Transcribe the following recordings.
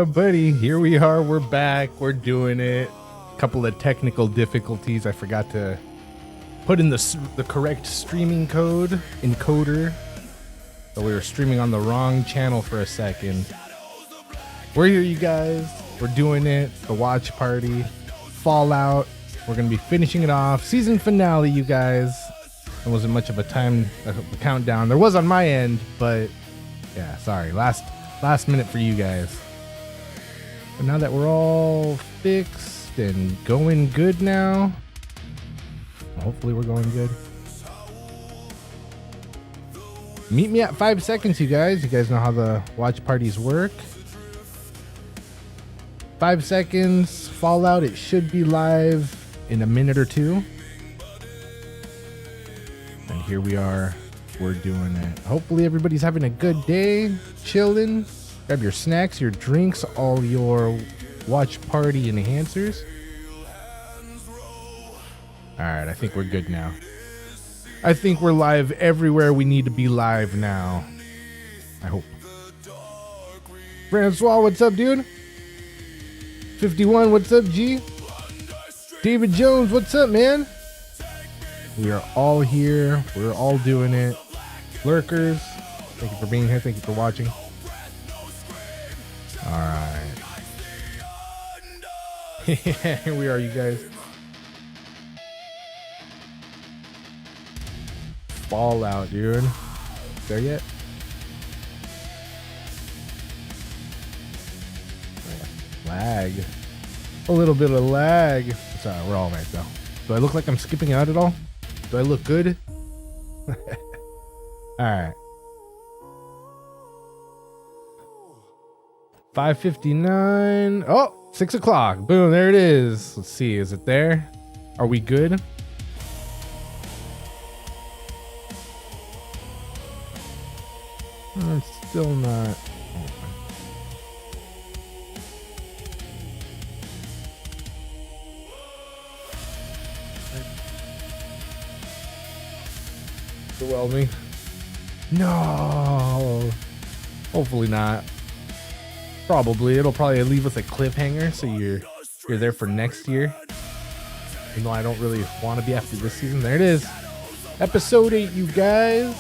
Yeah, buddy. Here we are. We're back. We're doing it. Couple of technical difficulties. I forgot to put in the correct streaming code encoder. So we were streaming on the wrong channel for a second. We're here, you guys. We're doing it. The watch party. Fallout. We're going to be finishing it off. Season finale, you guys. It wasn't much of a countdown. There was on my end, but yeah, sorry. Last minute for you guys. But now that we're all fixed and going good now, hopefully we're going good. Meet me at 5 seconds, you guys. You guys know how the watch parties work. 5 seconds, Fallout. It should be live in a minute or two. And here we are. We're doing it. Hopefully everybody's having a good day, chilling. Grab your snacks, your drinks, all your watch party enhancers. All right, I think we're good now. I think we're live everywhere we need to be live now. I hope. Francois, what's up, dude? 51, what's up, G? David Jones, what's up, man? We are all here. We're all doing it. Lurkers, thank you for being here. Thank you for watching. All right. Here we are, you guys. Fallout, dude. There yet? Lag. A little bit of lag. It's alright, we're all right though. Do I look like I'm skipping out at all? Do I look good? Alright. 5:59. Oh, 6 o'clock. Boom, there it is. Let's see, is it there? Are we good? It's still not. Overwhelming. No. Hopefully not. Probably. It'll probably leave us a cliffhanger, so you're there for next year. Even though I don't really want to be after this season. There it is. Episode 8, you guys.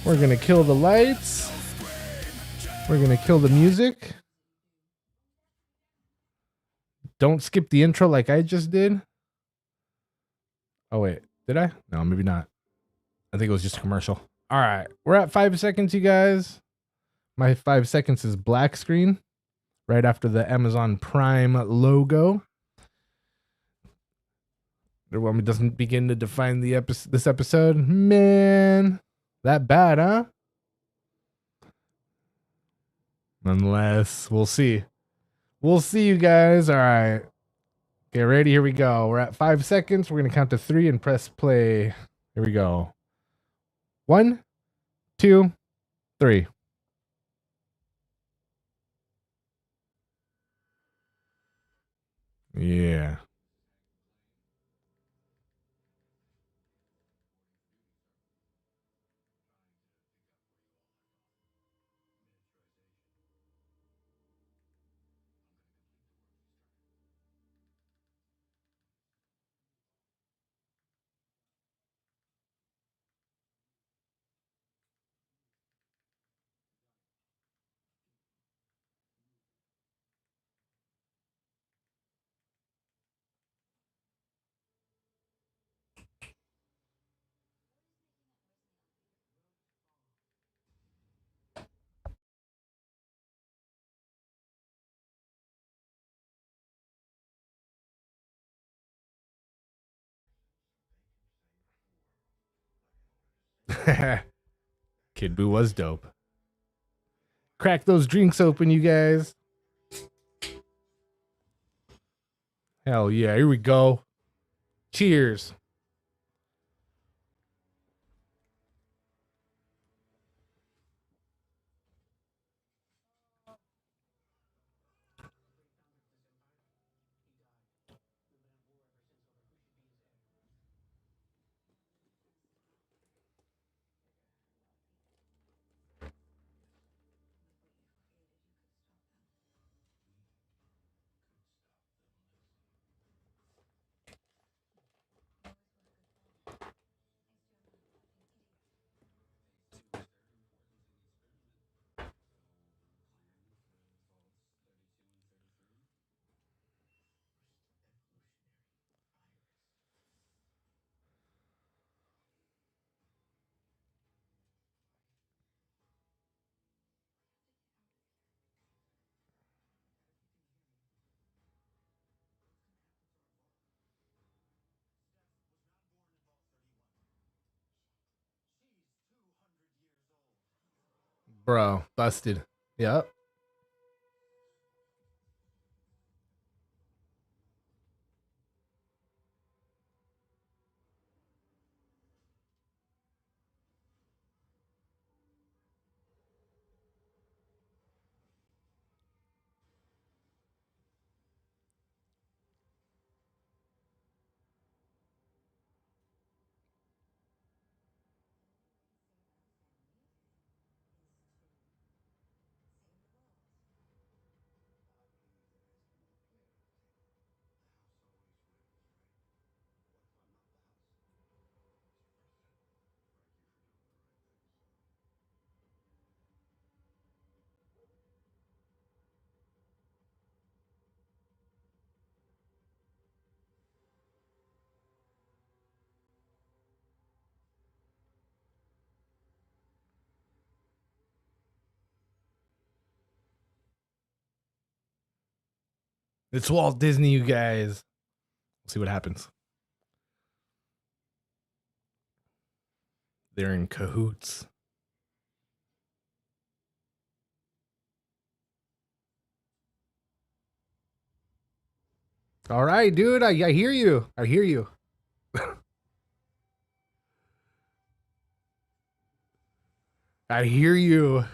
We're gonna kill the lights. We're gonna kill the music. Don't skip the intro like I just did. Oh wait, did I? No, maybe not. I think it was just a commercial. All right, we're at 5 seconds, you guys. My 5 seconds is black screen right after the Amazon Prime logo. The woman doesn't begin to define the this episode. Man, that bad, huh? Unless we'll see. We'll see, you guys. All right. Get ready. Here we go. We're at 5 seconds. We're going to count to 3 and press play. Here we go. 1, 2, 3. Yeah. Kid Buu was dope. Crack those drinks open, you guys. Hell yeah. Here we go. Cheers. Bro, busted. Yep. It's Walt Disney, you guys. We'll see what happens. They're in cahoots. All right, dude. I hear you. I hear you. I hear you.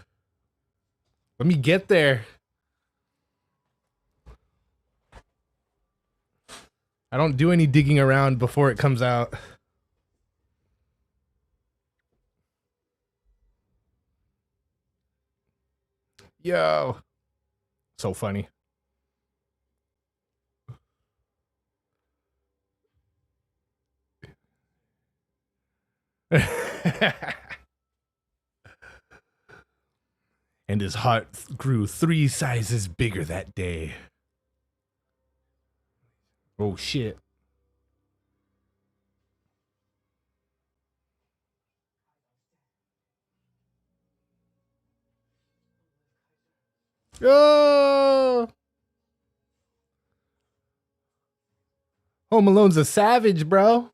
Let me get there. I don't do any digging around before it comes out. Yo. So funny. And his heart grew 3 sizes bigger that day. Oh, shit. Oh! Home Alone's a savage, bro.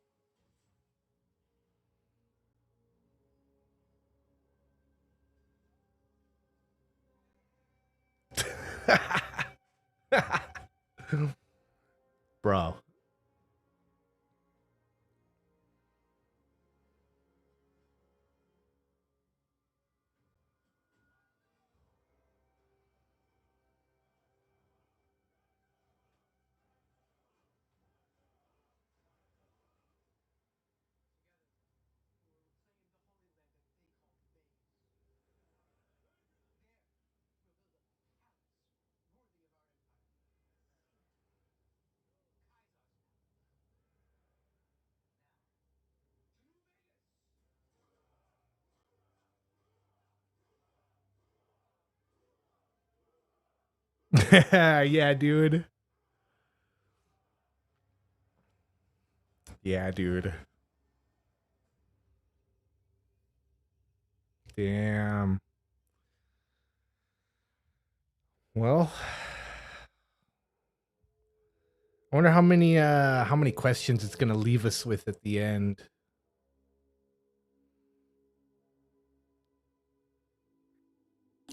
Bro. Yeah, dude. Yeah, dude. Damn. Well, I wonder how many questions it's gonna leave us with at the end.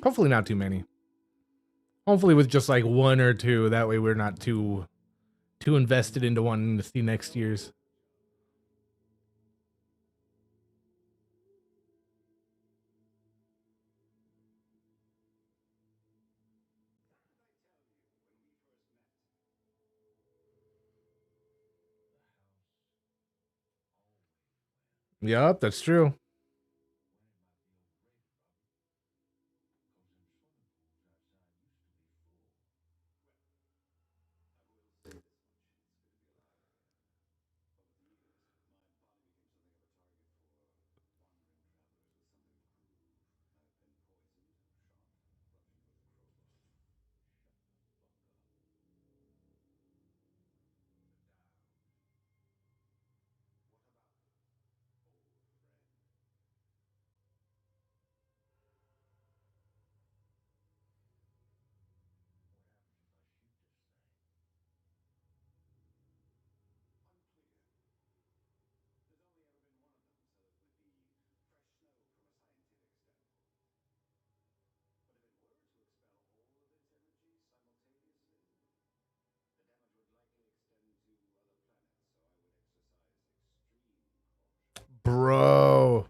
Hopefully not too many. Hopefully with just like 1 or 2. That way we're not too invested into wanting to see next year's. Yup, that's true. Bro.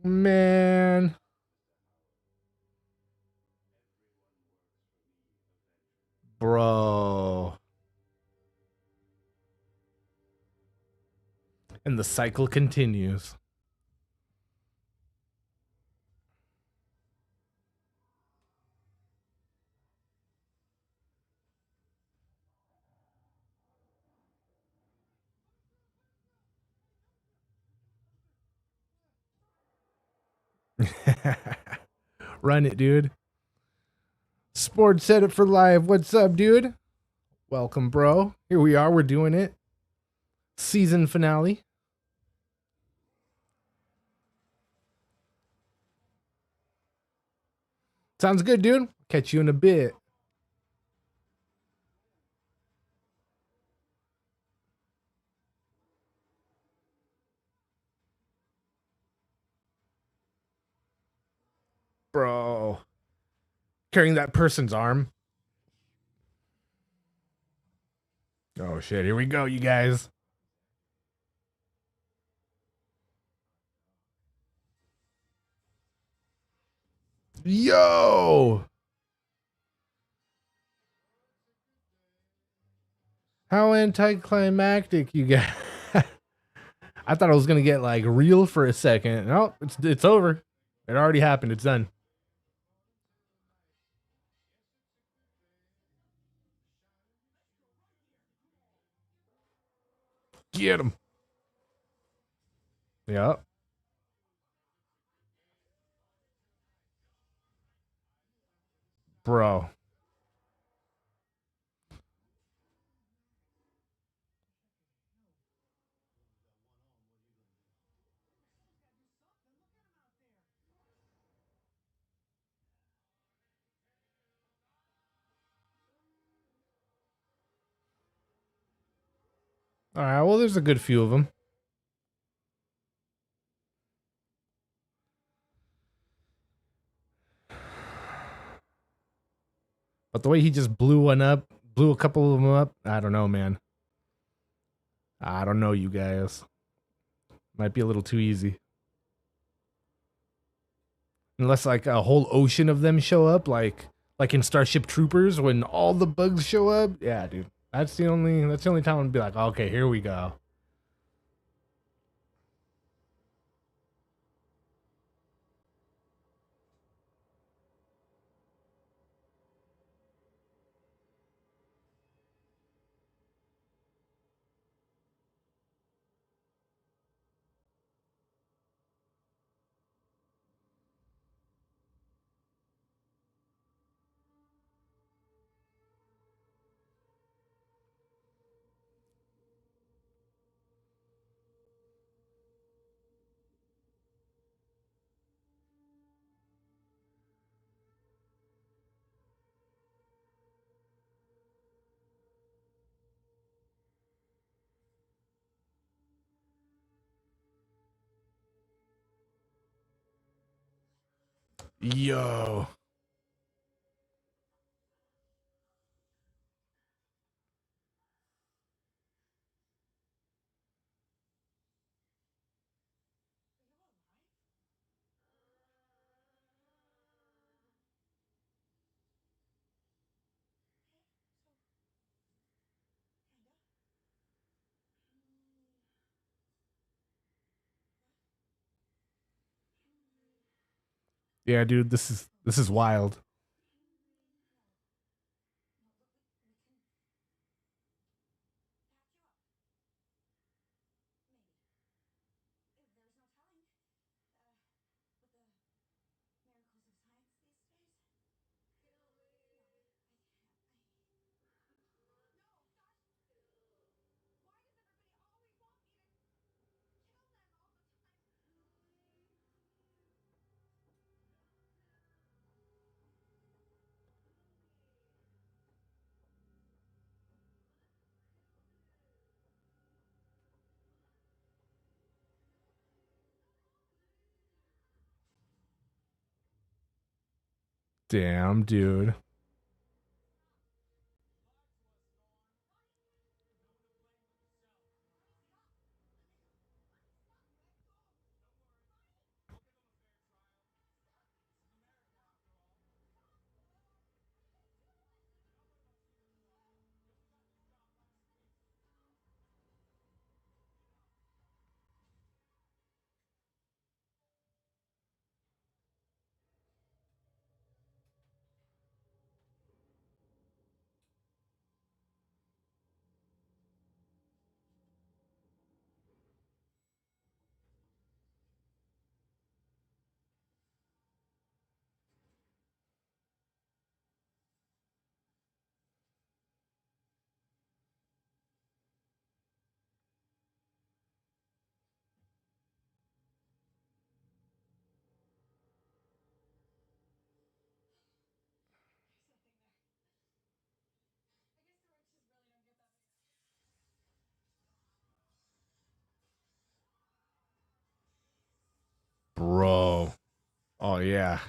Man. Bro. And the cycle continues. Run it, dude. Sports set it for live. What's up, dude? Welcome, bro. Here we are. We're doing it. Season finale. Sounds good, dude. Catch you in a bit. Bro. Carrying that person's arm. Oh, shit. Here we go, you guys. Yo. How anticlimactic, you guys. I thought I was going to get like real for a second. No, it's over. It already happened. It's done. Get him. Yep. Bro. All right. Well, there's a good few of them. But the way he just blew a couple of them up, I don't know, man. I don't know, you guys. Might be a little too easy. Unless like a whole ocean of them show up, like in Starship Troopers when all the bugs show up. Yeah, dude. That's the only time I'd be like, okay, here we go. Yo. Yeah, dude, this is wild. Damn, dude. Bro. Oh yeah.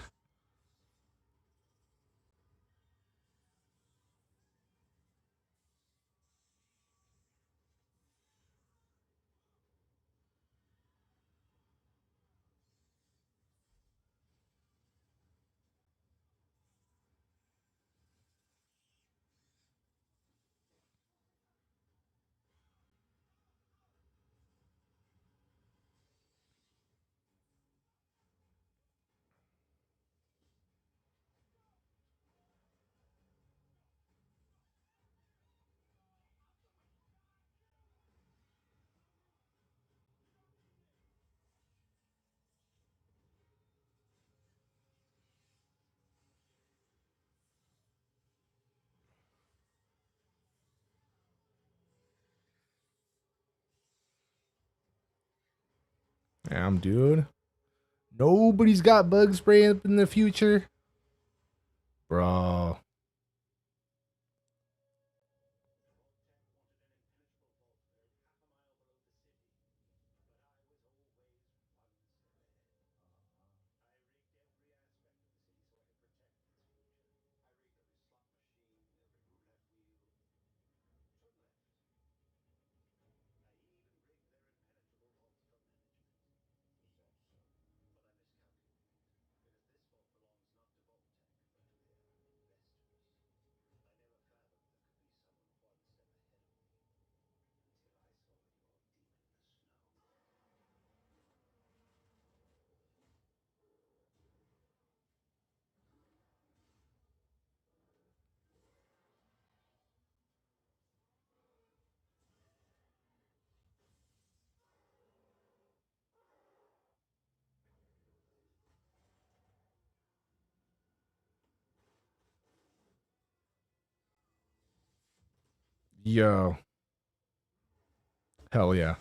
Damn, dude. Nobody's got bug spray up in the future. Bro. Yo. Hell yeah.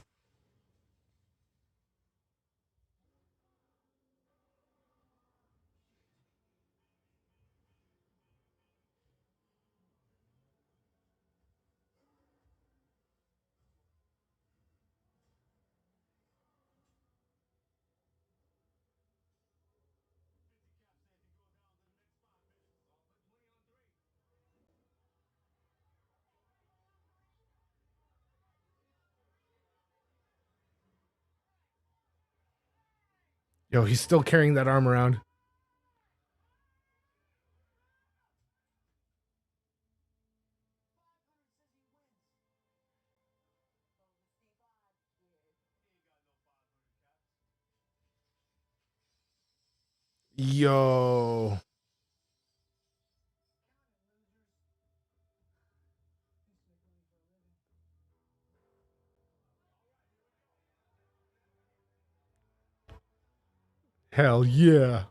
Yo, he's still carrying that arm around. Yo. Hell yeah.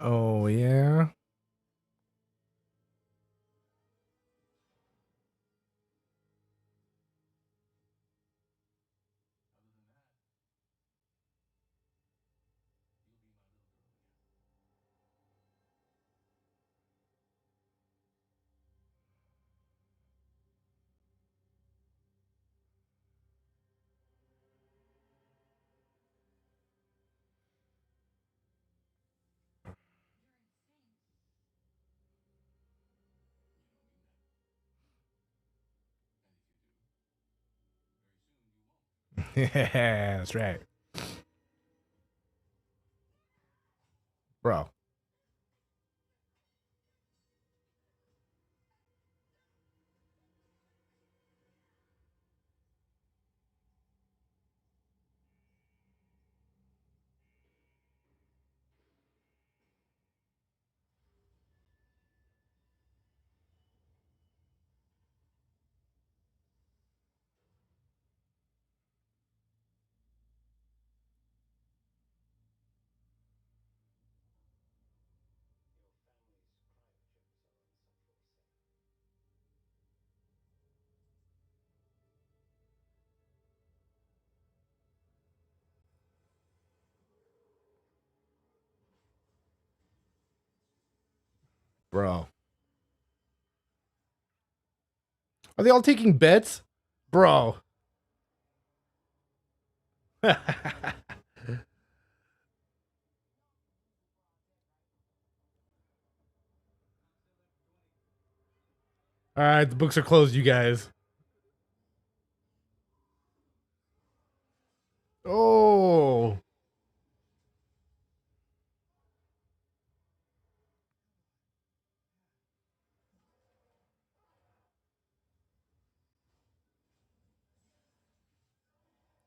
Oh yeah. Yeah, that's right, bro. Bro. Are they all taking bets? Bro. All right, the books are closed, you guys. Oh.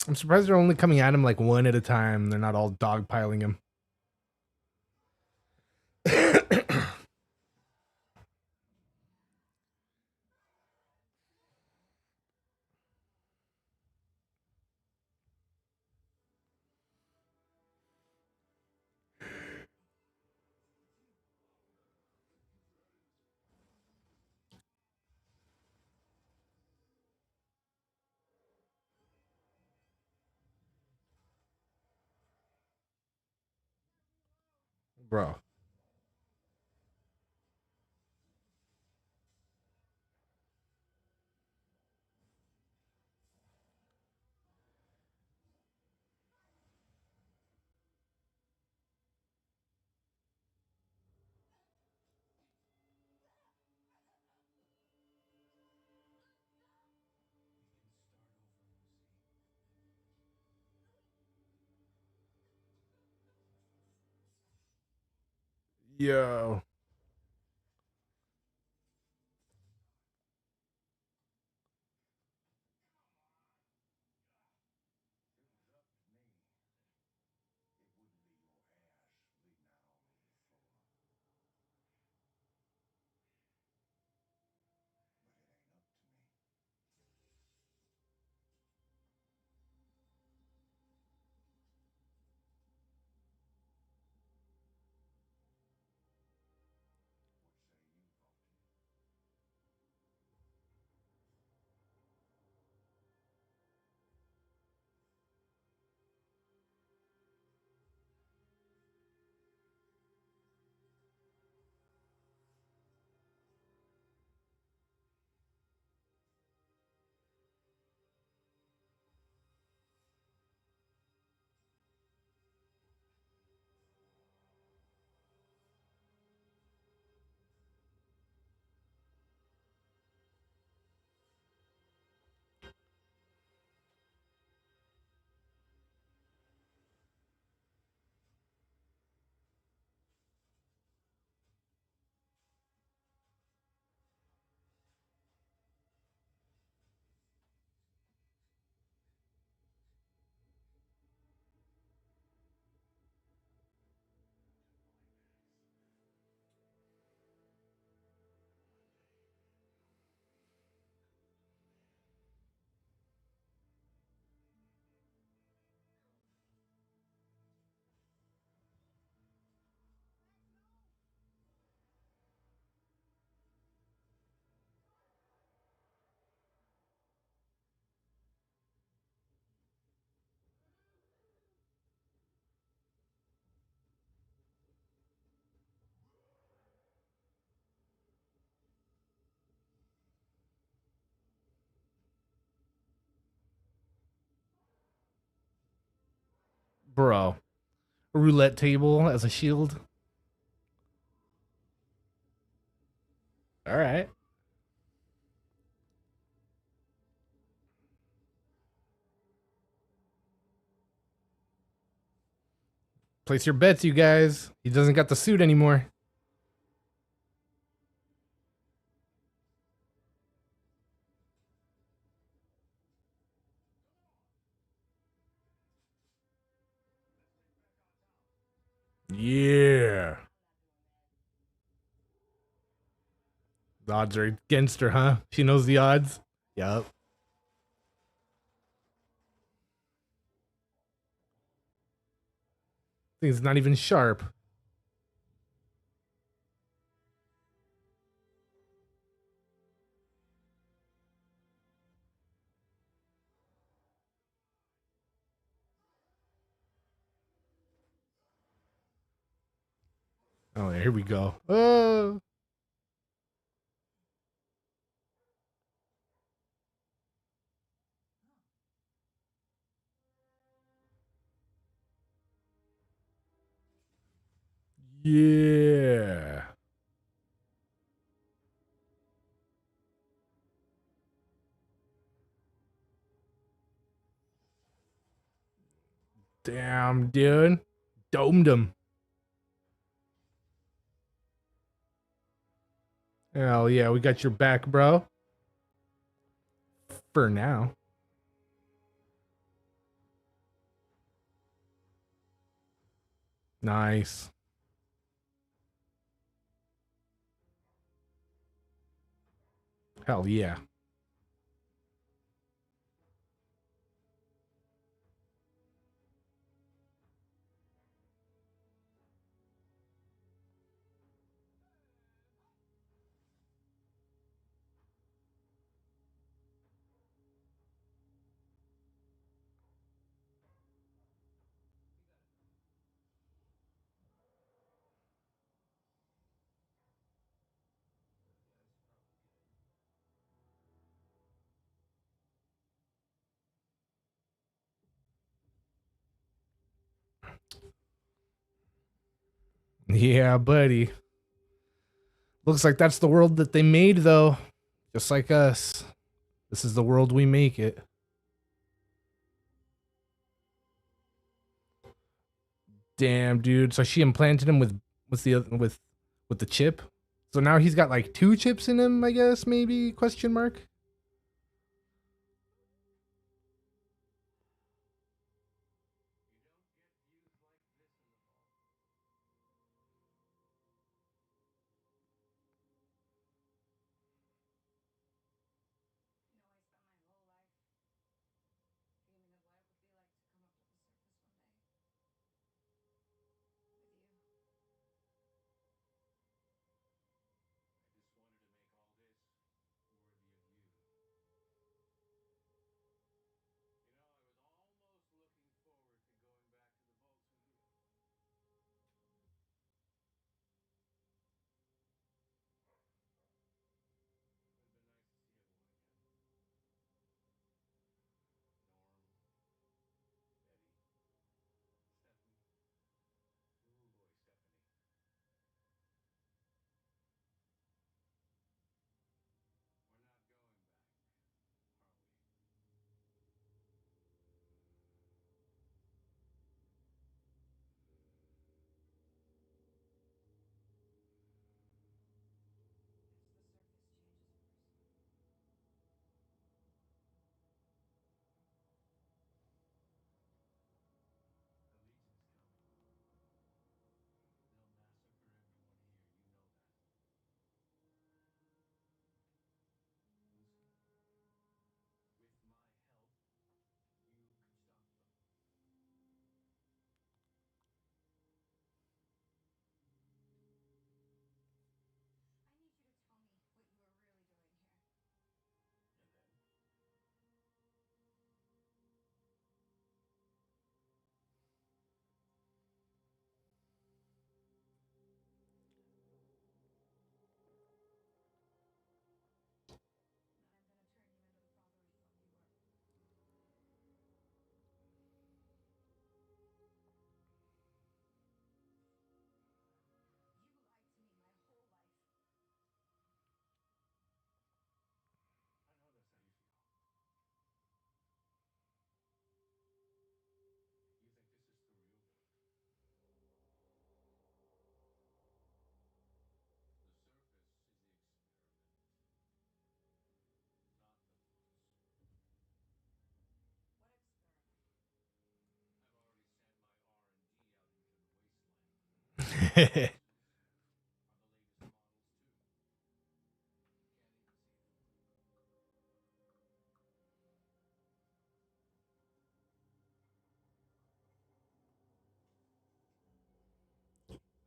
I'm surprised they're only coming at him like one at a time. They're not all dogpiling him. Bro. Yo. Bro. A roulette table as a shield. All right. Place your bets, you guys. He doesn't got the suit anymore. Yeah. The odds are against her, huh? She knows the odds. Yup. Thing's not even sharp. Oh, here we go. Oh. Yeah. Damn, dude. Domed him. Hell yeah, we got your back, bro. For now. Nice. Hell yeah. Yeah, buddy. Looks like that's the world that they made, though. Just like us. This is the world we make it. Damn, dude. So she implanted him with what's the other with the chip? So now he's got like two chips in him, I guess, maybe? Question mark.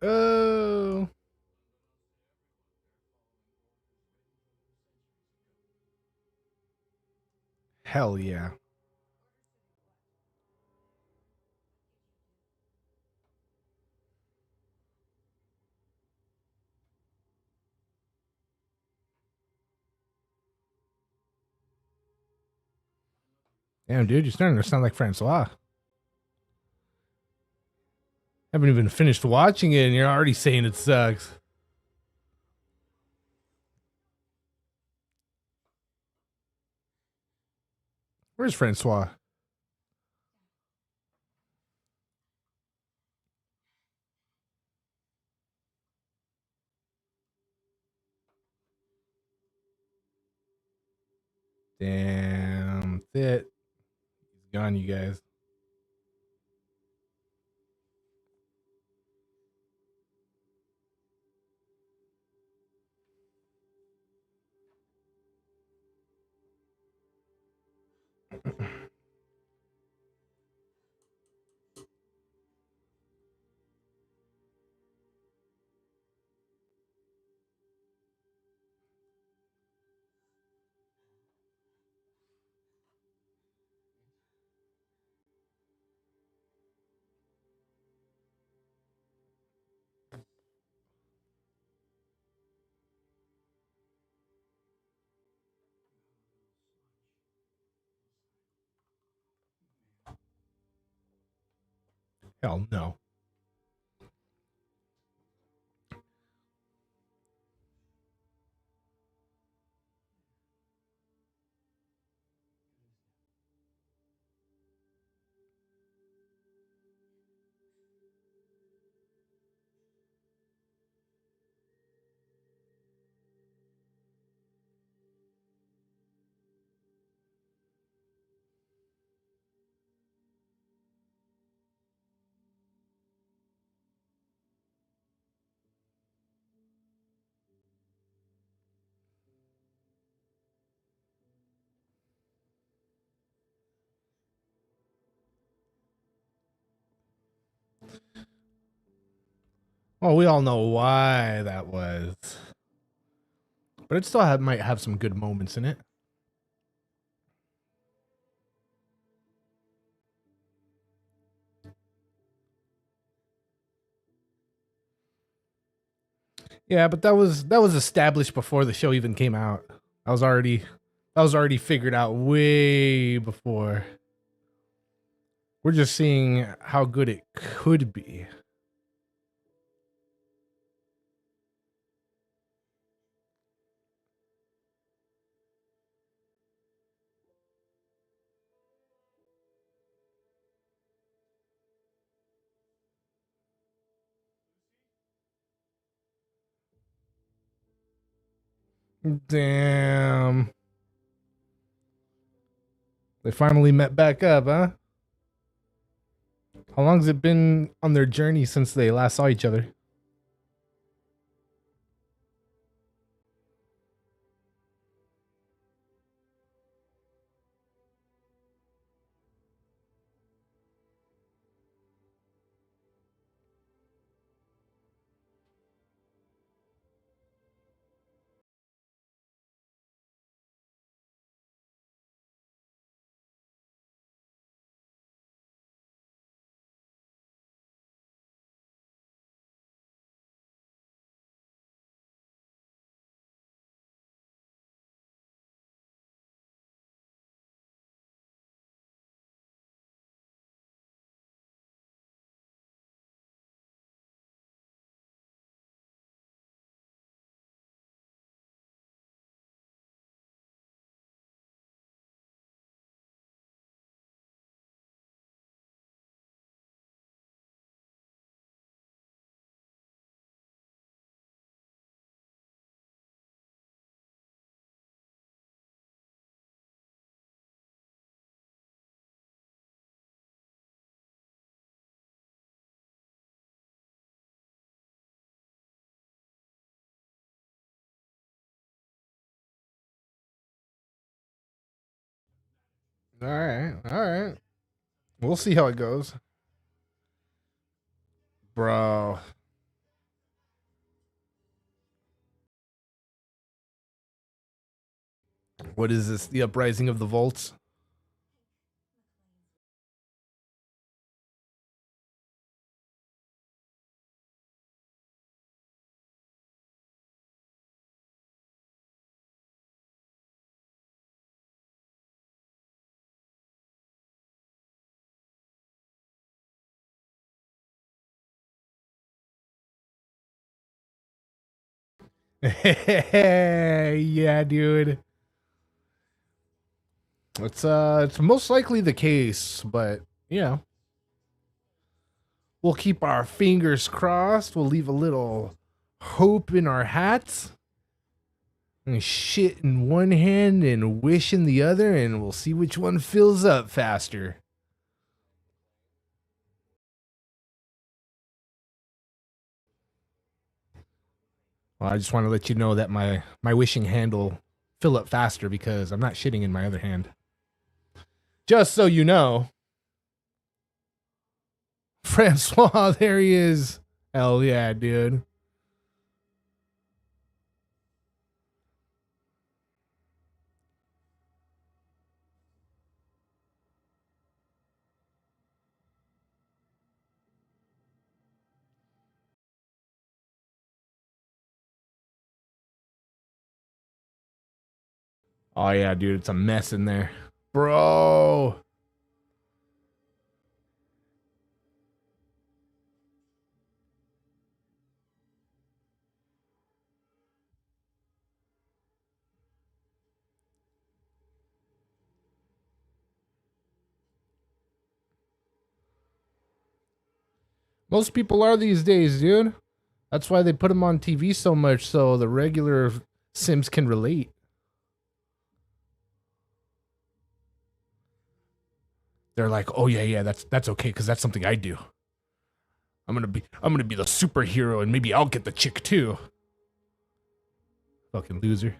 Oh, hell yeah. Damn, dude, you're starting to sound like Francois. Haven't even finished watching it, and you're already saying it sucks. Where's Francois? Damn, that's it. He's gone, you guys. Hell no. Well, we all know why that was, but it still might have some good moments in it. Yeah, but that was established before the show even came out. I was already that was already figured out way before. We're just seeing how good it could be. Damn. They finally met back up, huh? How long has it been on their journey since they last saw each other? All right, all right. We'll see how it goes, bro. What is this? The uprising of the Volts? Yeah, dude. It's most likely the case, but you know, we'll keep our fingers crossed. We'll leave a little hope in our hats. And shit in one hand and wish in the other, and we'll see which one fills up faster. Well, I just want to let you know that my wishing hand will fill up faster because I'm not shitting in my other hand. Just so you know. Francois, there he is. Hell yeah, dude. Oh yeah, dude, it's a mess in there. Bro. Most people are these days, dude. That's why they put them on TV so much so the regular Sims can relate. They're like, "Oh yeah, yeah, that's okay cuz that's something I do. I'm going to be the superhero and maybe I'll get the chick too." Fucking loser.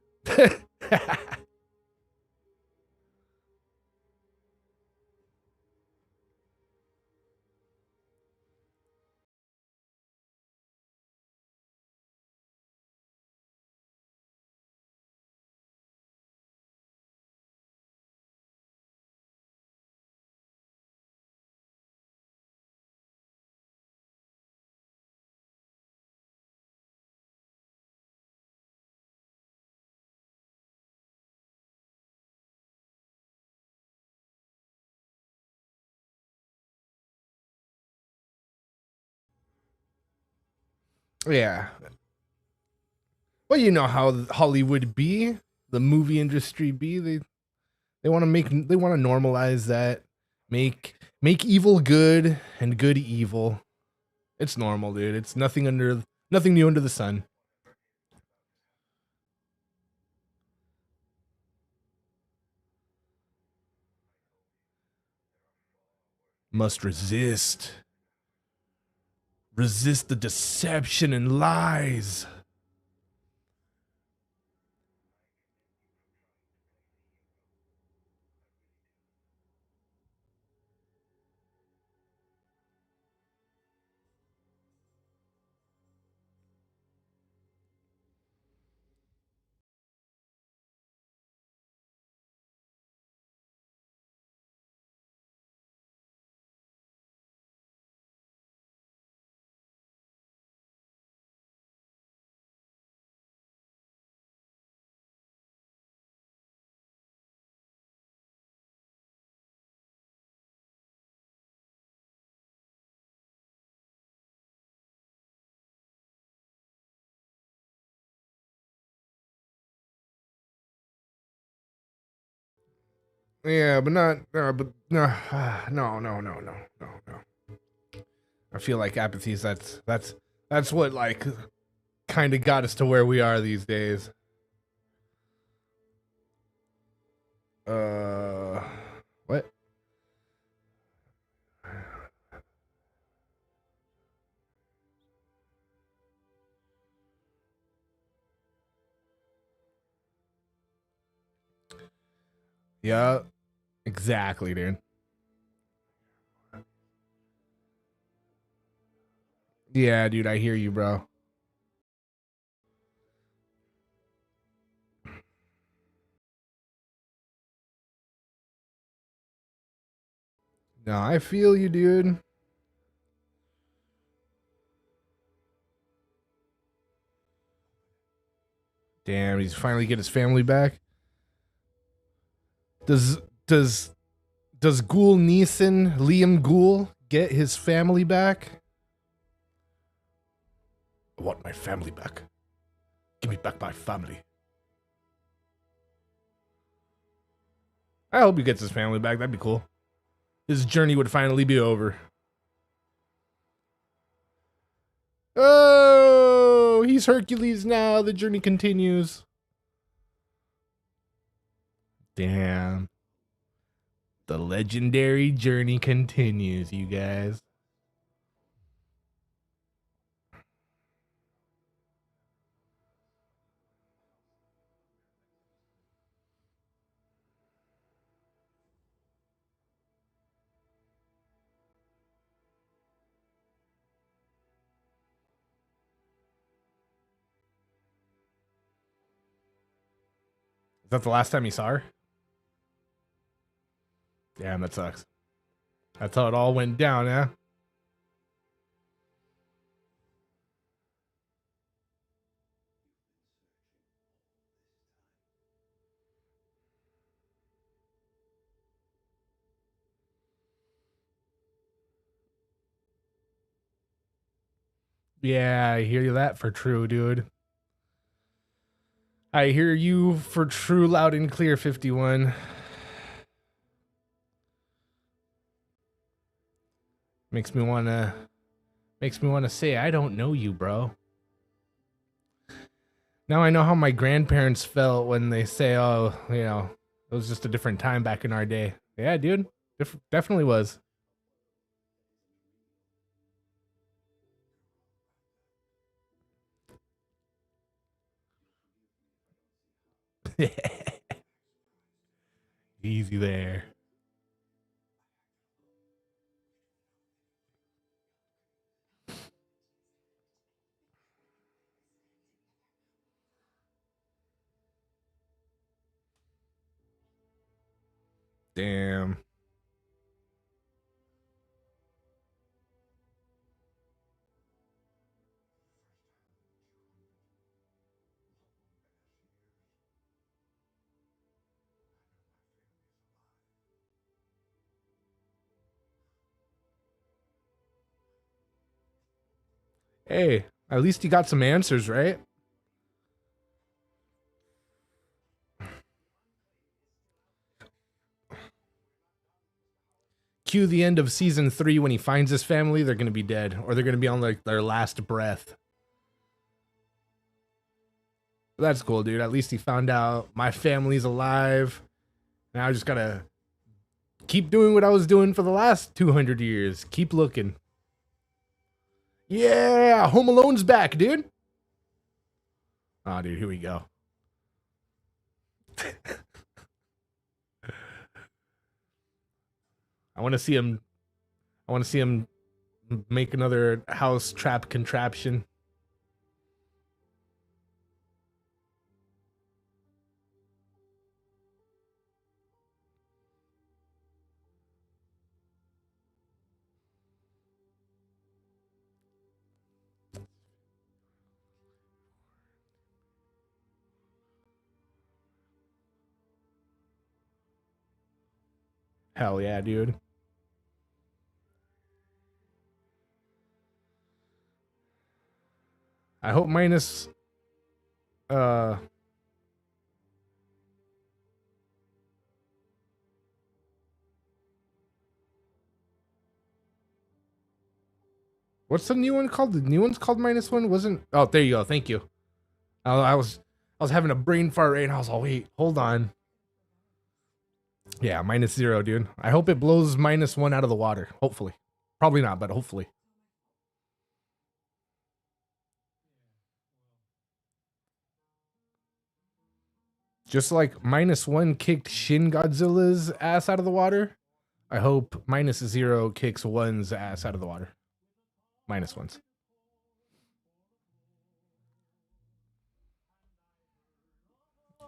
Yeah. Well, you know how Hollywood be, the movie industry be. They want to normalize that. Make evil good and good evil. It's normal, dude. It's nothing new under the sun. Must resist. Resist the deception and lies. Yeah, but not. But no, no, no, no, no, no, no. I feel like apathy's that's what like kind of got us to where we are these days. Uh, what? Yeah, Exactly, dude. Yeah, dude, I hear you, bro. No, I feel you, dude. Damn, he's finally get his family back. Does does does Ghoul Neeson, Liam Ghoul, get his family back? I want my family back. Give me back my family. I hope he gets his family back. That'd be cool. His journey would finally be over. Oh, he's Hercules now. The journey continues. Damn. The legendary journey continues, you guys. Is that the last time you saw her? Damn, that sucks. That's how it all went down, yeah? Yeah, I hear you that for true, dude. I hear you for true loud and clear, 51. Makes me wanna say I don't know you, bro. Now I know how my grandparents felt when they say, oh, you know, it was just a different time back in our day. Yeah, dude. Definitely was. Easy there. Damn. Hey, at least you got some answers, right? Cue the end of season 3 when he finds his family, they're gonna be dead. Or they're gonna be on like their last breath. That's cool, dude. At least he found out my family's alive. Now I just gotta keep doing what I was doing for the last 200 years. Keep looking. Yeah, Home Alone's back, dude. Oh, dude, here we go. I want to see him. I want to see him make another house trap contraption. Hell yeah, dude. I hope minus uh what's the new one called? The new one's called -1? Wasn't Oh, there you go. Thank you. I was having a brain fart right, and I was like, wait, hold on. Yeah, -0, dude. I hope it blows -1 out of the water. Hopefully. Probably not, but hopefully. Just like -1 kicked Shin Godzilla's ass out of the water, I hope -0 kicks 1's ass out of the water. -1's.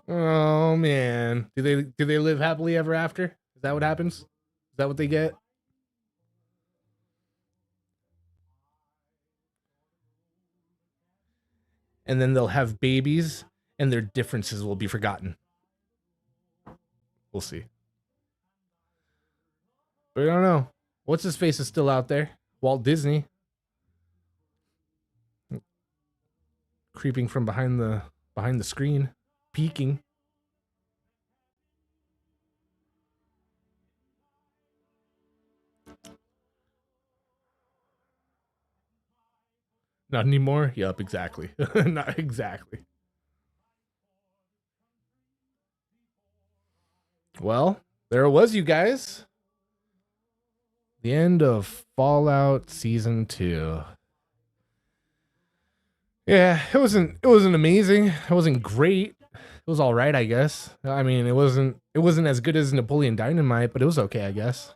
Oh man, do they live happily ever after? Is that what happens? Is that what they get? And then they'll have babies, and their differences will be forgotten. We'll see. But I don't know. What's his face is still out there? Walt Disney, creeping from behind the screen, peeking. Not anymore? Yup, exactly. Not exactly. Well, there it was, you guys. The end of Fallout Season 2. Yeah, it wasn't amazing. It wasn't great. It was all right, I guess. I mean, it wasn't as good as Napoleon Dynamite, but it was okay, I guess.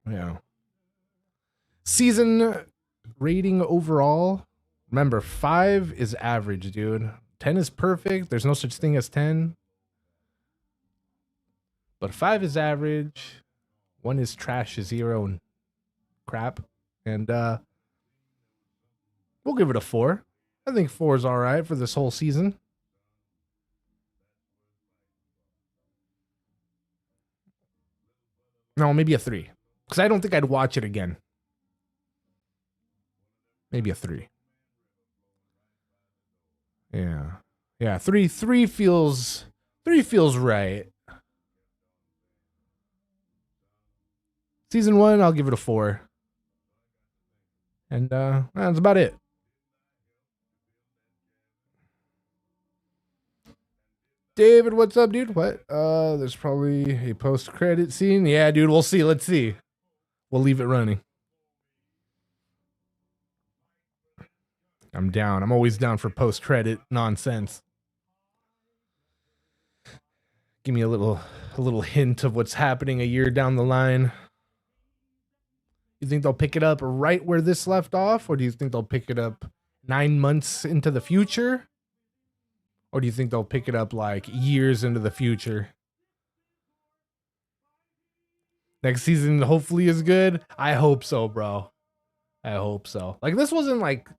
Yeah. Season rating overall. Remember, 5 is average, dude. 10 is perfect. There's no such thing as 10. But 5 is average. 1 is trash, 0 and crap. And we'll give it a 4. I think 4 is all right for this whole season. No, maybe a 3. Because I don't think I'd watch it again. Maybe a 3. Yeah. Yeah, 3 feels right. Season 1, I'll give it a 4. And that's about it. David, what's up, dude? What? There's probably a post-credit scene. Yeah, dude, we'll see. Let's see. We'll leave it running. I'm down. I'm always down for post-credit nonsense. Give me a little hint of what's happening a year down the line. You think they'll pick it up right where this left off, or do you think they'll pick it up 9 months into the future? Or do you think they'll pick it up like years into the future? Next season hopefully is good. I hope so, bro. I hope so. Like, this wasn't like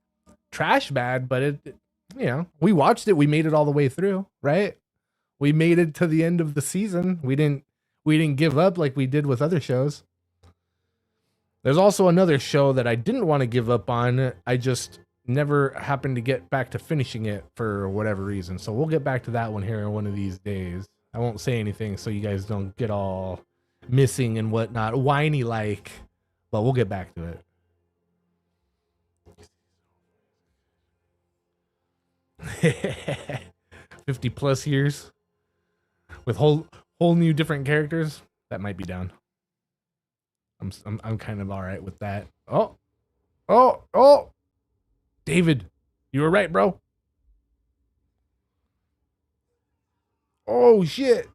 trash bad, but it we watched it. We made it all the way through, right? We made it to the end of the season. We didn't give up like we did with other shows. There's also another show that I didn't want to give up on. I just never happened to get back to finishing it for whatever reason. So we'll get back to that one here in one of these days. I won't say anything so you guys don't get all missing and whatnot, whiny like, but we'll get back to it. 50 plus years with whole new different characters. That might be down. I'm kind of all right with that. Oh, David, you were right, bro. Oh shit.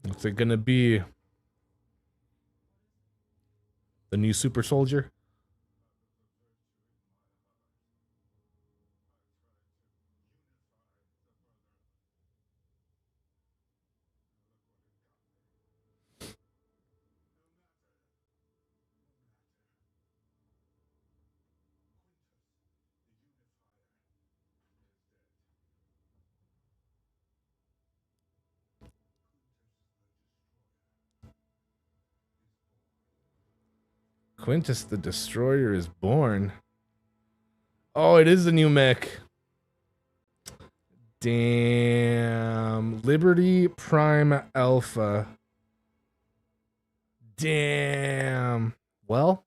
What's it gonna be? The new super soldier? Quintus the Destroyer is born. Oh, it is a new mech. Damn. Liberty Prime Alpha. Damn. Well,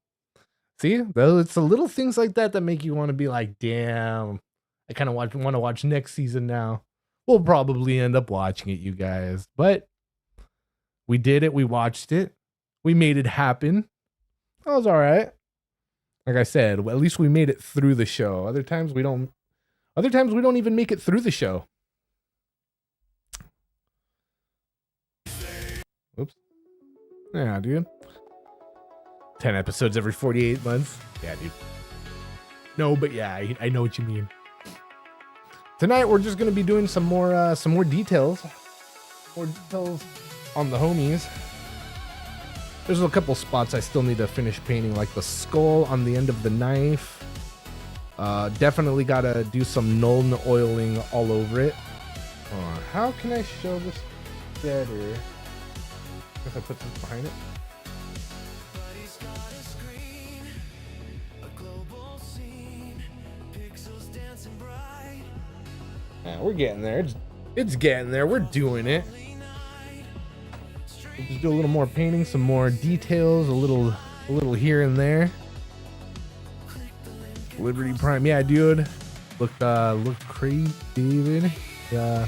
see, it's the little things like that that make you want to be like, damn. I kind of want to watch next season now. We'll probably end up watching it, you guys. But we did it. We watched it. We made it happen. That was all right. Like I said, at least we made it through the show. Other times we don't even make it through the show. Oops. Yeah, dude. 10 episodes every 48 months. Yeah, dude. No, but yeah, I know what you mean. Tonight we're just gonna be doing some more details. More details on the homies. There's a couple spots I still need to finish painting, like the skull on the end of the knife. Definitely gotta do some Nuln oiling all over it. How can I show this better? If I put this behind it. Yeah, we're getting there. It's getting there. We're doing it. We'll just do a little more painting, some more details, a little here and there. Liberty Prime, yeah, dude. Looked great, David. Yeah,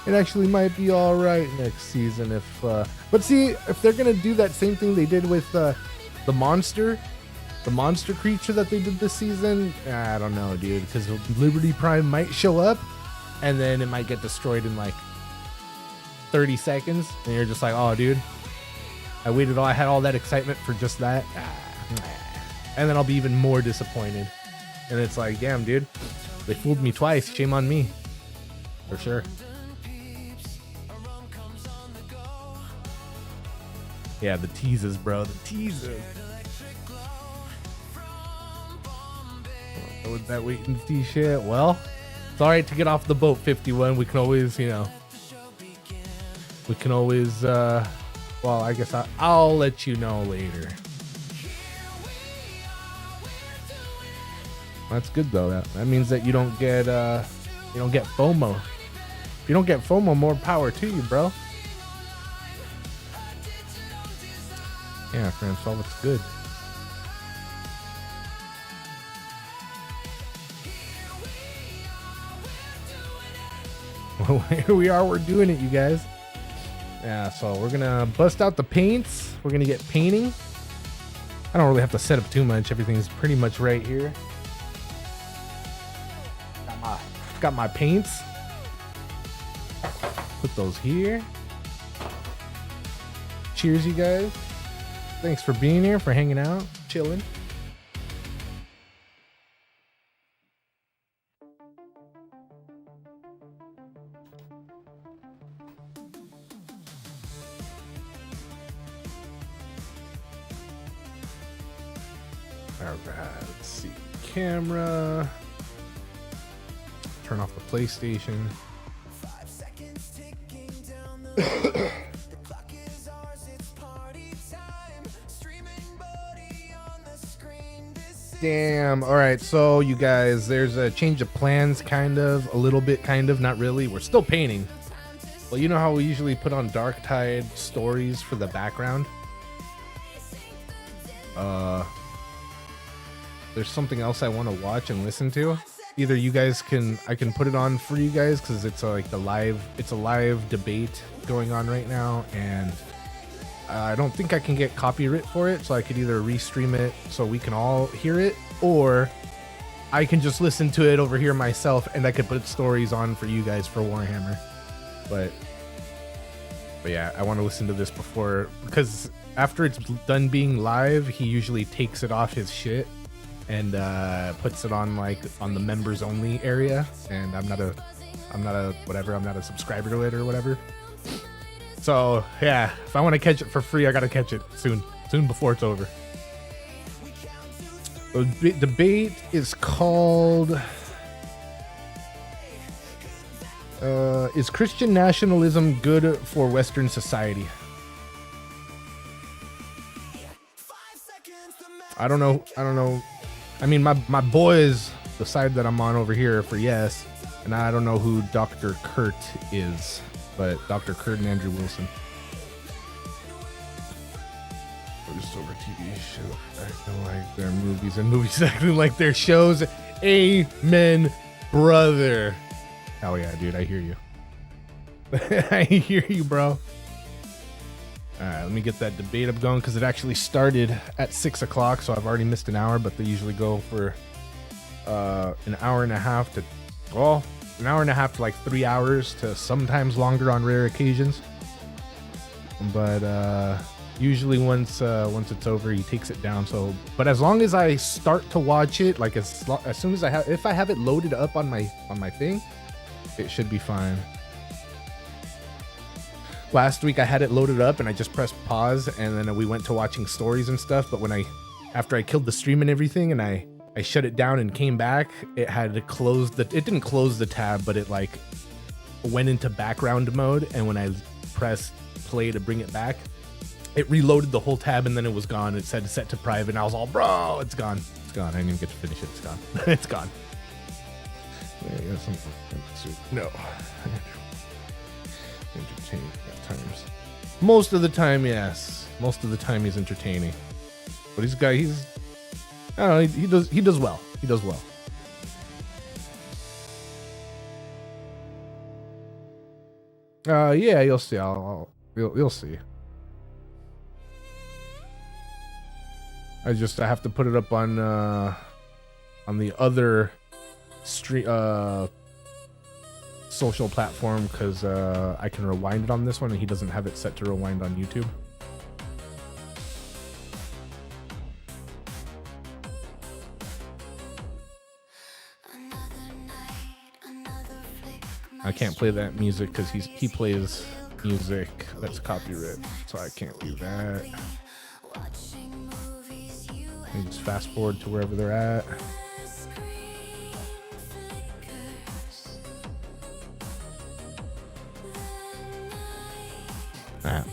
it actually might be all right next season if. But see, if they're gonna do that same thing they did with the monster creature that they did this season, I don't know, dude. Because Liberty Prime might show up, and then it might get destroyed in like 30 seconds, and you're just like, oh, dude, I had all that excitement for just that, and then I'll be even more disappointed. And it's like, damn, dude, they fooled me twice. Shame on me, for sure. Yeah, the teases, bro, the teases. With that wait and see shit. Well, it's all right to get off the boat, 51. We can always, well, I guess I'll let you know later. That's good though. That means that you don't get FOMO. If you don't get FOMO, more power to you, bro. Yeah, Francois, what's good? Well, here we are. We're doing it, you guys. Yeah, so we're gonna bust out the paints. We're gonna get painting. I don't really have to set up too much. Everything's pretty much right here. Got my paints. Put those here. Cheers, you guys. Thanks for being here, for hanging out, chilling. All right, let's see. Camera. Turn off the PlayStation. Damn. All right, so you guys, there's a change of plans, kind of, a little bit, kind of, not really. We're still painting. Well, you know how we usually put on Darktide stories for the background? There's something else I want to watch and listen to. Either you guys I can put it on for you guys, because it's like it's a live debate going on right now, and I don't think I can get copyright for it, so I could either restream it so we can all hear it, or I can just listen to it over here myself, and I could put stories on for you guys for Warhammer. But yeah, I want to listen to this before, because after it's done being live, he usually takes it off his shit and puts it on on the members only area, and I'm not a subscriber to it or whatever. So yeah, if I want to catch it for free, I gotta catch it soon before it's over. The debate is called is Christian nationalism good for Western society? I don't know. I mean, my boys, the side that I'm on over here for yes, and I don't know who Dr. Kurt is, but Dr. Kurt and Andrew Wilson. Voiceover TV show acting like their movies and movies acting like their shows. Amen, brother. Hell yeah, dude. I hear you. I hear you, bro. All right, let me get that debate up going because it actually started at 6 o'clock, so I've already missed an hour, but they usually go for an hour and a half to, well, an hour and a half to like 3 hours to sometimes longer on rare occasions. But usually once it's over, he takes it down. So, but as long as I start to watch it, like as soon as if I have it loaded up on my thing, it should be fine. Last week I had it loaded up and I just pressed pause and then we went to watching stories and stuff. But after I killed the stream and everything and I shut it down and came back, it had to close it didn't close the tab, but it like went into background mode. And when I pressed play to bring it back, it reloaded the whole tab and then it was gone. It said set to private and I was all, bro, it's gone. It's gone. I didn't even get to finish it. It's gone. It's gone. No. Entertaining at times. Most of the time, yes. Most of the time he's entertaining. But he's I don't know, he does well. He does well. Yeah, you'll see. You'll see. I have to put it up on the other social platform because I can rewind it on this one and he doesn't have it set to rewind on YouTube. I can't play that music because he plays music that's copyright, so I can't do that. You just fast forward to wherever they're at. Ah.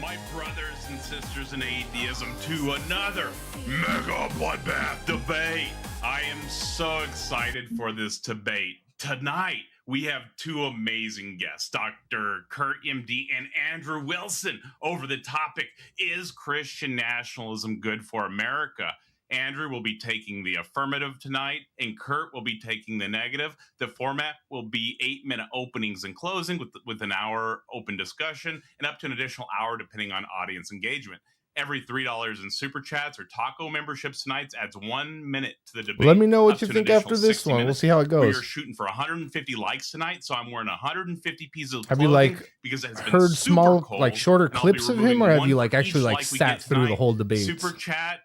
My brothers and sisters in atheism to another mega bloodbath debate. I am so excited for this debate. Tonight, we have two amazing guests, Dr. Kurt MD and Andrew Wilson, over the topic, is Christian nationalism good for America? Andrew will be taking the affirmative tonight, and Kurt will be taking the negative. The format will be 8-minute openings and closing with an hour open discussion and up to an additional hour depending on audience engagement. Every $3 in super chats or taco memberships tonight adds 1 minute to the debate. Let me know what you think after this one. We'll see how it goes. We are shooting for 150 likes tonight, so I'm wearing 150 pieces of clothing. Have you like because it has been heard small, cold, like shorter clips of him, or have you like actually like sat through the whole debate? Super chat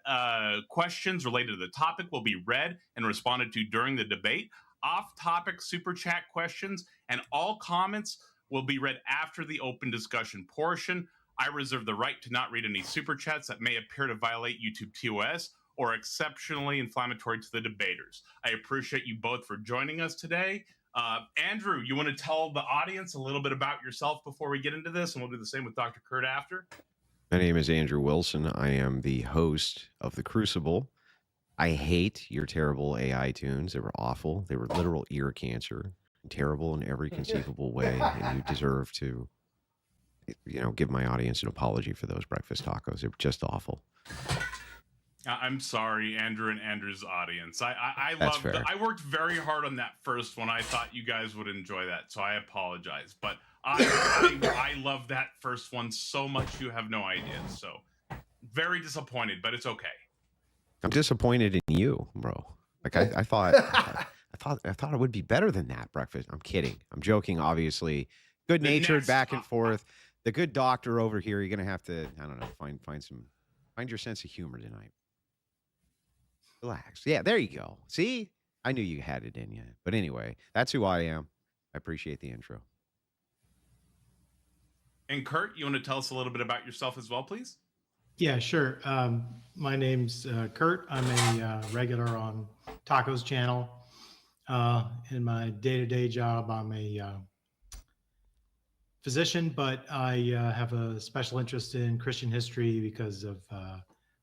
questions related to the topic will be read and responded to during the debate. Off-topic super chat questions and all comments will be read after the open discussion portion. I reserve the right to not read any super chats that may appear to violate YouTube TOS or exceptionally inflammatory to the debaters. I appreciate you both for joining us today. Andrew, you want to tell the audience a little bit about yourself before we get into this, and we'll do the same with Dr. Kurt after? My name is Andrew Wilson. I am the host of The Crucible. I hate your terrible AI tunes. They were awful. They were literal ear cancer. Terrible in every conceivable way, and you deserve to, give my audience an apology for those breakfast tacos. They were just awful. I'm sorry, Andrew and Andrew's audience. I That's loved fair. I worked very hard on that first one. I thought you guys would enjoy that, so I apologize. But I love that first one so much you have no idea. So very disappointed, but it's okay. I'm disappointed in you, bro. Like I thought I thought it would be better than that breakfast. I'm kidding. I'm joking, obviously. Good natured, back and forth. The good doctor over here, you're gonna have to, I don't know, find your sense of humor tonight. Relax. Yeah, there you go. See? I knew you had it in you. But anyway, that's who I am. I appreciate the intro. And Kurt, you want to tell us a little bit about yourself as well, please? Yeah, sure. My name's Kurt. I'm a regular on Taco's channel. In my day-to-day job, I'm a physician, but I have a special interest in Christian history because of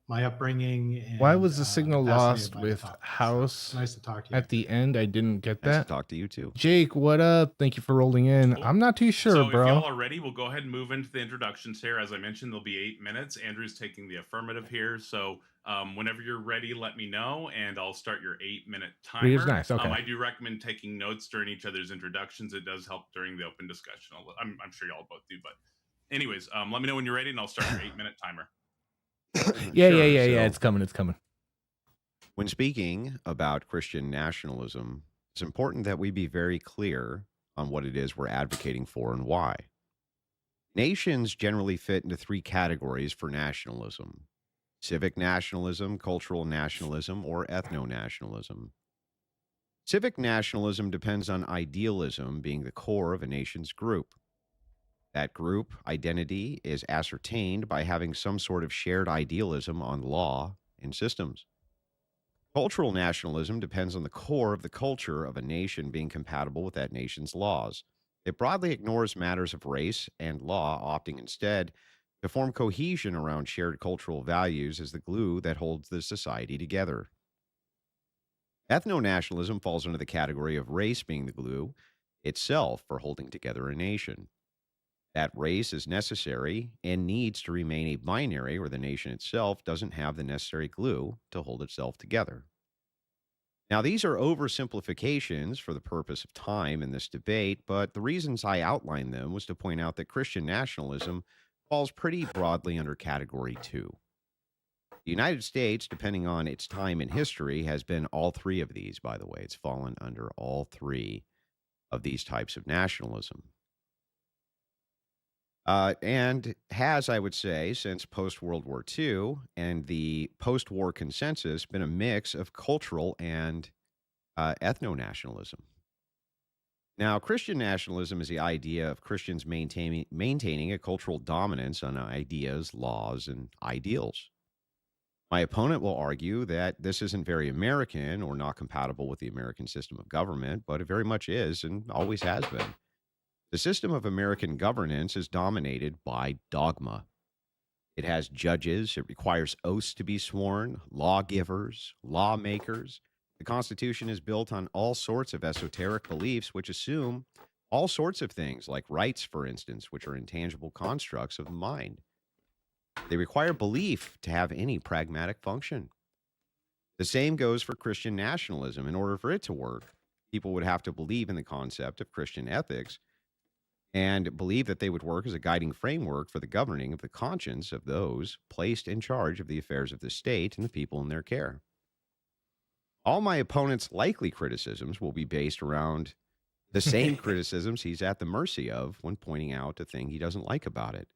my upbringing. And Why was the signal fascinated lost by the with topic. house So, nice to talk to you. at the end? I didn't get Nice to that. talk to you too. Jake, what up? Thank you for rolling in. Cool. I'm not too sure, So if bro. y'all are ready, we'll go ahead and move into the introductions here. As I mentioned, there'll be 8 minutes. Andrew's taking the affirmative here. So whenever you're ready, let me know, and I'll start your 8-minute timer. Reader's nice. Okay. I do recommend taking notes during each other's introductions. It does help during the open discussion. I'm sure y'all both do, but anyways, let me know when you're ready, and I'll start your 8-minute timer. Yeah. Sure, It's so- coming. It's coming. When speaking about Christian nationalism, it's important that we be very clear on what it is we're advocating for and why. Nations generally fit into 3 categories for nationalism: civic nationalism, cultural nationalism, or ethno-nationalism. Civic nationalism depends on idealism being the core of a nation's group. That group identity is ascertained by having some sort of shared idealism on law and systems. Cultural nationalism depends on the core of the culture of a nation being compatible with that nation's laws. It broadly ignores matters of race and law, opting instead to form cohesion around shared cultural values as the glue that holds the society together. Ethno-nationalism falls under the category of race being the glue itself for holding together a nation. That race is necessary and needs to remain a binary where the nation itself doesn't have the necessary glue to hold itself together. Now, these are oversimplifications for the purpose of time in this debate, but the reasons I outlined them was to point out that Christian nationalism falls pretty broadly under category 2. The United States, depending on its time in history, has been all 3 of these, by the way. It's fallen under all 3 of these types of nationalism. And has, I would say, since post-World War II and the post-war consensus, been a mix of cultural and ethno-nationalism. Now, Christian nationalism is the idea of Christians maintaining a cultural dominance on ideas, laws, and ideals. My opponent will argue that this isn't very American or not compatible with the American system of government, but it very much is and always has been. The system of American governance is dominated by dogma. It has judges, it requires oaths to be sworn, lawgivers, lawmakers. The Constitution is built on all sorts of esoteric beliefs which assume all sorts of things, like rights, for instance, which are intangible constructs of the mind. They require belief to have any pragmatic function. The same goes for Christian nationalism. In order for it to work, people would have to believe in the concept of Christian ethics and believe that they would work as a guiding framework for the governing of the conscience of those placed in charge of the affairs of the state and the people in their care. All my opponent's likely criticisms will be based around the same criticisms he's at the mercy of when pointing out a thing he doesn't like about it.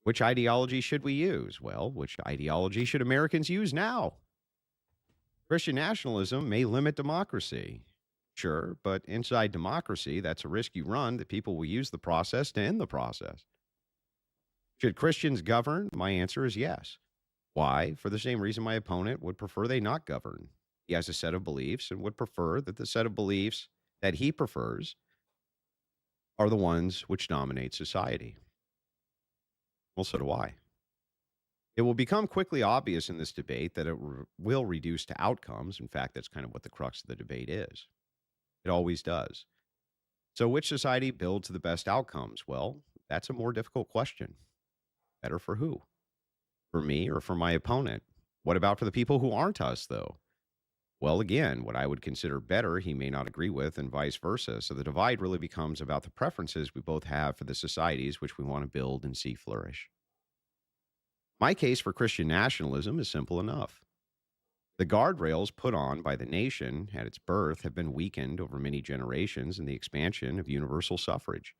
Which ideology should we use? Well, which ideology should Americans use now? Christian nationalism may limit democracy. Sure, but inside democracy, that's a risk you run that people will use the process to end the process. Should Christians govern? My answer is yes. Why? For the same reason my opponent would prefer they not govern. He has a set of beliefs and would prefer that the set of beliefs that he prefers are the ones which dominate society. Well, so do I. It will become quickly obvious in this debate that it will reduce to outcomes. In fact, that's kind of what the crux of the debate is. It always does. So which society builds the best outcomes? Well, that's a more difficult question. Better for who? For me or for my opponent? What about for the people who aren't us, though? Well, again, what I would consider better, he may not agree with, and vice versa. So the divide really becomes about the preferences we both have for the societies which we want to build and see flourish. My case for Christian nationalism is simple enough. The guardrails put on by the nation at its birth have been weakened over many generations in the expansion of universal suffrage,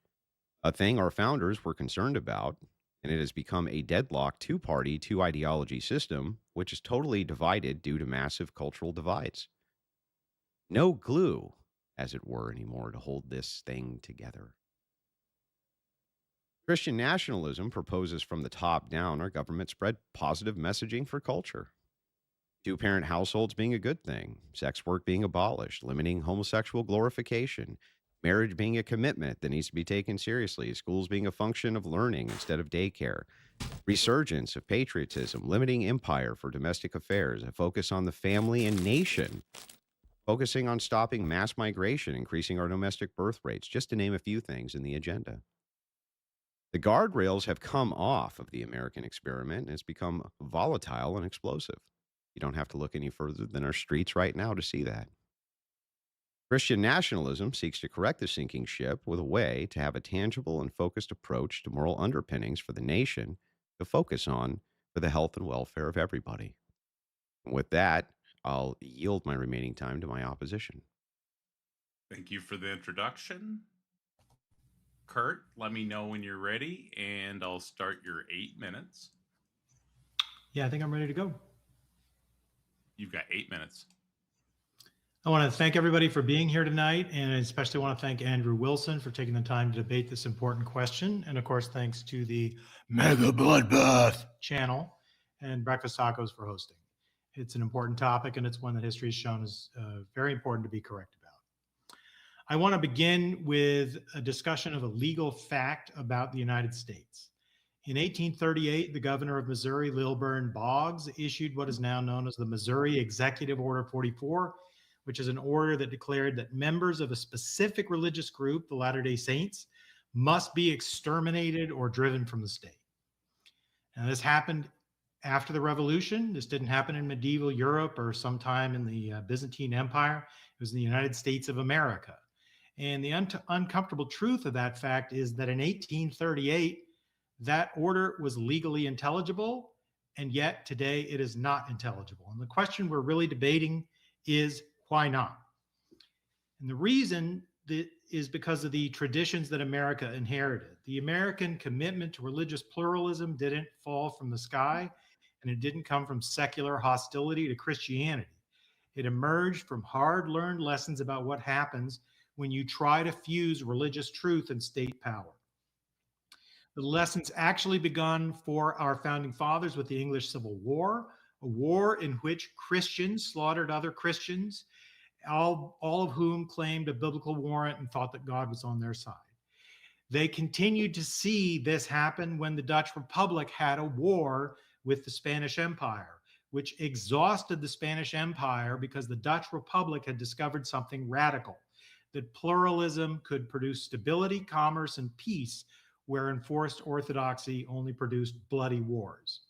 a thing our founders were concerned about, and it has become a deadlocked 2-party, 2-ideology system, which is totally divided due to massive cultural divides. No glue, as it were, anymore to hold this thing together. Christian nationalism proposes from the top down our government spread positive messaging for culture. Two-parent households being a good thing, sex work being abolished, limiting homosexual glorification, marriage being a commitment that needs to be taken seriously, schools being a function of learning instead of daycare, resurgence of patriotism, limiting empire for domestic affairs, a focus on the family and nation, focusing on stopping mass migration, increasing our domestic birth rates, just to name a few things in the agenda. The guardrails have come off of the American experiment and it's become volatile and explosive. You don't have to look any further than our streets right now to see that. Christian nationalism seeks to correct the sinking ship with a way to have a tangible and focused approach to moral underpinnings for the nation to focus on for the health and welfare of everybody. And with that, I'll yield my remaining time to my opposition. Thank you for the introduction. Kurt, let me know when you're ready, and I'll start your 8 minutes. Yeah, I think I'm ready to go. You've got 8 minutes. I want to thank everybody for being here tonight, and I especially want to thank Andrew Wilson for taking the time to debate this important question. And of course, thanks to the Mega Bloodbath channel and Breakfast Tacos for hosting. It's an important topic, and it's one that history has shown is very important to be correct about. I want to begin with a discussion of a legal fact about the United States. In 1838, the governor of Missouri, Lilburn Boggs, issued what is now known as the Missouri Executive Order 44, which is an order that declared that members of a specific religious group, the Latter-day Saints, must be exterminated or driven from the state. Now, this happened after the Revolution. This didn't happen in medieval Europe or sometime in the Byzantine Empire. It was in the United States of America. And the uncomfortable truth of that fact is that in 1838, that order was legally intelligible, and yet today it is not intelligible. And the question we're really debating is why not? And the reason that is because of the traditions that America inherited. The American commitment to religious pluralism didn't fall from the sky, and it didn't come from secular hostility to Christianity. It emerged from hard-learned lessons about what happens when you try to fuse religious truth and state power. The lessons actually begun for our founding fathers with the English Civil War, a war in which Christians slaughtered other Christians, all of whom claimed a biblical warrant and thought that God was on their side. They continued to see this happen when the Dutch Republic had a war with the Spanish Empire, which exhausted the Spanish Empire because the Dutch Republic had discovered something radical, that pluralism could produce stability, commerce, and peace, where enforced orthodoxy only produced bloody wars.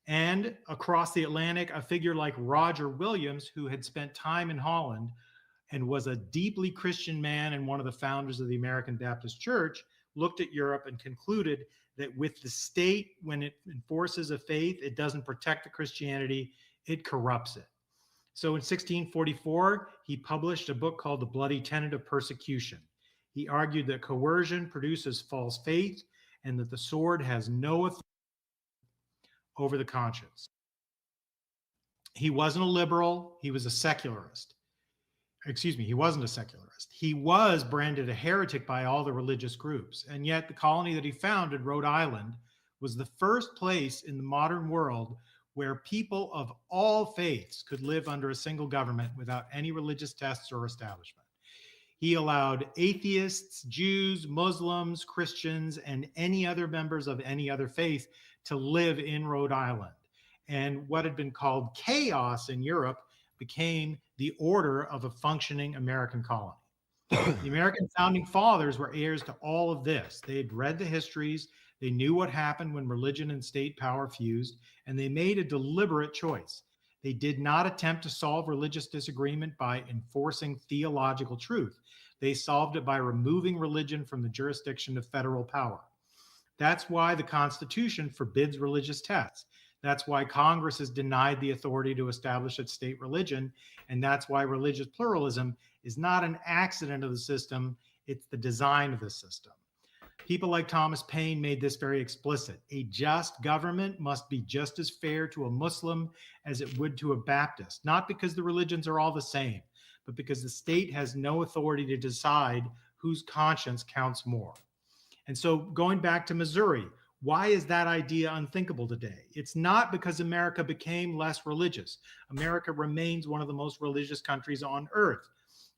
And across the Atlantic, a figure like Roger Williams, who had spent time in Holland and was a deeply Christian man and one of the founders of the American Baptist Church, looked at Europe and concluded that with the state, when it enforces a faith, it doesn't protect the Christianity, it corrupts it. So in 1644, he published a book called The Bloody Tenet of Persecution. He argued that coercion produces false faith and that the sword has no authority over the conscience. He wasn't a liberal, he was a secularist. Excuse me, he wasn't a secularist. He was branded a heretic by all the religious groups, and yet the colony that he founded, Rhode Island, was the first place in the modern world where people of all faiths could live under a single government without any religious tests or establishment. He allowed atheists, Jews, Muslims, Christians, and any other members of any other faith to live in Rhode Island. And what had been called chaos in Europe became the order of a functioning American colony. The American founding fathers were heirs to all of this. They had read the histories, they knew what happened when religion and state power fused, and they made a deliberate choice. They did not attempt to solve religious disagreement by enforcing theological truth. They solved it by removing religion from the jurisdiction of federal power. That's why the Constitution forbids religious tests. That's why Congress is denied the authority to establish its state religion. And that's why religious pluralism is not an accident of the system, it's the design of the system. People like Thomas Paine made this very explicit. A just government must be just as fair to a Muslim as it would to a Baptist, not because the religions are all the same, but because the state has no authority to decide whose conscience counts more. And so going back to Missouri, why is that idea unthinkable today? It's not because America became less religious. America remains one of the most religious countries on earth.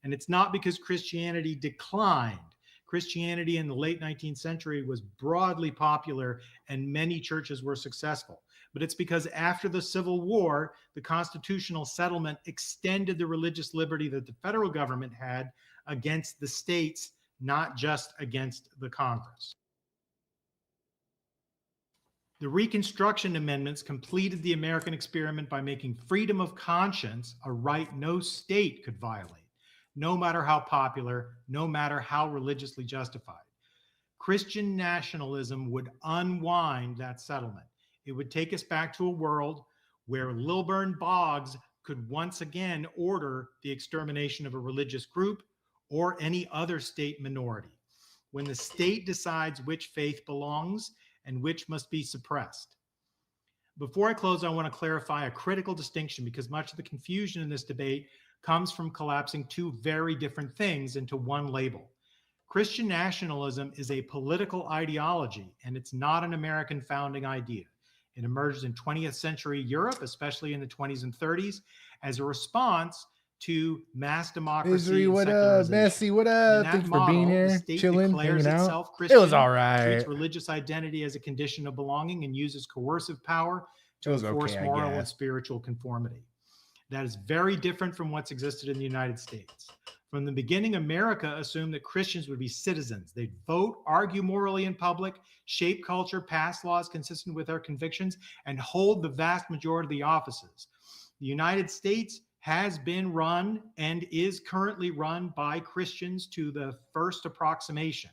And it's not because Christianity declined. Christianity in the late 19th century was broadly popular and many churches were successful. But it's because after the Civil War, the constitutional settlement extended the religious liberty that the federal government had against the states, not just against the Congress. The Reconstruction Amendments completed the American experiment by making freedom of conscience a right no state could violate, no matter how popular, no matter how religiously justified. Christian nationalism would unwind that settlement. It would take us back to a world where Lilburn Boggs could once again order the extermination of a religious group or any other state minority. When the state decides which faith belongs and which must be suppressed. Before I close, I want to clarify a critical distinction because much of the confusion in this debate comes from collapsing two very different things into one label. Christian nationalism is a political ideology, and it's not an American founding idea. It emerged in 20th century Europe, especially in the 20s and 30s, as a response to mass democracy. Izri, what up? Messi, what up? Thanks for being here, chilling, hanging out. It was all right. Treats religious identity as a condition of belonging and uses coercive power to enforce moral and spiritual conformity. That is very different from what's existed in the United States. From the beginning, America assumed that Christians would be citizens. They'd vote, argue morally in public, shape culture, pass laws consistent with their convictions, and hold the vast majority of the offices. The United States has been run and is currently run by Christians to the first approximation.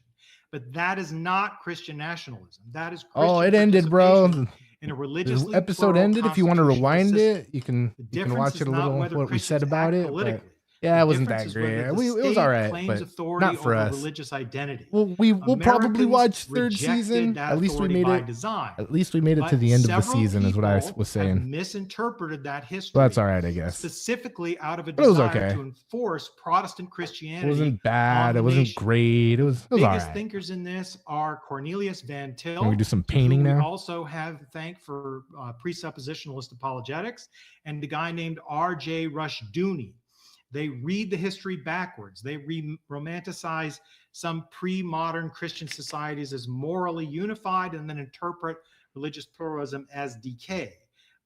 But that is not Christian nationalism. That is Christian it ended, bro. In a religiously the episode ended. If you want to rewind it, you can watch it a little, what we said about it. But yeah, it wasn't that great. It was all right, but not for us. Religious identity. Well, we'll probably watch third season. At least we made it. At least we made it to the end of the season, is what I was saying. Misinterpreted that history. Well, that's all right, I guess. Specifically, out of a desire to enforce Protestant Christianity. It wasn't bad. It wasn't great. It was all right. Biggest thinkers in this are Cornelius Van Til. Can we do some painting now? We also have thank for presuppositionalist apologetics, and the guy named R.J. Rushdoony. They read the history backwards. They romanticize some pre-modern Christian societies as morally unified and then interpret religious pluralism as decay.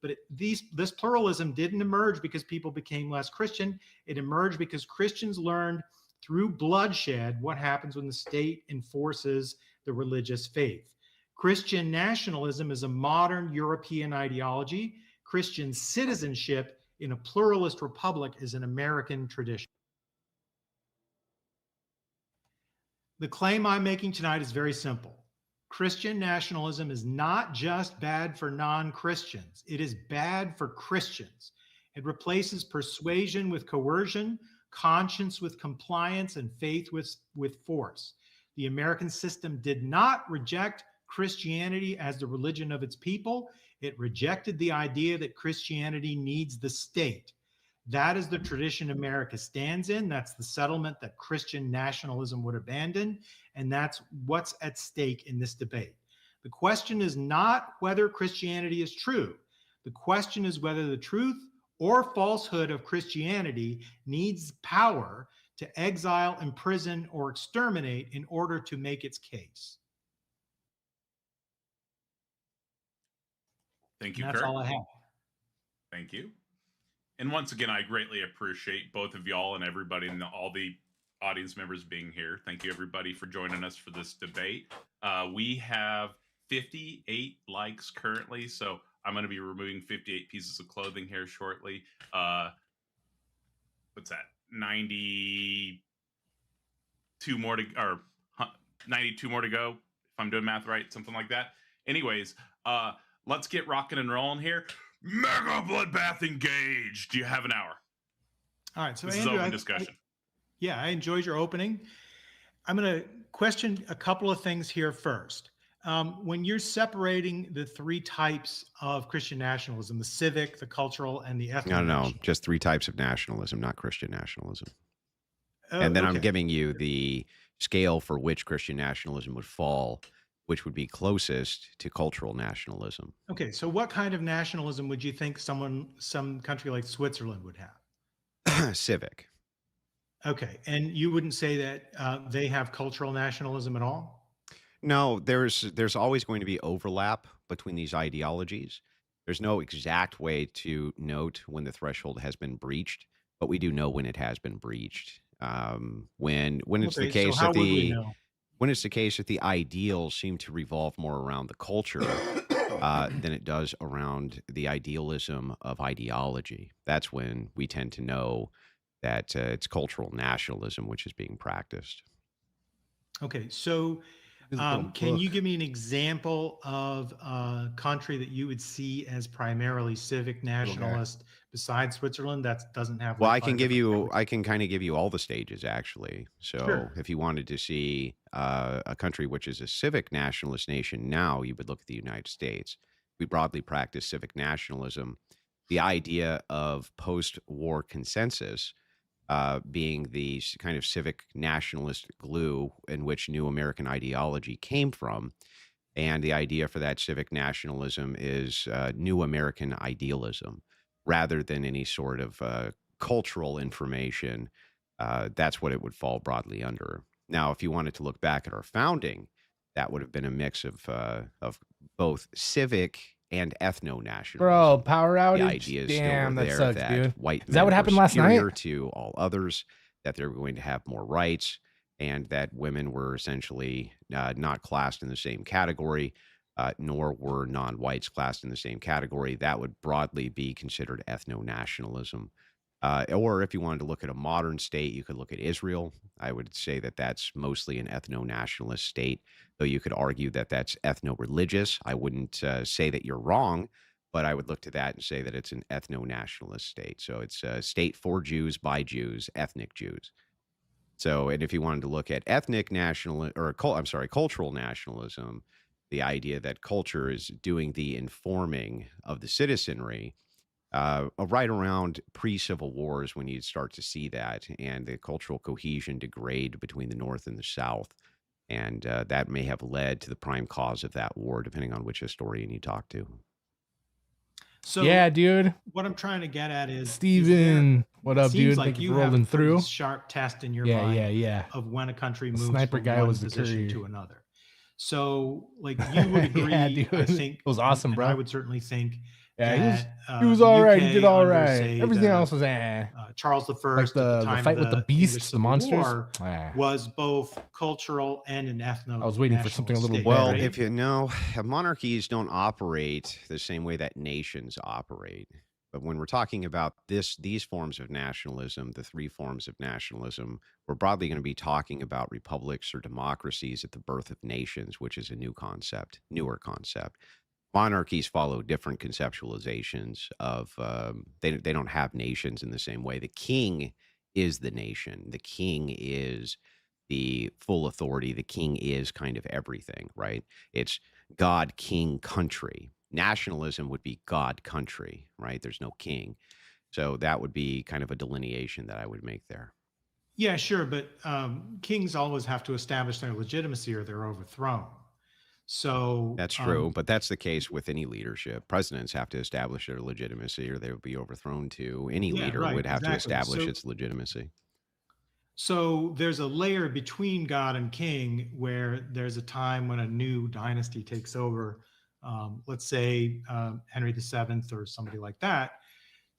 But this pluralism didn't emerge because people became less Christian. It emerged because Christians learned through bloodshed what happens when the state enforces the religious faith. Christian nationalism is a modern European ideology. Christian citizenship in a pluralist republic is an American tradition. The claim I'm making tonight is very simple. Christian nationalism is not just bad for non-Christians. It is bad for Christians. It replaces persuasion with coercion, conscience with compliance, and faith with force. The American system did not reject Christianity as the religion of its people. It rejected the idea that Christianity needs the state. That is the tradition America stands in. That's the settlement that Christian nationalism would abandon. And that's what's at stake in this debate. The question is not whether Christianity is true. The question is whether the truth or falsehood of Christianity needs power to exile, imprison, or exterminate in order to make its case. Thank you, Kurt. That's all I have. Thank you. And once again, I greatly appreciate both of y'all and everybody and all the audience members being here. Thank you, everybody, for joining us for this debate. We have 58 likes currently, so I'm going to be removing 58 pieces of clothing here shortly. What's that? 92 more to go, if I'm doing math right, something like that. Anyways, let's get rocking and rolling here. Mega Bloodbath engaged. Do you have an hour? All right. So this Andrew, is open discussion. I enjoyed your opening. I'm going to question a couple of things here first. When you're separating the three types of Christian nationalism, the civic, the cultural, and the ethnic. No, just three types of nationalism, not Christian nationalism. And then I'm giving you the scale for which Christian nationalism would fall, which would be closest to cultural nationalism. Okay, so what kind of nationalism would you think some country like Switzerland would have? Civic. Okay, and you wouldn't say that they have cultural nationalism at all? No, there's always going to be overlap between these ideologies. There's no exact way to note when the threshold has been breached, but we do know when it has been breached. When it's the Okay, so case how that would we the know? when it's the case that the ideals seem to revolve more around the culture than it does around the idealism of ideology, that's when we tend to know that it's cultural nationalism which is being practiced. Okay, so can you give me an example of a country that you would see as primarily civic nationalist besides Switzerland that doesn't have Well, like I five can give different you, governments? I can kind of give you all the stages actually. So Sure. if you wanted to see a country which is a civic nationalist nation now, you would look at the United States. We broadly practice civic nationalism. The idea of post-war consensus being the kind of civic nationalist glue in which new American ideology came from. And the idea for that civic nationalism is new American idealism rather than any sort of cultural information. That's what it would fall broadly under. Now, if you wanted to look back at our founding, that would have been a mix of both civic and ethno Bro, nationalism. power The outage. idea still were Damn, that there sucks, that dude. white Is that men what were happened last night? superior to all others, that they were going to have more rights, and that women were essentially not classed in the same category, nor were non-whites classed in the same category. That would broadly be considered ethno-nationalism. Or if you wanted to look at a modern state, you could look at Israel. I would say that that's mostly an ethno-nationalist state, though you could argue that that's ethno-religious. I wouldn't say that you're wrong, but I would look to that and say that it's an ethno-nationalist state. So it's a state for Jews, by Jews, ethnic Jews. So, and if you wanted to look at ethnic national or cultural nationalism, the idea that culture is doing the informing of the citizenry, right around pre-Civil Wars when you'd start to see that and the cultural cohesion degrade between the North and the South. And that may have led to the prime cause of that war, depending on which historian you talk to. So Yeah, dude. what I'm trying to get at is Steven, what up, seems dude? like Thank you you for have a rolling pretty through. sharp test in your Yeah, mind yeah. of when a country The moves sniper from guy one was the position to courier. another. So, like, you would agree, Yeah, I dude. think, It was awesome, and bro. I would certainly think Yeah, that he was all right. He UK did all under, right. say, Everything the, else was eh. Charles I Like at the the time fight of with the English beasts, the Civil monsters. War, was both cultural and an ethno. I was waiting for something a little state, Well, better. if you know, monarchies don't operate the same way that nations operate. But when we're talking about these forms of nationalism, the three forms of nationalism, we're broadly going to be talking about republics or democracies at the birth of nations, which is a newer concept. Monarchies follow different conceptualizations of they don't have nations in the same way. The king is the nation. The king is the full authority. The king is kind of everything, right? It's God, king, country. Nationalism would be God, country, right? There's no king. So that would be kind of a delineation that I would make there. Yeah, sure, but kings always have to establish their legitimacy or they're overthrown. So That's true, but that's the case with any leadership. Presidents have to establish their legitimacy or they would be overthrown too. Any Yeah, leader right, would have to exactly. establish So- its legitimacy. So there's a layer between God and king where there's a time when a new dynasty takes over. Let's say Henry VII or somebody like that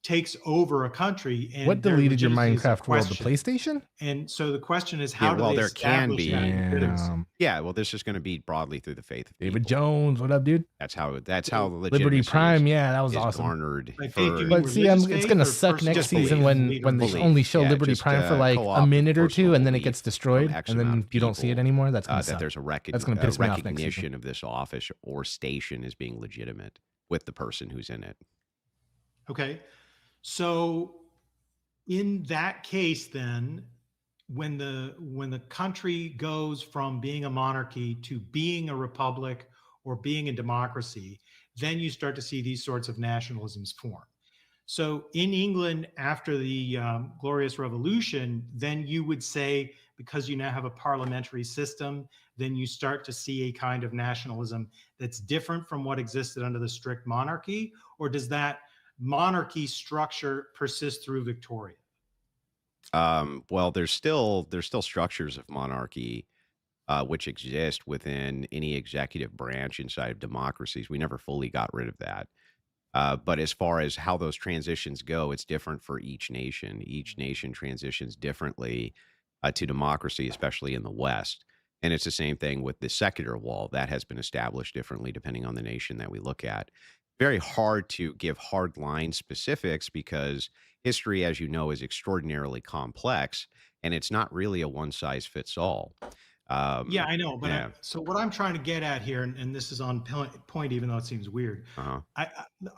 takes over a country. And What their deleted your legitimacy is in Minecraft world? The question. PlayStation? And so the question is, how Yeah, do well, they there can establish be. that legitimacy? Damn. Yeah, well, this is going to be broadly through the faith of David people. Jones, what up, dude? That's how the Liberty legitimacy Prime, is, yeah, that was is awesome. garnered. Like, for, faith, you mean But see, religious it's faith gonna or suck personal next belief? season when Leader they belief. only show Yeah, Liberty just, Prime for like a co-op minute or personal two, and then it belief gets from destroyed, X and amount then of you don't see it people, anymore. That's gonna that suck. there's a That's gonna piss me off next season. recognition of this office or station as being legitimate with the person who's in it. Okay. So in that case, then, when the country goes from being a monarchy to being a republic or being a democracy, then you start to see these sorts of nationalisms form. So in England, after the Glorious Revolution, then you would say, because you now have a parliamentary system, then you start to see a kind of nationalism that's different from what existed under the strict monarchy? Or does that monarchy structure persist through Victoria? Well, there's still structures of monarchy which exist within any executive branch inside of democracies. We never fully got rid of that. But as far as how those transitions go, it's different for each nation. Each nation transitions differently to democracy, especially in the West. And it's the same thing with the secular wall that has been established differently depending on the nation that we look at. Very hard to give hard line specifics because history, as you know, is extraordinarily complex and it's not really a one size fits all. Yeah, I know. But Yeah. so what I'm trying to get at here, and this is on point, even though it seems weird, Uh-huh.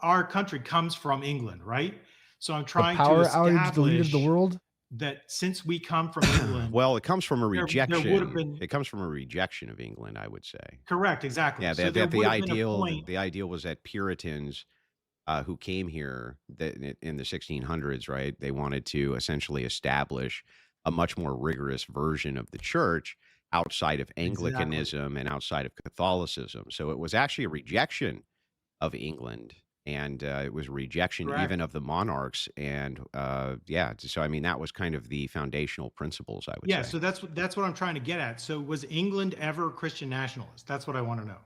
our country comes from England, right? So I'm The trying to power outage deleted the establish world. that since we come from England, Well, it comes from a there would rejection. have been It comes from a rejection of England, I would say. correct, exactly. Yeah, So that, there that the would have been a ideal point. the ideal was that Puritans who came here in the 1600s, right? They wanted to essentially establish a much more rigorous version of the church outside of Exactly. Anglicanism and outside of Catholicism. So it was actually a rejection of England, and it was a rejection Correct. even of the monarchs. And yeah, so I mean that was kind of the foundational principles, I would Yeah, say. so that's what I'm trying to get at. So was England ever Christian nationalist? That's what I want to know.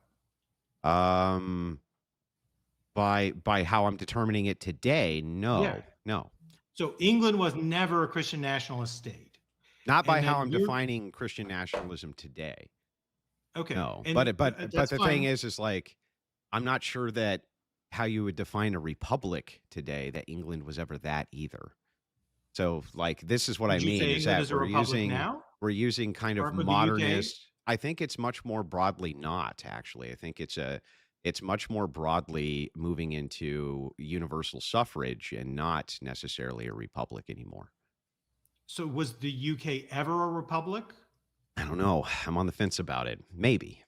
By how I'm determining it today, no, Yeah. no. So England was never a Christian nationalist state. Not by And how then I'm you're- defining Christian nationalism today. Okay. No. and But that's the fine. thing is like I'm not sure that how you would define a republic today that England was ever that either. So like this is what Would I you mean say is England that is a republic now? we're using kind Or of with the UK? modernist. I think it's much more broadly not actually. I think it's much more broadly moving into universal suffrage and not necessarily a republic anymore. So was the UK ever a republic? I don't know. I'm on the fence about it. Maybe.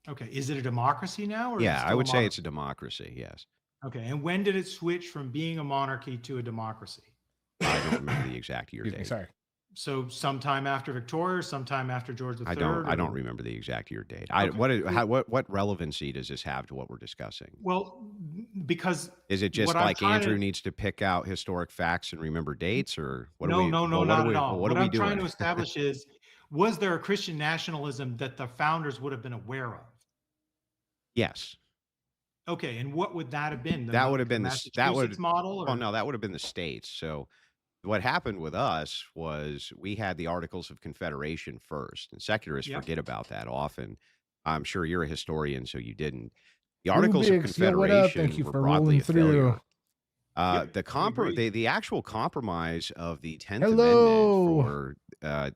Okay. Is it a democracy now? Or is it Yeah, I still would a say it's a monarchy? democracy. Yes. Okay. And when did it switch from being a monarchy to a democracy? I don't remember the exact year Excuse me, date. sorry. So sometime after Victoria, or sometime after George III? I don't or- remember the exact year date. Okay. What relevancy does this have to what we're discussing? Well, because Is it just what I'm like trying Andrew to- needs to pick out historic facts and remember dates, or what? no, are we, no, no, what not are we, at all. What are I'm we doing? trying to establish is, was there a Christian nationalism that the founders would have been aware of? Yes, Okay, and what would that have been? that would have been Massachusetts model? Or? Oh no, that would have been the states. So what happened with us was we had the Articles of Confederation first, and secularists Yep. forget about that often. I'm sure you're a historian, so you didn't. The Articles of Rubik's, yo, what up? Confederation Thank you were for broadly rolling a failure. Yep, The actual compromise of the 10th Hello. Amendment for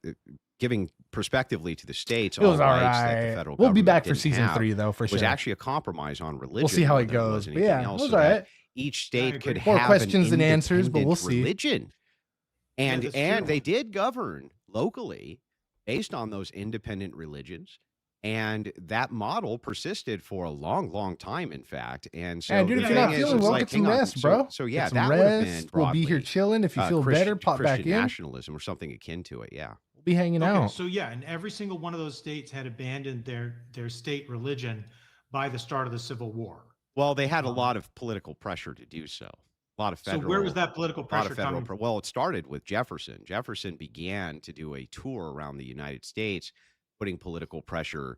giving prospectively to the states It was all all rights that the right. federal We'll be government back for didn't season have 3, though, for was sure. actually a compromise on religion. We'll see how more it than it was goes. But anything yeah, it else, was so all that right. each I state agree. could More have questions an than answers, but we'll independent see. religion. And that's and true. they did govern locally based on those independent religions. And that model persisted for a long, long time, in fact. And so Yeah, dude, the if thing you're not is, feeling it's well, like, get some hang on, rest, bro. So yeah, Get some that would have been rest. We'll be here broadly, chilling. If you feel better, pop back Christian in. nationalism or something akin to it. Yeah. We'll be hanging Okay, out. so yeah, and every single one of those states had abandoned their state religion by the start of the Civil War. Well, they had a Um, lot of political pressure to do so. A lot of So federal. where was that political lot pressure of federal. coming from? Well, it started with Jefferson. Jefferson began to do a tour around the United States, putting political pressure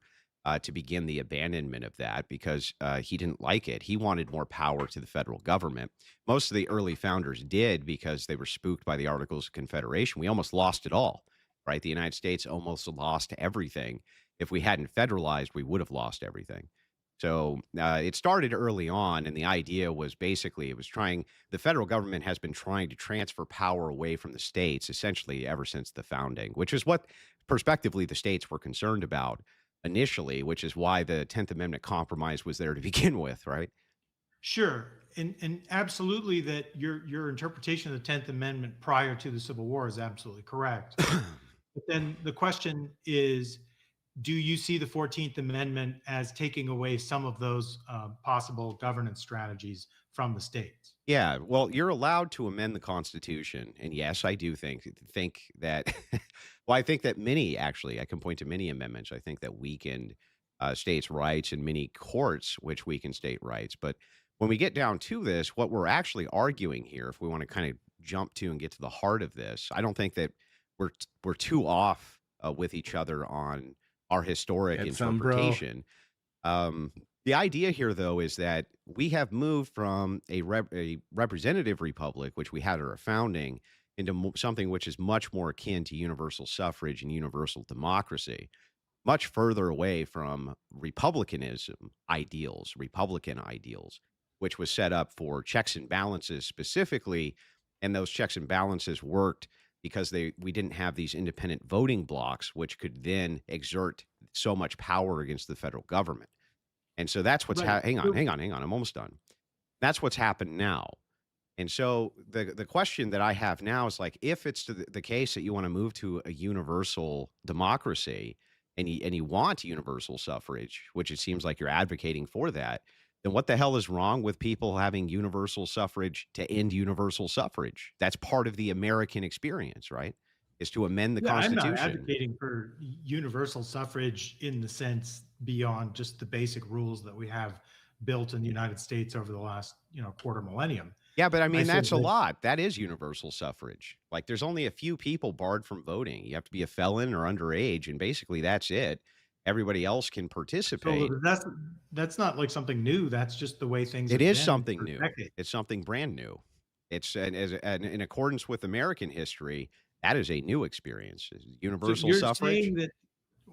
to begin the abandonment of that because he didn't like it. He wanted more power to the federal government. Most of the early founders did because they were spooked by the Articles of Confederation. We almost lost it all, right? The United States almost lost everything. If we hadn't federalized, we would have lost everything. So it started early on, and the idea was basically the federal government has been trying to transfer power away from the states essentially ever since the founding, which is what prospectively the states were concerned about initially, which is why the 10th Amendment compromise was there to begin with, right? Sure, and absolutely that your interpretation of the 10th Amendment prior to the Civil War is absolutely correct. But then the question is, do you see the 14th Amendment as taking away some of those possible governance strategies from the states? Yeah, well, you're allowed to amend the Constitution, and yes, I do think that. Well, I think that many actually, I can point to many amendments. I think that weakened states' rights and many courts which weaken state rights. But when we get down to this, what we're actually arguing here, if we want to kind of jump to and get to the heart of this, I don't think that we're too off with each other on our historic Get some, bro. interpretation. The idea here, though, is that we have moved from a representative republic, which we had at our founding, into something which is much more akin to universal suffrage and universal democracy, much further away from republican ideals, which was set up for checks and balances specifically. And those checks and balances worked because we didn't have these independent voting blocks, which could then exert so much power against the federal government. And so that's what's Right. hang on. I'm almost done. That's what's happened now. And so the question that I have now is like, if it's the case that you want to move to a universal democracy and you want universal suffrage, which it seems like you're advocating for that, then what the hell is wrong with people having universal suffrage to end universal suffrage? That's part of the American experience, right? Is to amend the Yeah, I'm Constitution. not advocating for universal suffrage in the sense beyond just the basic rules that we have built in the United States over the last, quarter millennium. Yeah, but I mean, said that's a that- lot. That is universal suffrage. Like, there's only a few people barred from voting. You have to be a felon or underage, and basically that's it. Everybody else can participate. So that's not like something new. That's just the way things. It have is been something for new. decades. It's something brand new. It's in accordance with American history. That is a new experience. Universal So you're suffrage. saying that?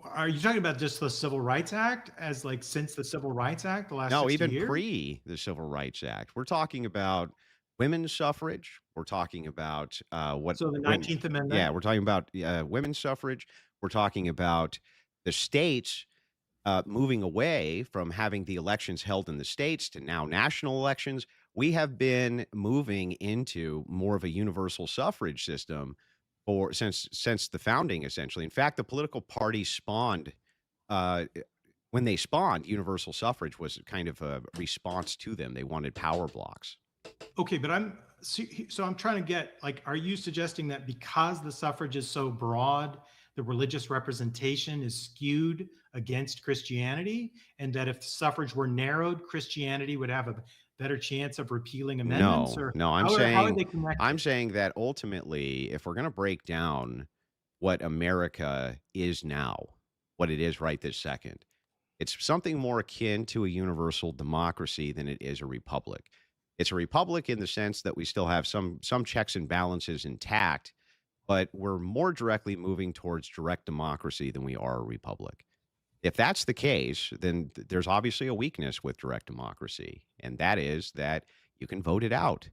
Are you talking about just the Civil Rights Act as like since the Civil Rights Act the last? No, 60 even years? pre the Civil Rights Act. We're talking about women's suffrage. We're talking about what? So the when- 19th Amendment. Yeah, we're talking about women's suffrage. We're talking about the states moving away from having the elections held in the states to now national elections. We have been moving into more of a universal suffrage system since the founding, essentially. In fact, the political parties spawned. When they spawned, universal suffrage was kind of a response to them. They wanted power blocks. Okay, but I'm trying to get like, are you suggesting that because the suffrage is so broad, the religious representation is skewed against Christianity, and that if suffrage were narrowed, Christianity would have a better chance of repealing amendments? No, how are they connected? I'm saying that ultimately, if we're going to break down what America is now, what it is right this second, it's something more akin to a universal democracy than it is a republic. It's a republic in the sense that we still have some checks and balances intact, but we're more directly moving towards direct democracy than we are a republic. If that's the case, then there's obviously a weakness with direct democracy, and that is that you can vote it out,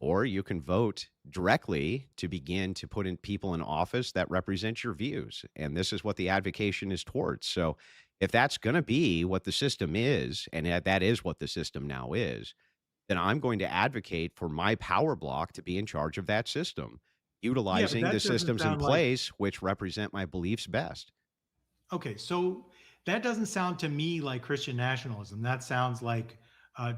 or you can vote directly to begin to put in people in office that represent your views. And this is what the advocation is towards. So if that's going to be what the system is, and that is what the system now is, then I'm going to advocate for my power block to be in charge of that system, utilizing that the doesn't systems in sound like- place which represent my beliefs best. Okay, so that doesn't sound to me like Christian nationalism. That sounds like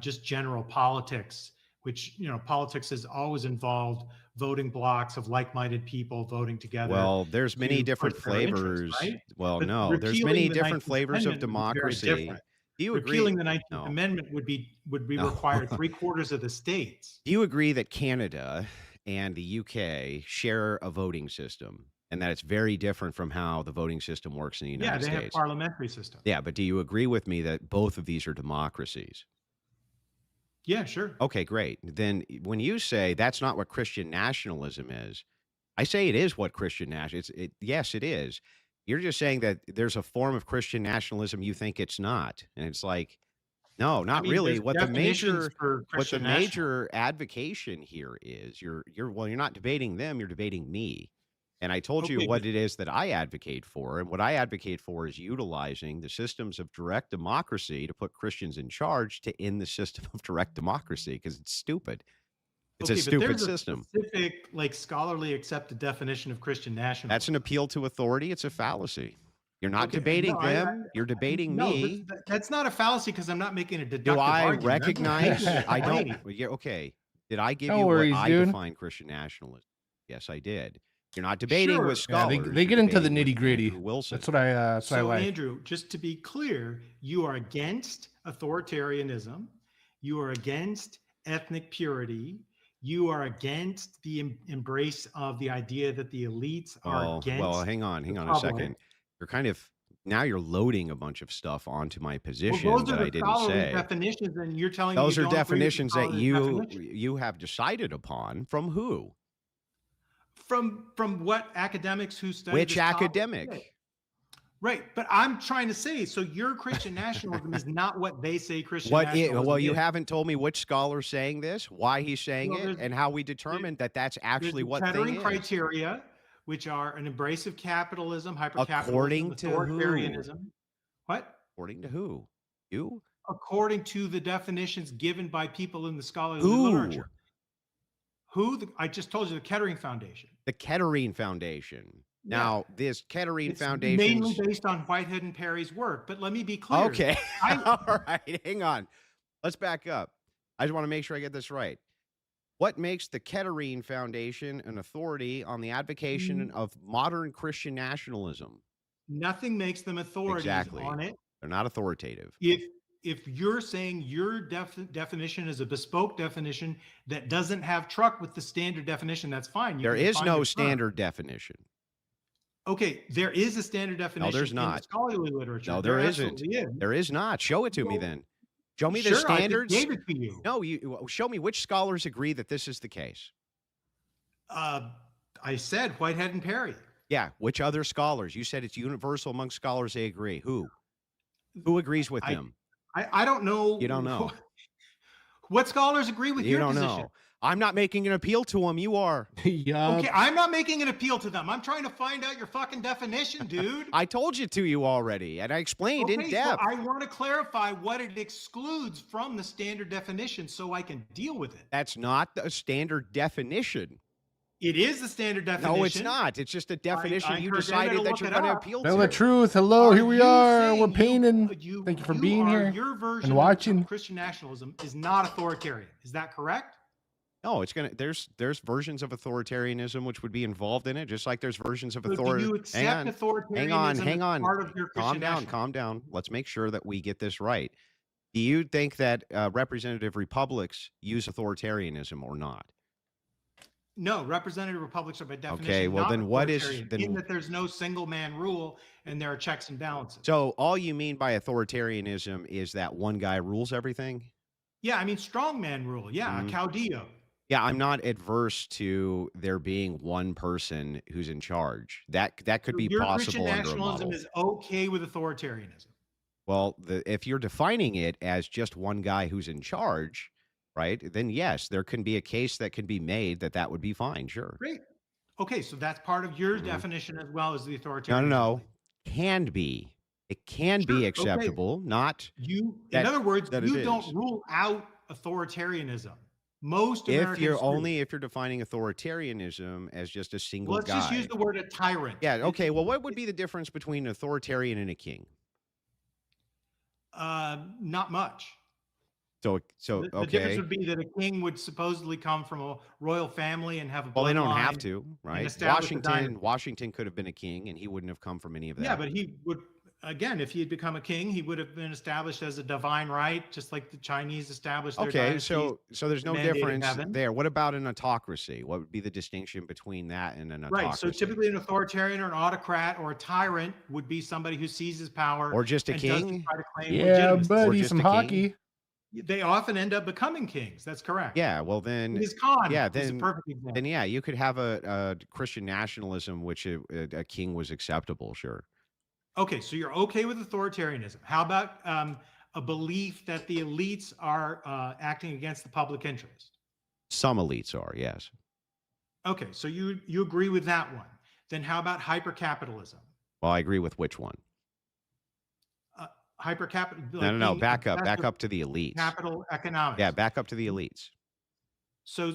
just general politics, which, politics has always involved voting blocks of like-minded people voting together. Well, there's many to different push their interests, flavors. right? Well, But no, there's repealing many the different 19th flavors of Amendment would be very democracy. different. Do you agree? Repealing the 19th No. Amendment would be No. require 3/4 of the states. Do you agree that Canada and the UK share a voting system, and that it's very different from how the voting system works in the Yeah, United they have States? parliamentary system. Yeah, but do you agree with me that both of these are democracies? Yeah, sure. Okay, great. Then when you say that's not what Christian nationalism is, I say it is what Christian nationalism. Yes, it is. You're just saying that there's a form of Christian nationalism you think it's not, and it's like, no, not I mean, really. there's What the definitions major for what the Christian nationalism. major advocation here is, you're not debating them, you're debating me. And I told you Okay, what but- it is that I advocate for, and what I advocate for is utilizing the systems of direct democracy to put Christians in charge to end the system of direct democracy, because it's stupid. It's a Okay, but stupid there's system. A specific, like scholarly accepted definition of Christian nationalism. That's an appeal to authority. It's a fallacy. You're not Okay, debating no, them. You're debating No, me. that's not a fallacy because I'm not making a Do deductive I argument. I'm recognize? making a I don't. claim. Well, yeah, okay. Did I give No you worries, what I dude. define Christian nationalism? Yes, I did. You're not debating Sure. with Yeah, scholars. they you're get into the debating with nitty gritty. Andrew Wilson. That's what I So, like. Andrew, just to be clear, you are against authoritarianism. You are against ethnic purity. You are against the embrace of the idea that the elites are against. Well, hang on a public. second. You're kind of now you're loading a bunch of stuff onto my position Well, those that are I the didn't scholarly say. definitions, and you're telling me Those you are don't agree with the definitions that scholarly you definition. you have decided upon from who? From what academics who study Which this topic academic? say. Right, but I'm trying to say, so your Christian nationalism is not what they say Christian nationalism Well, you is. haven't told me which scholar's saying this, why he's saying Well, it, there's- and how we determined that that's actually There's what thing Kettering is. criteria, which are an embrace of capitalism, hypercapitalism, According to who? authoritarianism. What? According to who? You? According to the definitions given by people in the scholarly Who? literature. I just told you, the Kettering Foundation. The Kettering Foundation. Yeah. Now, this Kettering It's Foundation. mainly based on Whitehead and Perry's work, but let me be clear. Okay. I- All right. Hang on. Let's back up. I just want to make sure I get this right. What makes the Kettering Foundation an authority on the advocacy of modern Christian nationalism? Nothing makes them authorities Exactly. on it. They're not authoritative. If you're saying your definition is a bespoke definition that doesn't have truck with the standard definition, that's fine. You There can is define no your term. standard definition. Okay, there is a standard definition there's in not. the scholarly literature. No, there isn't. absolutely is. There is not. Show it to me Well, then. Show me the Sure, I just standards. gave it to you. No, you show me which scholars agree that this is the case. I said Whitehead and Perry. Yeah, which other scholars? You said it's universal among scholars. They agree. Who? Who agrees with them? I don't know. You don't know. What scholars agree with You your don't position? know. I'm not making an appeal to them. You are. Yup. Okay, I'm not making an appeal to them. I'm trying to find out your fucking definition, dude. I told you to you already, and I explained in Okay, depth. so I want to clarify what it excludes from the standard definition so I can deal with it. That's not a standard definition. It is the standard definition. No, it's not. It's just a definition you encourage decided everybody to that you're look it going to up. appeal Tell the to. truth. Hello, here we you are. We're saying painting. Thank you for being here Your version and watching. of Christian nationalism is not authoritarian. Is that correct? No, it's gonna. There's versions of authoritarianism which would be involved in it, just like there's versions of So do you authority. accept authoritarianism Hang on. as part of your Christian nationalism? Calm down. Let's make sure that we get this right. Do you think that representative republics use authoritarianism or not? No, representative republics are by definition. Okay, well, not then what is- authoritarian, then- in that there's no single man rule and there are checks and balances. So all you mean by authoritarianism is that one guy rules everything? Yeah, I mean strongman rule. Yeah, Mhm. a caudillo. Yeah, I'm not adverse to there being one person who's in charge. That could So be your possible Christian under a nationalism model. is okay with authoritarianism. Well, if you're defining it as just one guy who's in charge, right? Then yes, there can be a case that can be made that would be fine. Sure. Great. Okay, so that's part of your Mhm. definition as well as the No, authoritarian. no. Can be. It can Sure, be okay. acceptable. Not In That- other words, that it you don't is. rule out authoritarianism. Most if Americans you're do. only if you're defining authoritarianism as just a single Let's guy. just use the word a tyrant. Yeah. Okay. Well, what would be the difference between an authoritarian and a king? Not much. So The difference okay. would be that a king would supposedly come from a royal family and have a Well, they don't have bloodline. to, right? establish a dynasty. Washington could have been a king, and he wouldn't have come from any of that. Yeah, but he would, again, if he had become a king, he would have been established as a divine right, just like the Chinese established their Okay, dynasties. so there's no mandated difference heaven. there. What about an autocracy? What would be the distinction between that and an autocracy? Right. So typically an authoritarian or an autocrat or a tyrant would be somebody who seizes power or just a and doesn't king? try to claim Yeah, legitimacy. buddy, just some a king? hockey. They often end up becoming kings. That's correct. Yeah, well then, Genghis Khan yeah, is then- a perfect example. then yeah, you could have a Christian nationalism, which a king was acceptable. Sure. Okay, so you're okay with authoritarianism. How about a belief that the elites are acting against the public interest? Some elites are, yes. Okay, so you agree with that one. Then how about hypercapitalism? Well, I agree with which one? No. Back up to the elites. Capital economics. Yeah, back up to the elites. So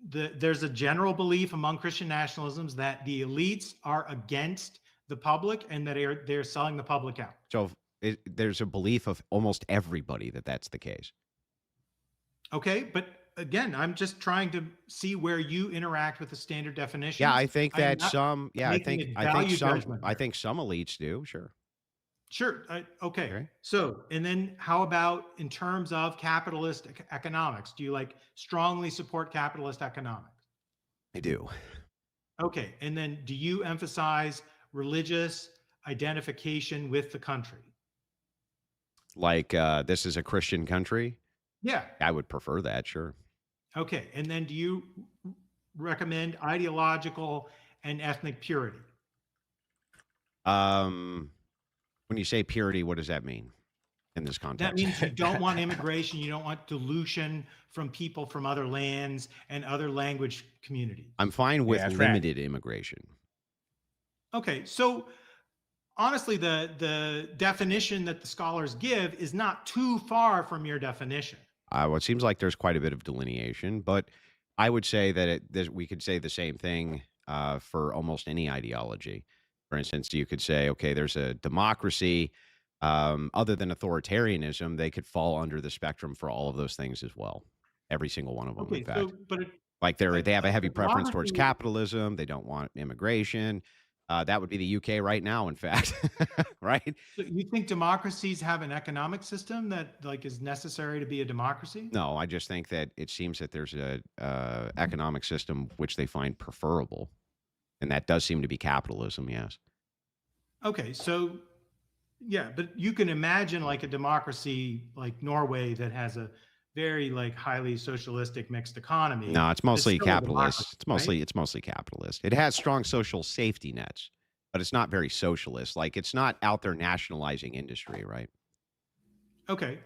there's a general belief among Christian nationalisms that the elites are against the public and that they're selling the public out. So there's a belief of almost everybody that that's the case. Okay, but again, I'm just trying to see where you interact with the standard definitions. Yeah, I think I'm that not some. Yeah, I making think a I think value some. judgment I here. think some elites do. Sure. Sure. Okay. Okay. So, and then how about in terms of capitalist economics? Do you like strongly support capitalist economics? I do. Okay. And then do you emphasize religious identification with the country? Like this is a Christian country. Yeah. I would prefer that. Sure. Okay. And then do you recommend ideological and ethnic purity? When you say purity, what does that mean in this context? That means you don't want immigration. You don't want dilution from people from other lands and other language communities. I'm fine with that's right. limited immigration. Okay, so honestly, the definition that the scholars give is not too far from your definition. Well, it seems like there's quite a bit of delineation, but I would say that we could say the same thing for almost any ideology. For instance, you could say, okay, there's a democracy. Other than authoritarianism, they could fall under the spectrum for all of those things as well. Every single one of them, Okay, in fact. so but Like they have a heavy preference towards democracy- capitalism. They don't want immigration. That would be the UK right now, in fact, right? so you think democracies have an economic system that like is necessary to be a democracy? No, I just think that it seems that there's a economic system which they find preferable, and that does seem to be capitalism. Yes. Okay, so yeah, but you can imagine like a democracy like Norway that has a very like highly socialistic mixed economy. No, it's mostly still a capitalist. democracy, It's mostly capitalist. It has strong social safety nets, but it's not very socialist. Like it's not out there nationalizing industry, right? Okay.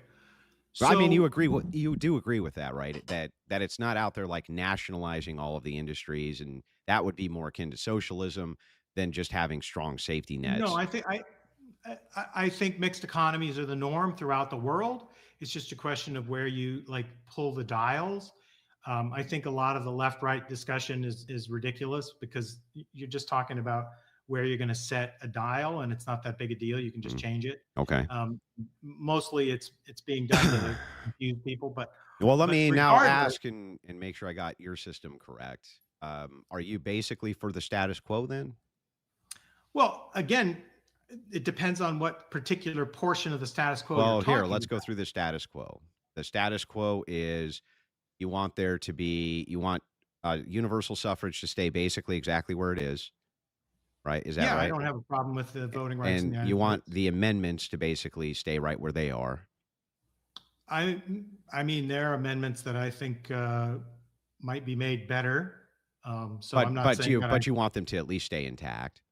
I mean, you So- do agree with that, right? That it's not out there like nationalizing all of the industries, and that would be more akin to socialism than just having strong safety nets. No, I think mixed economies are the norm throughout the world. It's just a question of where you like pull the dials. I think a lot of the left-right discussion is ridiculous because you're just talking about where you're going to set a dial, and it's not that big a deal. You can just change it. Okay. Mostly, it's being done to confuse people. But Well, let but me now regardless- ask and make sure I got your system correct. Are you basically for the status quo then? well, again, it depends on what particular portion of the status quo. Well, you're here, talking let's go about. through the status quo. The status quo is you want universal suffrage to stay basically exactly where it is, right? Is that Yeah, right? I don't have a problem with the voting rights. in the And United you want States. the amendments to basically stay right where they are. I mean, there are amendments that I think might be made better. So I'm not saying that but you want them to at least stay intact.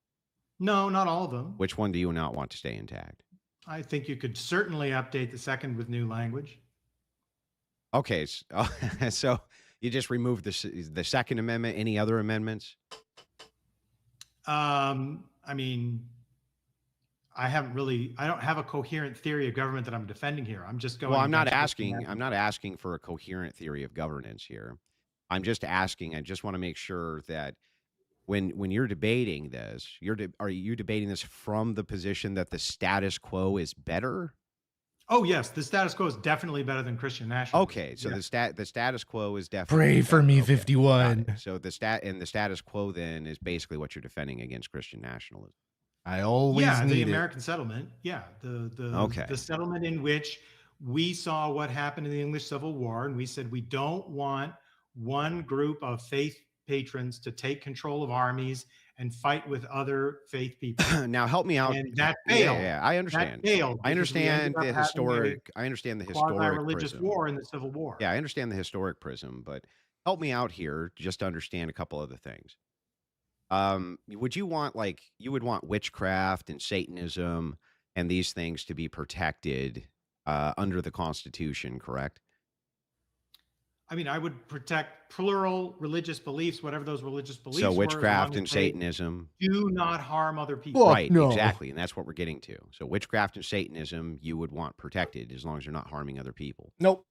no, not all of them. Which one do you not want to stay intact? I think you could certainly update the second with new language. Okay, so you just removed the Second Amendment. Any other amendments? I mean, I don't have a coherent theory of government that I'm defending here. I'm just going. Well, I'm not against what you asking. have. I'm not asking for a coherent theory of governance here. I'm just asking. I just want to make sure that when you're debating this, are you debating this from the position that the status quo is better? Oh yes, the status quo is definitely better than Christian nationalism. Okay, so Yeah. the status quo is definitely Pray for better. me, Okay, got 51. it. So the status quo then is basically what you're defending against Christian nationalism. I always Yeah, the need it. American settlement. Yeah, Okay. the settlement in which we saw what happened in the English Civil War, and we said we don't want one group of faith patrons to take control of armies and fight with other faith people. Now help me out. And that Yeah, failed. yeah, I That understand. failed. I because we ended understand up the having a historic. I understand the historic quasi-religious prism. war in the Civil War. Yeah, I understand the historic prism, but help me out here just to understand a couple other things. Would you want you would want witchcraft and Satanism and these things to be protected under the Constitution, correct? I mean, I would protect plural religious beliefs, whatever those religious beliefs So were, as witchcraft long and as they Satanism, do not harm other people. Well, right? no. Exactly, and that's what we're getting to. So witchcraft and Satanism, you would want protected as long as you're not harming other people. Nope.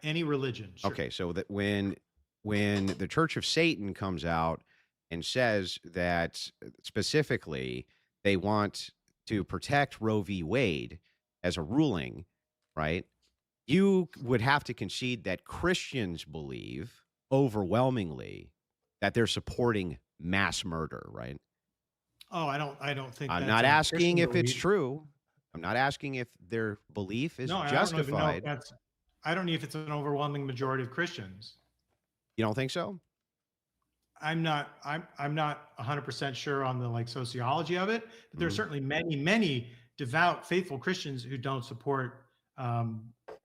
Any religion. Sure. Okay, so that when the Church of Satan comes out and says that specifically they want to protect Roe v. Wade as a ruling, right? You would have to concede that Christians believe overwhelmingly that they're supporting mass murder, right? Oh, I don't think I'm that's not a asking Christian if it's belief. true. I'm not asking if their belief is No, I don't even know if justified. that's. I don't know if it's an overwhelming majority of Christians. You don't think so? I'm not 100% sure on the like sociology of it, but there are Mhm. certainly many devout, faithful Christians who don't support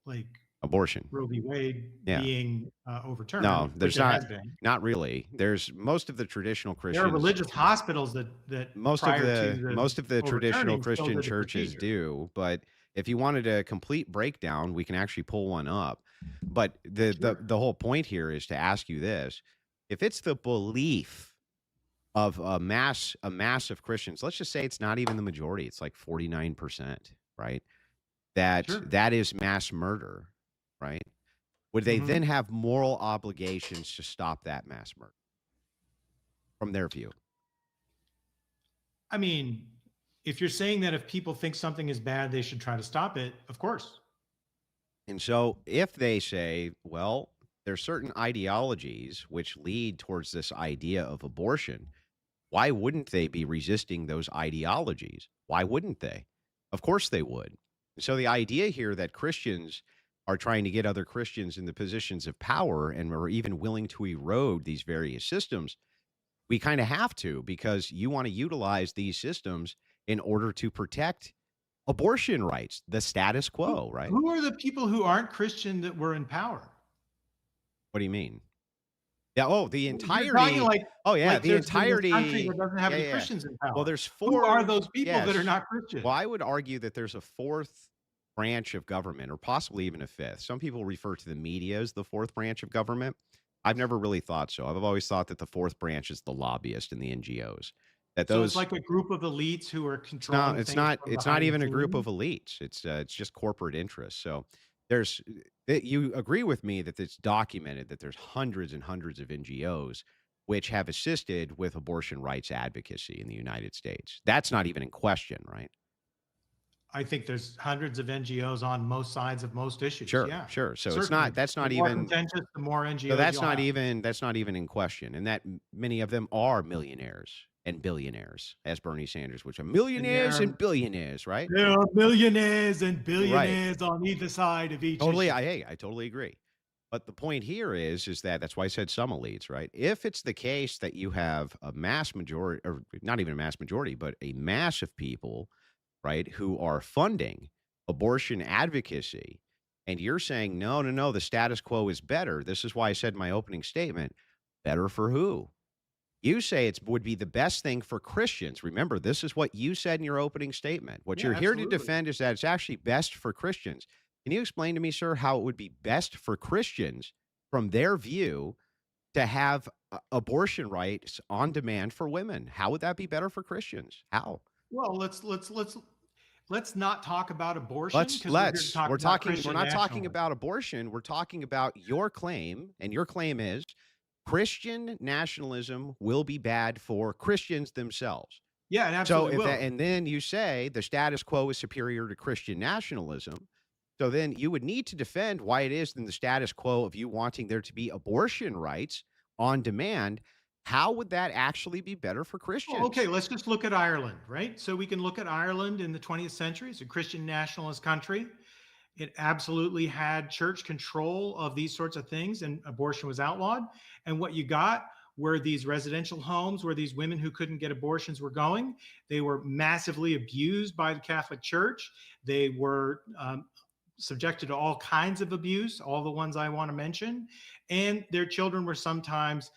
like Abortion. Roe v. Wade Yeah. being overturned. No, which there's it has not. been. Not really. There's most of the traditional There are Christians. religious hospitals that Most of prior to the traditional overturning still Christian did the churches procedure. do, but if you wanted a complete breakdown, we can actually pull one up. But the whole point here is to ask you this: if it's the belief of a mass of Christians, let's just say it's not even the majority, it's like 49%, right? That Sure. that is mass murder, right? Would they Mhm. then have moral obligations to stop that mass murder from their view? I mean, if you're saying that if people think something is bad, they should try to stop it, of course. And so if they say, well, there's certain ideologies which lead towards this idea of abortion, why wouldn't they be resisting those ideologies? Why wouldn't they? Of course they would. So the idea here that Christians are trying to get other Christians in the positions of power and are even willing to erode these various systems, we kind of have to, because you want to utilize these systems in order to protect abortion rights, the status quo, right? Who are the people who aren't Christian that were in power? What do you mean? Yeah. Oh, the You're talking entirety. like, Oh, yeah. like The there's been this country entirety. that doesn't have Yeah, any yeah. Christians in power. Well, there's Who four. are those people that are Yes. not Christian? Well, I would argue that there's a fourth branch of government, or possibly even a fifth. Some people refer to the media as the fourth branch of government. I've never really thought so. I've always thought that the fourth branch is the lobbyists and the NGOs. That So those. it's like a group of elites who are No, controlling it's things not. from It's behind not the even a group scenes. of elites. It's just corporate interests. So there's. You agree with me that it's documented that there's hundreds and hundreds of NGOs which have assisted with abortion rights advocacy in the United States. That's not even in question, right? I think there's hundreds of NGOs on most sides of most issues. Sure, Yeah, sure. So certainly. it's not. That's not The more even. contentious, the more NGOs. So that's you'll not have. even. That's not even in question. And that many of them are millionaires and billionaires, as Bernie Sanders, which are millionaires and billionaires, right? There are millionaires and billionaires on either side of each. Totally. issue. I totally agree. But the point here is that's why I said some elites, right? If it's the case that you have a mass majority, or not even a mass majority, but a mass of people, right, who are funding abortion advocacy, and you're saying, no, the status quo is better. This is why I said in my opening statement, better for who? You say it would be the best thing for Christians. Remember, this is what you said in your opening statement. What Yeah, you're here to absolutely. defend is that it's actually best for Christians. Can you explain to me, sir, how it would be best for Christians from their view to have abortion rights on demand for women? How would that be better for Christians? How? Well, let's not talk about abortion. Let's. We're here to talk We're about talking. We're Christian not talking nationalism. about abortion. We're talking about your claim, and your claim is Christian nationalism will be bad for Christians themselves. Yeah, it absolutely will. And then you say the status quo is superior to Christian nationalism. So then you would need to defend why it is in the status quo of you wanting there to be abortion rights on demand. How would that actually be better for Christians? Well, okay, let's just look at Ireland, right? So we can look at Ireland in the 20th century. It's a Christian nationalist country. It absolutely had church control of these sorts of things, and abortion was outlawed. And what you got were these residential homes where these women who couldn't get abortions were going. They were massively abused by the Catholic Church. They were subjected to all kinds of abuse, all the ones I want to mention. And their children were sometimes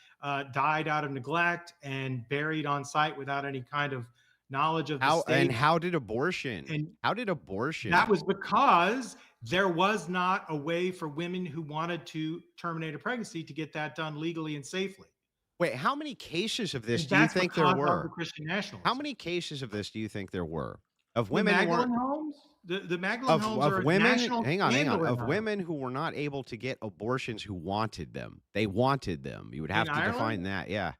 died out of neglect and buried on site without any kind of knowledge of the state. And how did abortion? And how did abortion? That was because there was not a way for women who wanted to terminate a pregnancy to get that done legally and safely. Wait, how many cases of this And do you that's think what there caused all the were? Christian nationalism. How many cases of this do you think there were of The women who Magdalene weren't homes? The Magdalene homes are of a women? national Hang on, scandal of now. women who were not able to get abortions who wanted them. They wanted them. You would have In to define Ireland? that. Yeah.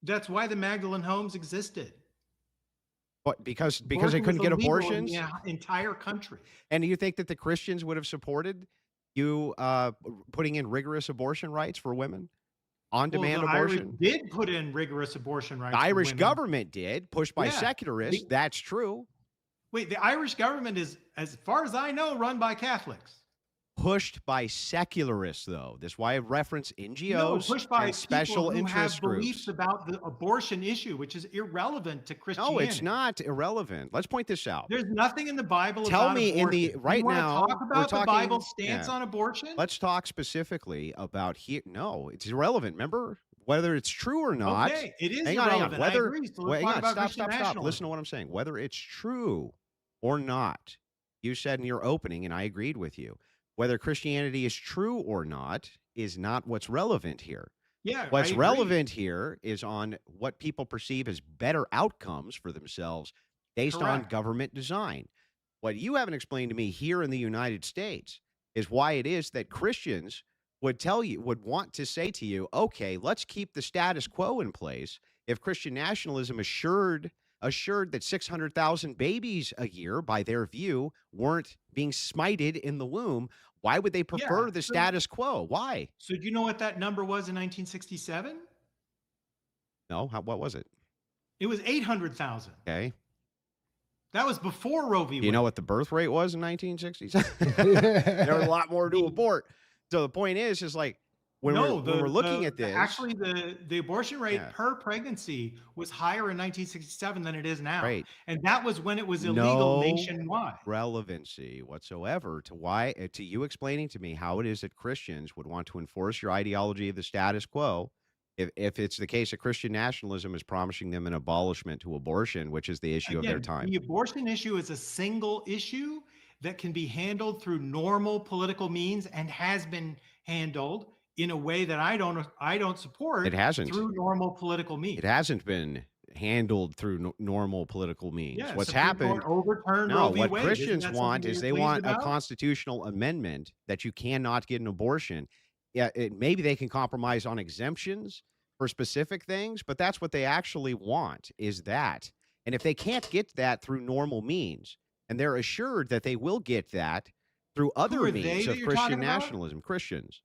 That's why the Magdalene homes existed. But because they Abortion couldn't was get illegal in abortions, the entire country. and you think that the Christians would have supported you putting in rigorous abortion rights for women, on-demand Well, the Irish abortion? did put in rigorous abortion rights. The for Irish women. government did, pushed by Yeah. secularists. That's true. Wait, the Irish government is, as far as I know, run by Catholics. Pushed by secularists, though. That's why I reference No, NGOs pushed by and special people who interest have groups. beliefs about the abortion issue, which is irrelevant to Christianity. No, it's not irrelevant. Let's point this out. There's nothing in the Bible Tell about me in the abortion. right you wanna now. talk we're about the talking, Bible stance yeah. on abortion? Let's talk specifically about here. No, it's irrelevant. Remember whether it's true or not. Okay, it is Hang on, hang on. irrelevant. Whether I agree. So let's wait, hang talk on, about stop, Christian stop. nationalism. Listen to what I'm saying. Whether it's true or not, you said in your opening, and I agreed with you. Whether Christianity is true or not is not what's relevant here. Yeah, What's I agree. relevant here is on what people perceive as better outcomes for themselves based on Correct. government design. What you haven't explained to me here in the United States is why it is that Christians would want to say to you, okay, let's keep the status quo in place. If Christian nationalism assured that 600,000 babies a year, by their view, weren't being smited in the womb, why would they prefer the so- status quo? Why? So do you know what that number was in 1967? No, what was it? It was 800,000. Okay. That was before Roe v. Do you know Wade. what the birth rate was in 1960s? There was a lot more to abort. So the point is like when we're looking at this, Actually, the abortion rate Yeah. per pregnancy was higher in 1967 than it is now. right, And that was when it was illegal No. nationwide. relevancy whatsoever to you explaining to me how it is that Christians would want to enforce your ideology of the status quo if it's the case that Christian nationalism is promising them an abolishment to abortion, which is the issue of their Again, time. the abortion issue is a single issue that can be handled through normal political means and has been handled in a way that I don't support. It hasn't. through normal political means. It hasn't been handled through normal political means. Yeah, What's Supreme happened? Court overturned No, Roe v. what Wade. Isn't Christians that want something is that they you're want pleased a about? constitutional amendment that you cannot get an abortion. Yeah, maybe they can compromise on exemptions for specific things, but that's what they actually want is that. And if they can't get that through normal means, and they're assured that they will get that through other are they means that of you're Christian talking about? nationalism, Christians.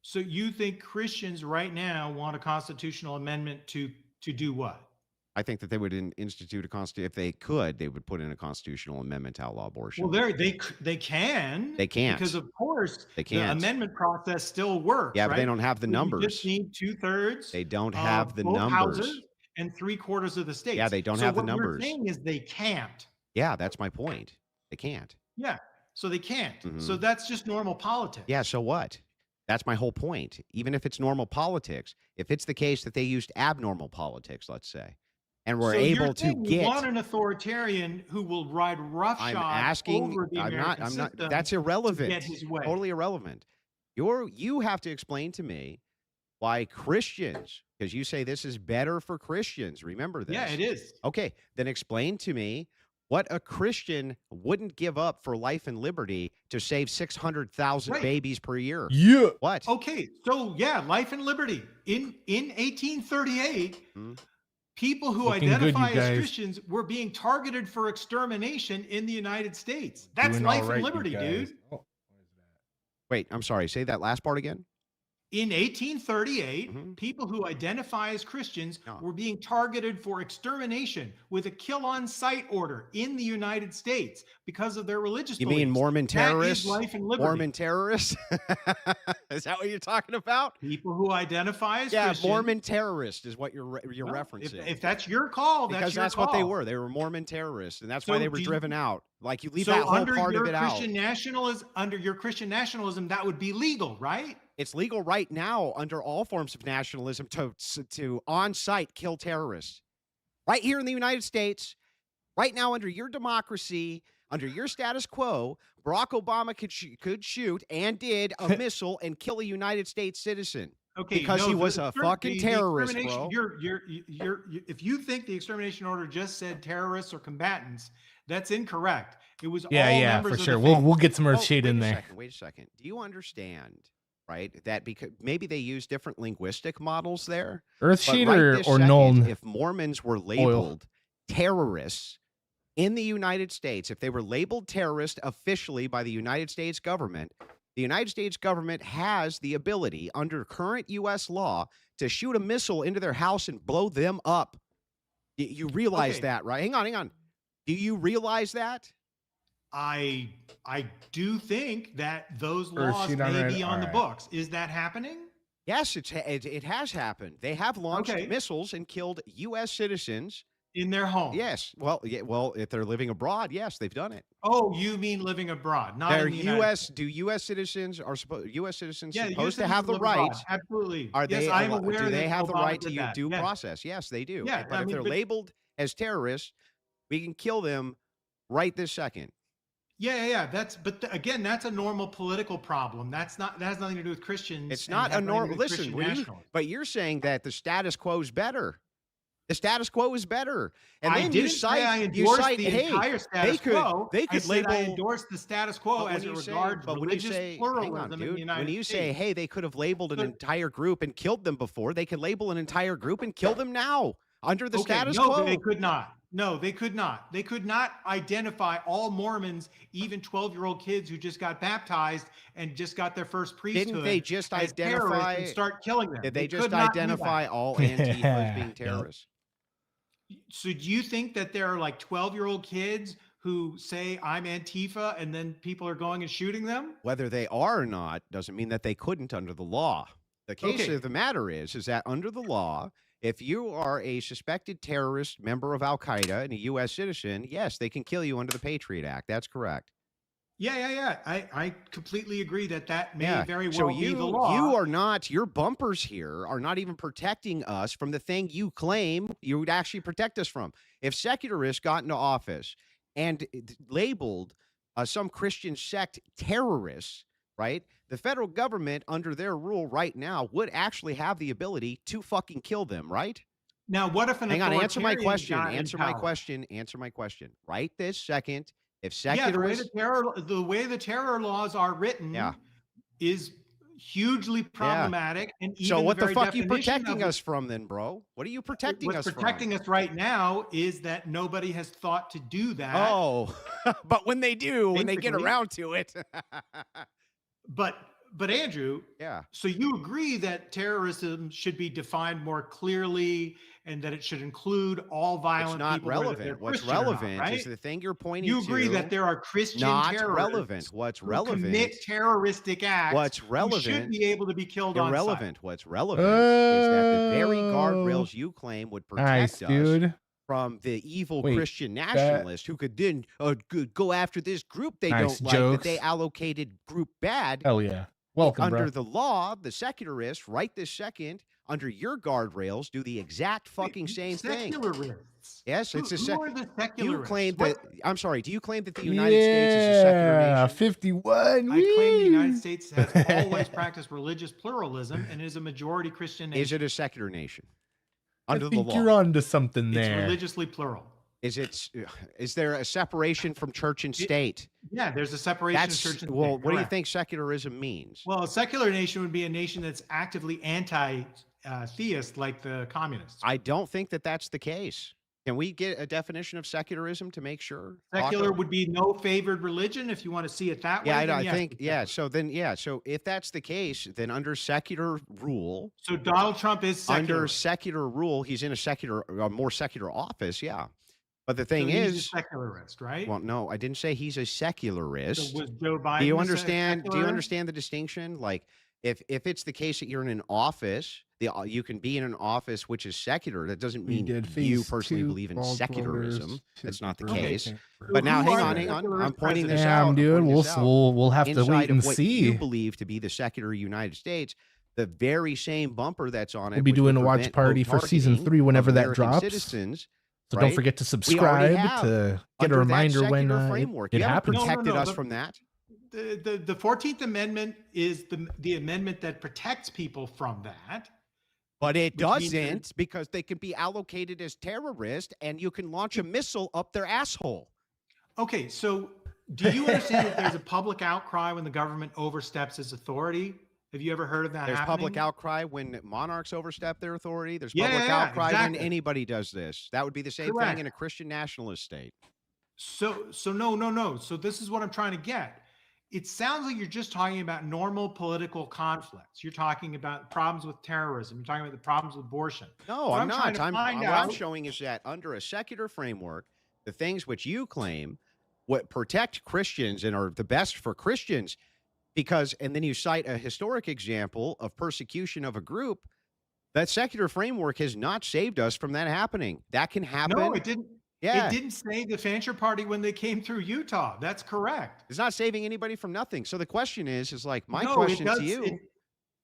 So you think Christians right now want a constitutional amendment to do what? I think that they would institute a constitution. If they could, they would put in a constitutional amendment to outlaw abortion. Well, they can. They can't. because of course They the can't. amendment process still works. Yeah, but they right? don't have the You numbers. just need 2/3. They don't of have the both numbers. houses and 3/4 of the states. Yeah, they don't So have the what we're numbers. saying is they can't. Yeah, that's my point. They can't. Yeah, so they can't. So Mhm. that's just normal politics. Yeah, so what? That's my whole point. Even if it's normal politics, if it's the case that they used abnormal politics, let's say, and were So you're able to saying you want get, an authoritarian who will ride roughshod I'm asking, over the American I'm not, system that's to irrelevant. get his way. Totally irrelevant. You have to explain to me why Christians, because you say this is better for Christians. Remember this. Yeah, it is. Okay, then explain to me what a Christian wouldn't give up for life and liberty to save 600,000 Right. babies per year. Yeah. What? Okay, so yeah, life and liberty. In 1838, Hmm. people who Looking good, you identify as guys. Christians were being targeted for extermination in the United States. That's Doing life all right, and you liberty, guys. dude. Oh, what is that? Wait, I'm sorry. Say that last part again. In 1838, Mhm. people who identify as Christians Yeah. were being targeted for extermination with a kill on sight order in the United States because of their religious You beliefs. mean Mormon That is terrorists? life and liberty. Mormon terrorists? Is that what you're talking about? People who identify as Yeah, Christian. Mormon terrorist is what you're Well, referencing. If that's your call, Because that's your that's what they call. were. They were Mormon terrorists, and that's why So they were do you- driven out. Like you leave So that whole under part of your it out. Christian nationalism, under your Christian nationalism, that would be legal, right? It's legal right now under all forms of nationalism to on-site kill terrorists. Right here in the United States, right now under your democracy, under your status quo, Barack Obama could shoot and did a missile and kill a United States citizen. Okay, Because he was a fucking terrorist, extermination- bro. If you think the extermination order just said terrorists or combatants, that's incorrect. It was Yeah, all yeah, members for of sure. the We'll faith. we'll get some Oh, earth shade in there. Wait a second. Do you understand, right, that because maybe they use different linguistic models there? Earth But shade right or this or second, known. if Mormons were labeled terrorists in the United States, if they were labeled terrorist officially by the United States government, the United States government has the ability under current U.S. law to shoot a missile into their house and blow them up. You realize that, right? Hang on. Do you realize that? I do think that those Or laws shoot on may it. be on the Alright. If is that happening? Yes, it has happened. They have launched Okay. missiles and killed U.S. citizens. In their home? Yes. Well, if they're living abroad, yes, they've done it. Oh, you mean living abroad, not They're in the United U.S. Do U.S. citizens are supposed U.S. citizens Yeah, supposed to US have the citizens live abroad. right? Absolutely. Are yes, they? I'm aware do they that have the Obama right to did that. due Yes. process? Yes, they do. Yeah, But I if mean, they're but- labeled as terrorists, we can kill them right this second. Yeah. Again, that's a normal political problem. That has nothing to do with Christians. It's and not has a nothing to do normal. with Listen, Christian nationalism. but you're saying that the status quo is better. The status quo is better, and I then didn't you cite. say I You endorsed cite. the Hey, entire status quo. They I could said label. I endorsed the status quo But when as it you say- regards but when you religious say, pluralism hang on, in the dude. United When you States. say, hey, they could have labeled an But- entire group and killed them before, they could label an entire group and kill them now under the status no, quo. but they could not. No, they could not. They could not identify all Mormons, even 12-year-old kids who just got baptized and just got their first priesthood. Didn't they just as terrorists identify? and start killing them? Did they could just not do that. identify all Antifa as being Yep. terrorists? So do you think that there are like 12-year-old kids who say I'm Antifa and then people are going and shooting them? Whether they are or not doesn't mean that they couldn't under the law. The case Okay. of the matter is that under the law, if you are a suspected terrorist member of Al Qaeda and a U.S. citizen, yes, they can kill you under the Patriot Act. That's correct. Yeah. I completely agree that may Yeah. very well So be you the law. you are not. Your bumpers here are not even protecting us from the thing you claim you would actually protect us from. If secularists got into office and labeled some Christian sect terrorists, right? The federal government, under their rule right now, would actually have the ability to fucking kill them, right? Now, what if an Hang on, answer my authoritarian question. got in Answer my power? question. Answer my question. Right this second, if Yeah, secularists, the way the terror laws are written Yeah. is hugely problematic. And even so what the very fuck are you definition protecting of us from then, bro? What are you protecting what's us protecting from? us right now is that nobody has thought to do that. Oh, but when they do, when they get Basically. around to it, But Andrew, yeah. so you agree that terrorism should be defined more clearly and that it should include all violent It's not people, whether they're relevant. What's Christian or not, relevant right? is the thing you're pointing You to. agree that there are Christian not terrorists relevant. What's who relevant? commit terroristic acts What's who relevant? should be able to be killed on Irrelevant. What's relevant is that the very Oh. guardrails you claim would protect Nice, us dude. from the evil Wait, Christian nationalist who could then go after this group they Nice don't like, that jokes. they allocated group bad. Hell yeah. Welcome, Under bro. the law, the secularists, right this second, under your guardrails, do the exact fucking same thing. Secularists. Yes, it's a Who are the You secularists? claim What- that. I'm sorry. Do you claim that the United States is a secular Yeah, nation? 51. I claim the United woo. States has always practiced religious pluralism and is a majority Christian nation. Is it a secular nation I under the think law? you're onto something It's there. religiously plural. Is there a separation from church and state? Yeah, there's a separation That's of church and well. state. What do you Correct. think secularism means? Well, a secular nation would be a nation that's actively anti-theist, like the communists. I don't think that that's the case. Can we get a definition of secularism to make sure? Secular Rocco? would be no favored religion, if you want to see it that Yeah, way. I then yes, think. it's Yeah. secular. So if that's the case, then under secular rule, So Donald Trump is secular. under secular rule, he's in a more secular office. Yeah. But the thing So he's a is, secularist, right? well, no, I didn't say he's a secularist. So was Joe Biden? Do you a understand? Do you secularist? understand the distinction? Like, if it's the case that you're in an office, you can be in an office which is secular. That doesn't We mean did you phase personally two, believe in bald secularism. voters, That's not the super case. okay. But now, Who hang are on, the hang on. secularist I'm pointing this presidents? out. Damn, I'm dude. pointing We'll, this out. we'll have to Inside wait of and what see. you believe to be the secular United States, the very same bumper that's on it. We'll be which would doing a watch prevent, party quote, for season targeting 3 whenever of that American drops. Citizens, So right? don't forget to We already subscribe have to get under a that reminder when secular it framework. it You haven't happens. No, protected us but- from that. The 14th Amendment is the amendment that protects people from that. But it Which means that- doesn't, because they can be allocated as terrorists and you can launch a missile up their asshole. Okay, so do you understand that there's a public outcry when the government oversteps its authority? Have you ever heard of that There's public happening? outcry when monarchs overstep their authority. There's Yeah, public yeah, outcry when exactly. anybody does this. That would be the same thing Correct. in a Christian nationalist state. So no. So this is what I'm trying to get. It sounds like you're just talking about normal political conflicts. You're talking about problems with terrorism. You're talking about the problems with abortion. No, What I'm trying not. to find What I'm out. showing is that under a secular framework, the things which you claim what protect Christians and are the best for Christians, because, and then you cite a historic example of persecution of a group, that secular framework has not saved us from that happening. That can happen. No, it didn't. Yeah. It didn't save the Fancher Party when they came through Utah. That's correct. It's not saving anybody from nothing. So the question is like my No, it question does. to you.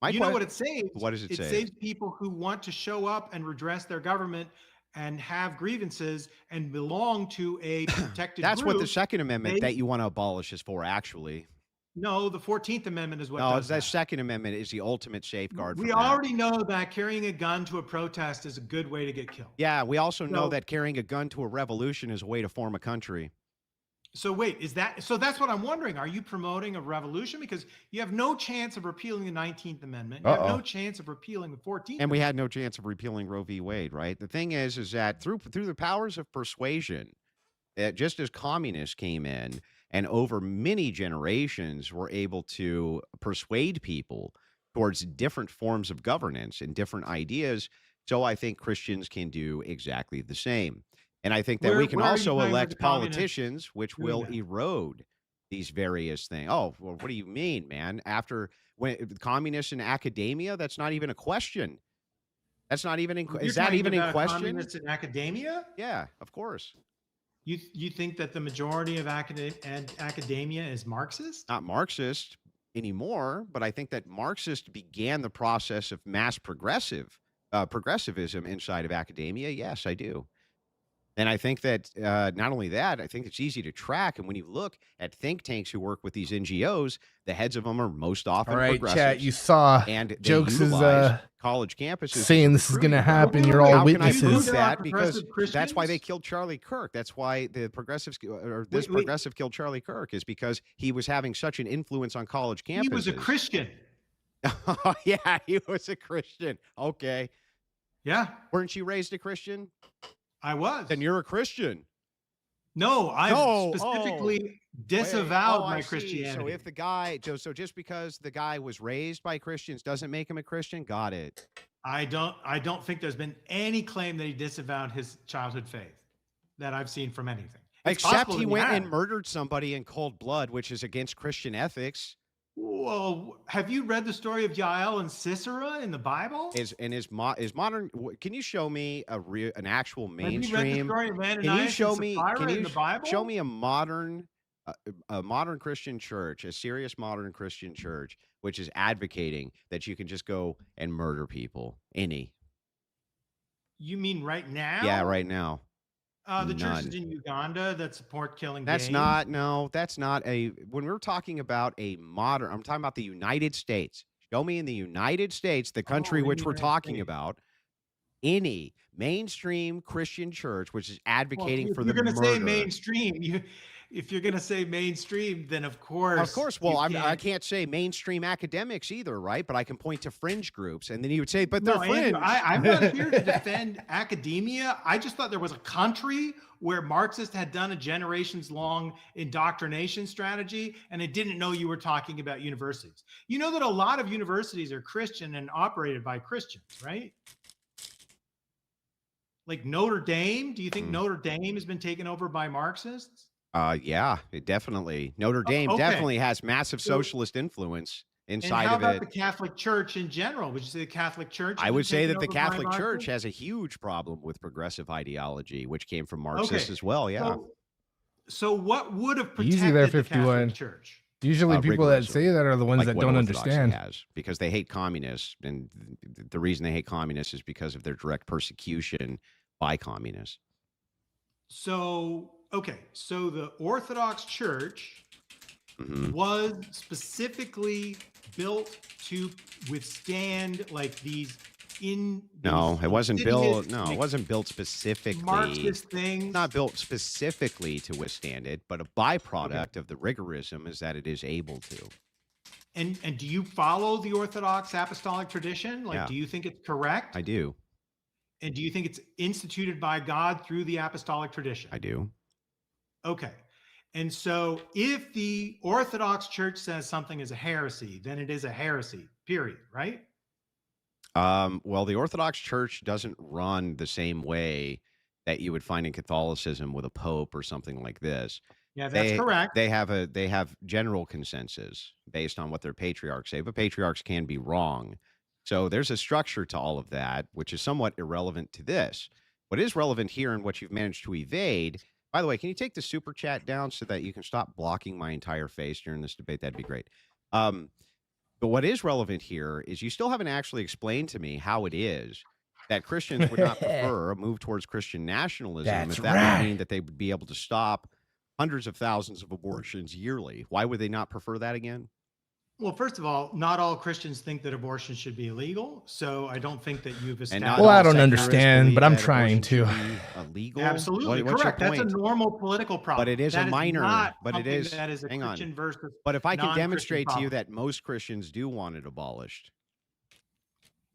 You know what it saves? What does it save? It saves people who want to show up and redress their government and have grievances and belong to a protected That's group. what the Second Amendment that you want to abolish is for, actually. No, the 14th Amendment is what No, does that that. Second Amendment is the ultimate safeguard. We from that. already know that carrying a gun to a protest is a good way to get killed. Yeah, we also know So- that carrying a gun to a revolution is a way to form a country. So wait, is that so? That's what I'm wondering. Are you promoting a revolution because you have no chance of repealing the 19th Amendment? You have no chance of repealing the 14th. And we had no chance of repealing Roe v. Wade, right? The thing is that through the powers of persuasion, just as communists came in and over many generations were able to persuade people towards different forms of governance and different ideas, so I think Christians can do exactly the same. And I think that we can Where are you also playing with elect the communists politicians which doing will that? erode these various things. Oh, well, what do you mean, man? After when communists in academia, that's not even a question. That's not even in. You're Is that talking even in about question? communists in academia? Yeah, of course. You think that the majority of academia is Marxist? Not Marxist anymore, but I think that Marxist began the process of mass progressivism inside of academia. Yes, I do. And I think that not only that, I think it's easy to track. And when you look at think tanks who work with these NGOs, the heads of them are most often All right, progressives. chat. You saw and they Jokes is utilize college campuses as saying a this is recruiting going to ground. happen. You're all How can I witnesses. prove They're not that? Because progressive that's why they Christians? killed Charlie Kirk. That's why the progressives or this Wait. progressive killed Charlie Kirk is because he was having such an influence on college campuses. He was a Christian. Yeah, he was a Christian. Okay. Yeah, Weren't you raised a Christian? I was. Then you're a Christian. No, I No, specifically Wait, disavowed I my see. Christianity. So if the guy, so just because the guy was raised by Christians doesn't make him a Christian? Got it. I don't think there's been any claim that he disavowed his childhood faith that I've seen from anything. It's Except possible he that went has. and murdered somebody in cold blood, which is against Christian ethics. Well, have you read the story of Jael and Sisera in the Bible? Is modern? Can you show me an actual Have you read the mainstream? story of Can you Ananias show and me? Sapphira Can in you the Bible? show me a modern Christian church, a serious modern Christian church, which is advocating that you can just go and murder people? Any? You mean right now? Yeah, right now. The churches None. in Uganda that support killing That's gays. not. No, that's not a. When we're talking about a modern, I'm talking about the United States. Show me in the United States, the country in the which we're United talking States. about, any mainstream Christian church which is advocating Well, for if the you're going to murder. say mainstream, if you're going to say mainstream, then of course. Of course. Well, you I can't say mainstream academics either, right? But I can point to fringe groups, and then you would say, but they're No, fringe. Andrew, I'm not here to defend academia. I just thought there was a country where Marxists had done a generations-long indoctrination strategy, and I didn't know you were talking about universities. You know that a lot of universities are Christian and operated by Christians, right? Like Notre Dame. Do you think Notre Dame has been taken over by Marxists? Yeah, it definitely. Notre Dame okay. definitely has massive So- socialist influence And inside how of about it. the Catholic Church in general? Would you say the Catholic Church? has I been would say taken that the over by Catholic Church Marxists? has a huge problem with progressive ideology, which came from Marxists as well. Yeah. So what would have protected Easy there, the 51. Catholic Church? Usually people that Rigorism. say that are the ones Like that what don't Orthodoxy understand. has, because they hate communists, and the reason they hate communists is because of their direct persecution by communists. So, okay. So the Orthodox Church Mhm. was specifically built to withstand like these No, it wasn't built. insidious, No, it like, wasn't built specifically. Marxist things. Not built specifically to withstand it, but a byproduct of the rigorism is that it is able to. And do you follow the Orthodox apostolic tradition? Like, Yeah. do you think it's correct? I do. And do you think it's instituted by God through the apostolic tradition? I do. Okay. And so if the Orthodox Church says something is a heresy, then it is a heresy, period, right? Well, the Orthodox Church doesn't run the same way that you would find in Catholicism with a pope or something like this. Yeah, that's correct. They have general consensus based on what their patriarchs say, but patriarchs can be wrong. So there's a structure to all of that, which is somewhat irrelevant to this. What is relevant here and what you've managed to evade. By the way, can you take the super chat down so that you can stop blocking my entire face during this debate? That'd be great. But what is relevant here is you still haven't actually explained to me how it is that Christians would not prefer a move towards Christian nationalism That's if that right. would mean that they would be able to stop hundreds of thousands of abortions yearly. Why would they not prefer that again? Well, first of all, not all Christians think that abortion should be illegal. So I don't think that you've And established. not Well, I all don't secularists understand, believe but I'm that trying abortion to. should be illegal. Absolutely What's correct. your That's a point? normal political problem. But it is a That minor. not But it something is. that is a Hang on. Christian versus. But if I can non-Christian demonstrate to you problem. that most Christians do want it abolished,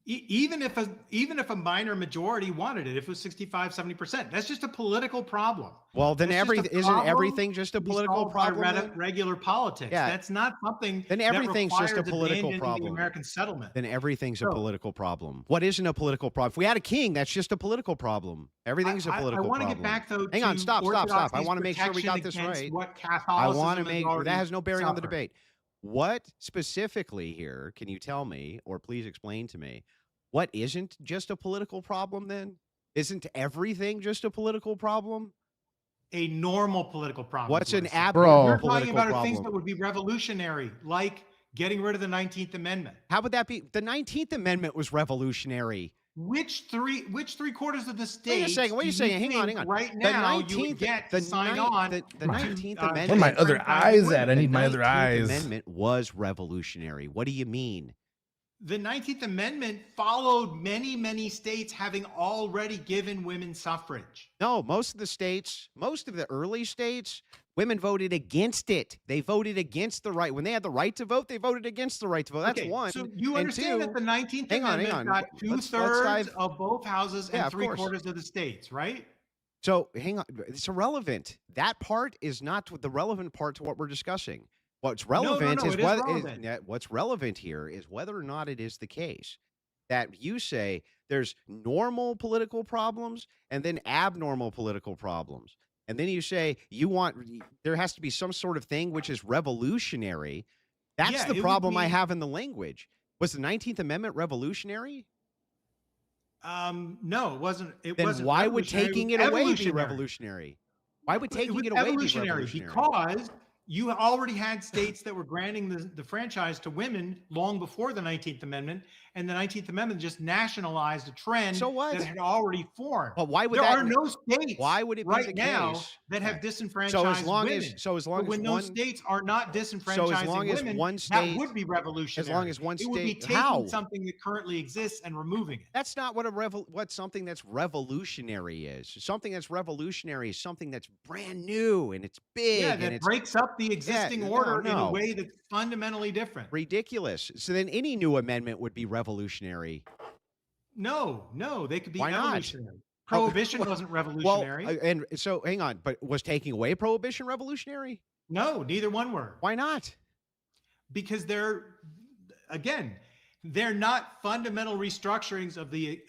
Even if a minor majority wanted it, if it was 65, 70%, that's just a political problem. well, then That's just a isn't problem everything just a to be political solved by problem? then? regular politics. Yeah. That's not something. Then that everything's just a requires political abandoning problem. The American settlement. Then everything's a So- political problem. What isn't a political problem? If we had a king, that's just a political problem. Everything's a political I want to problem. get back though. Hang on, to stop. I orthodoxy's want to make sure we got protection this against right. What I Catholicism want to has make already that has no bearing on the suffered. debate. What specifically here can you tell me, or please explain to me, what isn't just a political problem then? Isn't everything just a political problem? A normal political problem. What's is what an I said. abnormal You're talking political about things that problem? would be revolutionary, like getting rid of the 19th Amendment. How would that be? The 19th Amendment was revolutionary. Which three quarters of the Wait a states? second. Wait do a second. you Hang on. think Hang on. Right The now, you 19th would get the to sign nine- on. the to, 19th uh, Amendment. Where are my other disenfranchise eyes at? I women. need my other 19th eyes. Amendment was revolutionary. What do you mean? The 19th Amendment followed many states having already given women suffrage. No, most of the early states, women voted against it. They voted against the right. When they had the right to vote, they voted against the right to vote. That's Okay, one. So you And understand two, that the 19th hang on, Amendment got let's two-thirds dive- of both houses Yeah, and of course. 3/4 of the states, right? So hang on. It's irrelevant. That part is not the relevant part to what we're discussing. What's relevant no, is it is whether relevant. what's relevant here is whether or not it is the case that you say there's normal political problems and then abnormal political problems. And then you say there has to be some sort of thing which is revolutionary. That's Yeah, the it would problem I be- have in the language. Was the 19th Amendment revolutionary? No, it wasn't. It Then wasn't why would revolutionary, taking was it away be evolutionary. revolutionary? Why would It taking was it away be evolutionary revolutionary? because you already had states that were granting the franchise to women long before the 19th Amendment, and the 19th Amendment just nationalized a trend So what? that had already formed. But why would There that? are no states Why would it be right the now case? that have disenfranchised So as long women. as But when one those states are not disenfranchising long as women, one that state- would be revolutionary. as long as one it would be state- taking how? something that currently exists and removing it. That's not what something that's revolutionary is. Something that's revolutionary is something that's brand new and it's big Yeah, and that it's breaks up the existing order in a no. way that's fundamentally different. ridiculous. So then any new amendment would be revolutionary. No, they could be Why not? evolutionary. Prohibition wasn't revolutionary. And so hang on, but was taking away prohibition revolutionary? No, neither one were. Why not? Because they're not fundamental restructurings of the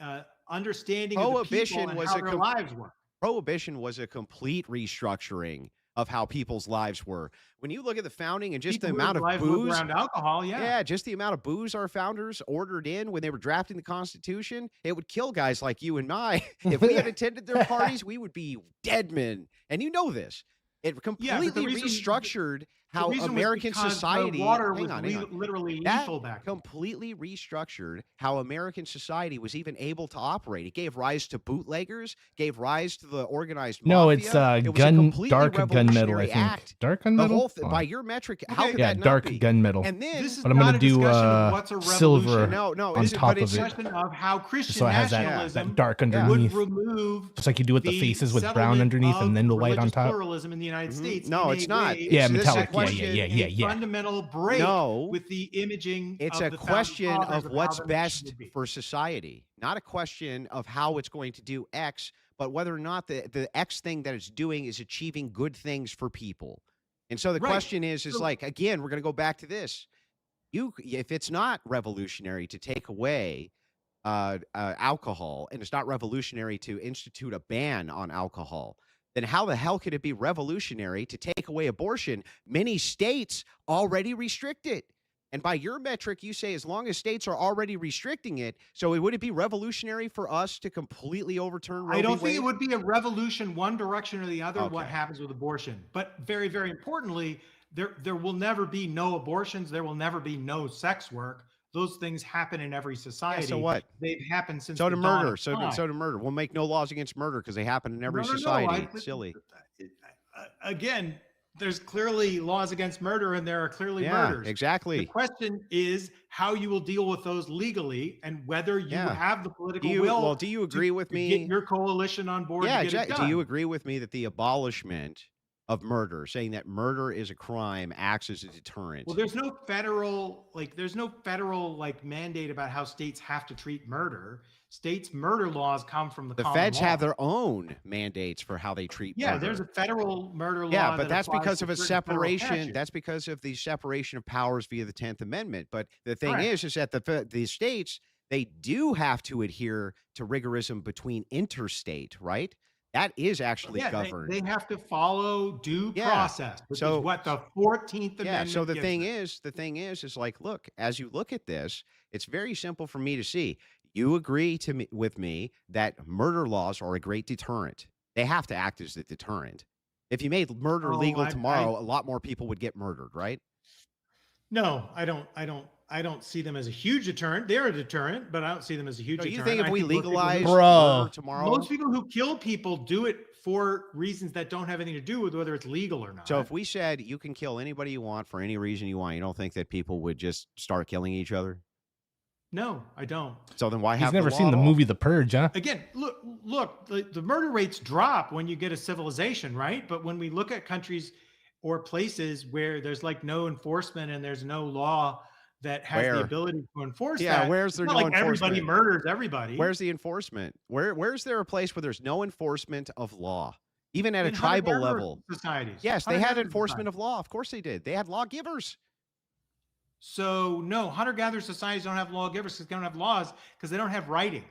understanding of the Prohibition people and was how a their com- lives were. Prohibition was a complete restructuring of how people's lives were. When you look at the founding and just the People amount of whose lives lived booze around alcohol, Yeah, just the amount of booze our founders ordered in when they were drafting the Constitution, it would kill guys like you and I. If we had attended their parties, we would be dead men. And you know this. It completely restructured how The reason was American because society. the water hang was on, hang on. literally That lethal back then. completely restructured how American society was even able to operate. It gave rise to bootleggers, gave rise to the organized No, mafia. it's It was a completely dark gunmetal, I revolutionary think. act. Dark The gunmetal? whole Oh. by your metric, how could Yeah, that dark not be? gunmetal. And then This is But I'm not gonna a do, discussion of what's a silver revolution. no, on it's, top but of it's it. Question of how Christian So it has nationalism that dark would underneath. remove Just like you do with the faces with brown settlement underneath of and then the white on religious top. pluralism in the United States. No, in it's a not. way Yeah, So this is metallic. question. a fundamental break No. with the imaging. It's of a the founding question fathers of how what's the nation best would be. for society, not a question of how it's going to do X, but whether or not the X thing that it's doing is achieving good things for people. And so the Right. question is So- like, again, we're going to go back to this. If it's not revolutionary to take away alcohol, and it's not revolutionary to institute a ban on alcohol, then how the hell could it be revolutionary to take away abortion? Many states already restrict it. And by your metric, you say as long as states are already restricting it, so would it be revolutionary for us to completely overturn Roe I don't v. think it Wade? would be a revolution one direction or the other what Okay. happens with abortion. But very, very importantly, there will never be no abortions. There will never be no sex work. Those things happen in every society. so what? They've happened since So the to dawn murder. of So time. to murder. We'll make no laws against murder because they happen in every society. Silly. Again, there's clearly laws against murder and there are clearly Yeah, murders. The exactly. question is how you will deal with those legally and whether you Yeah. have the political Do will. you agree with to me? get your coalition on board Yeah, to get it exactly. done. Do you agree with me that the abolishment of murder, saying that murder is a crime, acts as a deterrent? Well, there's no federal mandate about how states have to treat murder. States' murder laws come from the The common feds law. have their own mandates for how they treat Yeah, murder. there's a federal murder law. Yeah, but that that's applies because to of a certain federal separation. statutes. That's because of the separation of powers via the 10th Amendment. But the thing Correct. is that the states, they do have to adhere to rigorism between interstate, right? That is actually Yeah, governed. they have to follow due Yeah. process, which So- is what the 14th Yeah. Amendment So the gives thing them. is like, look, as you look at this, it's very simple for me to see. You agree with me that murder laws are a great deterrent. They have to act as a deterrent. If you made murder Oh, legal I- tomorrow, a lot more people would get murdered, right? No, I don't see them as a huge deterrent. They're a deterrent, but I don't see them as a huge So you deterrent. think if I we most people who- legalize Bro. murder tomorrow? most people who kill people do it for reasons that don't have anything to do with whether it's legal or not. So if we said you can kill anybody you want for any reason you want, you don't think that people would just start killing each other? No, I don't. So then why He's have never law seen at the all? movie The Purge, huh? Again, look, the murder rates drop when you get a civilization, right? But when we look at countries or places where there's like no enforcement and there's no law that has the Where? ability to enforce Yeah, that, where's it's there not no like everybody enforcement? murders everybody. Where's the enforcement? Where's there a place where there's no enforcement of law, even at a In tribal hunter-gatherer level? societies? Yes, they had Hunter-gatherer enforcement societies. of law. Of course they did. They had lawgivers. So no, hunter-gatherer societies don't have lawgivers because they don't have laws because they don't have writing.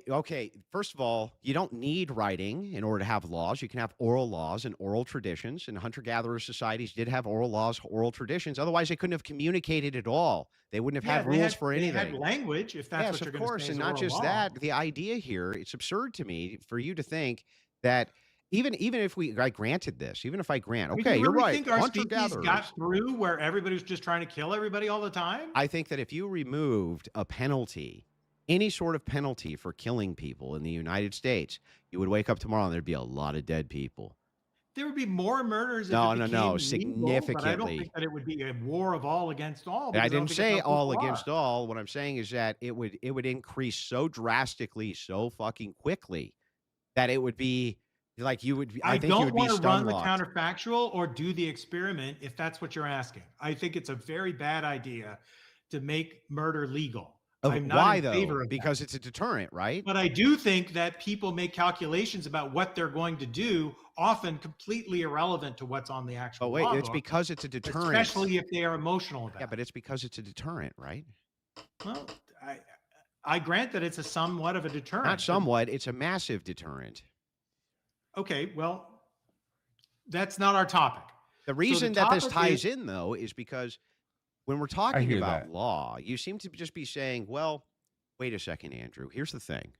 Okay, first of all, you don't need writing in order to have laws. You can have oral laws and oral traditions, and hunter-gatherer societies did have oral laws, oral traditions. Otherwise, they couldn't have communicated at all. They wouldn't have had they rules for they anything. had language, if that's Yes, what you're of going to course, say. and is not oral just law. that. The idea here, it's absurd to me for you to think that even if I granted this, even if I grant, I mean, okay, do you you're really right, think our species hunter-gatherers. got through where everybody was just trying to kill everybody all the time? I think that if you removed a penalty, any sort of penalty for killing people in the United States, you would wake up tomorrow and there'd be a lot of dead people. There would be more murders. If No, it no, became no, legal, But I don't significantly. think that it would be a war of all against all. And because I don't didn't think say it's a all war. against all. What I'm saying is that it would increase so drastically, so fucking quickly, that it would be like you would. I think you don't would be want to run the stun-locked. counterfactual or do the experiment if that's what you're asking. I think it's a very bad idea to make murder legal. I'm not Why in though? favor of that. Because it's a deterrent, right? But I do think that people make calculations about what they're going to do, often completely irrelevant to what's on the actual Oh wait, law it's book, because it's a deterrent. especially if they are emotional about Yeah, but it. it's because it's a deterrent, right? Well, I grant that it's a somewhat of a deterrent. Not somewhat. It's a massive deterrent. Okay, well, that's not our topic. The reason that this topic ties is- in, though, is because when we're talking hear about that. law, you seem to just be saying, well, wait a second, Andrew. Here's the thing.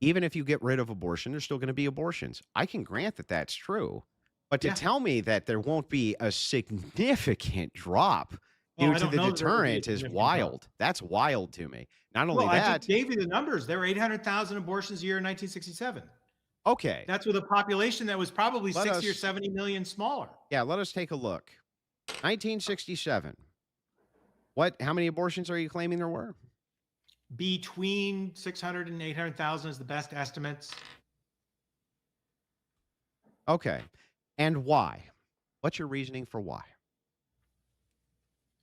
Even if you get rid of abortion, there's still going to be abortions. I can grant that that's true. But to Yeah. tell me that there won't be a significant drop Well, due I to don't the know that there will be a deterrent is significant wild. That's wild to me. Not only Well, I that, just gave you the numbers. There were 800,000 abortions a year in 1967. okay. That's with a population that was probably Let 60 or us- 70 million smaller. Yeah, let us take a look. 1967. How many abortions are you claiming there were? Between 600 and 800,000 is the best estimates. Okay. And why? What's your reasoning for why?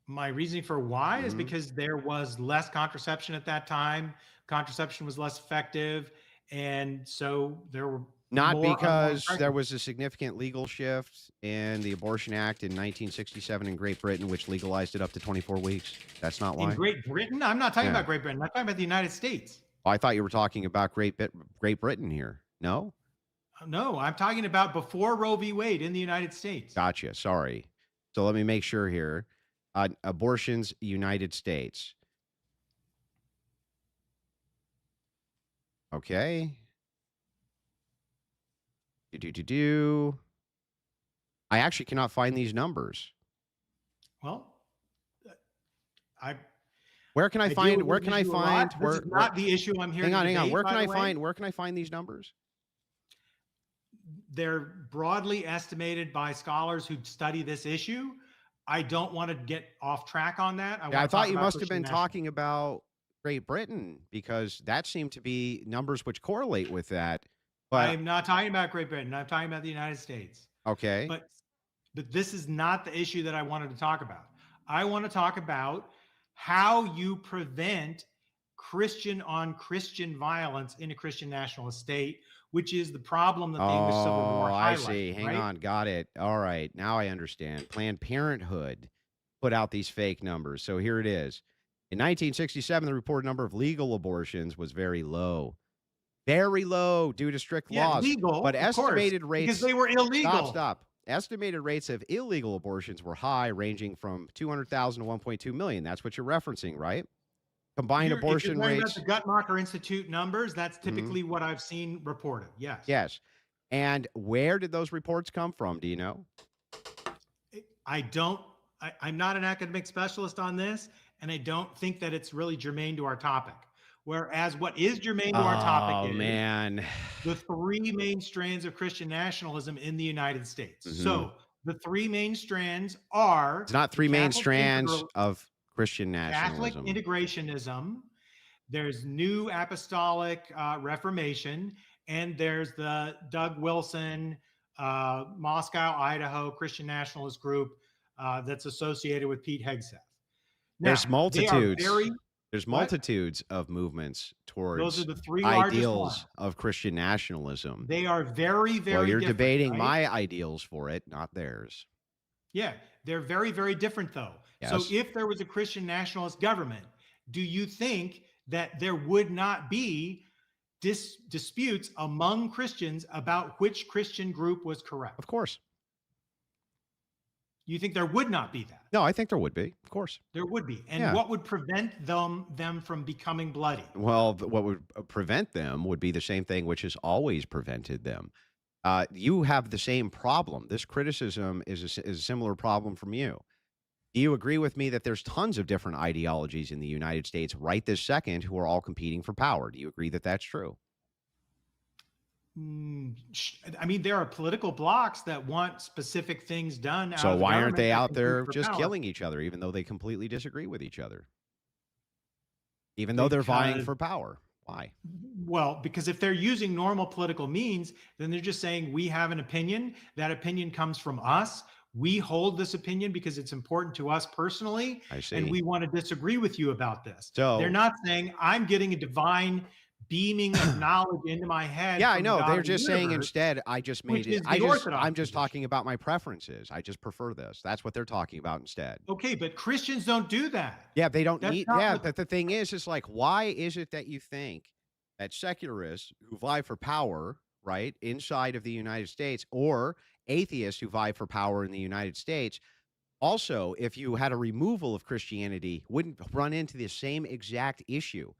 My reasoning for why is Mhm. because there was less contraception at that time. Contraception was less effective, and so there were Not more unwanted because there pregnancies. was a significant legal shift in the Abortion Act in 1967 in Great Britain, which legalized it up to 24 weeks. That's not In why? Great Britain, I'm not talking Yeah. about Great Britain. I'm talking about the United States. Oh, I thought you were talking about Great Britain here. No? No, I'm talking about before Roe v. Wade in the United States. Gotcha. Sorry. So let me make sure here. Abortions, United States. Okay. Do. I actually cannot find these numbers. Well, I Where can I deal find? with Where this can I issue a lot. find? This Where? is not the issue I'm here Hang to on. debate, Where by can the I way. find? Where can I find these numbers? They're broadly estimated by scholars who study this issue. I don't want to get off track on that. Yeah, I want to thought talk you about must have Christian been nationalism. talking about Great Britain because that seemed to be numbers which correlate with that. But I'm not talking about Great Britain. I'm talking about the United States. okay. But this is not the issue that I wanted to talk about. I want to talk about how you prevent Christian on Christian violence in a Christian nationalist state, which is the problem that the English Civil War Oh, highlighted. I see. Hang right? on. Got it. All right. Now I understand. Planned Parenthood put out these fake numbers. So here it is. In 1967, the reported number of legal abortions was very low. Very low due to strict Yeah, laws. legal, But of course, estimated rates. because they were illegal. Stop. Estimated rates of illegal abortions were high, ranging from 200,000 to 1.2 million. That's what you're referencing, right? Combined If you're abortion talking rates. about the Guttmacher Institute numbers, that's typically what I've seen reported. Yes. Yes. And where did those reports come from? Do you know? I'm not an academic specialist on this, and I don't think that it's really germane to our topic. Whereas what is germane to our topic is man. the three main strands of Christian nationalism in the United States. Mhm. So the three main strands are It's not three main Catholic strands of Christian Catholic nationalism. integrationism, there's New Apostolic Reformation, and there's the Doug Wilson, Moscow, Idaho Christian nationalist group that's associated with Pete Hegseth. Now, There's multitudes. they are very, There's What? multitudes of movements towards those are the three largest ideals ones. of Christian nationalism. They are very, very Well, you're different, debating right? my ideals for it, not theirs. Yeah, they're very, very different though. Yes. So if there was a Christian nationalist government, do you think that there would not be disputes among Christians about which Christian group was correct? Of course. You think there would not be that? No, I think there would be. Of course. There would be. And Yeah. what would prevent them from becoming bloody? Well, what would prevent them would be the same thing which has always prevented them. You have the same problem. This criticism is a similar problem from you. Do you agree with me that there's tons of different ideologies in the United States right this second who are all competing for power? Do you agree that that's true? I mean, there are political blocs that want specific things done. Out So of the why aren't government they that out compete there for just power. killing each other, even though they completely disagree with each other? Even though they're vying Because- for power. Why? Well, because if they're using normal political means, then they're just saying we have an opinion. That opinion comes from us. We hold this opinion because it's important to us personally, I see. and we want to disagree with you about this. So- they're not saying I'm getting a divine beaming of knowledge into my head. Yeah, I from know. God They're of the just saying universe. instead, I just which made is it. the Orthodox I'm just position. talking about my preferences. I just prefer this. That's what they're talking about instead. Okay, but Christians don't do that. Yeah, they don't That's need. not Yeah, what- but the thing is like, why is it that you think that secularists who vie for power, right, inside of the United States, or atheists who vie for power in the United States, also, if you had a removal of Christianity, wouldn't run into the same exact issue?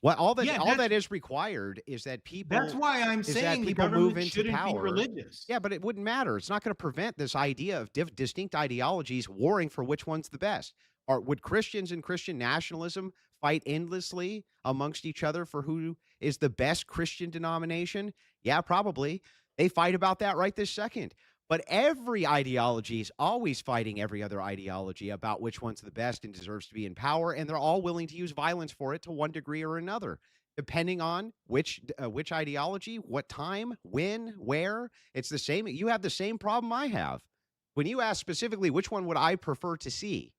What all that Yeah, all that's- that is required is that people. That's why I'm is that saying the people move government into shouldn't be power. religious. Yeah, but it wouldn't matter. It's not going to prevent this idea of distinct ideologies warring for which one's the best. Or would Christians and Christian nationalism fight endlessly amongst each other for who is the best Christian denomination? Yeah, probably. They fight about that right this second. But every ideology is always fighting every other ideology about which one's the best and deserves to be in power, and they're all willing to use violence for it to one degree or another, depending on which ideology, what time, when, where. It's the same. You have the same problem I have. When you ask specifically which one would I prefer to see,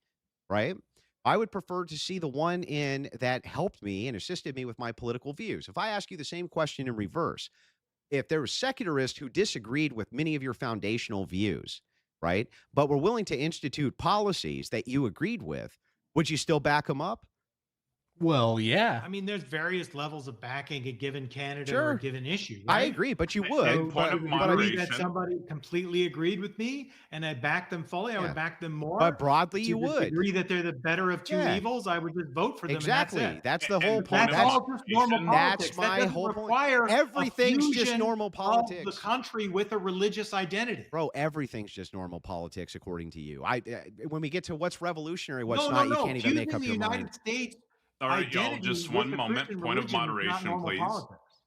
right? I would prefer to see the one in that helped me and assisted me with my political views. If I ask you the same question in reverse, if there was secularists who disagreed with many of your foundational views, right, but were willing to institute policies that you agreed with, would you still back them up? Well, yeah. I mean, there's various levels of backing a given candidate Sure. or a given issue. I Right? agree, but you And would. point But, of If but, I moderation. that somebody completely agreed with me and I backed them fully, I Yeah. would back them more. but broadly, To you the would. degree that they're the better of two Yeah. evils, I would just vote for them. Exactly. And That's the And whole point point. of that's all just normal moderation. politics. That's That my doesn't whole point. require a Everything's just fusion normal of politics. the country with a religious identity. Bro, everything's just normal politics, according to you. When we get to what's revolutionary, what's no, not, no, you no. can't even make Fusing up the your United mind. States All right, y'all, identity just with one the moment. Christian Point of religion is not moderation, normal please. politics.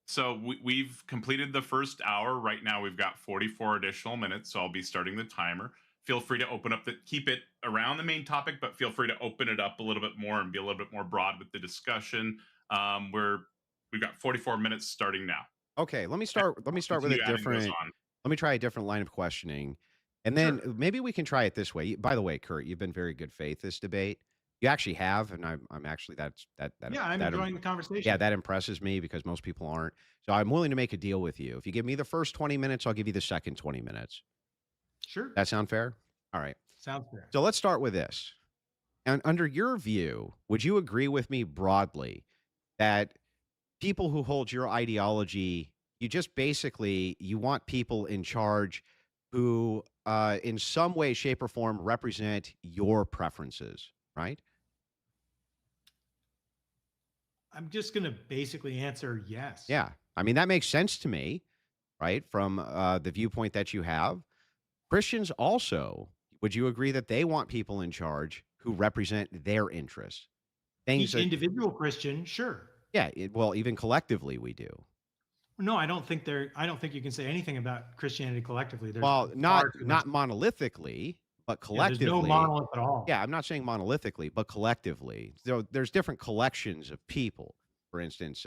So we've completed the first hour. Right now, we've got 44 additional minutes. So I'll be starting the timer. Feel free to open up keep it around the main topic, but feel free to open it up a little bit more and be a little bit more broad with the discussion. We've got 44 minutes starting now. Okay, let me start with Continue a adding those different. on. Let me try a different line of questioning, and then maybe we can try it this way. By the way, Kurt, you've been very good faith this debate. You actually have, and I'm actually that Yeah, I'm enjoying the conversation. yeah, that impresses me because most people aren't. So I'm willing to make a deal with you. If you give me the first 20 minutes, I'll give you the second 20 minutes. Sure. That sound fair? All right. Sounds fair. So let's start with this. And under your view, would you agree with me broadly that people who hold your ideology, you want people in charge who in some way, shape, or form represent your preferences, right? I'm just going to basically answer yes. Yeah. I mean, that makes sense to me, right? From the viewpoint that you have. Christians also, would you agree that they want people in charge who represent their interests? Each individual Christian, sure. Yeah, well, even collectively we do. No, I don't think you can say anything about Christianity collectively. There's Well, far not too much- monolithically, but yeah, collectively. there's no monolith at all. Yeah, I'm not saying monolithically, but collectively. So there's different collections of people. For instance,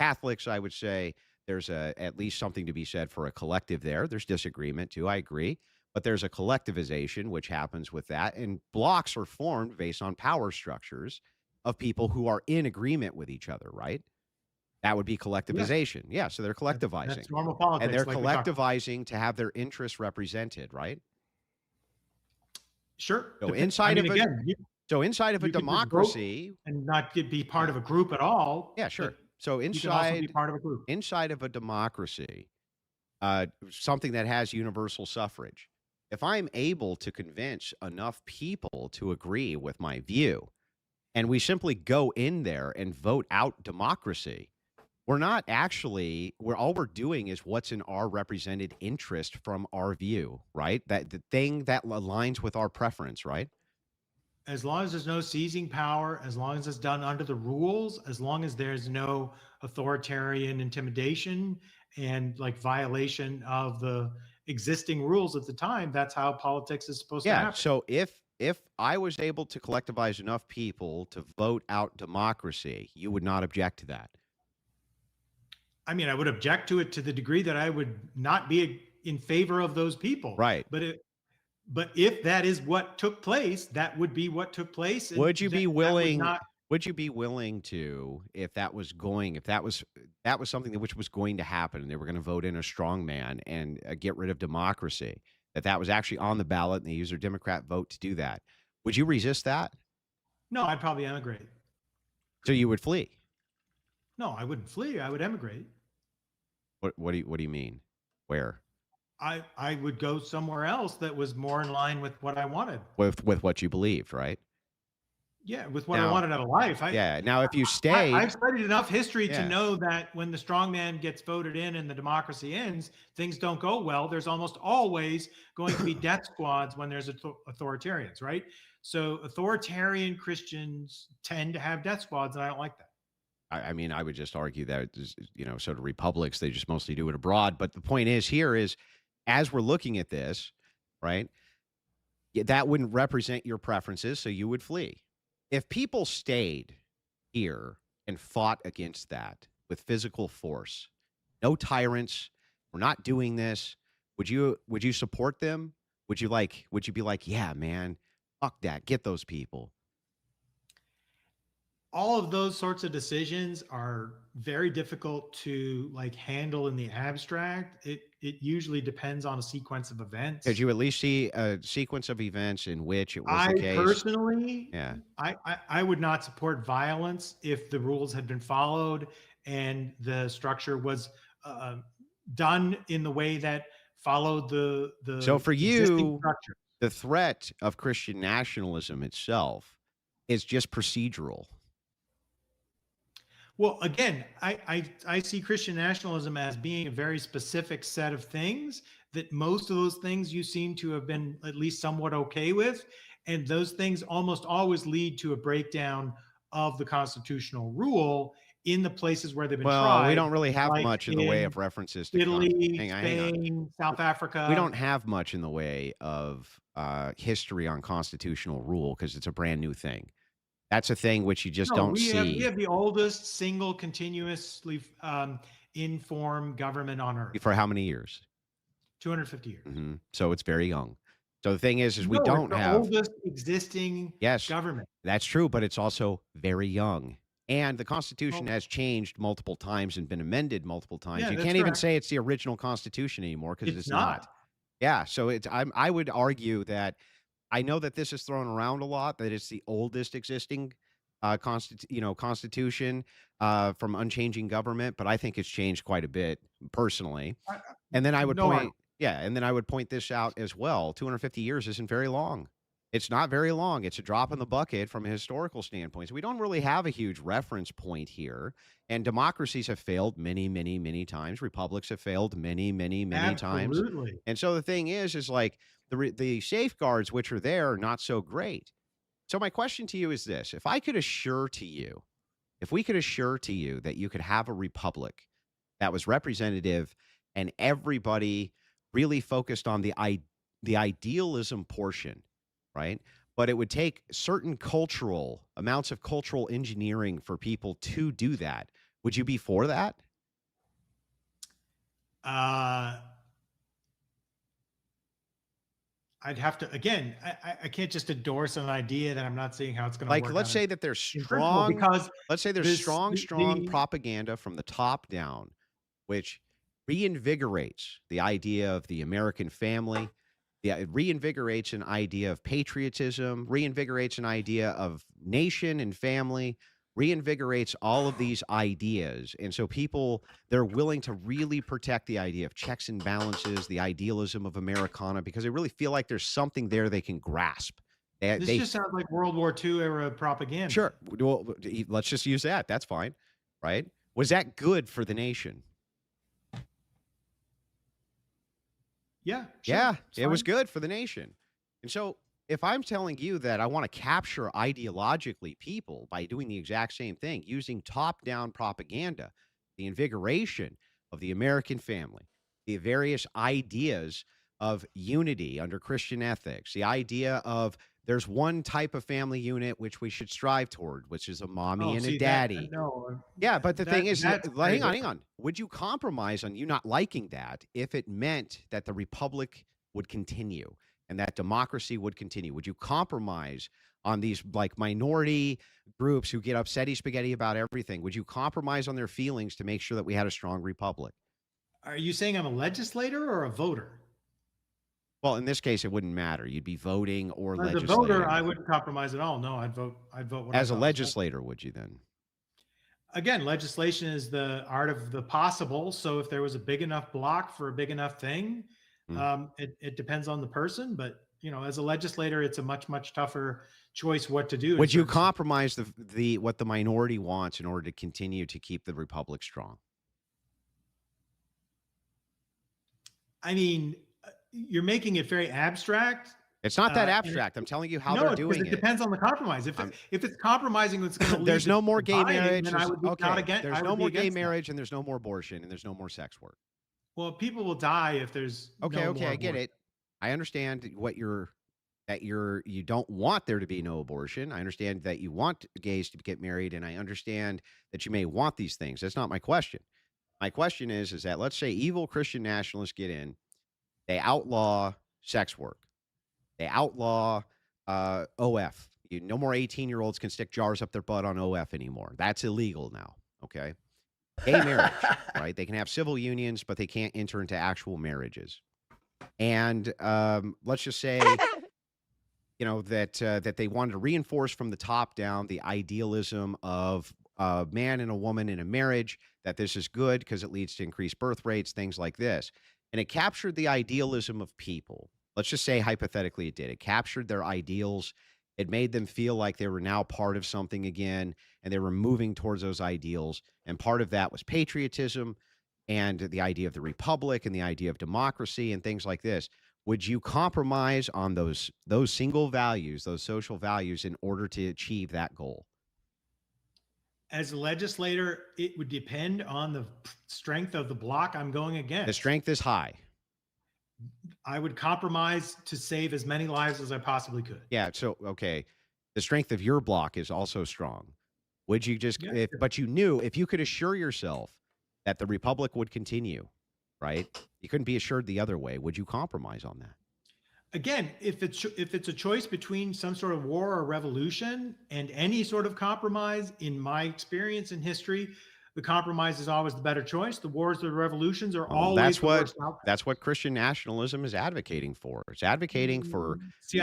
Catholics, I would say there's at least something to be said for a collective there. There's disagreement too, I agree. But there's a collectivization which happens with that. And blocks are formed based on power structures of people who are in agreement with each other, right? That would be collectivization. Yeah, so they're collectivizing. That's normal politics. And they're like we talked about. collectivizing to have their interests represented, right? Sure. So Dep- inside I mean, of a- again, you So inside of a You can just vote democracy, and not be part of a group at all. yeah, sure. but So You can also be inside part of a group. inside of a democracy, something that has universal suffrage, if I'm able to convince enough people to agree with my view, and we simply go in there and vote out democracy, we're not actually, all we're doing is what's in our represented interest from our view, right? That the thing that aligns with our preference, right? As long as there's no seizing power, as long as it's done under the rules, as long as there's no authoritarian intimidation and like violation of the existing rules at the time, that's how politics is supposed to Yeah. happen. So if I was able to collectivize enough people to vote out democracy, you would not object to that. I mean, I would object to it to the degree that I would not be in favor of those people. Right. But if that is what took place, that would be what took place. and Would you be that would willing? not- Would you be willing to, if that was something which was going to happen, and they were going to vote in a strong man and get rid of democracy, that was actually on the ballot, and they used their Democrat vote to do that? Would you resist that? No, I'd probably emigrate. So you would flee? No, I wouldn't flee. I would emigrate. What do you mean? Where? I would go somewhere else that was more in line with what I wanted. With what you believed, right? Yeah, with what Now- I wanted out of life. Yeah. Now, if you stayed, I've studied enough history Yeah. to know that when the strong man gets voted in and the democracy ends, things don't go well. There's almost always going to be death squads when there's authoritarians, right? So authoritarian Christians tend to have death squads, and I don't like that. I mean, I would just argue that, so do republics, they just mostly do it abroad. But the point is here is, as we're looking at this, right, that wouldn't represent your preferences, so you would flee. If people stayed here and fought against that with physical force, no tyrants, we're not doing this, would you support them? Would you be like, yeah, man, Fuck that. Get those people. All of those sorts of decisions are very difficult to like handle in the abstract. It usually depends on a sequence of events. Could you at least see a sequence of events in which it was I the case? personally, Yeah. I would not support violence if the rules had been followed and the structure was done in the way that followed the So for existing you, structure. the threat of Christian nationalism itself is just procedural. Well, again, I see Christian nationalism as being a very specific set of things that most of those things you seem to have been at least somewhat okay with. And those things almost always lead to a breakdown of the constitutional rule in the places where they've been tried. Well, we don't really have like much in the way in of references to Italy, hang on. Spain, South Africa. We don't have much in the way of history on constitutional rule because it's a brand new thing. That's a thing which you just don't see. We have the oldest single continuously informed government on earth. For how many years? 250 years. Mm-hmm. So it's very young. So the thing is we No, don't it's the have oldest existing government. That's true, but it's also very young. And the Constitution has changed multiple times and been amended multiple times. Yeah, you that's can't even correct. say it's the original Constitution anymore because it's not. Yeah, so I would argue that I know that this is thrown around a lot, that it's the oldest existing constitution from unchanging government, but I think it's changed quite a bit personally. And then I would point this out as well. 250 years isn't very long. It's not very long. It's a drop in the bucket from a historical standpoint. So we don't really have a huge reference point here. And democracies have failed many, many, many times. Republics have failed many, many, many times. Absolutely. And so the thing is like the safeguards which are there are not so great. So my question to you is this: if we could assure to you that you could have a republic that was representative and everybody really focused on the idealism portion, right? But it would take certain amounts of cultural engineering for people to do that. Would you be for that? I'd have to, again, I can't just endorse an idea that I'm not seeing how it's going to work. Like, let's say that there's strong, because let's say there's strong propaganda from the top down, which reinvigorates the idea of the American family. Yeah, it reinvigorates an idea of patriotism, reinvigorates an idea of nation and family, reinvigorates all of these ideas. And so people, they're willing to really protect the idea of checks and balances, the idealism of Americana, because they really feel like there's something there they can grasp. This just sounds like World War II era propaganda. Sure. Well, let's just use that. That's fine. Right? Was that good for the nation? Yeah. Sure, yeah, it was good for the nation. And so if I'm telling you that I want to capture ideologically people by doing the exact same thing, using top-down propaganda, the invigoration of the American family, the various ideas of unity under Christian ethics, the idea of there's one type of family unit which we should strive toward, which is a mommy and a daddy. Yeah, but the thing is, hang on. Would you compromise on you not liking that if it meant that the republic would continue and that democracy would continue? Would you compromise on these like minority groups who get upsetty spaghetti about everything? Would you compromise on their feelings to make sure that we had a strong republic? Are you saying I'm a legislator or a voter? Well, in this case, it wouldn't matter. You'd be voting or legislating. As a voter, I wouldn't compromise at all. No, I'd vote. As a legislator, would you then? Again, legislation is the art of the possible. So if there was a big enough block for a big enough thing, it depends on the person. But as a legislator, it's a much, much tougher choice what to do. Would you compromise what the minority wants in order to continue to keep the republic strong? I mean, you're making it very abstract. It's not that abstract. I'm telling you how they're doing it. It depends on the compromise. If it's compromising, it's going to lead there's no more gay marriage. There's no more gay marriage, and there's no more abortion, and there's no more sex work. Well, people will die if there's okay. I get it. I understand you don't want there to be no abortion. I understand that you want gays to get married, and I understand that you may want these things. That's not my question. My question is that let's say evil Christian nationalists get in, they outlaw sex work. They outlaw OF. No more 18-year-olds can stick jars up their butt on OF anymore. That's illegal now. Okay. Gay marriage, right? They can have civil unions, but they can't enter into actual marriages. And let's just say, that they wanted to reinforce from the top down the idealism of a man and a woman in a marriage, that this is good because it leads to increased birth rates, things like this. And it captured the idealism of people. Let's just say hypothetically it did. It captured their ideals. It made them feel like they were now part of something again, and they were moving towards those ideals. And part of that was patriotism and the idea of the republic and the idea of democracy and things like this. Would you compromise on those single values, those social values, in order to achieve that goal? As a legislator, it would depend on the strength of the block I'm going against. The strength is high. I would compromise to save as many lives as I possibly could. Yeah. So, okay. The strength of your block is also strong. Would you just, but you knew if you could assure yourself that the republic would continue, right? You couldn't be assured the other way. Would you compromise on that? Again, if it's a choice between some sort of war or revolution and any sort of compromise, in my experience in history, the compromise is always the better choice. The wars, the revolutions are always the worst outcome. That's what Christian nationalism is advocating for. It's advocating for See,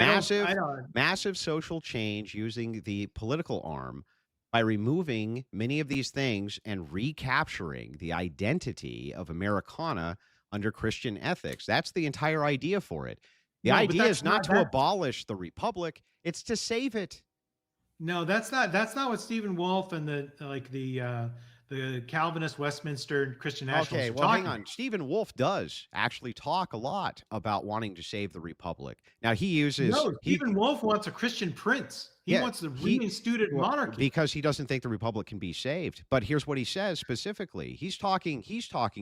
massive social change using the political arm by removing many of these things and recapturing the identity of Americana under Christian ethics. That's the entire idea for it. The idea is not to abolish the republic; it's to save it. No, that's not what Stephen Wolfe and the Calvinist Westminster Christian nationalists Okay, well, hang on. Stephen Wolfe does actually talk a lot about wanting to save the republic. Now he uses Stephen Wolfe wants a Christian prince. He wants the reinstituted monarchy because he doesn't think the republic can be saved. But here's what he says specifically. He's talking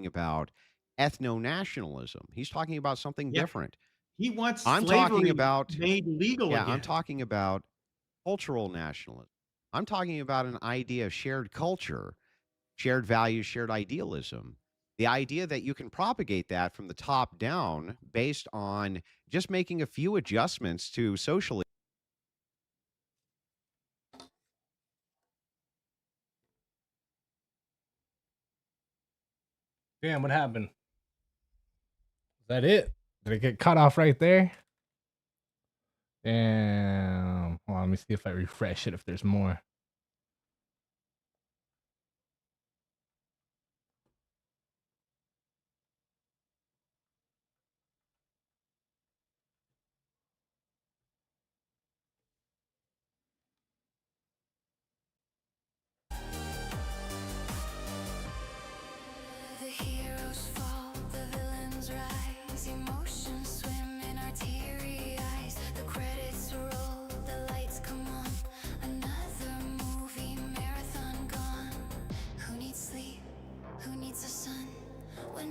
about ethno-nationalism. He's talking about something different. He wants slavery made legal again. I'm talking about cultural nationalism. I'm talking about an idea of shared culture, shared values, shared idealism. The idea that you can propagate that from the top down based on just making a few adjustments to socially. Damn, what happened? Is that it? Did it get cut off right there? Damn. Hold on, let me see if I refresh it, if there's more.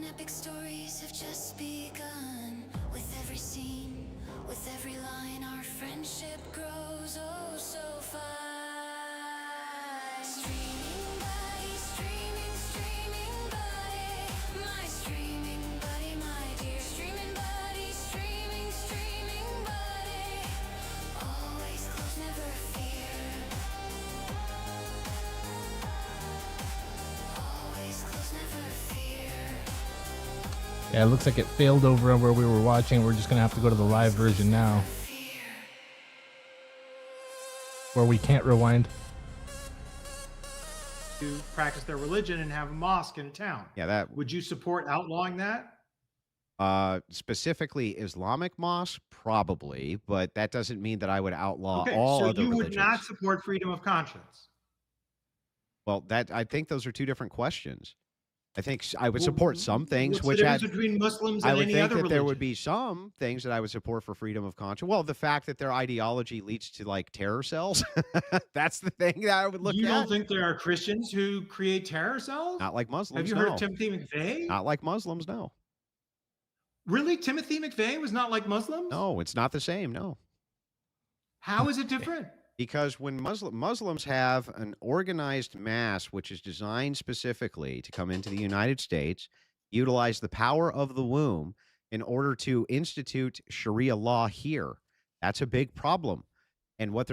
Epic stories have just begun. With every scene, with every line, our friendship grows oh so fast. Streaming buddy, streaming buddy, my streaming buddy, my dear streaming buddy, streaming buddy. Always close, never fear. Always close, never fear. Yeah, it looks like it failed over where we were watching. We're just going to have to go to the live version now, where we can't rewind. To practice their religion and have a mosque in a town. Yeah, would you support outlawing that? Specifically Islamic mosque, probably, but that doesn't mean that I would outlaw all other religions. So you would not support freedom of conscience? Well, I think those are two different questions. I think I would support some things between Muslims and I would any think other that religion? There would be some things that I would support for freedom of conscience. Well, the fact that their ideology leads to like terror cells, that's the thing that I would look at. You don't think there are Christians who create terror cells? Not like Muslims. Have you heard of Timothy McVeigh? Not like Muslims, no. Really? Timothy McVeigh was not like Muslims? No, it's not the same, no. How is it different? Because when Muslims have an organized mass which is designed specifically to come into the United States, utilize the power of the womb in order to institute Sharia law here, that's a big problem. And what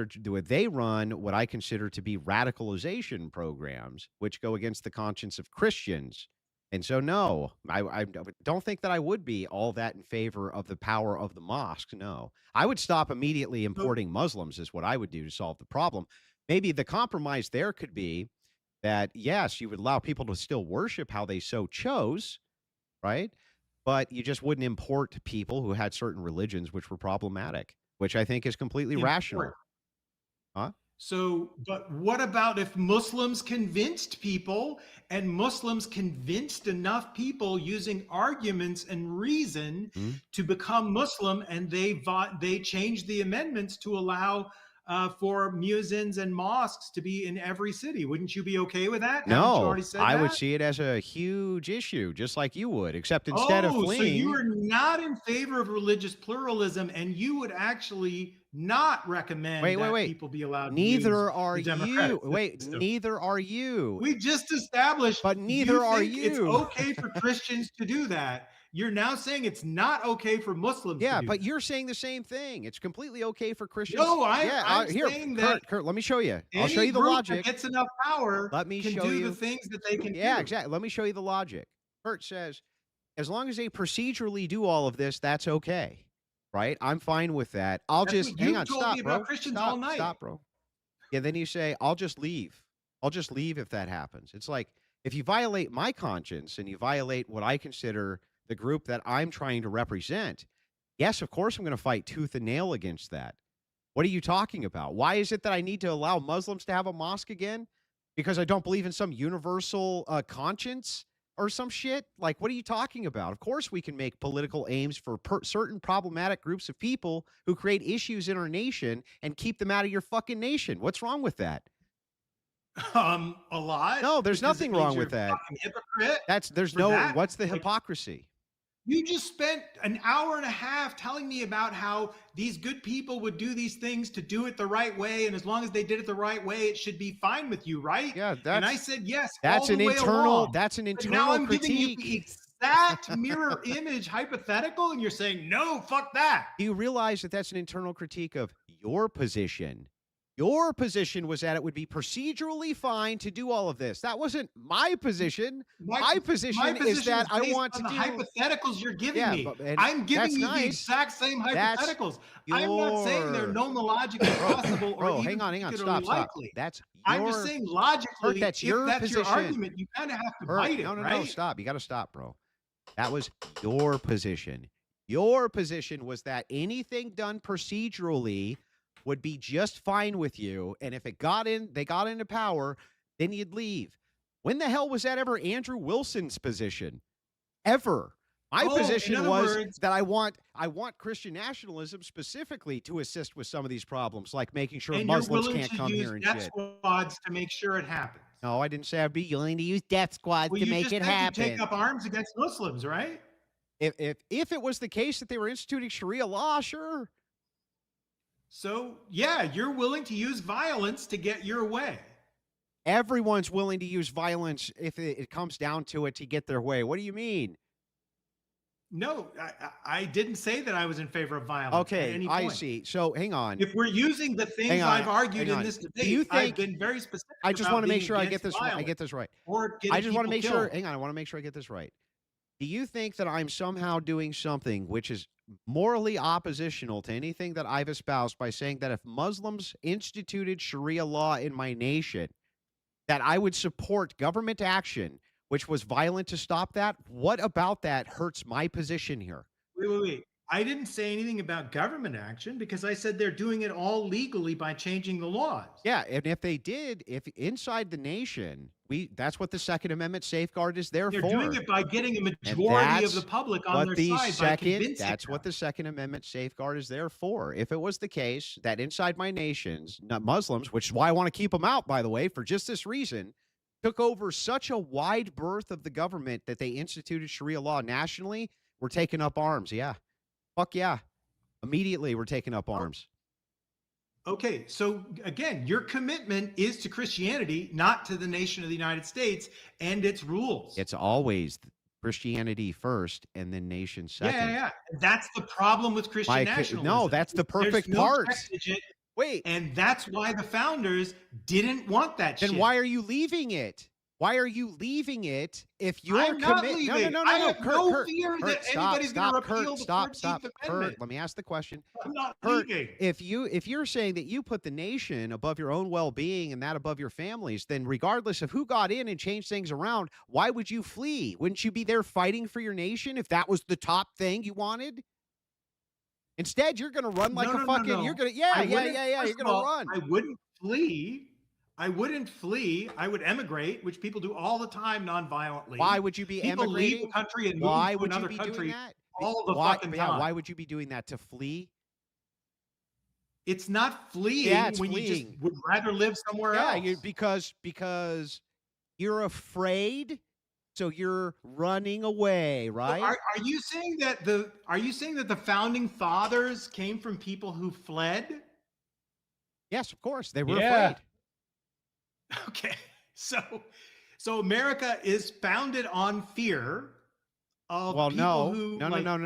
they run what I consider to be radicalization programs, which go against the conscience of Christians. And so, no, I don't think that I would be all that in favor of the power of the mosque. No, I would stop immediately importing Muslims is what I would do to solve the problem. Maybe the compromise there could be that, yes, you would allow people to still worship how they so chose, right? But you just wouldn't import people who had certain religions which were problematic, which I think is completely rational. Huh? So, but what about if Muslims convinced people and Muslims convinced enough people using arguments and reason to become Muslim, and they changed the amendments to allow for muezzins and mosques to be in every city? Wouldn't you be okay with that? Haven't you No, already said I would that? see it as a huge issue, just like you would, except instead of So fleeing, you are not in favor of religious pluralism, and you would actually not recommend that people be allowed to use neither are the democratic you. Wait, system. neither are you. We just established, But neither are think it's you. okay for Christians to do that. You're now saying it's not okay for Muslims. Yeah, to do but that. you're saying the same thing. It's completely okay for Christians. No, yeah, I'm here, saying that Kurt, let me show you. I'll any show you the group logic. that gets enough power Let me can show do you the things that they can do. Yeah, exactly. Let me show you the logic. Kurt says, as long as they procedurally do all of this, that's okay. Right? I'm fine with that. That's just what hang you on. told Stop, me bro. about Christians Stop, all night. Stop, bro. Yeah, then you say, I'll just leave. I'll just leave if that happens. It's like if you violate my conscience and you violate what I consider the group that I'm trying to represent, yes, of course I'm going to fight tooth and nail against that. What are you talking about? Why is it that I need to allow Muslims to have a mosque again? Because I don't believe in some universal conscience or some shit? Like, what are you talking about? Of course we can make political aims for certain problematic groups of people who create issues in our nation and keep them out of your fucking nation. What's wrong with that? A lot. No, there's because nothing it means wrong you're with that. a fucking hypocrite. There's for no, that. what's the Like, hypocrisy? You just spent an hour and a half telling me about how these good people would do these things to do it the right way, and as long as they did it the right way, it should be fine with you, right? Yeah, and I said yes. That's all an the way internal. along. That's an But internal now I'm critique. giving you the exact mirror image hypothetical, and you're saying no, fuck that. Do you realize that that's an internal critique of your position? Your position was that it would be procedurally fine to do all of this. That wasn't my position. My position is that I based want on to the do hypotheticals you're giving Yeah, me. and I'm giving that's you the nice. exact same That's hypotheticals. I'm not saying they're nomologically possible or Bro, even hang on. particularly Stop. likely. That's I'm your, just saying logically, Kurt, that's if your that's your position. argument, you kind of have to Kurt, bite it, no, right? stop. You got to stop, bro. That was your position. Your position was that anything done procedurally would be just fine with you, and if they got into power, then you'd leave. When the hell was that ever Andrew Wilson's position? Ever. My position was that I want Christian nationalism specifically to assist with some of these problems, like making sure Muslims can't come here and death shit. squads to make sure it happens. No, I didn't say I'd be willing to use death squads Well, to you make just it said happen. you take up arms against Muslims, right? If it was the case that they were instituting Sharia law, sure. So, yeah, you're willing to use violence to get your way. Everyone's willing to use violence if it comes down to it to get their way. What do you mean? No, I didn't say that I was in favor of violence. at Okay, any I point. see. So hang on. If we're using the things Hang on, I've argued hang in on. this Do debate, you I've think- been very specific. I just about want to make being sure I get against this right. I violence get this right. Or getting I just want to people make sure. killed. Hang on. I want to make sure I get this right. Do you think that I'm somehow doing something which is morally oppositional to anything that I've espoused by saying that if Muslims instituted Sharia law in my nation, that I would support government action which was violent to stop that? What about that hurts my position here? Wait. I didn't say anything about government action because I said they're doing it all legally by changing the laws. Yeah, and if they did, if inside the nation, that's what the Second Amendment safeguard is there They're for. doing it by getting a majority of the public on their side by convincing That's what them. the Second Amendment safeguard is there for. If it was the case that inside my nations, not Muslims, which is why I want to keep them out, by the way, for just this reason, took over such a wide berth of the government that they instituted Sharia law nationally, we're taking up arms. Yeah. Fuck yeah. Immediately, we're taking up arms. Okay, so again, your commitment is to Christianity, not to the nation of the United States and its rules. It's always Christianity first and then nation second. Yeah. That's the problem with Christian nationalism. No, that's the perfect There's no part. vestige- Wait, And that's why the founders didn't want that then shit. why are you leaving it? Why are you leaving it if you're I'm not committed? No, leaving. no, no, I no, have Kurt, no Kurt, fear Kurt, that stop, anybody's going stop, to repeal Kurt, the stop, 14th stop, Amendment. Kurt. Let me ask the question. I'm not Kurt, leaving. if you're saying that you put the nation above your own well-being and that above your families, then regardless of who got in and changed things around, why would you flee? Wouldn't you be there fighting for your nation if that was the top thing you wanted? Instead, you're going to run like No, a fucking. no. You're going to I yeah. wouldn't- You're first going of to all, run. I wouldn't flee. I would emigrate, which people do all the time non-violently. Why would you be People leave emigrating? the country and Why move to would you another be country doing that? all the why, fucking yeah, time. why would you be doing that? To flee? It's not fleeing Yeah, it's when you fleeing. just would rather live somewhere Yeah, else. because you're afraid, so you're running away, So right? Are you saying that the founding fathers came from people who fled? Yes, of course. They were Yeah. afraid. Okay, so America is founded on fear of Well, people no. who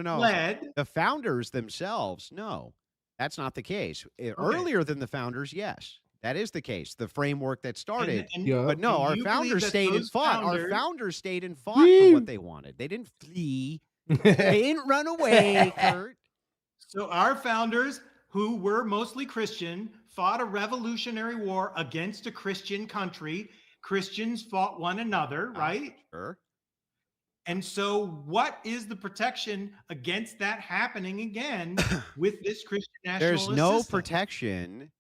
No. fled. The founders themselves, no. That's not the case. Earlier than the founders, yes. That is the case. The framework that started. Yeah. But no, and our you believe founders that stayed and those fought. Our founders- founders stayed and fought for what they wanted. They didn't flee. They didn't run away, Kurt. So our founders, who were mostly Christian, fought a revolutionary war against a Christian country. Christians fought one another, right? Sure. And so what is the protection against that happening again with this Christian nationalist There's no system? protection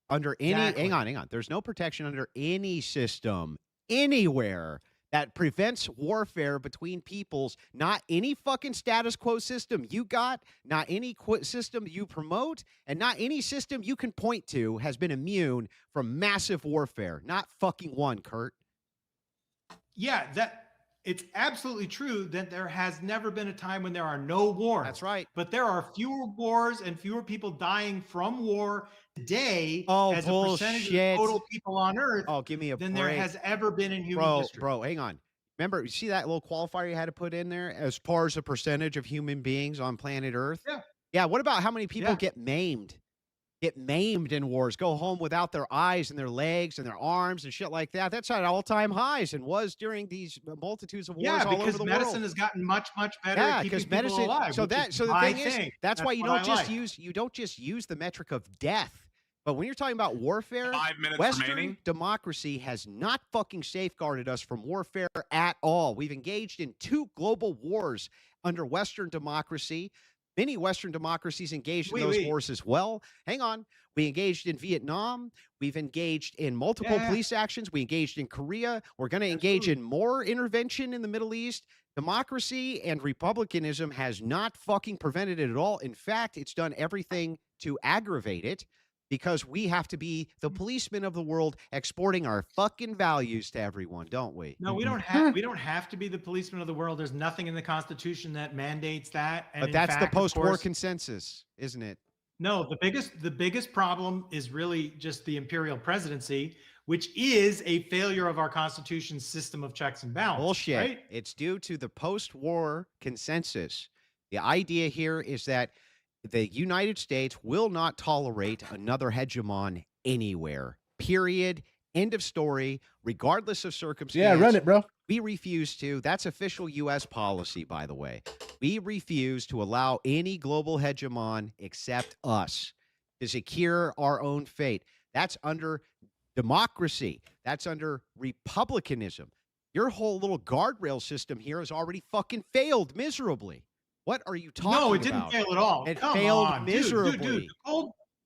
under any Exactly. hang on. There's no protection under any system anywhere that prevents warfare between peoples. Not any fucking status quo system you got, not any system you promote, and not any system you can point to has been immune from massive warfare. Not fucking one, Kurt. Yeah, it's absolutely true that there has never been a time when there are no wars. That's right. But there are fewer wars and fewer people dying from war today Oh, as a percentage of bullshit. total people on Earth Oh, give me a than break. there has ever been in human history. Bro, hang on. Remember, you see that little qualifier you had to put in there as far as the percentage of human beings on planet Earth? Yeah. Yeah. What about how many people Yeah. get maimed? Get maimed in wars, go home without their eyes and their legs and their arms and shit like that. That's at all-time highs and was during these multitudes of wars Yeah, all over because the medicine world. has gotten much better Yeah, at because keeping people medicine. alive. So which that is so the my thing is thing. that's why you what don't I just like. you don't just use the metric of death. But when you're talking about warfare, 5 minutes Western remaining. democracy has not fucking safeguarded us from warfare at all. We've engaged in 2 global wars under Western democracy. Many Western democracies engaged in those wars as well. Hang on. We engaged in Vietnam. We've engaged in multiple police actions. We engaged in Korea. We're going to engage in more intervention in the Middle East. Democracy and republicanism has not fucking prevented it at all. In fact, it's done everything to aggravate it because we have to be the policemen of the world exporting our fucking values to everyone, don't we? No, we don't have to be the policemen of the world. There's nothing in the Constitution that mandates that. And But in that's fact, the of post-war course- consensus, isn't it? No, the biggest problem is really just the imperial presidency, which is a failure of our Constitution's system of checks and balances. Bullshit. Right? It's due to the post-war consensus. The idea here is that the United States will not tolerate another hegemon anywhere. Period. End of story. Regardless of circumstance. Yeah, run it, bro. We refuse to. That's official U.S. policy, by the way. We refuse to allow any global hegemon except us to secure our own fate. That's under democracy. That's under republicanism. Your whole little guardrail system here has already fucking failed miserably. What are you talking about? No, it didn't fail at all. It Come failed on, miserably. Dude.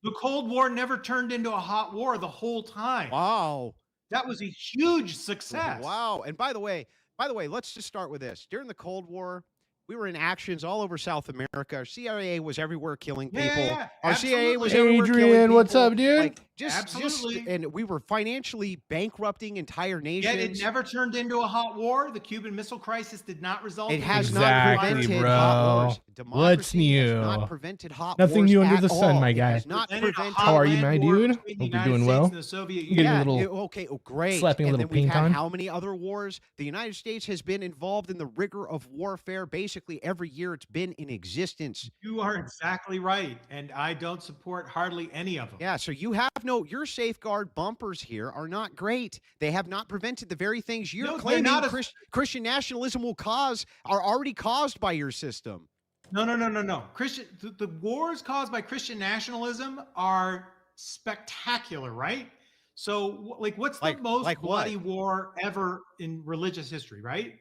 The Cold War never turned into a hot war the whole time. Wow. That was a huge success. Wow. And by the way, let's just start with this. During the Cold War, we were in actions all over South America. Our CIA was everywhere killing people. Yeah, Our CIA was absolutely. everywhere killing Adrian, people. what's up, dude? Like, Absolutely. And we were financially bankrupting entire nations. Yet it never turned into a hot war. The Cuban Missile Crisis did not result. It in has a not Exactly, prevented bro. hot wars. What's Democracy has new? not prevented hot Nothing wars new under at the sun, all. my It guy. has not Prevented a prevented. hot How are you, land my war dude? between Hope the you're United doing States well. and the Soviet Getting Union. a little Okay, great. slapping a And little then we've paint had on. how many other wars? The United States has been involved in the rigor of warfare basically every year it's been in existence. You are exactly right, and I don't support hardly any of them. Yeah, so you have your safeguard bumpers here are not great. They have not prevented the very things you're No, they're claiming not as- Christian nationalism will cause are already caused by your system. No. The wars caused by Christian nationalism are spectacular, right? So, like, what's the most like what? bloody war ever in religious history, right?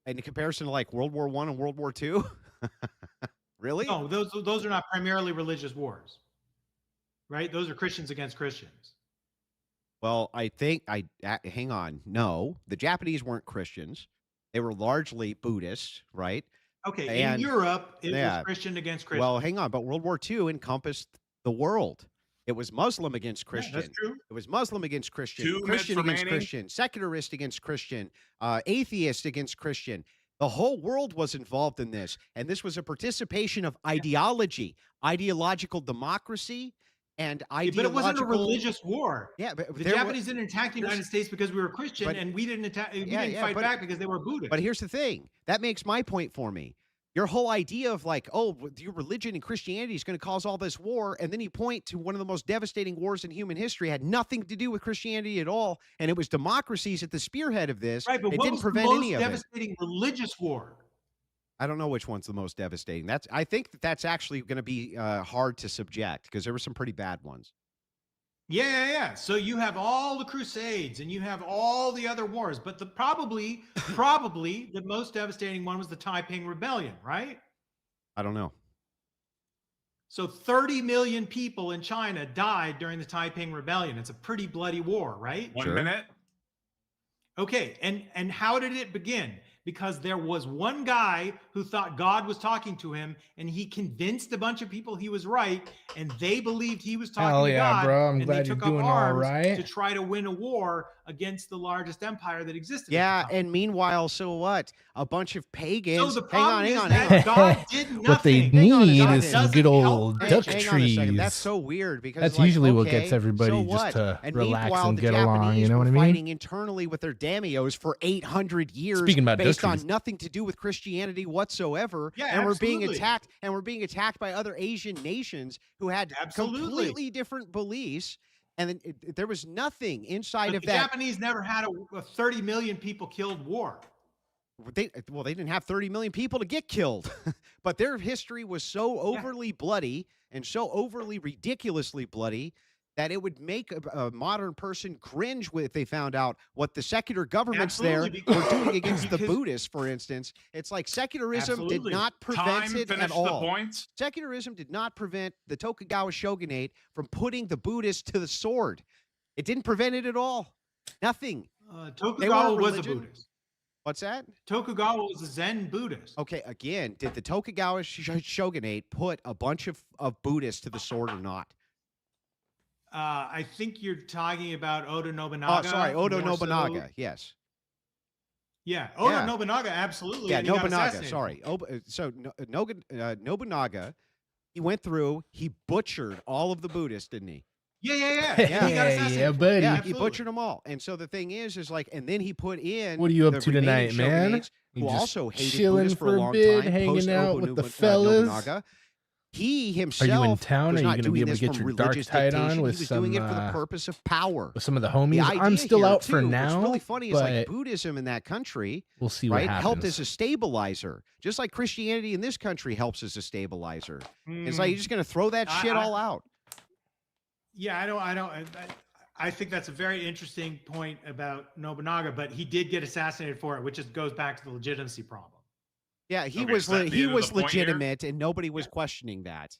In comparison to like World War I and World War II? Really? No, those are not primarily religious wars, right? Those are Christians against Christians. Well, I think hang on. No, the Japanese weren't Christians. They were largely Buddhists, right? Okay, And- in Europe, it yeah. was Christian against Christian. Well, hang on, but World War II encompassed the world. It was Muslim against Yeah, Christian. that's true. It was Muslim against Christian, 2 minutes Christian against remaining. Christian, secularist against Christian, atheist against Christian. The whole world was involved in this, and this was a participation of ideology, ideological democracy, and Yeah, ideological. but it wasn't a religious war. Yeah, but The there wa- Japanese didn't attack the United States because we were Christian, but- and we didn't attack. We Yeah, didn't yeah, fight but- back because they were Buddhist. But here's the thing. That makes my point for me. Your whole idea of like, oh, your religion and Christianity is going to cause all this war, and then you point to one of the most devastating wars in human history had nothing to do with Christianity at all, and it was democracies at the spearhead of this. right, but it what didn't was prevent the most any of it. devastating religious war? I don't know which one's the most devastating. I think that's actually going to be hard to subject because there were some pretty bad ones. Yeah. So you have all the Crusades and you have all the other wars, but probably the most devastating one was the Taiping Rebellion, right? I don't know. So 30 million people in China died during the Taiping Rebellion. It's a pretty bloody war, right? 1 Sure. minute. Okay, and how did it begin? Because there was one guy who thought God was talking to him, and he convinced a bunch of people he was right, and they believed he was talking Hell to yeah, God. bro. I'm and they glad you're took up doing all arms right. to try to win a war against the largest empire that existed. at Yeah, the time. and meanwhile, so what? A bunch of pagans. So the problem hang is on. that God did nothing. What they Hang on a need second. is some Doesn't good help old them. duck Hang on a trees. second. That's so weird because That's like, usually what okay, gets everybody so just what? to And relax meanwhile, and the get along. Japanese You know what I were mean? fighting internally with their daimyos for 800 years, Speaking about based duck on trees. nothing to do with Christianity whatsoever. Yeah, and we're being absolutely. attacked by other Asian nations who had Absolutely. completely different beliefs. And then there was nothing inside But of the that. Japanese never had a 30 million people killed war. They didn't have 30 million people to get killed, but their history was so overly bloody and so overly ridiculously bloody that it would make a modern person cringe if they found out what the secular governments Absolutely, there were doing against the because- Buddhists, for instance. It's like secularism Absolutely. did not prevent Time. it Finish at the all. points. Secularism did not prevent the Tokugawa shogunate from putting the Buddhists to the sword. It didn't prevent it at all. Nothing. Tokugawa was a religion. Buddhist. What's that? Tokugawa was a Zen Buddhist. Okay, again, did the Tokugawa shogunate put a bunch of Buddhists to the sword or not? I think you're talking about Oda Nobunaga. Oh, sorry, Oda more so. Nobunaga. Yes. Yeah, Oda Yeah. Nobunaga, absolutely. Yeah, and he got Nobunaga. assassinated. Sorry. Nobunaga, he went through, he butchered all of the Buddhists, didn't he? Yeah. Yeah. He got Yeah, assassinated. buddy. Yeah, he Absolutely. butchered them all. And so the thing is like, and then he put in. What are you up the to remaining tonight, man? shogunates You Who just also hated chilling Buddhists for for a a long bit, time. hanging post out Oda with the Nobu- fellas? Nobunaga. He Are himself you in town? was Are you not going to doing be able to this get from your dark religious tide on dictation. with He was some doing it for the purpose of power. with some of the The homies? I'm idea still here, out for too, now. What's really funny is like but Buddhism in that country, we'll see what right, happens. helped as a stabilizer, just like Christianity in this country helps as a stabilizer. It's like you're just going to throw that shit all out. Yeah, I think that's a very interesting point about Nobunaga, but he did get assassinated for it, which just goes back to the legitimacy problem. Yeah, he Okay, was is that the he end of was the point here? legitimate, and nobody was questioning that.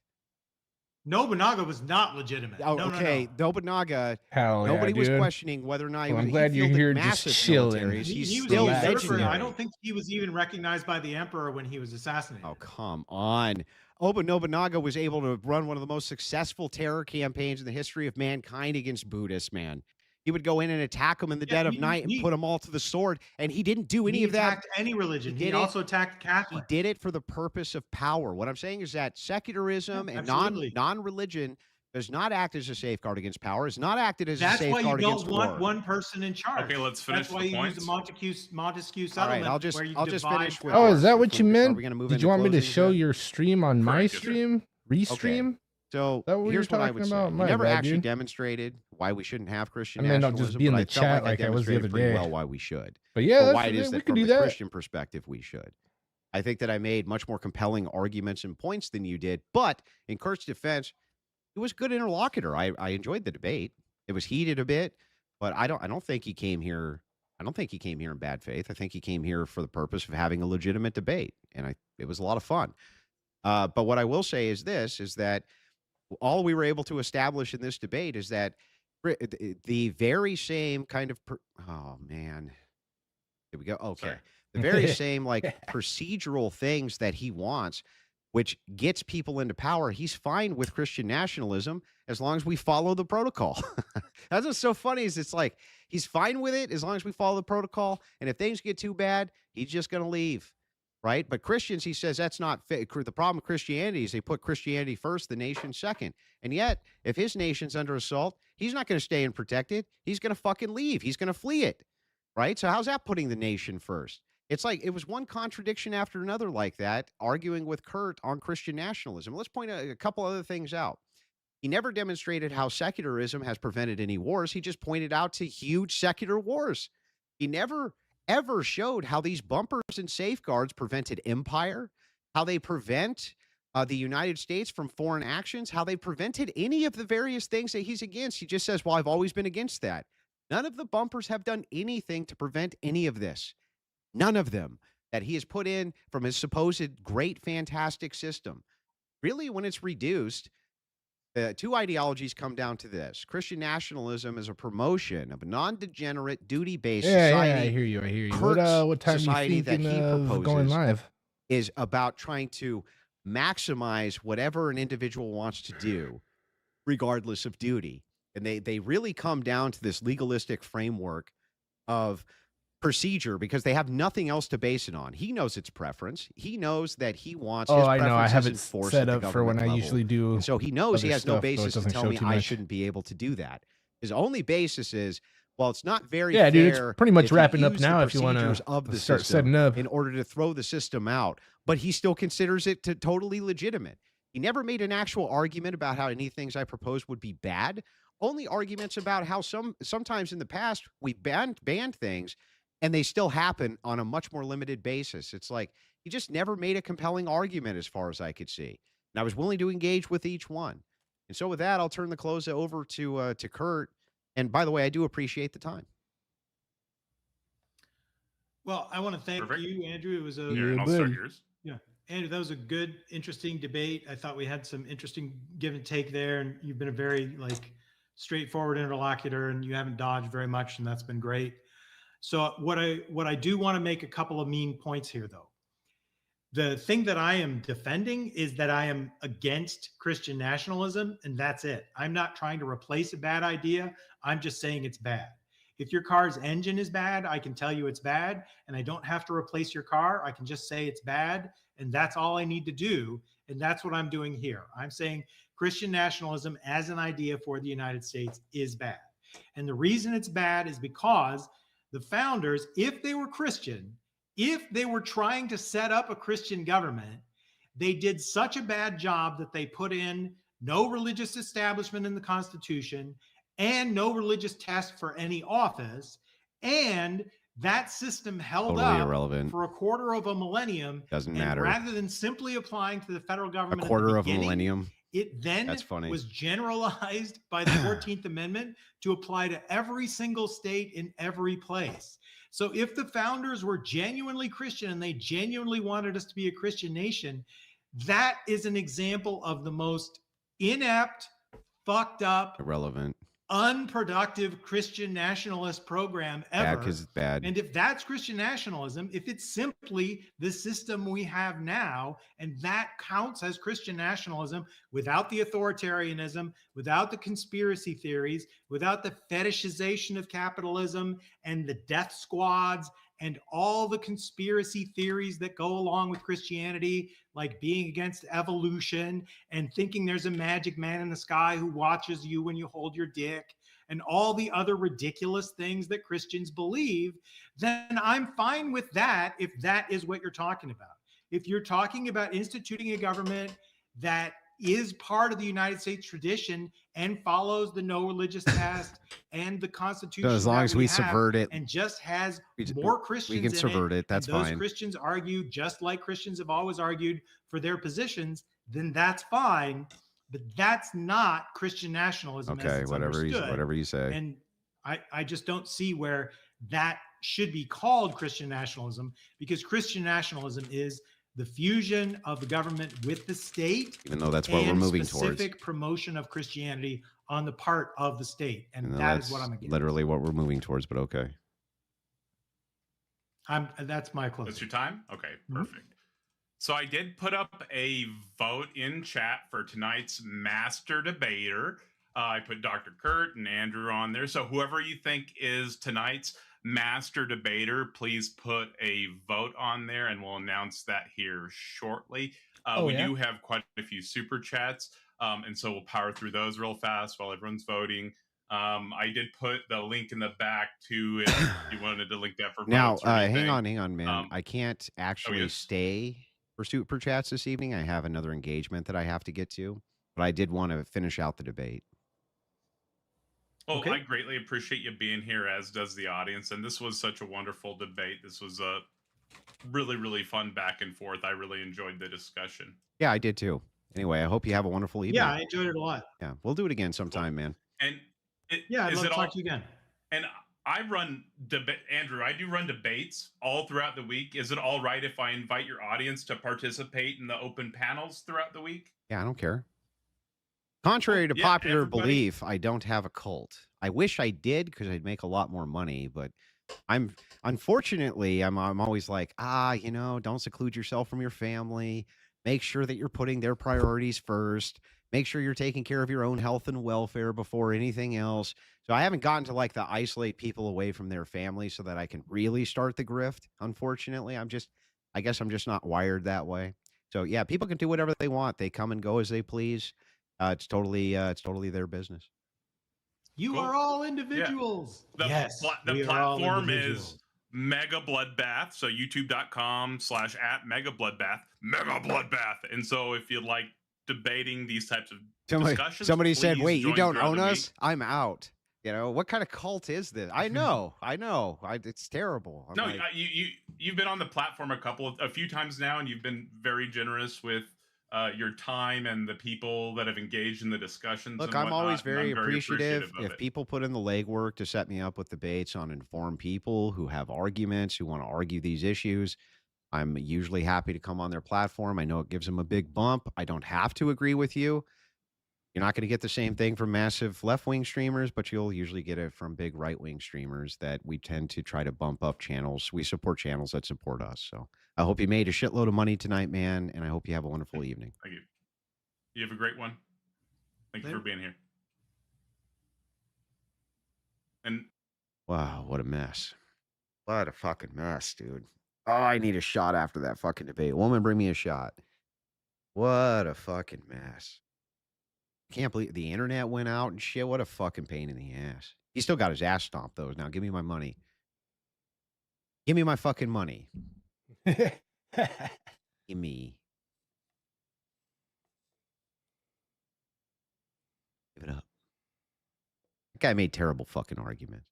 Nobunaga was not legitimate. Oh, No. Nobunaga. Hell Nobody yeah, was dude. questioning whether or not Well, I'm he glad you're fielded here just massive chilling. militaries. He He's was still a usurper. legendary. I don't think he was even recognized by the emperor when he was assassinated. Oh, come on. Oba Nobunaga was able to run one of the most successful terror campaigns in the history of mankind against Buddhists, man. He would go in and attack them in the dead of night and put them all to the sword, and he didn't do any of that. He attacked any religion. He also attacked Catholic. He did it for the purpose of power. What I'm saying is that secularism and non-religion does not act as a safeguard against power. It's not acted as a safeguard against war. That's why you don't want one person in charge. Okay, let's finish. That's why you use the Montesquieu settlement. All right, I'll just finish with. Oh, is that what you meant? Did you want me to show your stream on my stream? Restream? Okay. So here's what I would say. You never actually demonstrated why we shouldn't have Christian nationalism. I'll just be in the chat like I was the other day. Well, why we should. But yeah, why it is that from a Christian perspective we should. I think that I made much more compelling arguments and points than you did. But in Kurt's defense, he was a good interlocutor. I enjoyed the debate. It was heated a bit, but I don't think he came here. I don't think he came here in bad faith. I think he came here for the purpose of having a legitimate debate, and it was a lot of fun. But what I will say is this: is that all we were able to establish in this debate is that the very same kind of oh man, here we go. Okay, sorry. The very same like procedural things that he wants, which gets people into power. He's fine with Christian nationalism as long as we follow the protocol. That's what's so funny is it's like he's fine with it as long as we follow the protocol. And if things get too bad, he's just going to leave. Right. But Christians, he says that's not fit. The problem with Christianity is they put Christianity first, the nation second. And yet, if his nation's under assault, he's not going to stay and protect it. He's going to fucking leave. He's going to flee it. Right. So how's that putting the nation first? It's like it was one contradiction after another like that, arguing with Kurt on Christian nationalism. Let's point a couple other things out. He never demonstrated how secularism has prevented any wars. He just pointed out to huge secular wars. He never ever showed how these bumpers and safeguards prevented empire, how they prevent the United States from foreign actions, how they prevented any of the various things that he's against. He just says, well, I've always been against that. None of the bumpers have done anything to prevent any of this. None of them that he has put in from his supposed great, fantastic system. Really, when it's reduced, two ideologies come down to this. Christian nationalism is a promotion of a non-degenerate, duty-based society. Yeah, I hear you. Kurt's what time society you that he proposes going live? Is about trying to maximize whatever an individual wants to do, regardless of duty. And they really come down to this legalistic framework of procedure because they have nothing else to base it on. He knows its preference. He knows that he wants his I know. I have it set set up for when I usually do. And so he knows he has no basis so to tell me I shouldn't be able to do that. His only basis is, well, it's not very fair. Dude, it's pretty much wrapping up now if you want to start setting up in order to throw the system out. But he still considers it totally legitimate. He never made an actual argument about how any things I proposed would be bad. Only arguments about how sometimes in the past we banned things and they still happen on a much more limited basis. It's like he just never made a compelling argument as far as I could see. And I was willing to engage with each one. And so with that, I'll turn the close over to Kurt. And by the way, I do appreciate the time. Well, I want to thank you, Andrew. It was I'll start yours. Yeah. Andrew, that was a good, interesting debate. I thought we had some interesting give and take there. And you've been a very straightforward interlocutor and you haven't dodged very much. And that's been great. So what I do want to make a couple of mean points here, though. The thing that I am defending is that I am against Christian nationalism, and that's it. I'm not trying to replace a bad idea. I'm just saying it's bad. If your car's engine is bad, I can tell you it's bad, and I don't have to replace your car. I can just say it's bad, and that's all I need to do, and that's what I'm doing here. I'm saying Christian nationalism as an idea for the United States is bad. And the reason it's bad is because the founders, if they were Christian, if they were trying to set up a Christian government, they did such a bad job that they put in no religious establishment in the Constitution and no religious test for any office. And that system held totally up irrelevant for a quarter of a millennium. Doesn't and matter. Rather than simply applying to the federal government, a quarter of a millennium. It then was generalized by the 14th Amendment to apply to every single state in every place. So if the founders were genuinely Christian and they genuinely wanted us to be a Christian nation, that is an example of the most inept, fucked up, irrelevant unproductive Christian nationalist program ever. Because it's bad. And if that's Christian nationalism, if it's simply the system we have now, and that counts as Christian nationalism without the authoritarianism, without the conspiracy theories, without the fetishization of capitalism and the death squads and all the conspiracy theories that go along with Christianity, like being against evolution and thinking there's a magic man in the sky who watches you when you hold your dick, and all the other ridiculous things that Christians believe, then I'm fine with that if that is what you're talking about. If you're talking about instituting a government that is part of the United States tradition and follows the no religious test and the Constitution, So as long that as we have, subvert it, and just has we more Christians, we can in subvert it. That's and those fine. Christians argue just like Christians have always argued for their positions, then that's fine. But that's not Christian nationalism. Okay, whatever you say. And I just don't see where that should be called Christian nationalism, because Christian nationalism is the fusion of the government with the state, Even though that's what we're and moving towards. specific promotion of Christianity on the part of the state, and And that that's is what I'm against. literally what we're moving towards. But okay. That's my close. That's your time? Okay, Mhm. perfect. So I did put up a vote in chat for tonight's master debater. I put Dr. Kurt and Andrew on there. So whoever you think is tonight's master debater, please put a vote on there, and we'll announce that here shortly. We do have quite a few super chats, and so we'll power through those real fast while everyone's voting. I did put the link in the back too if you wanted to link that for Now, votes or hang anything. on, man. I can't actually yes. stay for super chats this evening. I have another engagement that I have to get to, but I did want to finish out the debate. Well, Okay. I greatly appreciate you being here, as does the audience. And this was such a wonderful debate. This was a really, really fun back and forth. I really enjoyed the discussion. Yeah, I did too. Anyway, I hope you have a wonderful evening. Yeah, I enjoyed it a lot. Yeah, we'll do it again sometime, man. And Yeah, I'd is love it to all? talk to you again. And I run debate, Andrew. I do run debates all throughout the week. Is it all right if I invite your audience to participate in the open panels throughout the week? Yeah, I don't care. Contrary to Yeah, popular everybody- belief, I don't have a cult. I wish I did because I'd make a lot more money, but unfortunately, I'm always like, don't seclude yourself from your family. Make sure that you're putting their priorities first. Make sure you're taking care of your own health and welfare before anything else. So I haven't gotten to like the isolate people away from their family so that I can really start the grift. Unfortunately, I guess I'm just not wired that way. So yeah, people can do whatever they want. They come and go as they please. It's totally their business. You Cool. are all individuals. The, Yes, the we are all platform individuals. is Mega Bloodbath. So youtube.com/@Mega Bloodbath. Mega Bloodbath. And so if you like debating these types of discussions, Somebody said, please "Wait, you join don't throughout own the us? week. I'm out." What kind of cult is this? I know. It's terrible. I'm No, like, you've been on the platform a few times now, and you've been very generous with your time and the people that have engaged in the discussions. look, and I'm always whatnot, and very I'm appreciative of if it. people put in the legwork to set me up with debates on informed people who have arguments, who want to argue these issues. I'm usually happy to come on their platform. I know it gives them a big bump. I don't have to agree with you. You're not going to get the same thing from massive left-wing streamers, but you'll usually get it from big right-wing streamers that we tend to try to bump up channels. We support channels that support us. So I hope you made a shitload of money tonight, man, and I hope you have a wonderful evening. Thank you. You have a great one. Thank you for being here. And Wow, what a mess. What a fucking mess, dude. Oh, I need a shot after that fucking debate. Woman, bring me a shot. What a fucking mess. Can't believe the internet went out and shit. What a fucking pain in the ass. He still got his ass stomped, though. Now, give me my money. Give me my fucking money. Give me. Give it up. That guy made terrible fucking arguments.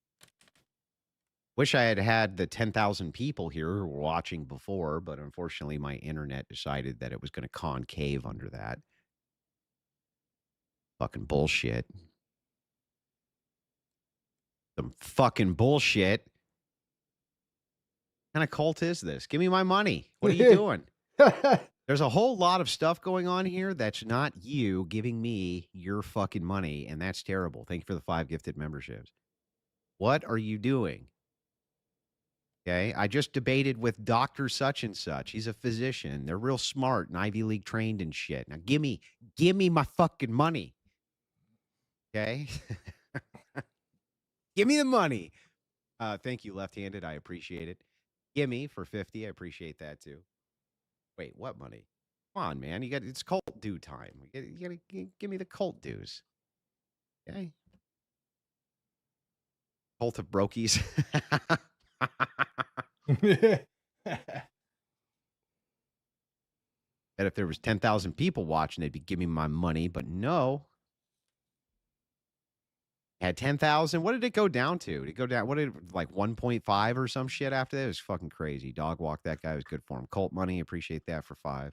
Wish I had had the 10,000 people here who were watching before, but unfortunately my internet decided that it was going to concave under that. Fucking bullshit. Some fucking bullshit. What kind of cult is this? Give me my money. What are you doing? There's a whole lot of stuff going on here that's not you giving me your fucking money, and that's terrible. Thank you for the 5 gifted memberships. What are you doing? Okay, I just debated with Dr. Such and Such. He's a physician. They're real smart and Ivy League trained and shit. Now give me my fucking money. Okay? Give me the money. Thank you, Left-Handed. I appreciate it. Gimme for 50. I appreciate that too. Wait, what money? Come on, man. It's cult due time. You gotta give me the cult dues. Okay. Cult of Brokies. Yeah. And if there was 10,000 people watching, they'd be giving me my money, but no. Had 10,000. What did it go down to? Did it go down? What did it, like 1.5 or some shit after that? It was fucking crazy. Dog walk that guy was good for him. Cult money, appreciate that for 5.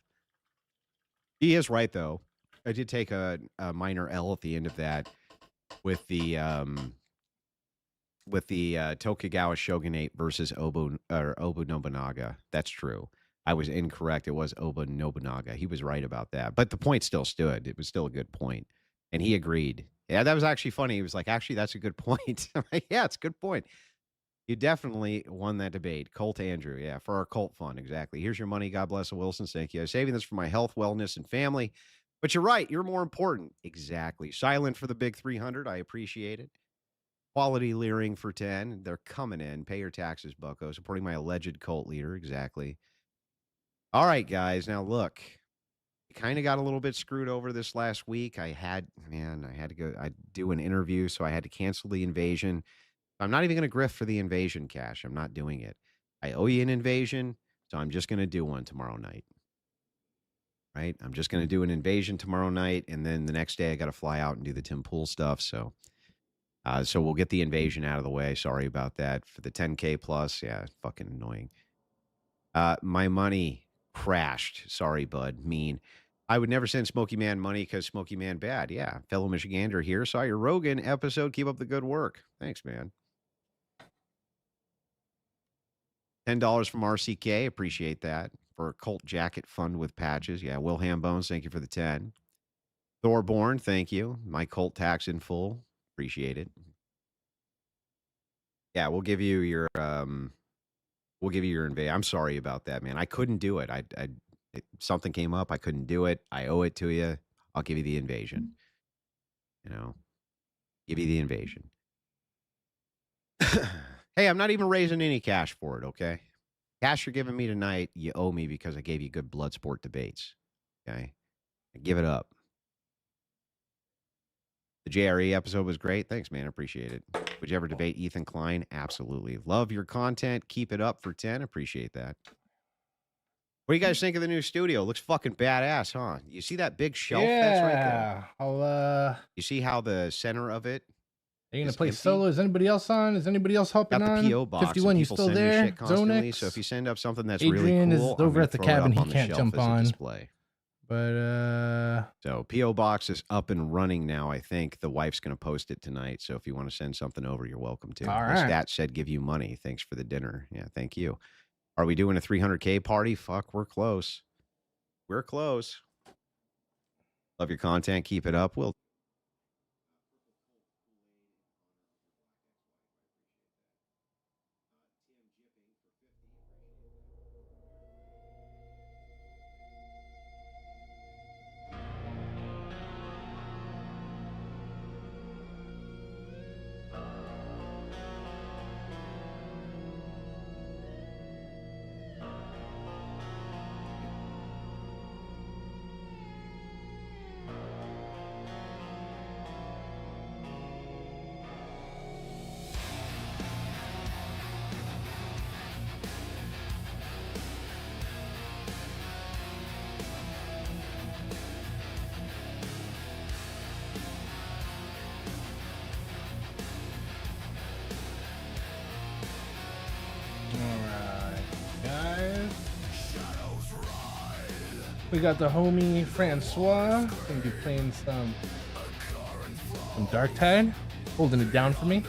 He is right though. I did take a minor L at the end of that with the Tokugawa shogunate versus Obu Nobunaga. That's true. I was incorrect. It was Obu Nobunaga. He was right about that. But the point still stood. It was still a good point. And he agreed. Yeah, that was actually funny. He was like, actually, that's a good point. I'm like, yeah, it's a good point. You definitely won that debate. Colt Andrew. Yeah, for our cult fund. Exactly. Here's your money. God bless the Wilsons. Thank you. I'm saving this for my health, wellness, and family. But you're right. You're more important. Exactly. Silent for the big 300. I appreciate it. Quality Leering for 10. They're coming in. Pay your taxes, bucko. Supporting my alleged cult leader. Exactly. All right, guys. Now, look. I kind of got a little bit screwed over this last week. I had to go. I do an interview, so I had to cancel the invasion. I'm not even going to grift for the invasion cash. I'm not doing it. I owe you an invasion, so I'm just going to do one tomorrow night. Right? I'm just going to do an invasion tomorrow night, and then the next day I got to fly out and do the Tim Pool stuff. So we'll get the invasion out of the way. Sorry about that. For the 10K plus, yeah, fucking annoying. My money crashed. Sorry, bud. Mean. I would never send Smokey Man money because Smokey Man bad. Yeah. Fellow Michigander here. Saw your Rogan episode. Keep up the good work. Thanks, man. $10 from RCK. Appreciate that. For a cult jacket fund with patches. Yeah. Wilhelm Bones. Thank you for the 10. Thorborn. Thank you. My cult tax in full. Appreciate it. Yeah. We'll give you your, invade. I'm sorry about that, man. I couldn't do it. Something came up. I couldn't do it. I owe it to you. I'll give you the invasion. Give you the invasion. Hey, I'm not even raising any cash for it, okay? Cash you're giving me tonight, you owe me because I gave you good blood sport debates. Okay? Give it up. The JRE episode was great. Thanks, man. I appreciate it. Would you ever debate Ethan Klein? Absolutely. Love your content. Keep it up for 10. Appreciate that. What do you guys think of the new studio? Looks fucking badass, huh? You see that big shelf that's right there? You see how the center of it? Are you gonna play solo? Is anybody else on? Is anybody else helping got on? The PO box. 51, you still there? Zonex. So if you send up something that's Adrian really cool, is over at the cabin. He the can't jump on. Display. But so PO box is up and running now. I think the wife's gonna post it tonight. So if you want to send something over, you're welcome to. All right. Stat said give you money. Thanks for the dinner. Yeah, thank you. Are we doing a 300K party? Fuck, we're close. We're close. Love your content. Keep it up. We'll. we got the homie Francois. Gonna be playing some Dark Tide, holding it down for me.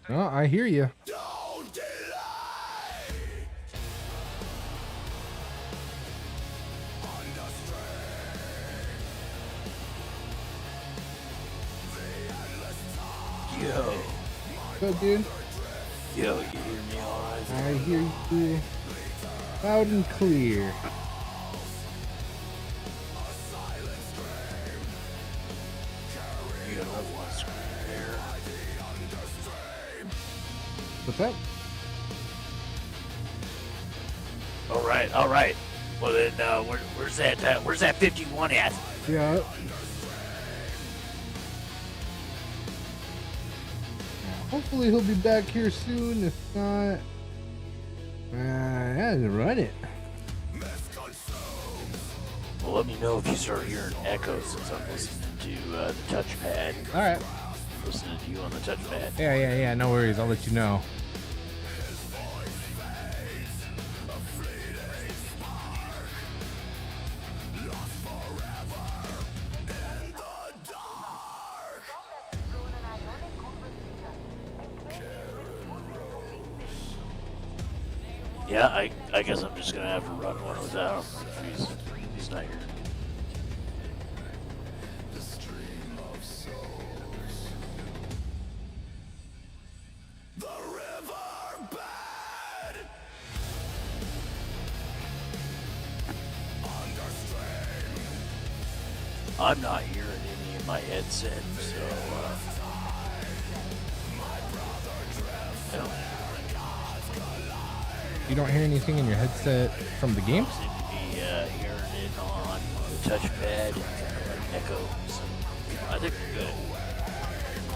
Oh, I hear you. Yo, Good, dude. yo, you hear me all right? I hear you loud and clear. You got another one screen there. What's up? All right. Well then, where's that 51 at? Yeah. Hopefully he'll be back here soon. If not, yeah, run it. Well, let me know if you start hearing echoes since I'm listening to the touchpad. All right. Listening to you on the touchpad. Yeah. No worries. I'll let you know. Yeah, I guess I'm just gonna have to run one without him if he's not here. I'm not hearing any in my headset, so I don't You don't hear anything in your headset from the game? seem to be hearing it on the touchpad and like echo. So I think we're good.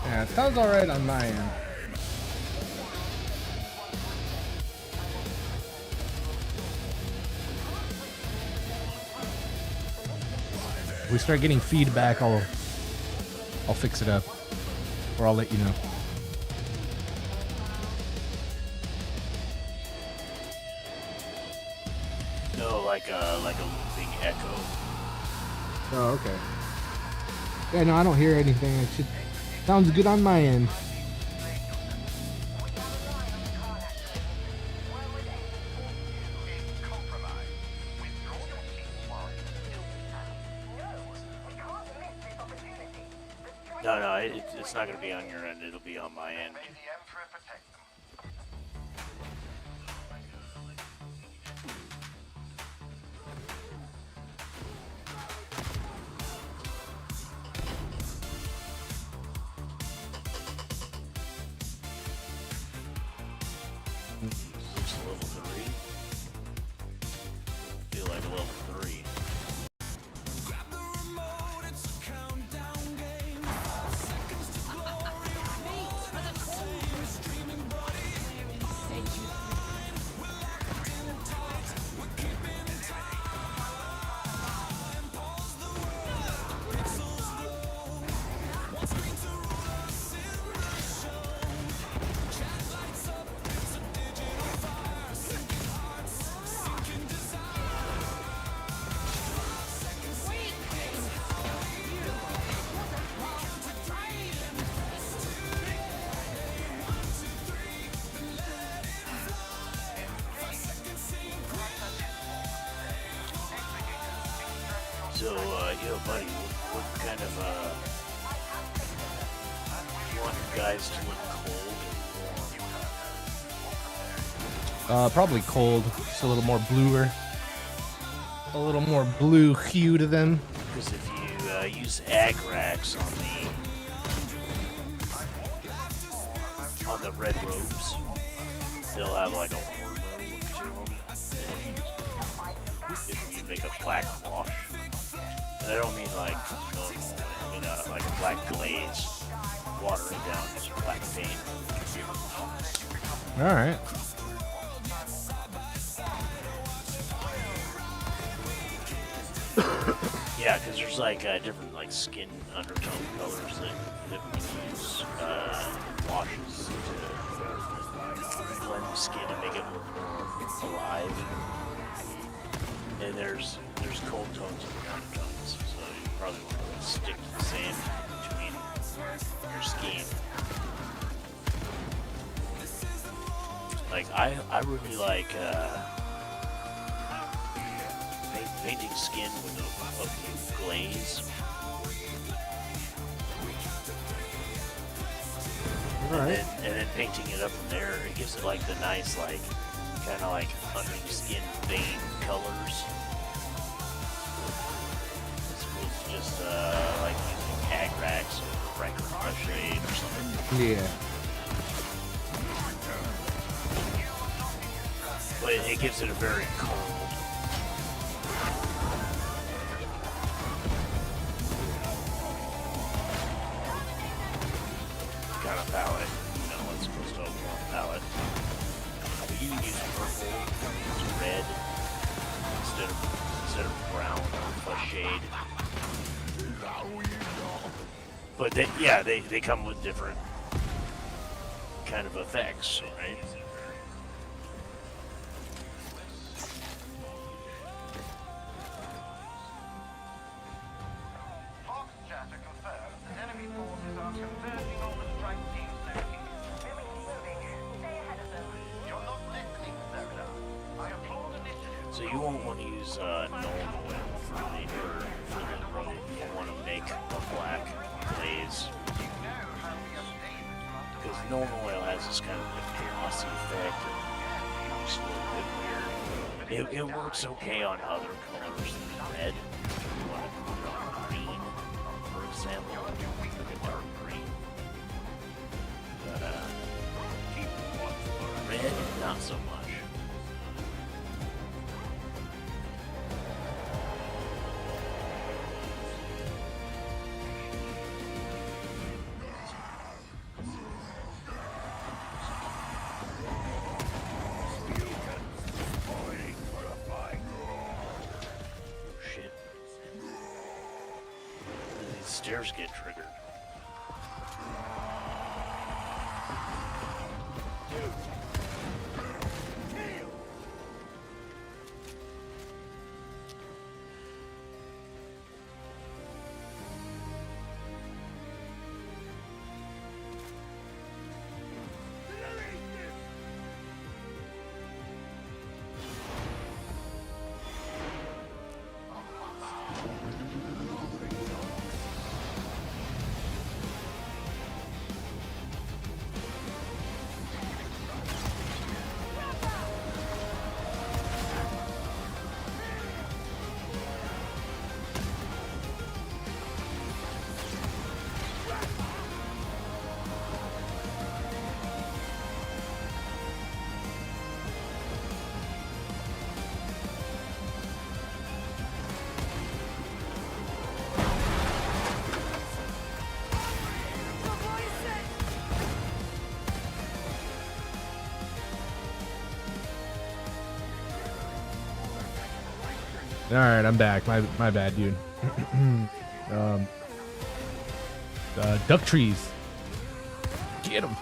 Yeah, it sounds all right on my end. If we start getting feedback, I'll fix it up, or I'll let you know. No, like a looping echo. Oh, okay. Yeah, no, I don't hear anything. It should sounds good on my end. No, it's not gonna be on your end. It'll be on my end. Looks level 3. Feel like a level 3. So, yo, buddy, what kind of, you want your guys to look cold? Probably cold. Just a little more bluer. A little more blue hue to them. Because if you use Agrax on the red robes, they'll have like a hormone look to them. If you make a black wash, and I don't mean like normal, I mean like a black glaze, watering down just black paint. All right. Yeah, because there's like different like skin undertone colors that we use washes to blend the skin and make it look more alive. And there's cold tones and undertones, so you probably want to stick the sand between your skin. Like I really like painting skin with a glaze. And then painting it up from there, it gives it like the nice, like, kind of like under the skin vein colors. As opposed to just like using Agrax or Franklin Shade or something. Yeah. But it gives it a very cold. Kind of palette, you know, it's supposed to open on palette. But you can use purple, use red instead of brown or flesh shade. But they come with different kind of effects, right? So you won't want to use Nuln Oil for the road. You'll want to make a black glaze. Because Nuln Oil has this kind of like glossy effect and it's a little bit weird. It works okay on other colors than red. If you want to put it on green, for example, like a dark green. But red, not so much. Stairs get triggered. All right, I'm back. My bad, dude. Duck trees. Get them.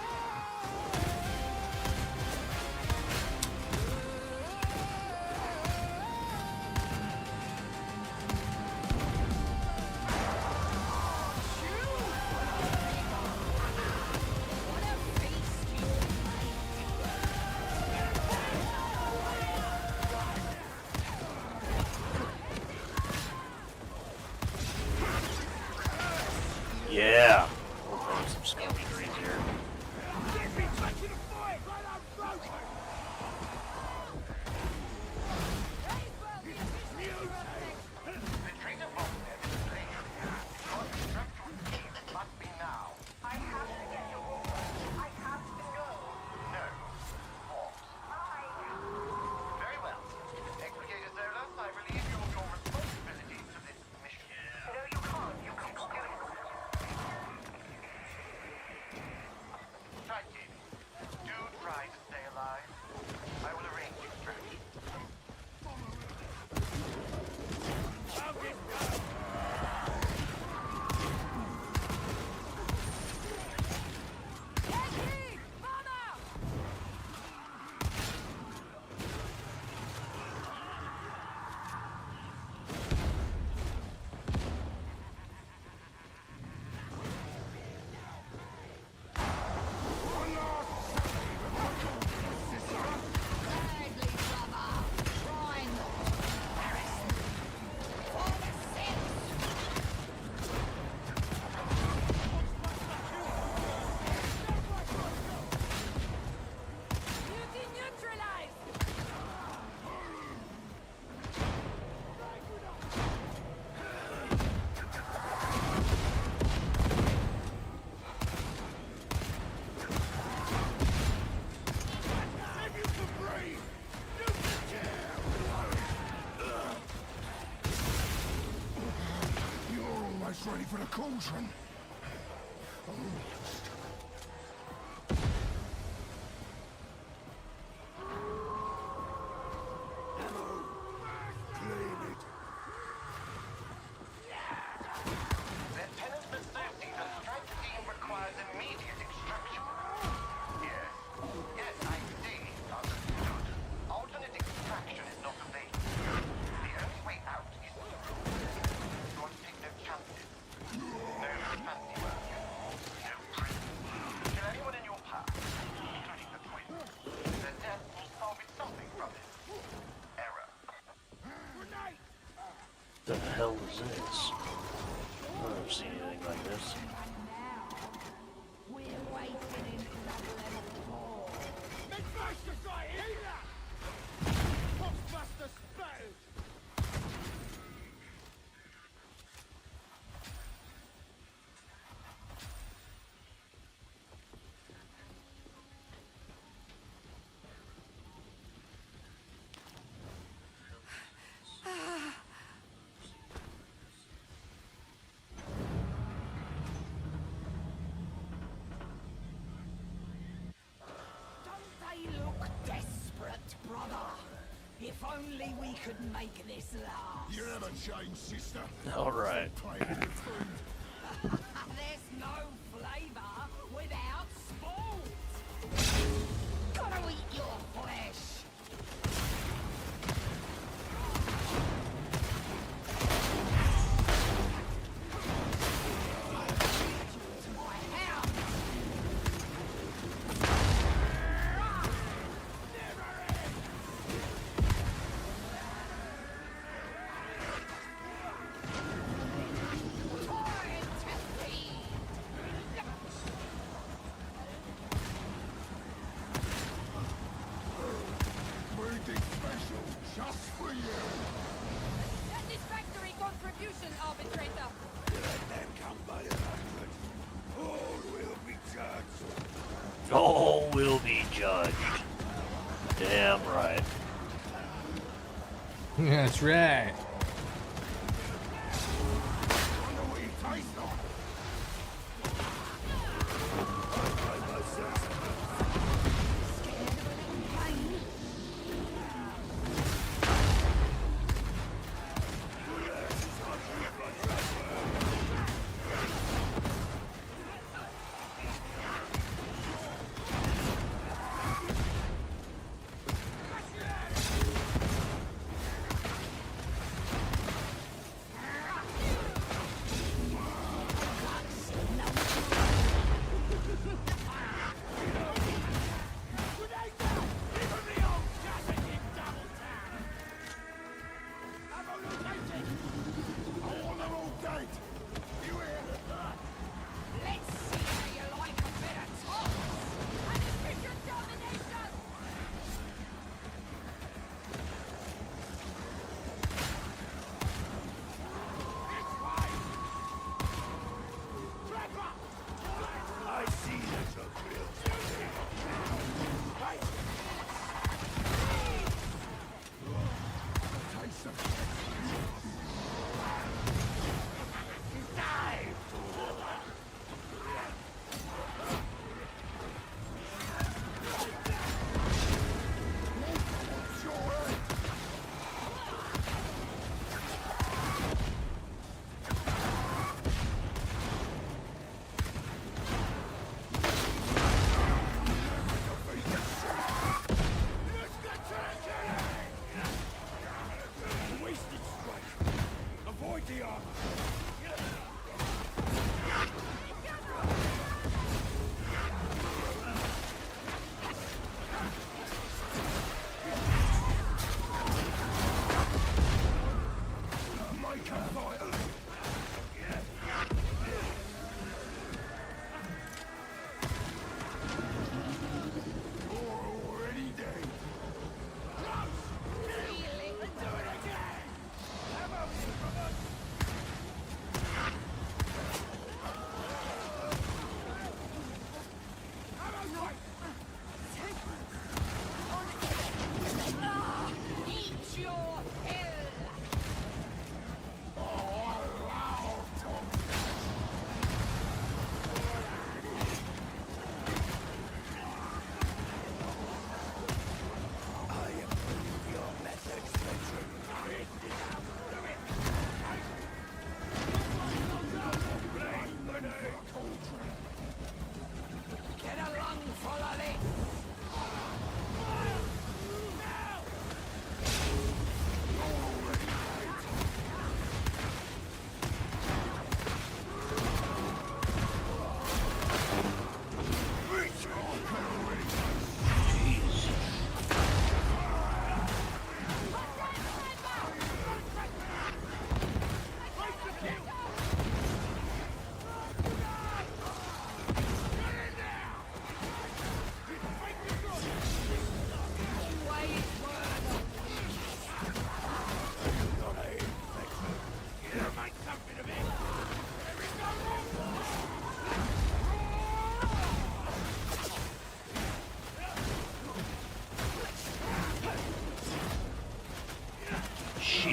Yeah. We'll throw some scummy trees here. for the cauldron. Lieutenant Massoti, the strike team requires immediate extraction. Yes. Yes, I see. Understood. Alternate extraction is not available. The only way out is through. You want to take no chances. No fancy work. No prison. Kill anyone in your path, including the twin. Their death will solve it something from this. Error. The hell is this? I've never seen anything like this. Don't they look desperate, brother? If only we could make this last. You never change, sister. Alright. There's no flavor without sport. Gotta eat your flesh. To my house. Time to feed. Breathing special just for you. Satisfactory contribution, arbitrator. Let them come by the hundred. All will be judged. All will be judged. Damn right. That's right. Wonder what you taste like.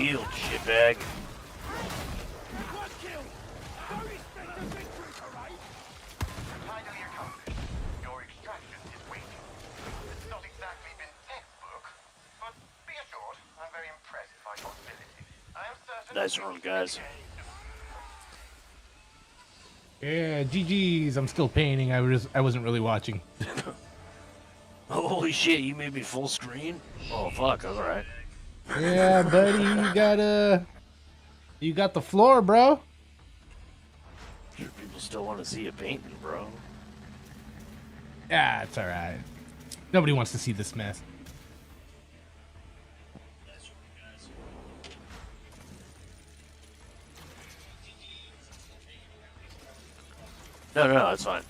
healed, shitbag. Finally accomplished. Your extraction is waiting. It's not exactly been textbook, but be assured, I'm very impressed by your ability. I am certain. Nice run, guys. Yeah, GG's. I'm still painting. I wasn't really watching. Holy shit, you made me full screen? Oh, fuck, alright. Yeah, buddy, you got the floor, bro. Sure, people still want to see you painting, bro. Yeah, it's all right. Nobody wants to see this mess. No, that's fine.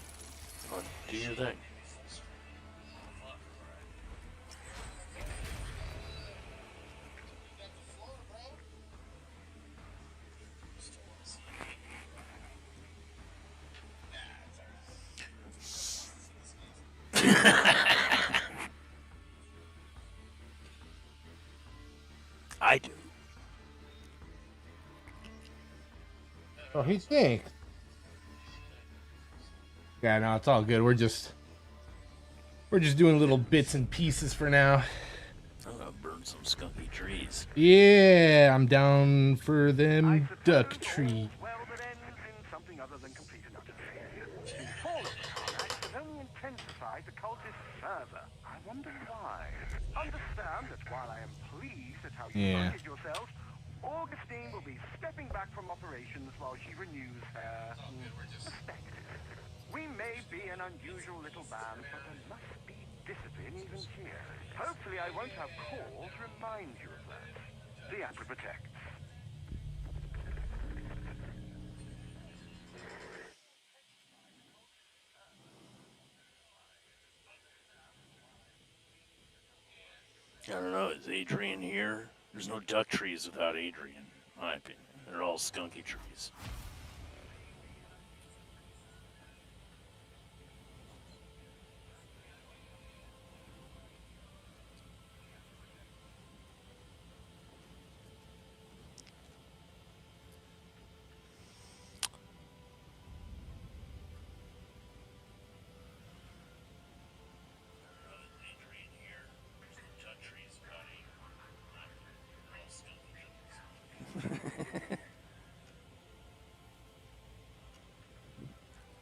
Do your thing. I do. Oh, he thinks. Yeah, no, it's all good. We're just doing little bits and pieces for now. I'm gonna burn some skunky trees. Yeah, I'm down for them duck tree. Well, that ends in something other than complete and utter failure. The fall of the Carnites has only intensified the cultist further. I wonder why. Understand that while I am pleased at how you Yeah. funded yourselves, Augustine will be stepping back from operations while she renews her perspective. We may be an unusual little band, but there must be discipline even here. Hopefully I won't have call to remind you of that. The Apple protects. I don't know, is Adrian here? There's no duck trees without Adrian, in my opinion. They're all skunky trees.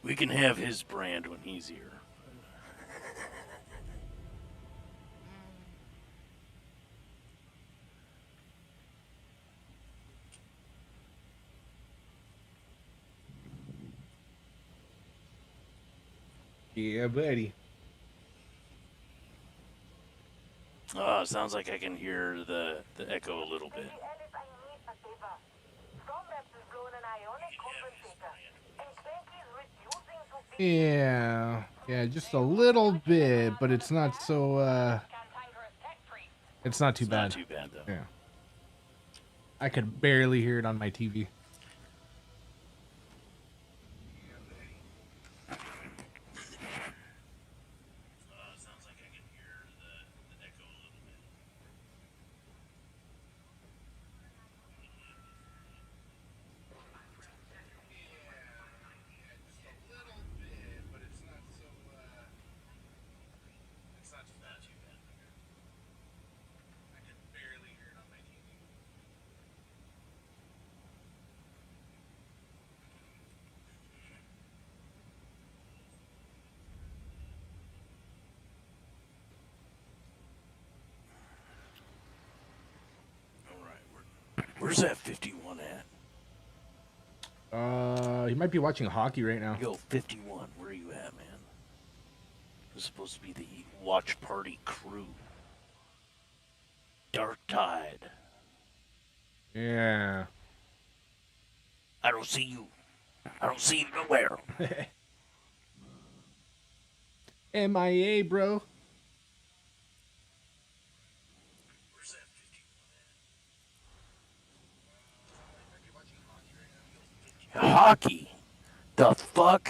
We can have his brand when he's here. Yeah, buddy. Oh, sounds like I can hear the echo a little bit. Yeah, just a little bit, but it's not so. It's not too It's bad. not too bad, though. Yeah, I could barely hear it on my TV. Sounds like I can hear the echo a little bit. Where's that 51 at? He might be watching hockey right now. Yo, 51, where are you at, man? This is supposed to be the watch party crew. Dark Tide. Yeah. I don't see you. I don't see you nowhere. MIA, bro. Where's that 51 at? Hockey? The fuck?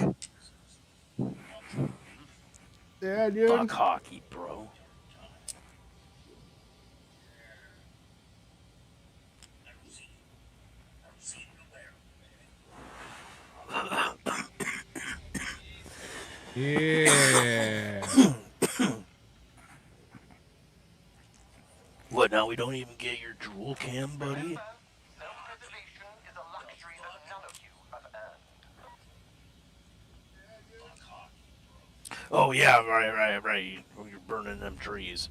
Yeah, dude. Fuck hockey, bro. Yeah. What, now we don't even get your jewel cam, buddy? Self-preservation is a luxury that none of you have earned. Oh, yeah, right. You're burning them trees.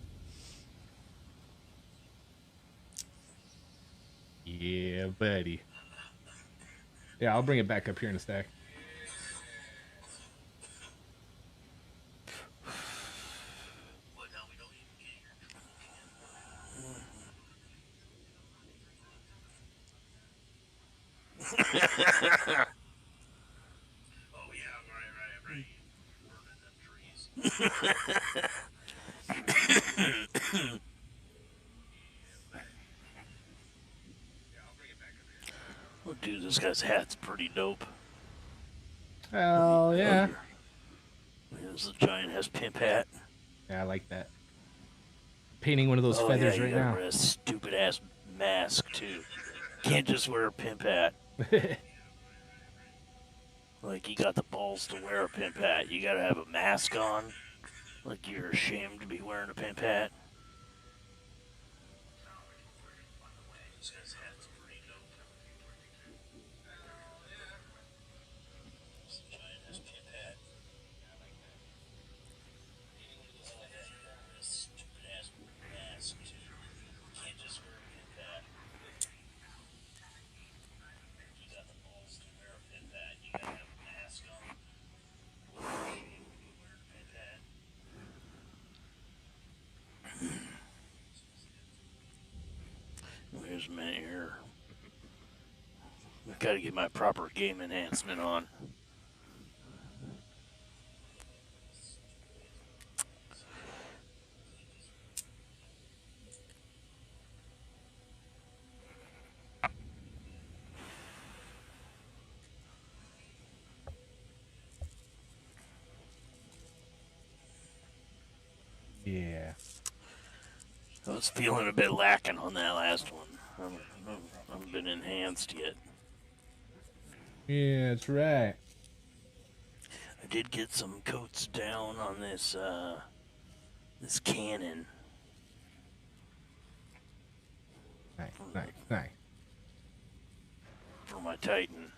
Yeah, buddy. Yeah, I'll bring it back up here in a stack. Oh, yeah, right. Burning them trees. Oh, dude, this guy's hat's pretty dope. Hell yeah. This is a giant ass pimp hat. Yeah, I like that. Painting one of those Oh, feathers yeah, right you gotta now. wear a stupid ass mask too. Can't just wear a pimp hat. Like, you got the balls to wear a pimp hat. You gotta have a mask on. Like, you're ashamed to be wearing a pimp hat. This guy's hat's pretty dope. It's a giant ass pimp hat. Stupid ass mask too. Can't just wear a pimp hat. You got the balls to wear a pimp hat. You gotta have a mask on. Ashamed to be wearing a pimp hat. There's a minute here. I've got to get my proper game enhancement on. Yeah. I was feeling a bit lacking on that last one. I haven't been enhanced yet. Yeah, that's right. I did get some coats down on this this cannon. Nice. For my Titan.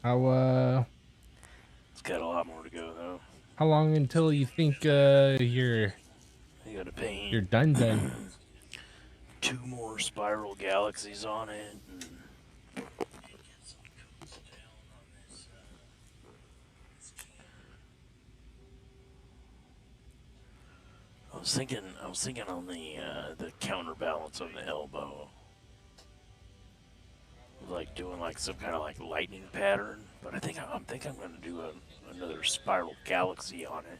How It's got a lot more to go though. how long until you think you're You gotta paint done? 2 more spiral galaxies on it. And I was thinking on the counterbalance on the elbow, like doing like some kind of like lightning pattern. But I'm gonna do another spiral galaxy on it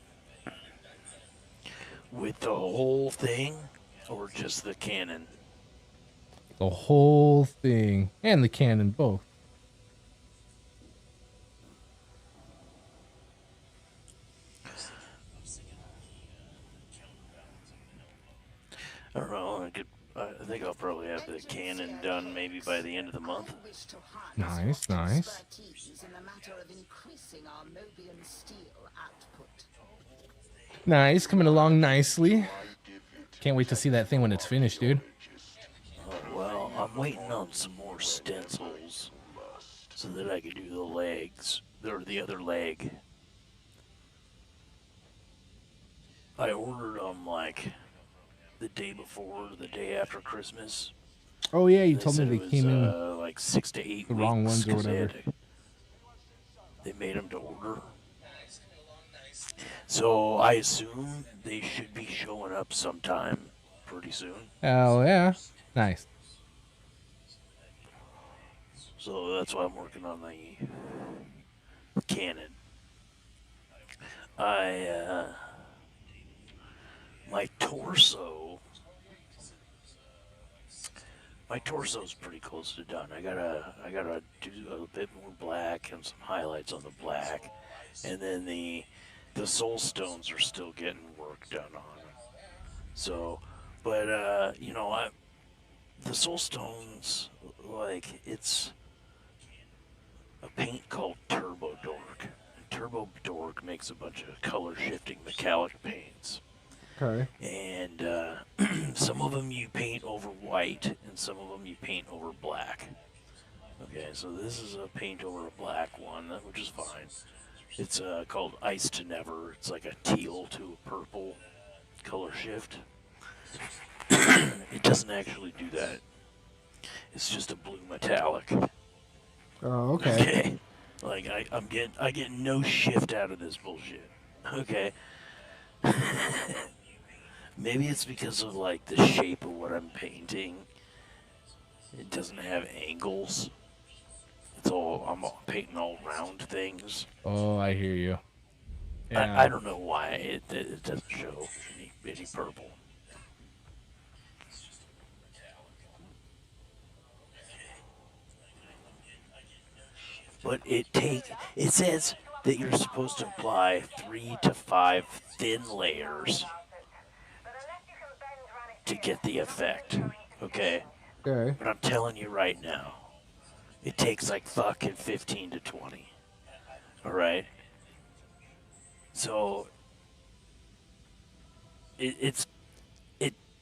with the whole thing, or just the cannon. The whole thing and the cannon both. I don't know. I think I'll probably have the cannon done maybe by the end of the month. Nice. Nice, coming along nicely. Can't wait to see that thing when it's finished, dude. Well, I'm waiting on some more stencils so that I can do the legs, or the other leg. I ordered them like the day before, the day after Christmas. Oh yeah, you told me said they it was, came in like 6 to 8 the wrong weeks, ones or 'cause whatever. They made them to order. So I assume they should be showing up sometime pretty soon. Oh yeah, nice. So that's why I'm working on the cannon. My torso's pretty close to done. I gotta do a bit more black and some highlights on the black, and then the soul stones are still getting work done on. So, but the soul stones, like, it's a paint called Turbo Dork. Turbo Dork makes a bunch of color shifting metallic paints. Okay. And some of them you paint over white, and some of them you paint over black. Okay, so this is a paint over a black one, which is fine. It's called Ice to Never. It's like a teal to a purple color shift. It doesn't actually do that. It's just a blue metallic. Oh, okay. Okay. Like I get no shift out of this bullshit. Okay. Maybe it's because of like the shape of what I'm painting. It doesn't have angles. I'm painting all round things. Oh, I hear you. I don't know why it doesn't show any purple. But it says that you're supposed to apply 3 to 5 thin layers to get the effect. Okay? Okay. But I'm telling you right now, it takes like fucking 15 to 20. Alright? So it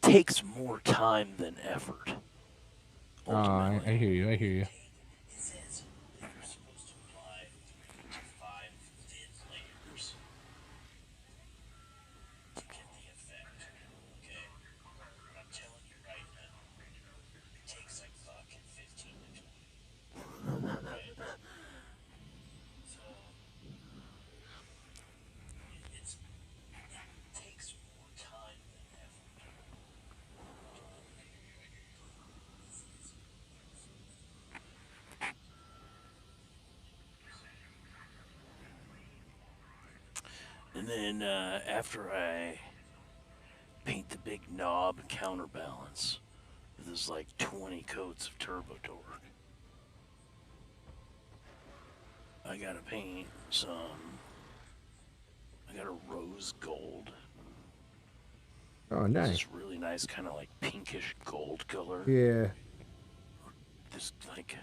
takes more time than effort. I hear you. I hear you. And then after I paint the big knob counterbalance, there's like 20 coats of Turbo Dork. I gotta paint I got a rose gold. Oh, nice. This really nice kind of like pinkish gold color. Yeah. This like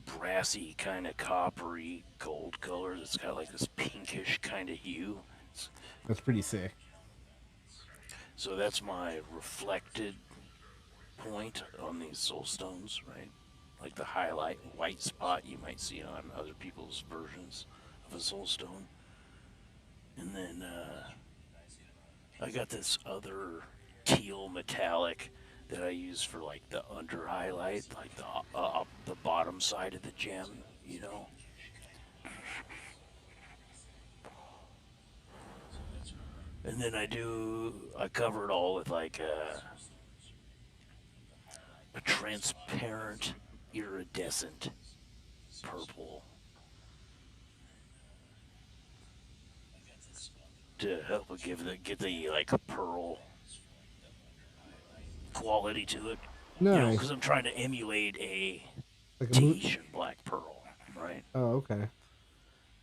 brassy kind of coppery gold color that's got like this pinkish kind of hue. That's pretty sick. So that's my reflected point on these soul stones, right? Like the highlight white spot you might see on other people's versions of a soul stone. And then I got this other teal metallic that I use for like the under highlight, like the bottom side of the gem, you know. And then I cover it all with like a transparent, iridescent purple to help it get the like a pearl quality to it. Nice. You know, because I'm trying to emulate a Like a Tahitian black pearl, right? Oh, okay.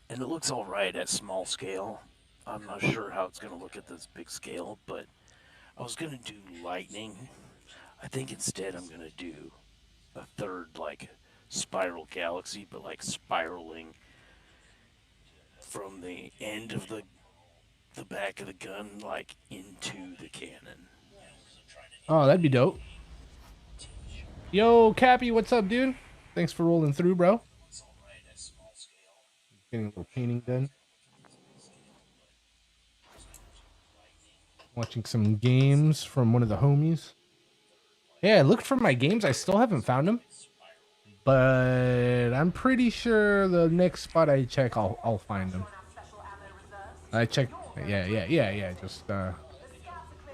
And it looks all right at small scale. I'm not sure how it's going to look at this big scale, but I was going to do lightning. I think instead I'm going to do a third, like, spiral galaxy, but, like, spiraling from the end of the back of the gun, like, into the cannon. Oh, that'd be dope. Yo, Cappy, what's up, dude? Thanks for rolling through, bro. Getting a little painting done. Watching some games from one of the homies. Yeah, I looked for my games. I still haven't found them. But I'm pretty sure the next spot I check, I'll find them. I check. Yeah. Just but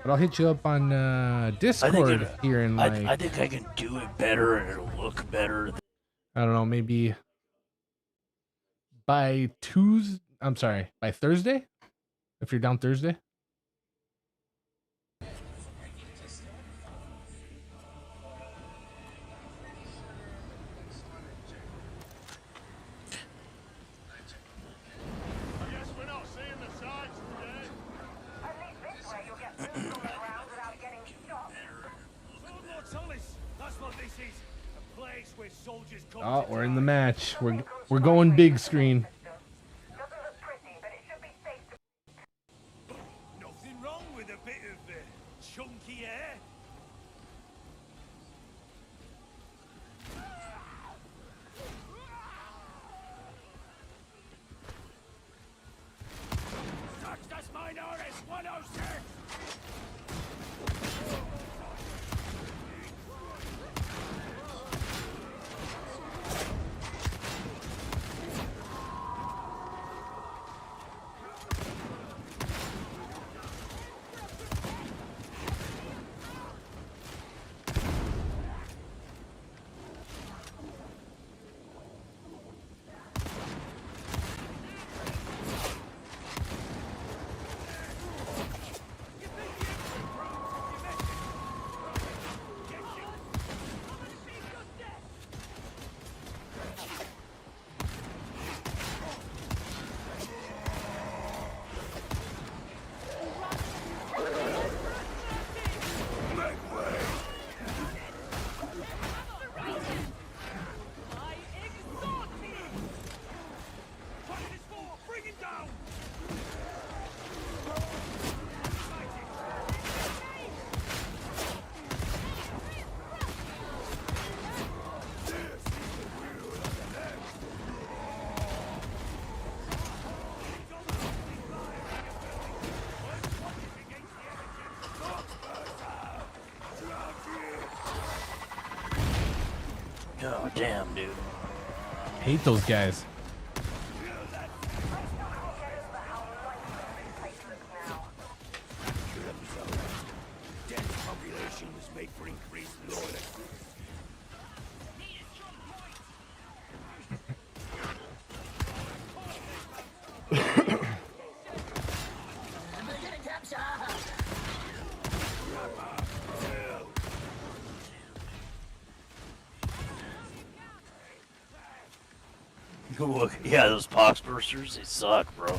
I'll hit you up on Discord here in like. I think I can do it better and it'll look better. I don't know, maybe by Tuesday. I'm sorry, by Thursday. If you're down Thursday. Oh, we're in the match. We're going big screen. a bit of chunky air? Das Minoris 106! Oh, damn, dude. Hate those guys. Dense populations make for increased loyalty. Yeah, those pox bursters, they suck, bro.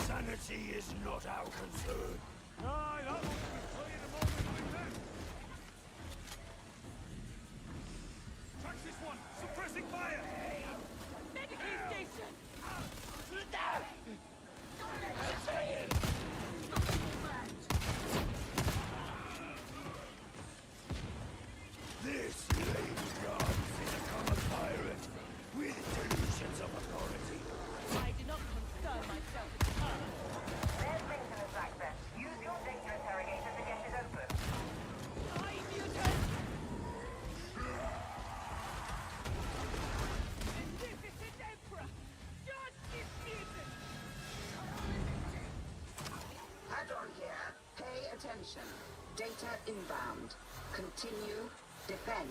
Sanity is not our concern. Aye, that would be clear the moment we met. Tracks this one, suppressing fire. Medical station! This Lady Gods is a common pirate with delusions of authority. I do not concern myself Data inbound. Continue. Defend.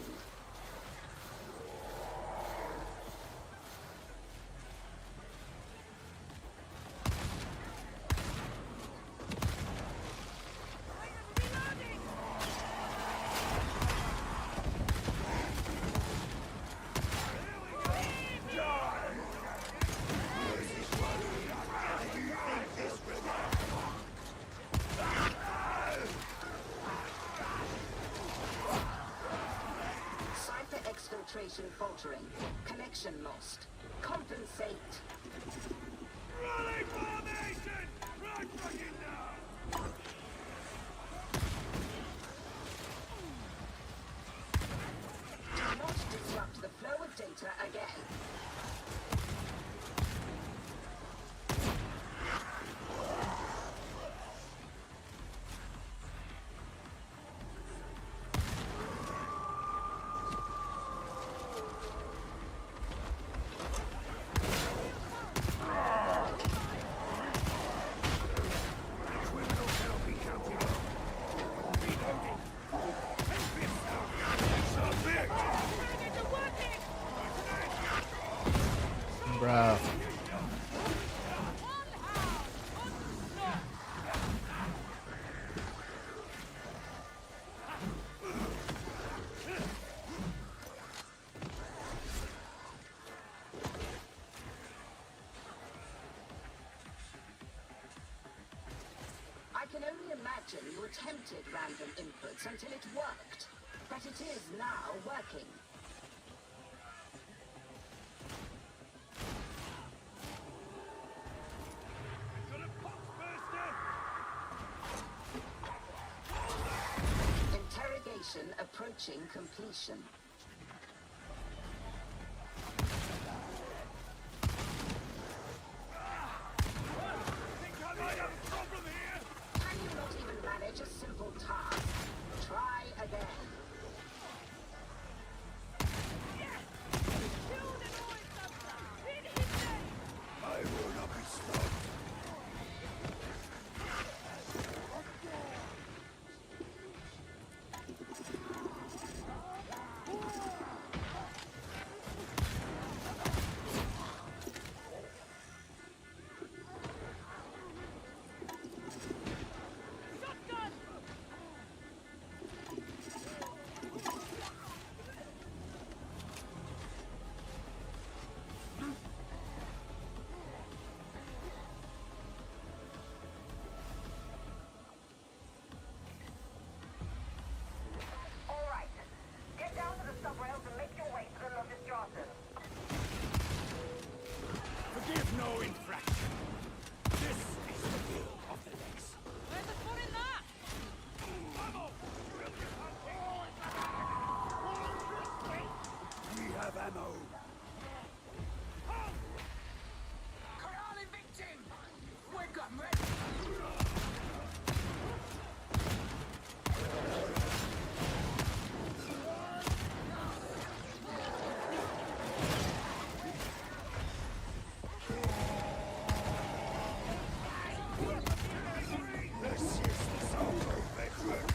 Exfiltration faltering. Connection lost. Compensate. Rally formation! Right fucking now! Do not disrupt the flow of data again. Bro. I can only imagine you attempted random inputs until it worked. But it is now working. Got a pox burster! Interrogation approaching completion. Think I might have a problem here? Can you not even manage a simple task? Try again. I will not be stopped. All right. Get down to the subrails and make your way to the Lotus Johnson. Forgive no infraction. This is the will of the next. Where's the fun in that? Ammo! We have ammo. Corral victim! Wake up, ready! This is the Salvo veteran.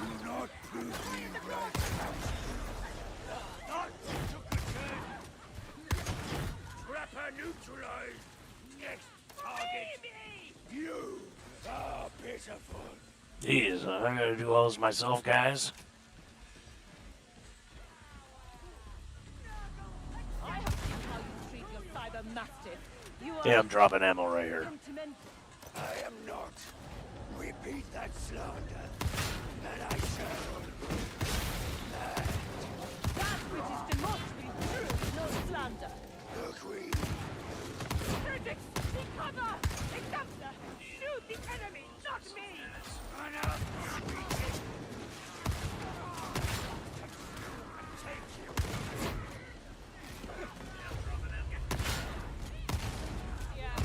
Do not prove me right. Not took a turn. Scrapper neutralized. Next target. You are pitiful. Jeez, I gotta do all this myself, guys. I have seen how you treat your cyber mastiff. You are Yeah, I'm dropping ammo right here. sentimental. I am not. Repeat that slander, and I shall. That which is demonstrably true is no slander. Agree. Critics, take cover! Examiner, shoot the enemy, not me! Enough, sweetie. Take you. Yeah.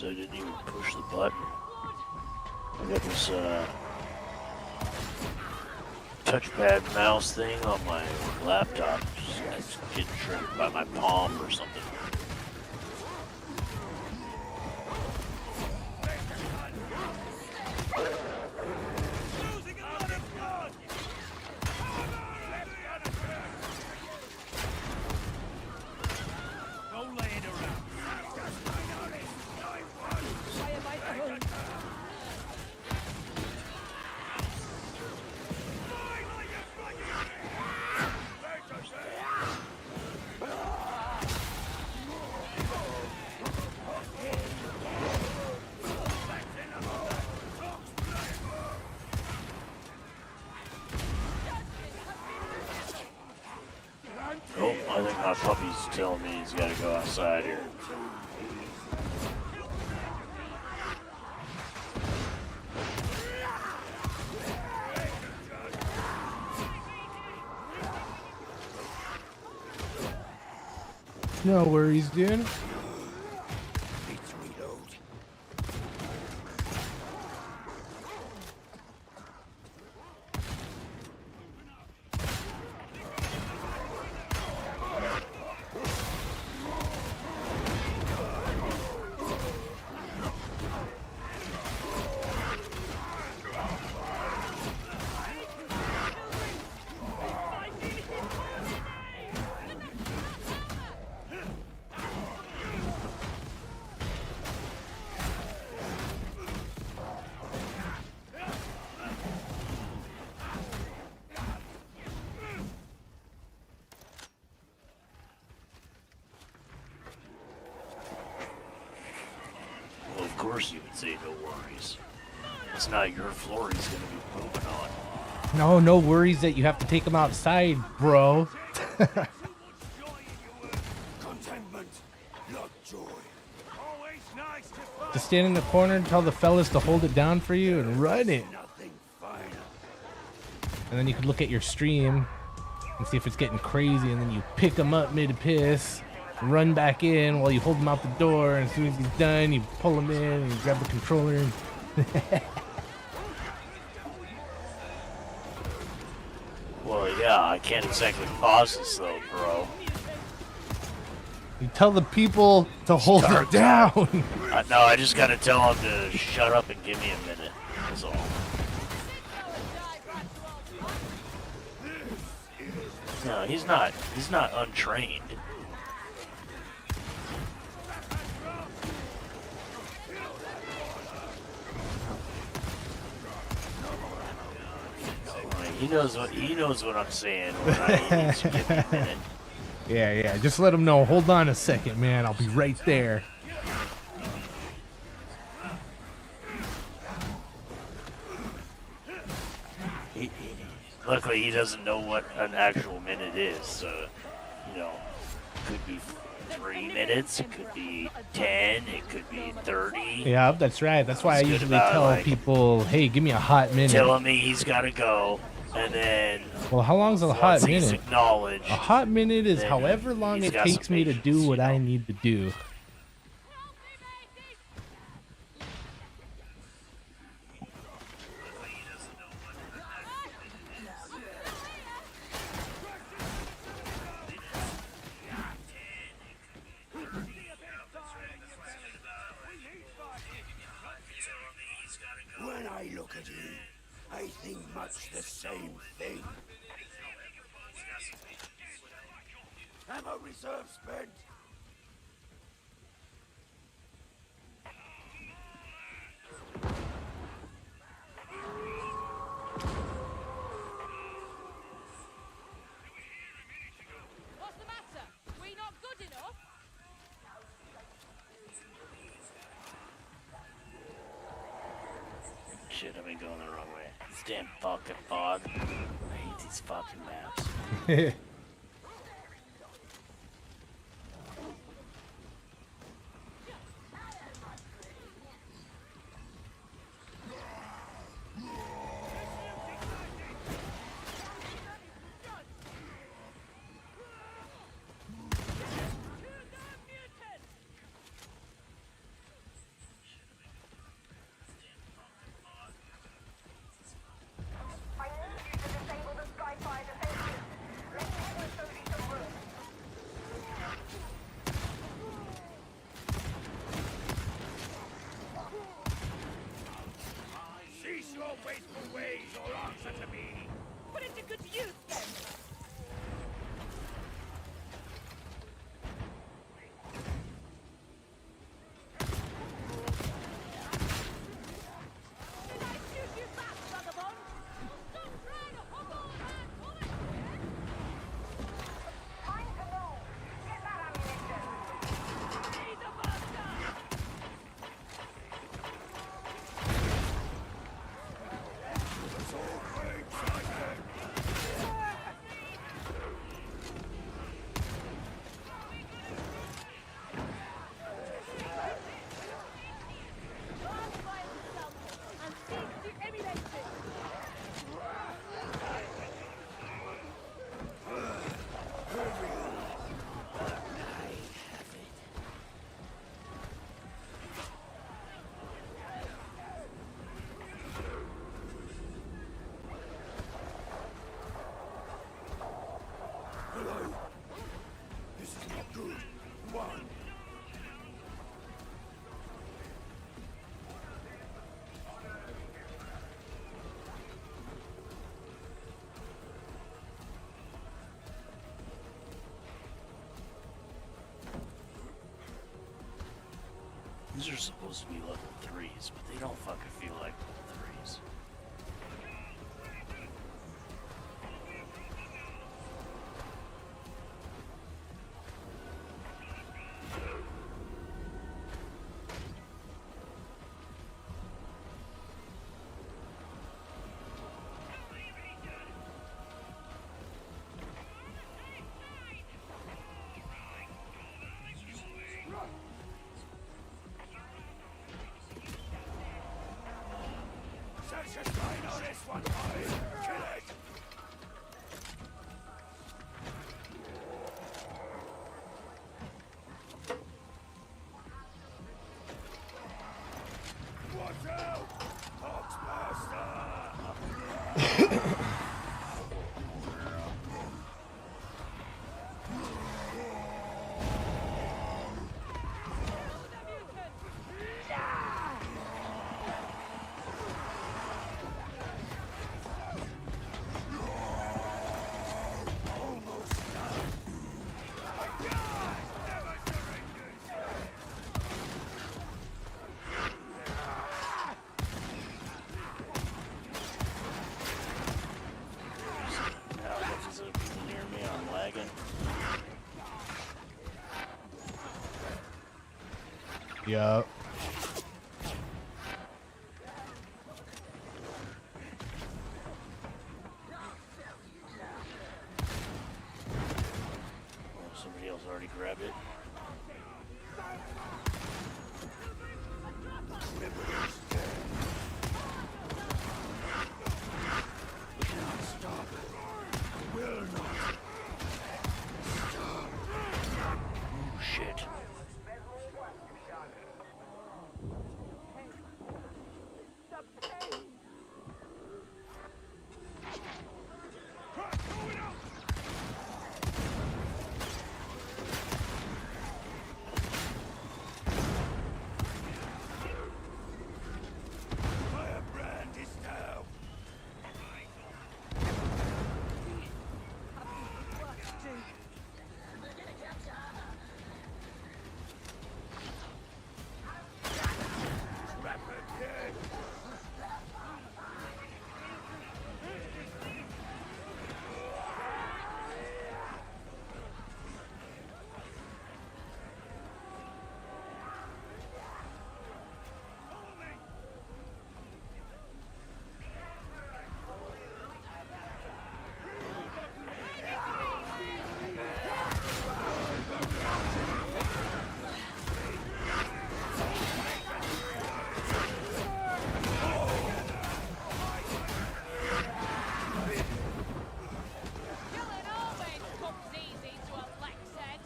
so I didn't even push the button. I got this touchpad mouse thing on my laptop. It's getting triggered by my palm or something. Oh, I think my puppy's telling me he's got to go outside here. No worries, dude. Let's reload. Well, of course you would say no worries. It's not your floor he's going to be pooping on. No, no worries that you have to take him outside, bro. Contentment, not joy. Always nice to find Just stand in the corner and tell the fellas to hold it down for you and run it. nothing finer. And then you could look at your stream and see if it's getting crazy, and then you pick him up mid-piss, run back in while you hold him out the door, and as soon as he's done, you pull him in and you grab the controller and Well, yeah, I can't exactly pause this though, bro. you tell the people to hold it down. No, I just gotta tell him to shut up and give me a minute. That's all. No, he's not. He's not untrained. He knows what I'm saying. When I need to give me a minute. Yeah, just let him know. Hold on a second, man. I'll be right there. Luckily, he doesn't know what an actual minute is. So, you know, it could be 3 minutes, it could be 10, it could be 30. Yeah, that's right. That's why I It's good usually about, tell like, people, hey, give me a hot minute. Telling me he's got to go, and then Well, how long's a once hot he's minute? acknowledged, A hot minute is then however long he's it got takes some me to patience, do what you I know. need to do. When I look at you, I think much the same thing. Ammo reserve spent. What's the matter? We not good enough? shit, I've been going the wrong way. This damn fucking fog. I hate these fucking maps. These are supposed to be level 3s, but they don't fucking feel like level 3s. Such a sign on this one, boys. Kill it. Watch out! Foxmaster! Yup. Somebody else already grabbed it. Oh, shit. Firebrand is down. Killing always comes easy to a Lexhead.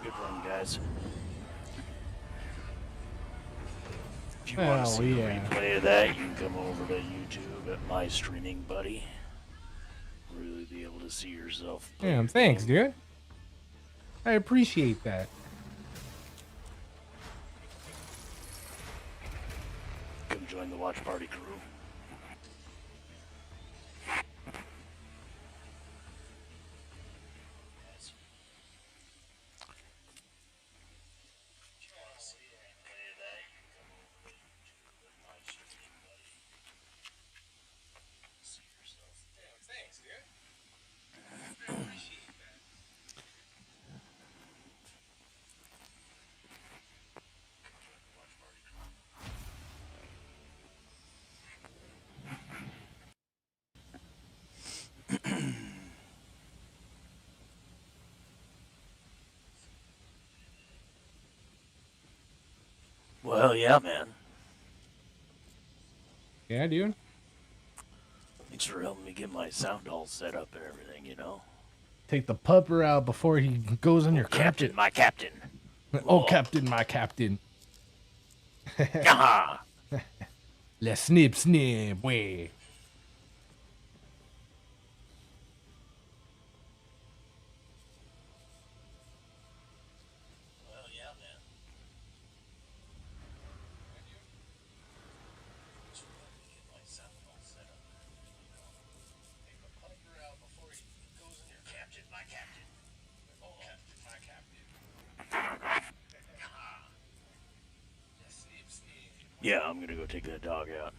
Good run, guys. If you want Hell to see yeah. a replay of that, you can come over to YouTube at My Streaming Buddy. Really be able to see yourself. play Damn, your thanks, game. dude. I appreciate that. Come join the watch party crew. Well, yeah, man. Yeah, dude. Thanks for helping me get my sound all set up and everything, you know? Take the pupper out before he goes on your Captain, carpet. my captain. Oh, Captain, my captain. Ah! Le snip, snip, way. Well, yeah, man. Yeah, I'm gonna go take that dog out.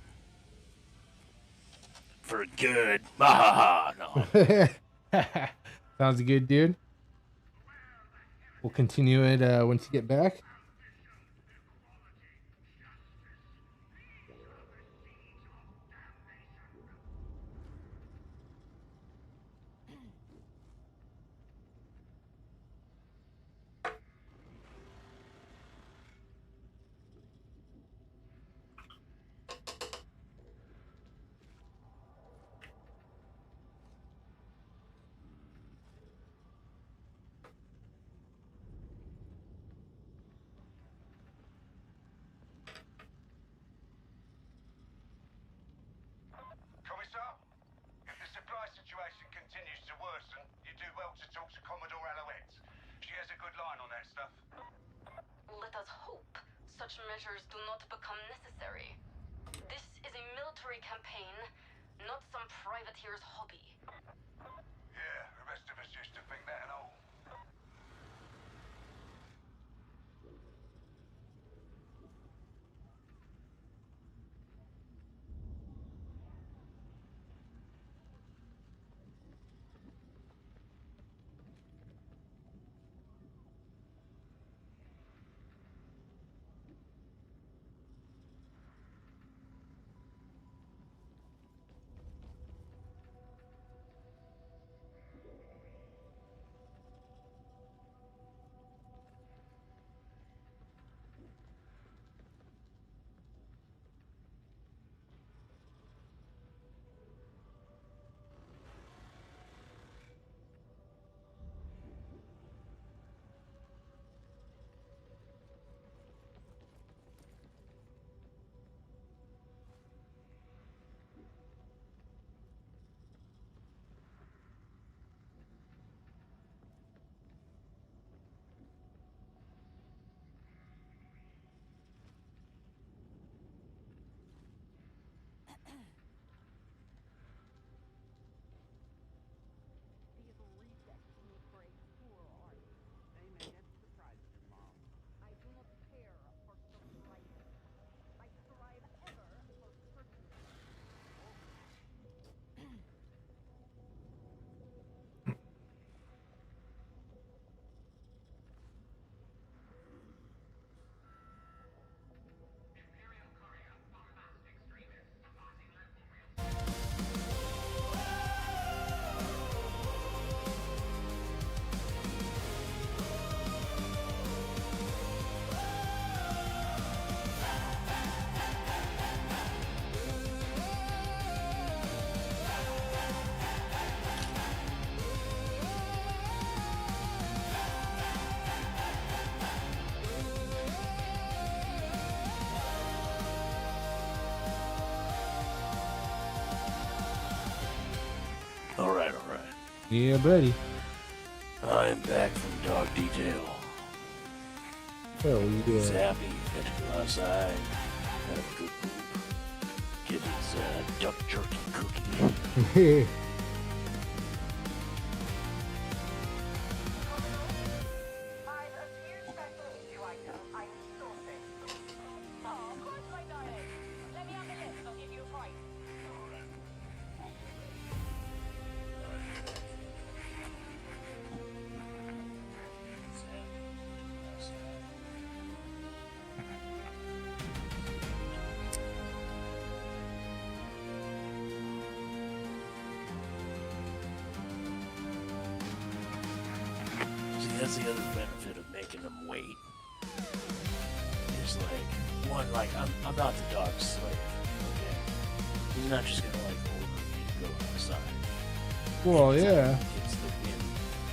For good. Ha ha ha. No. Sounds good, dude. We'll continue it once you get back. Commissar, if the supply situation continues to worsen, you do well to talk to Commodore Alouette. She has a good line on that stuff. Let us hope such measures do not become necessary. This is a military campaign, not some privateer's hobby. Yeah, the rest of us used to think that and all. Alright. Yeah, buddy. I am back from dog detail. Hell He's yeah. happy. Got to go outside. Have a good poop. Get his duck jerky cookie. See, that's the other benefit of making them wait. Is like, one, like, I'm not the dog's slave, okay? He's not just gonna, like, order me to go outside. Well, yeah. Gets the wind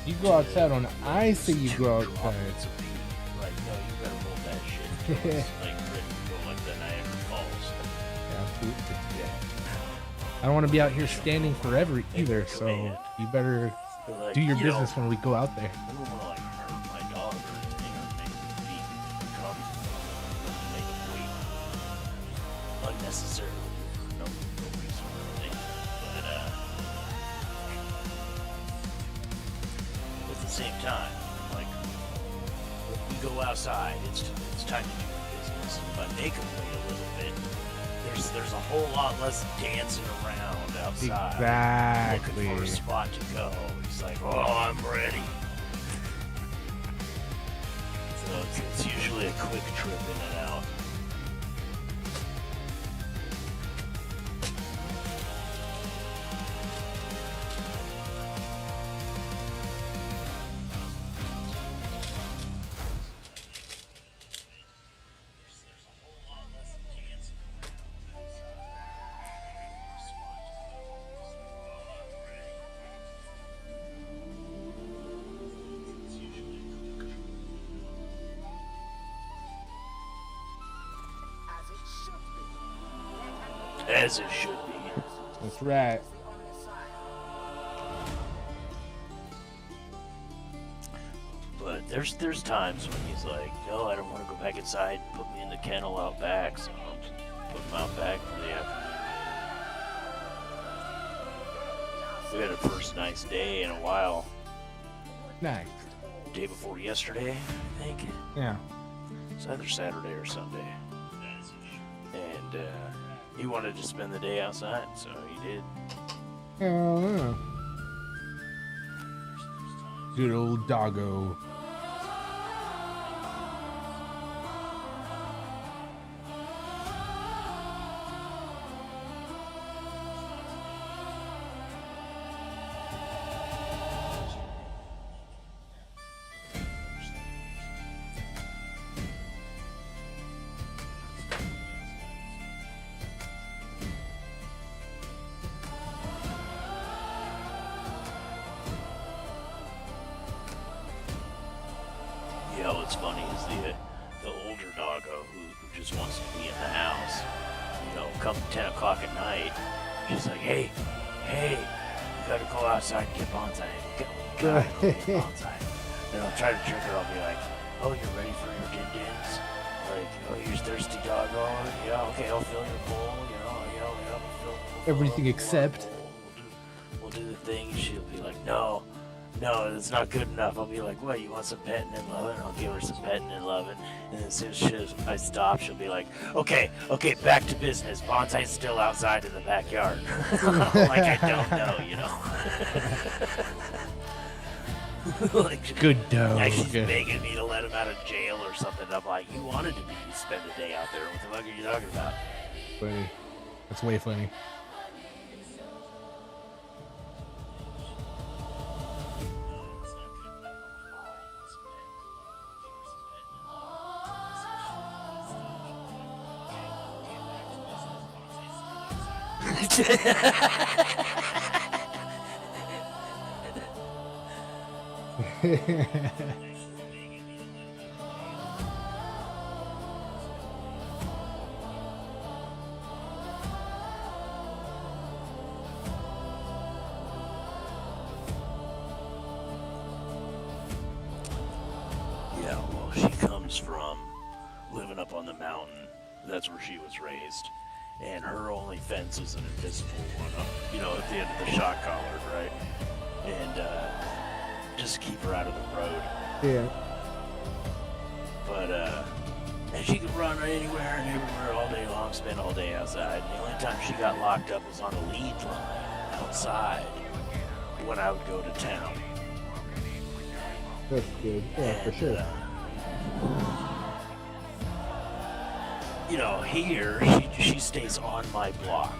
You go outside on I say you go outside. droplets of pee. Like, no, you better roll that shit. until it's, like, ready to go like the Niagara Falls. Absolutely. Yeah. I don't want to be out here standing forever either, so Command. you better Like, do your you business know, when we go out there. I don't want to, like, hurt my dog or anything or make him feet come make him wait unnecessarily for no reason or anything. But, at the same time, like, when we go outside, it's time to do your business. But make them wait a little bit. There's a whole lot less dancing around outside. Exactly. Looking for a spot to go. He's like, oh, I'm ready. So it's usually a quick trip in and out. As it should be. That's right. But there's times when he's like, no, I don't want to go back inside. Put me in the kennel out back. So I'll just put him out back for the afternoon. We had our first nice day in a while. Nice. Day before yesterday, I think. Yeah. It's either Saturday or Sunday. And he wanted to spend the day outside, so he did. Oh, good old doggo. Yeah, what's funny is the older doggo who just wants to be in the house. You know, come 10 o'clock at night, she's like, hey, you gotta go outside and get bonsai. You gotta go get bonsai. And I'll try to trick her. I'll be like, oh, you're ready for your din-dins? Like, oh, you're thirsty doggo? Yeah, okay, I'll fill your bowl. We'll Everything except. We'll do the thing. She'll be like, no, it's not good enough. I'll be like, what, you want some petting and loving? I'll give her some petting and loving. And as soon as I stop, she'll be like, okay, back to business. Bonsai's still outside in the backyard. Like I don't know, you know? Like, Good dog. Like she's begging me to let him out of jail or something. I'm like, you wanted to spend the day out there. What the fuck are you talking about? Funny. That's way funny. Yeah, well, she comes from living up on the mountain. That's where she was raised. And her only fence is an invisible one up, at the end of the shot collar, right? And just keep her out of the road. Yeah. But, and she could run anywhere and everywhere all day long, spend all day outside. And the only time she got locked up was on a lead line outside when I would go to town. That's good. Yeah, for sure. Here, she stays on my block.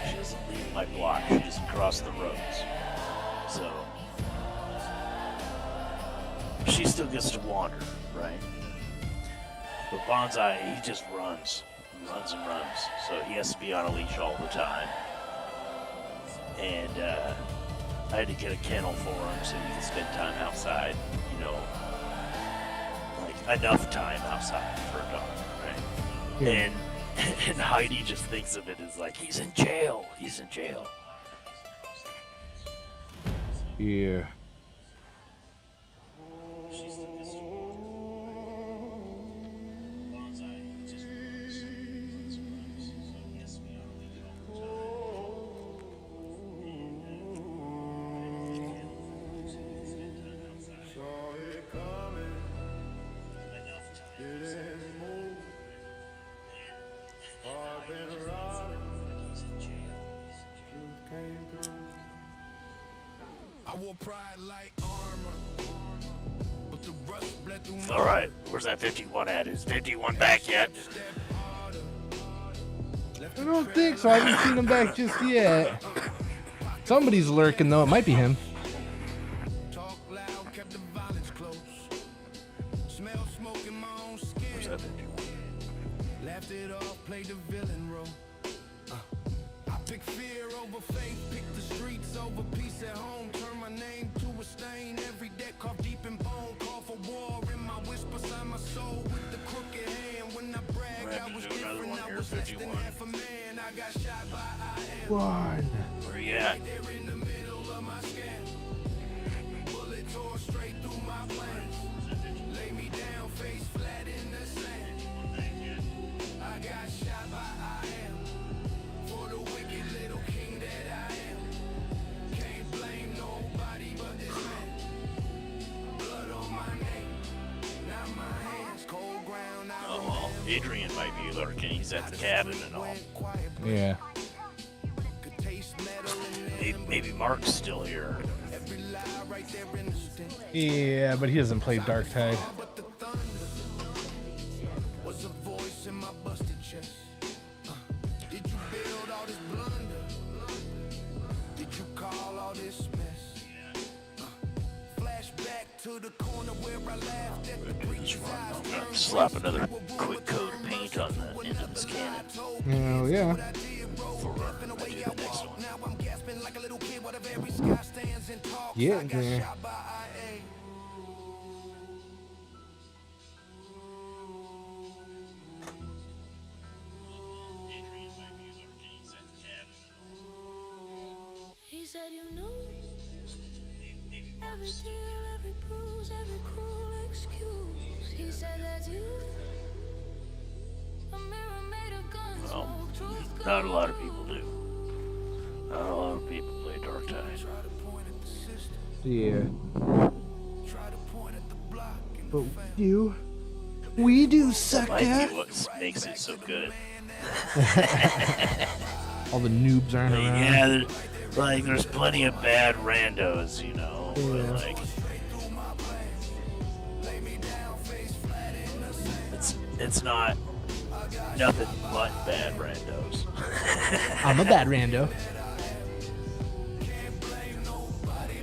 She doesn't leave my block. She doesn't cross the roads. So, she still gets to wander, right? But Bonsai, he just runs. Runs. So he has to be on a leash all the time. And, I had to get a kennel for him so he can spend time outside, like enough time outside for a dog, right? Yeah. And Heidi just thinks of it as like, he's in jail. Yeah. All right, where's that 51 at? Is 51 back yet? I don't think so. I haven't seen him back just yet. Somebody's lurking though. It might be him. Where's that 51? Laughed it off, played the villain role. I pick fear over faith, pick the streets over peace at home. Turn my name to a stain. Every deck cough deep in bone. Call for war in my whisper, sign my soul with the crooked hand. When I brag, I was different. I was less than half a man. I got shot by IM. One. Where you at? There in the middle of my scan. Bullet tore straight through my plans. Lay me down, face flat in the sand. I got shot by IM. For the wicked little king that I am. Can't blame nobody but this man. Blood on my name, not my hands. Cold ground, I Oh, well, Adrian might be lurking. He's at the cabin and all. Yeah. could taste metal in Maybe Mark's still here. every lie right there in the stench. Yeah, but he doesn't play Dark Tide. But the thunder was a voice in my busted chest. Did you build all this blunder? Did you call all this mess? Flashback to the corner where I laughed at the preacher's eyes. I'm gonna slap another quick coat of paint on the end of this cannon Oh yeah. before I do the next one. Now I'm gasping like a little kid while the very sky stands and talks. Yeah, I got yeah. shot by IA. He said, you know, every tear, every bruise, every cruel excuse. He said that you, a mirror made of guns, Well, smoke, truth, not a lot of people do. Not a lot of people play Dark Tide. Yeah. But we do suck Might at. be what makes it so good. All the noobs aren't around. Yeah, like there's plenty of bad randos, you know. But Yeah. like, it's not nothing but bad randos. I'm a bad rando.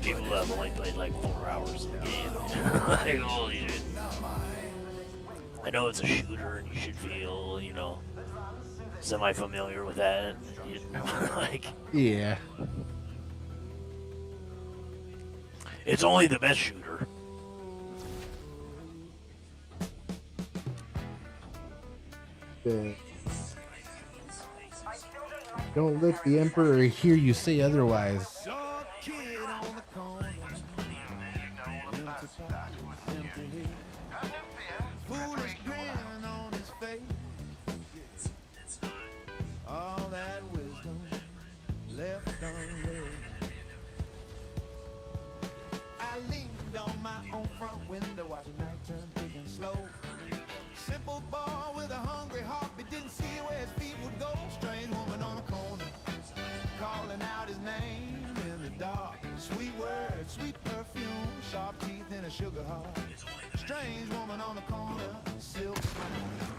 People that have only played like 4 hours of the game. Like, holy shit. I know it's a shooter and you should feel, you know, semi-familiar with that. Like, Yeah. it's only the best shooter. Don't let the Emperor hear you say otherwise. Foolish grin on his face. All that wisdom left unread. I leaned on my own front window, watching night turn big and slow. Simple boy with a hungry heart, but didn't see where his feet would go. Strange woman on the corner, calling out his name in the dark. Sweet words, sweet perfume, sharp teeth and a sugar heart. Strange woman on the corner, silk smile,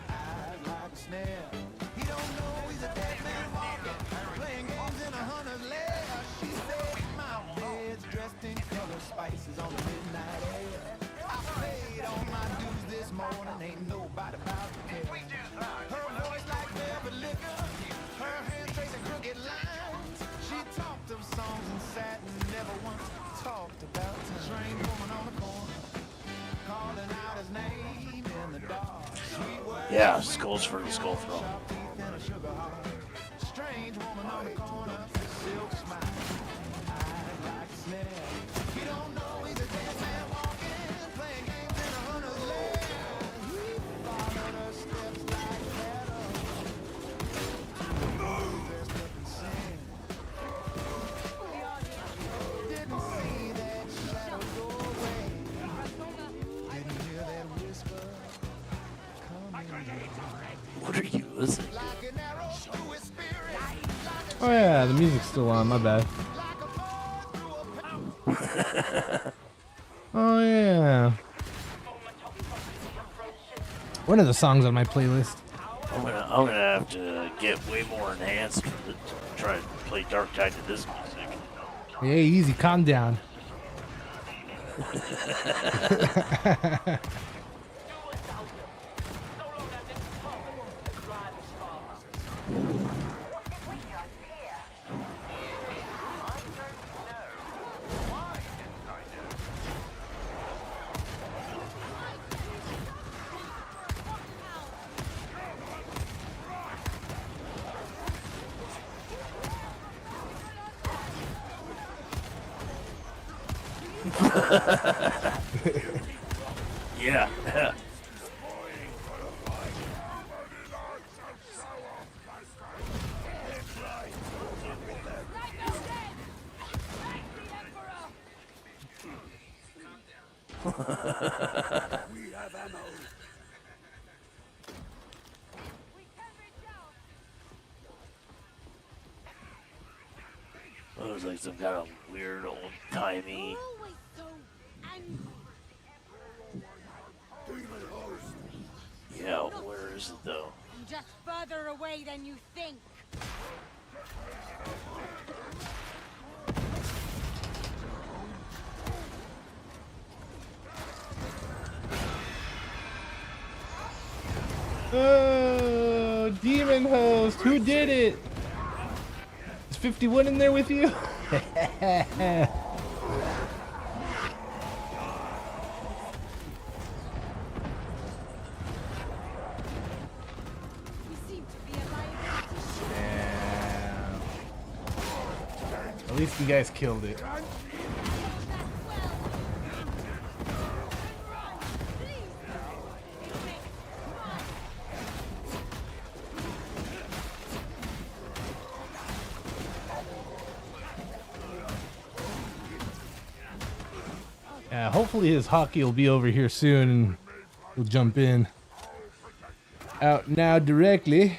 eyes like a snare. He don't know he's a dead man walking, playing games in a hunter's lair. She said, mountain heads dressed in color spices on the midnight air. I paid all my dues this morning, ain't nobody about to care. Her voice like velvet liquor, her hands tracing crooked lines. She talked of songs and sat and never once talked about time. Strange woman on the corner, calling out his name in the dark. Sweet words, Yeah, skulls for the skull throne. sharp teeth and a sugar heart. Strange woman on the corner, silk smile, eyes like a snare. He don't know he's a dead man walking, playing games in a hunter's lair. He followed her steps like cattle, dressed up in sand. Didn't see that shadow go away. Didn't hear that whisper coming. What are you listening to? Like an arrow through his spirit. Oh yeah, the music's still on. My bad. Like a ball through a One of the songs on my playlist. I'm gonna have to get way more enhanced to try and play Dark Tide to this music. Hey, easy, calm down. Yeah. We have ammo. It was like some kind of weird old-timey. Yeah, where is it though? I'm just further away than you think. Oh, demon host, who did it? Is 51 in there with you? At least you guys killed it. Hopefully his hockey will be over here soon and we'll jump in. Out now directly.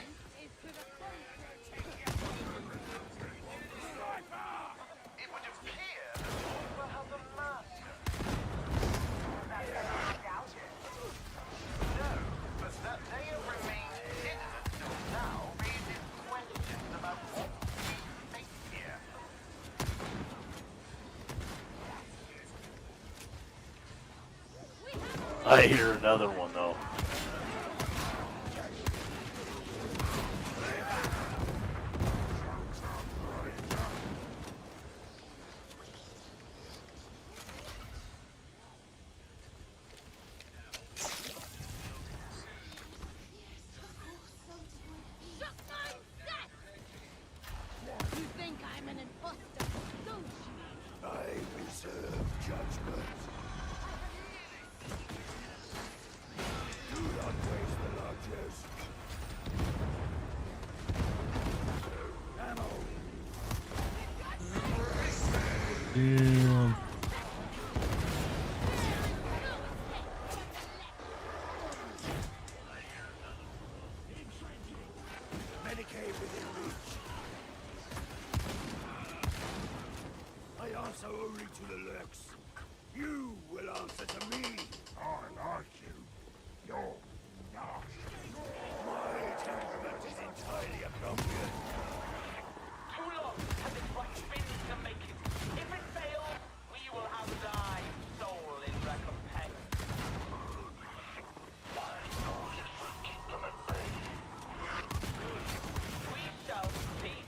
I hear another one though. You think I'm an imposter, don't you? I reserve judgment. Do not waste the largest. Ammo. Damn. Medicaid within reach. I answer only to the Lex. You will answer to me. I like you. You're nasty. My temperament is entirely appropriate. Too long has it quite been to make it. If it fails, we will have thy soul in recompense. We shall see.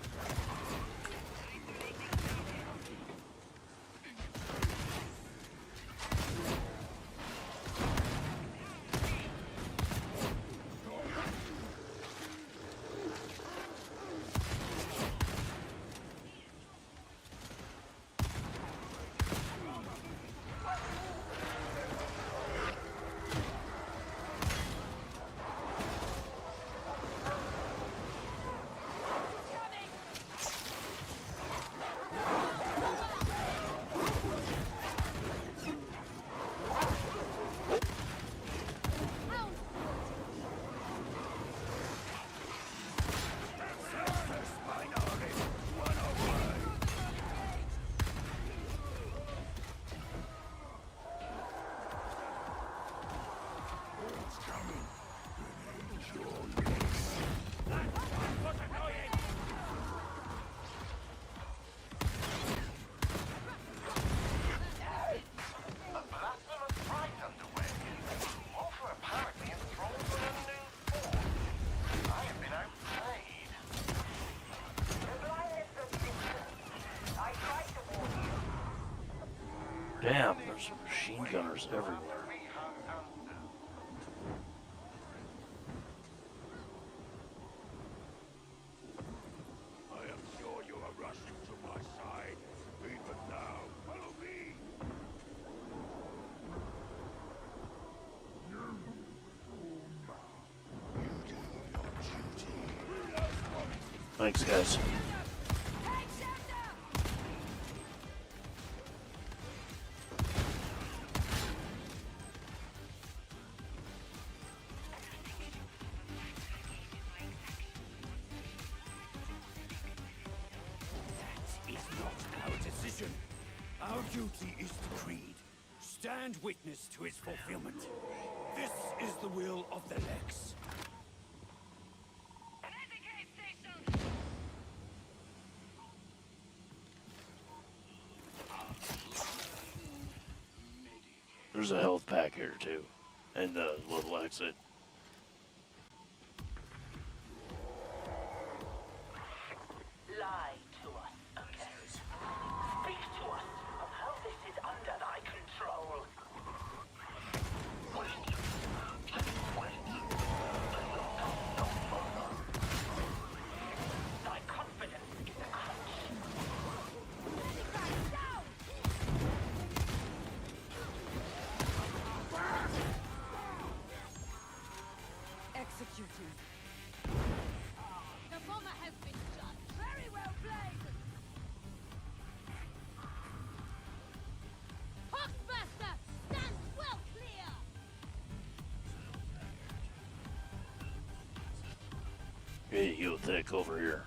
Damn, there's machine gunners everywhere. I am sure you are rushing to my side. Even now, follow me. Thanks, guys. That is not our decision. Our duty is decreed. Stand witness to its fulfillment. This is the will of the Lex. There's a health pack here too, and the little exit. Lie to us, okay? Speak to us of how this is under thy control. Thy confidence is a crutch. Executing. The bomber has been shot. Very well played. Hawksmaster, stand well clear. Hey, you thick over here.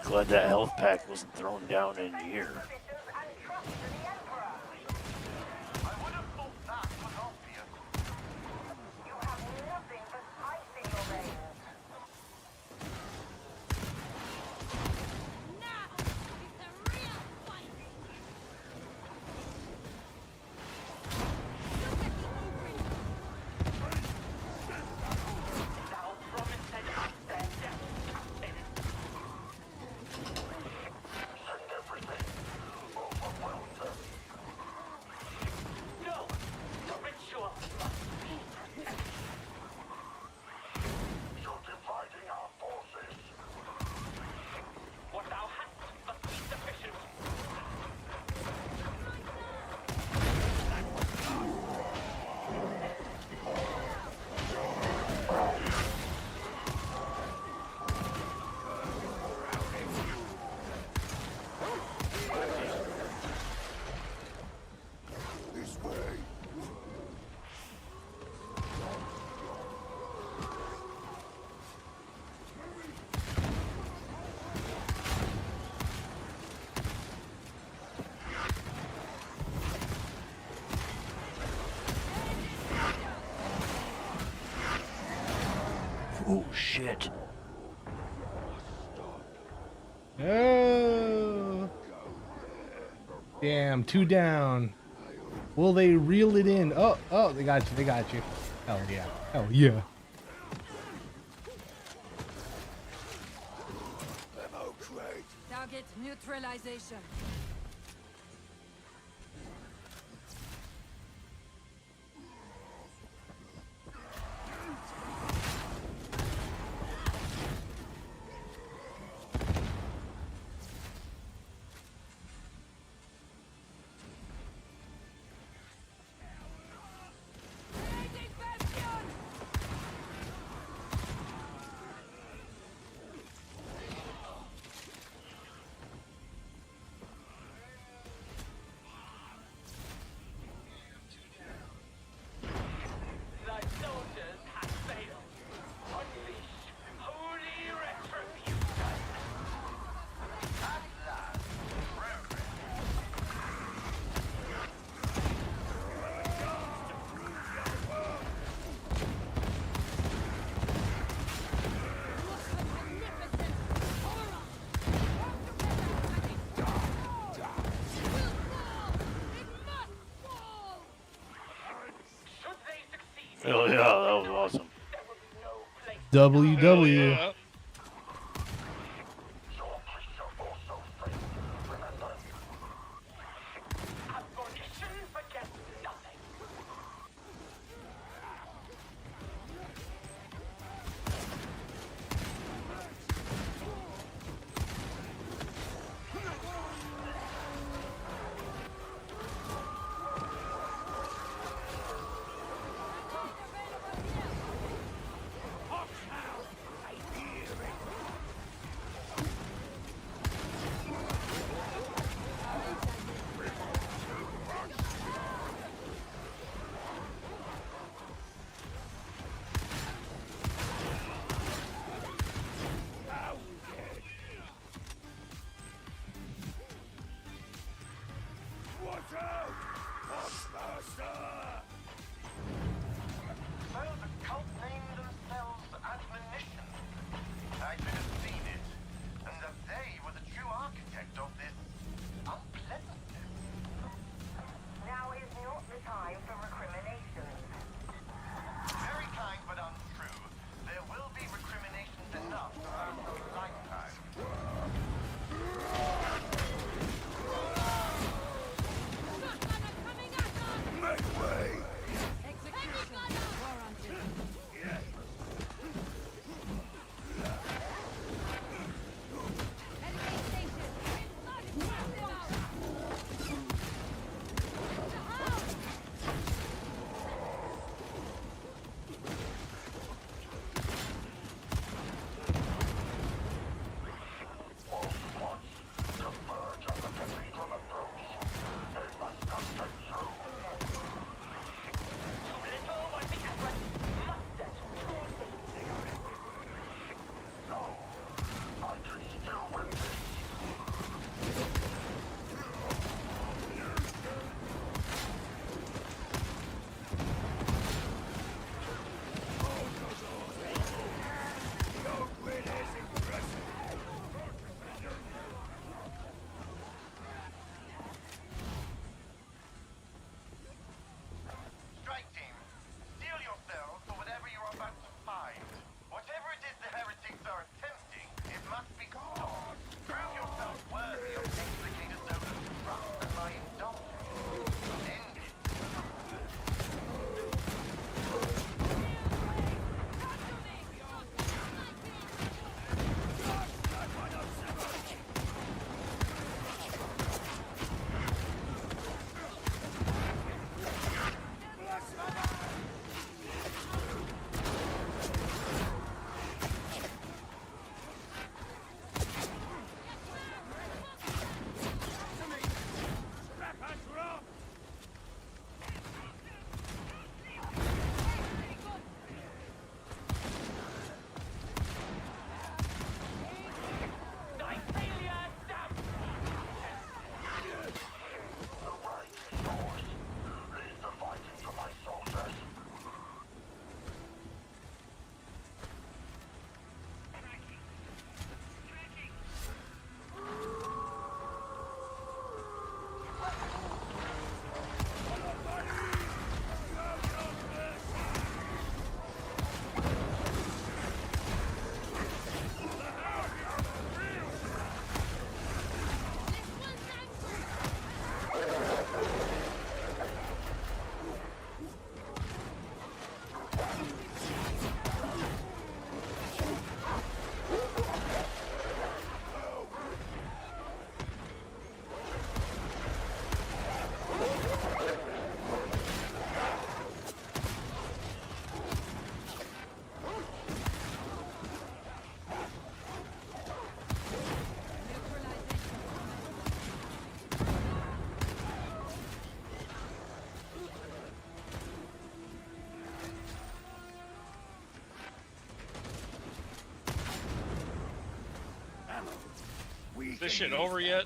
Glad that health pack wasn't thrown down in here. Oh shit. Oh. Damn, 2 down. Will they reel it in? Oh, they got you. They got you. Hell yeah. Hell yeah. Target neutralization. Oh yeah, that was awesome. WW. Yeah. Well, the cult named themselves Admonition. I should have seen it, and that they were the true architect of this unpleasantness. Now is not the time for recriminations. Very kind but untrue. There will be recriminations enough to last a lifetime. Strike team, steel yourselves for whatever you're about to find. Whatever it is the heretics are attempting, it must be stopped. Prove yourself worthy of Explicator Zona's trust and my indulgence. End it. Is this shit over yet?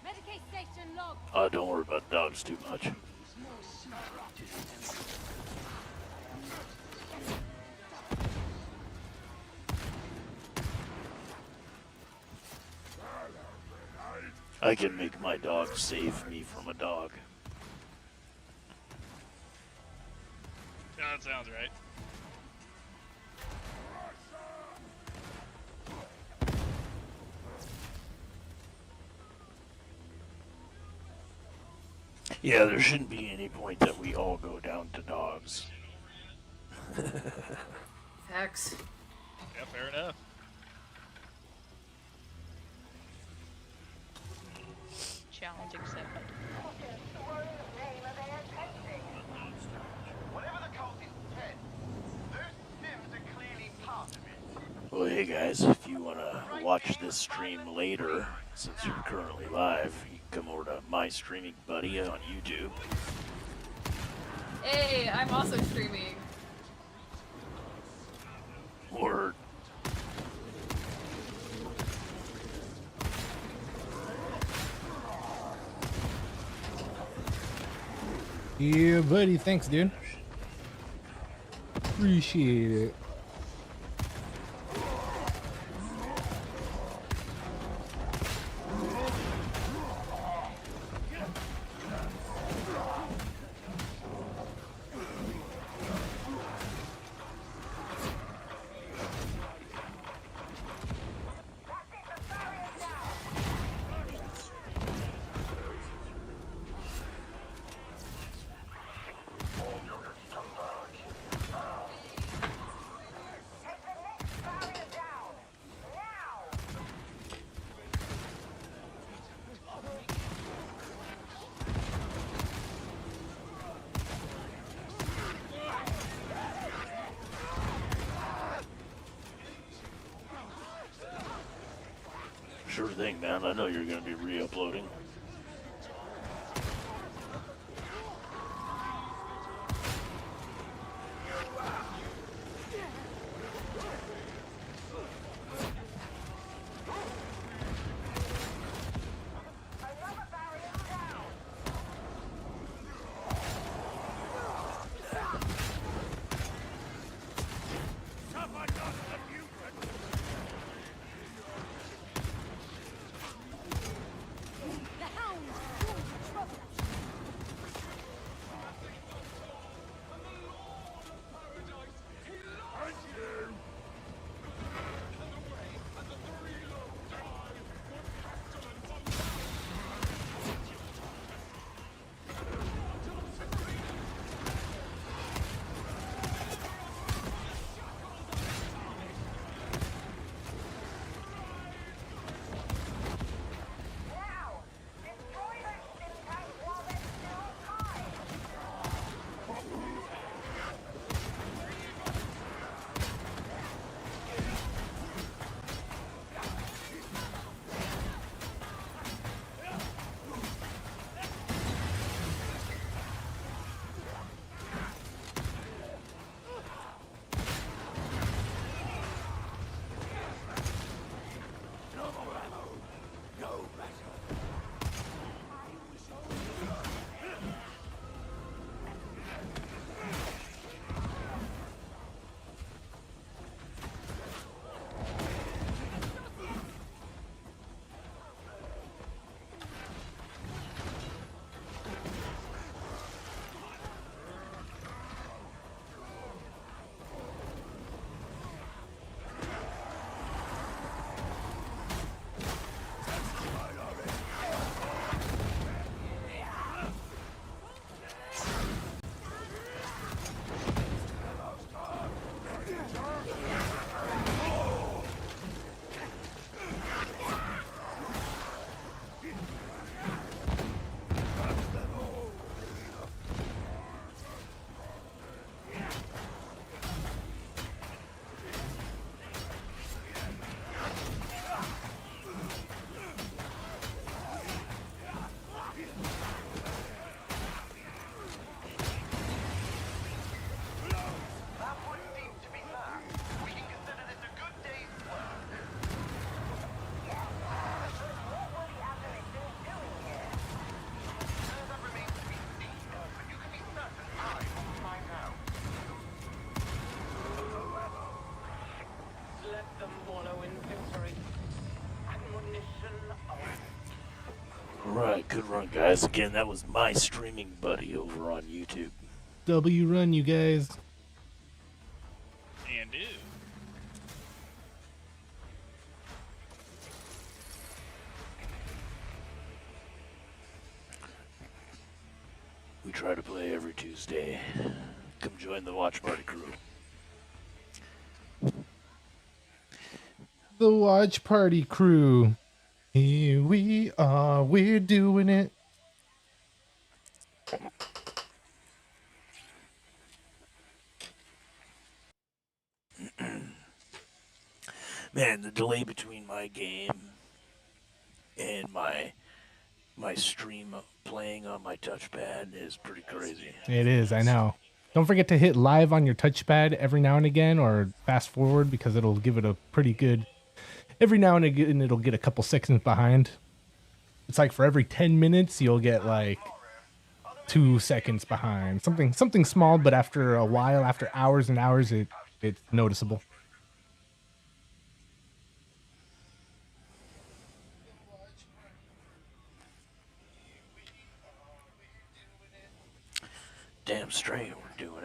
Medicate station log. Don't worry about dogs too much. I can make my dog save me from a dog. Yeah, that sounds right. Yeah, there shouldn't be any point that we all go down to dogs. Facts. Yeah, fair enough. Challenge accepted. Whatever the cult intends, those Sims are clearly part of it. Well, hey guys, if you want to watch this stream later, since you're currently live, you can come over to My Streaming Buddy on YouTube. Hey, I'm also streaming. Word. Yeah, buddy. Thanks, dude. Appreciate it. Sure thing, man. I know you're going to be re-uploading. Alright, good run, guys. Again, that was my streaming buddy over on YouTube. W run, you guys. And do. We try to play every Tuesday. Come join the watch party crew. The watch party crew. Here we are, we're doing it. Man, the delay between my game and my stream playing on my touchpad is pretty crazy. It is, I know. Don't forget to hit live on your touchpad every now and again, or fast forward, because it'll give it a pretty good... Every now and again, it'll get a couple seconds behind. It's like for every 10 minutes, you'll get like 2 seconds behind. Something small, but after a while, after hours and hours, it's noticeable. Damn straight, we're doing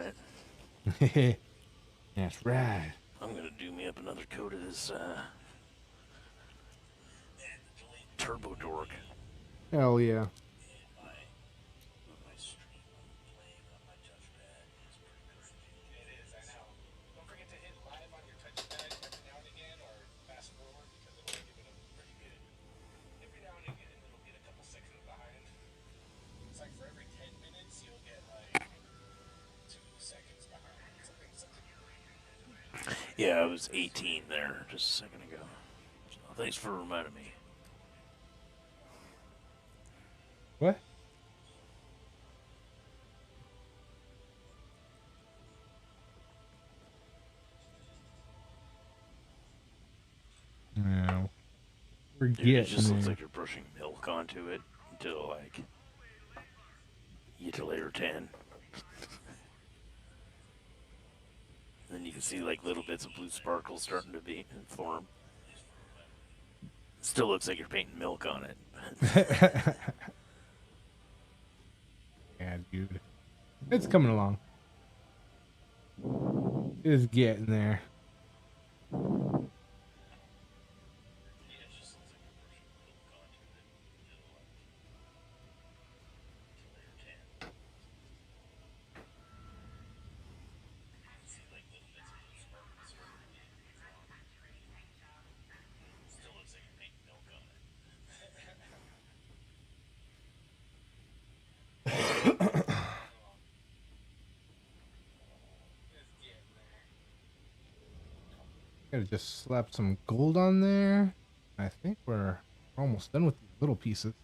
it. That's right. I'm gonna do me up another coat of this Turbo Dork. Hell yeah. Yeah, I was 18 there just a second ago. So thanks for reminding me. What? No. We're Dude, getting it just looks there. like you're brushing milk onto it until like you get to layer 10. Then you can see like little bits of blue sparkles starting to be form. Still looks like you're painting milk on it. Yeah, dude. It's coming along. It's getting there. Gotta just slap some gold on there. I think we're almost done with these little pieces.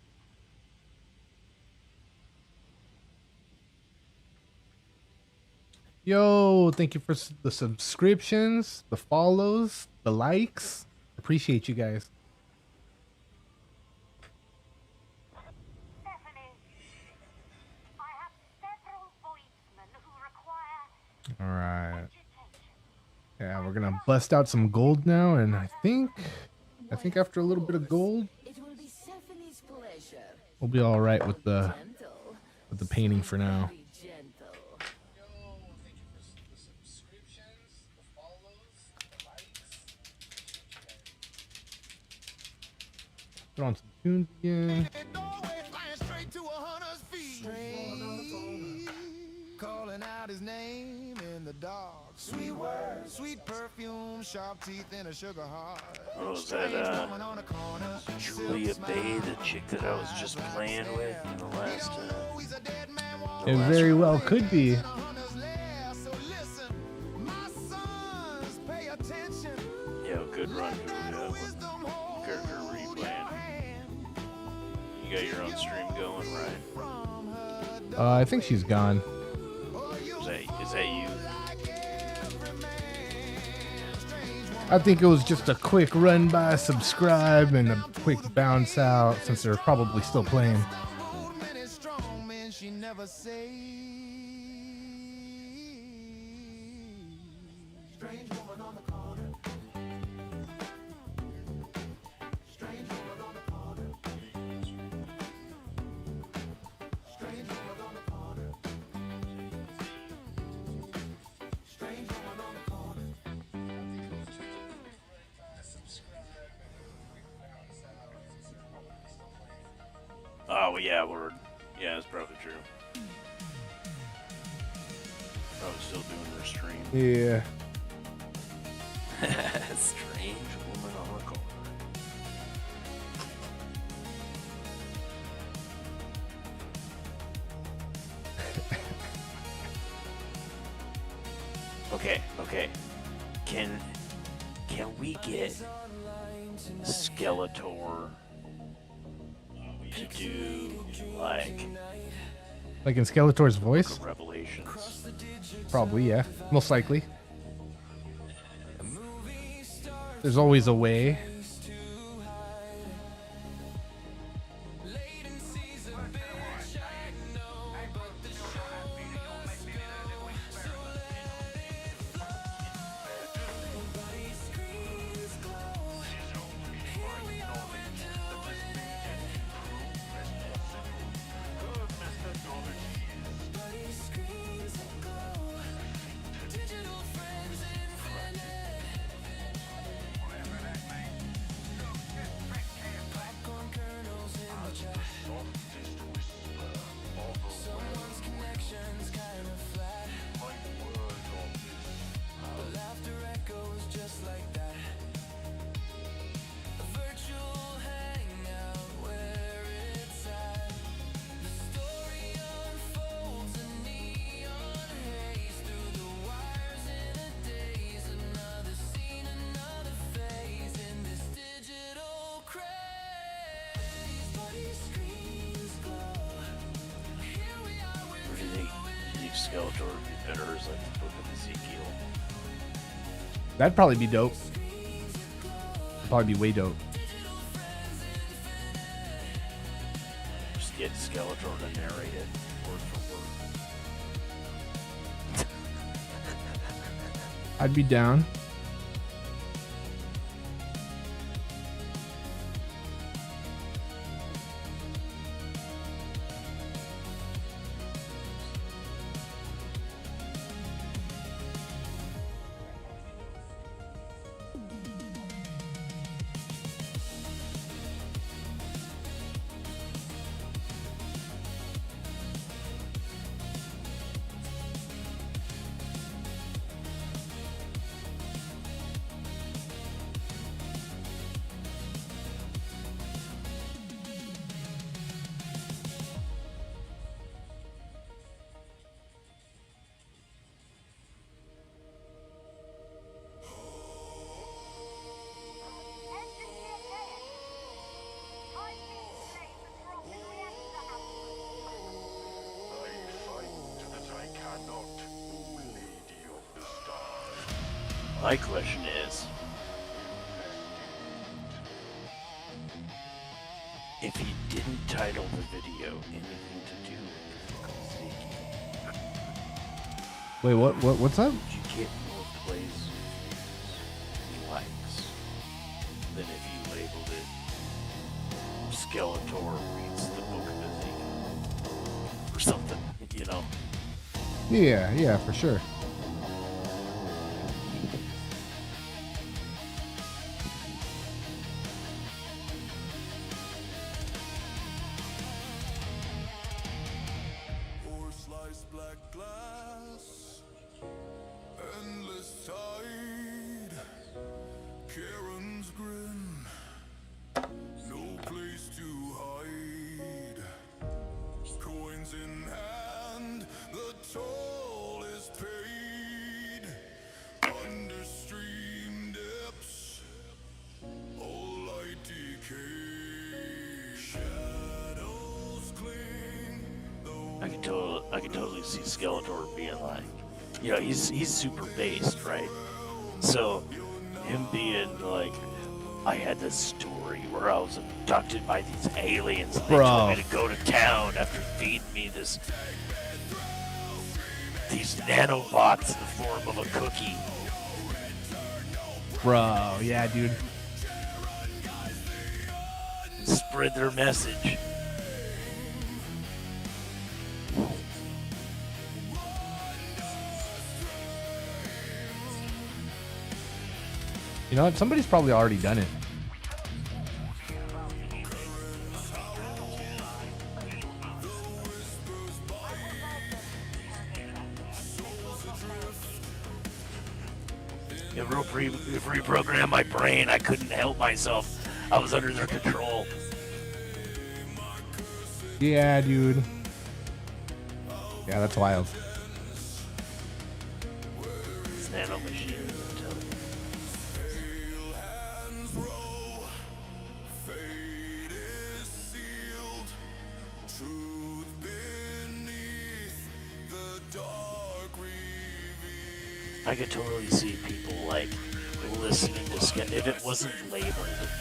Yo, thank you for the subscriptions, the follows, the likes. Appreciate you guys. All right. Yeah, we're gonna bust out some gold now, and I think after a little bit of gold, we'll be all right with the painting for now. Put on some tunes again. Calling out his name in the dark. Sweet words, sweet perfume, sharp teeth, and a sugar heart. Oh, is that Julia Bay, the chick that I was just playing with in the last It very well could be. Yo, good run, Julia. What character were you playing? You got your own stream going, right? I think she's gone. Is that you? I think it was just a quick run by, subscribe, and a quick bounce out since they're probably still playing. Oh yeah, word. Yeah, that's probably true. Probably still doing their stream. Yeah. Strange woman on the corner. Okay. Can we get Skeletor to do like Like in Skeletor's voice? Revelations? Probably, yeah. Most likely. There's always a way. Skeletor would be better as like the Book of Ezekiel. That'd probably be dope. Probably be way dope. Just get Skeletor to narrate it word for word. I'd be down. My question is, if he didn't title the video anything to do with Ezekiel, Wait, what's up? would you get more plays and likes than if you labeled it Skeletor reads the Book of Ezekiel or something, you know? Yeah, for sure. I could totally see Skeletor being like, you know, he's super based, right? So him being like, I had this story where I was abducted by these aliens and they told me to go to town after feeding me these nanobots in the form of a cookie. Bro, yeah, dude. Spread their message. You know what? Somebody's probably already done it. It reprogrammed my brain. I couldn't help myself. I was under their control. Yeah, dude. Yeah, that's wild. Nano machine. I'm telling you. I could totally see people like listening to if it wasn't labeled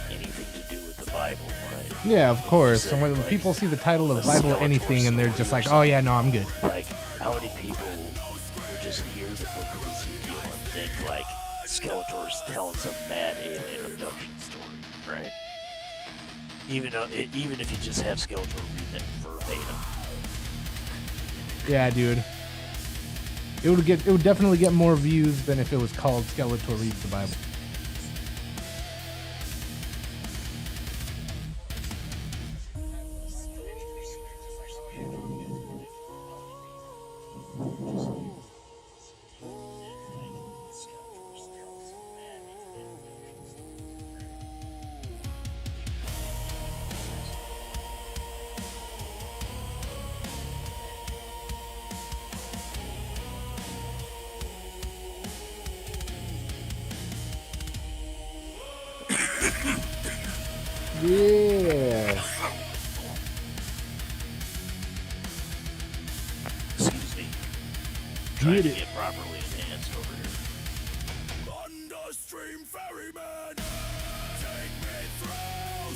anything to do with the Bible, right? Yeah, of course. So, And when like, people see the title of a Bible Skeletor anything and they're just story like, or oh yeah, no, I'm good. Like, how many people would just hear the book of Ezekiel and think like Skeletor's telling some mad alien abduction story, right? Even if you just have Skeletor read it verbatim. Yeah, dude. It would definitely get more views than if it was called Skeletor Reads the Bible. Yeah. Excuse me. Trying to get properly enhanced over here.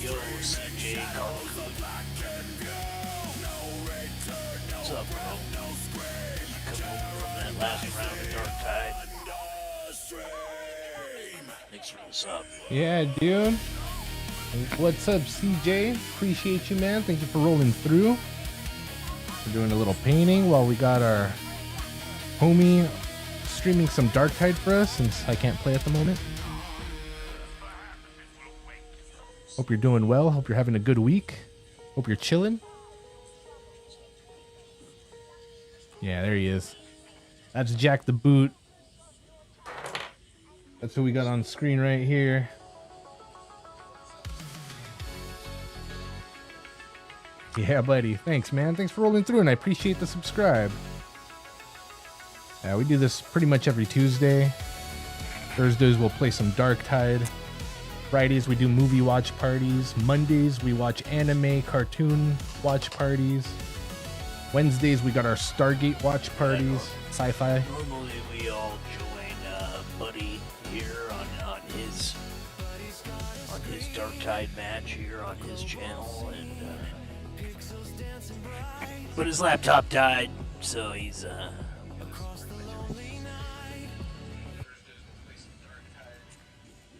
Yo, CJ Carlos. What's up, bro? Come over from that last round of Dark Tide. Thanks for the sub. Yeah, dude. What's up, CJ? Appreciate you, man. Thank you for rolling through. We're doing a little painting while we got our homie streaming some Dark Tide for us since I can't play at the moment. Hope you're doing well. Hope you're having a good week. Hope you're chilling. Yeah, there he is. That's Jack the Boot. That's who we got on screen right here. Yeah, buddy. Thanks, man. Thanks for rolling through, and I appreciate the subscribe. Yeah, we do this pretty much every Tuesday. Thursdays, we'll play some Dark Tide. Fridays, we do movie watch parties. Mondays, we watch anime, cartoon watch parties. Wednesdays, we got our Stargate watch parties. Sci-fi. Normally, we all join Buddy here on his Dark Tide match here on his channel, and but his laptop died, so he's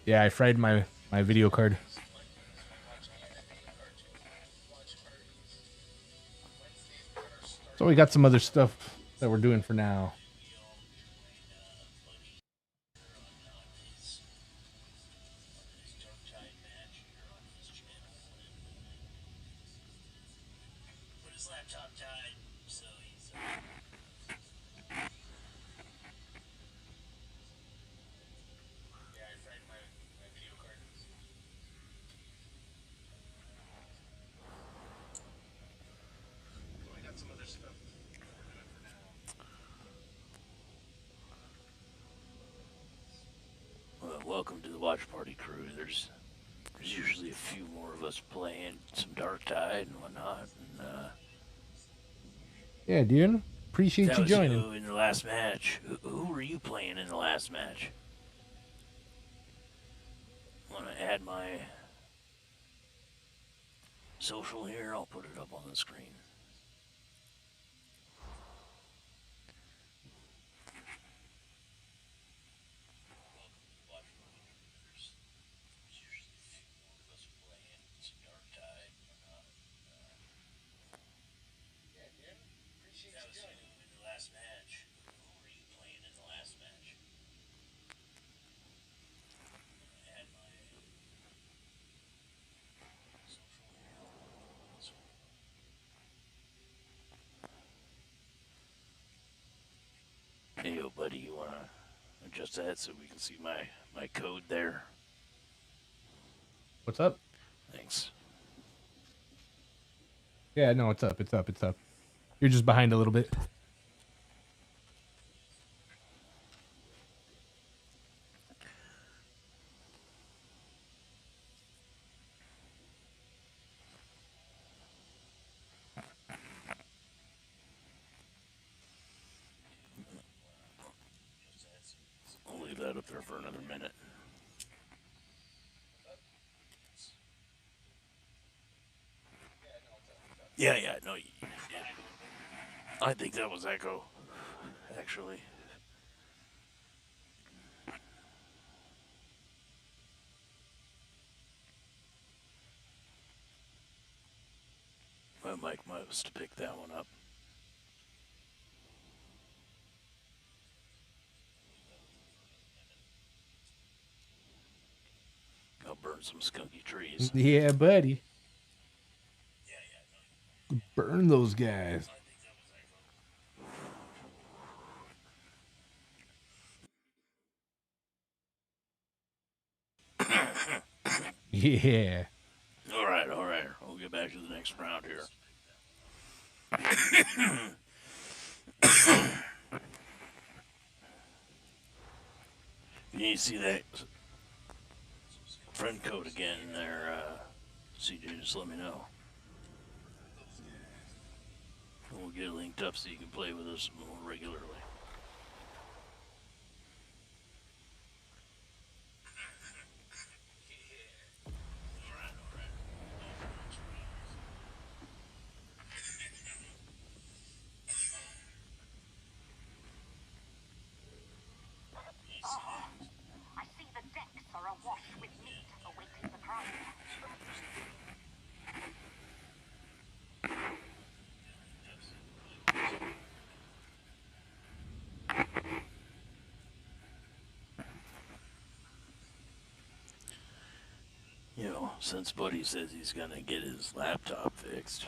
Yeah, I fried my video card. So we got some other stuff that we're doing for now. but his laptop died, so he's yeah, I fried my video card. So I got some other stuff. Well, welcome to the watch party crew. There's usually a few more of us playing some Dark Tide and whatnot. And, Yeah, dude. Appreciate that you was joining. you in the last match. Who were you playing in the last match? Want to add my social here? I'll put it up on the screen. Hey, yo, buddy, you wanna Adjust that so we can see my code there. What's up? Thanks. Yeah, no, it's up. You're just behind a little bit. I'll leave that up there for another minute. Yeah, no. I think that was Echo, actually. My mic must pick that one up. I'll burn some skunky trees. Yeah, buddy. Burn those guys. Yeah. All right. We'll get back to the next round here. You see that friend code again there, CJ, just let me know. And we'll get it linked up so you can play with us more regularly. I see the decks are awash with meat awaiting the crowd. You know, since Buddy says he's gonna get his laptop fixed.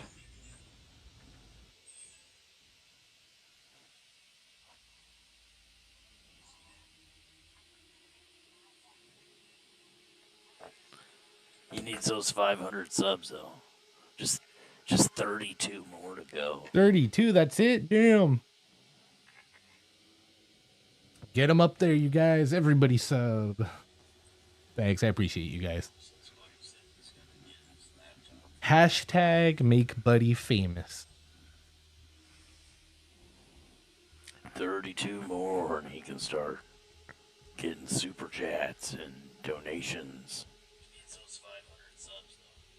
He needs those 500 subs though. Just 32 more to go. 32, that's it? Damn. Get them up there, you guys. Everybody sub. Thanks, I appreciate you guys. Hashtag make Buddy famous. 32 more and he can start getting super chats and donations.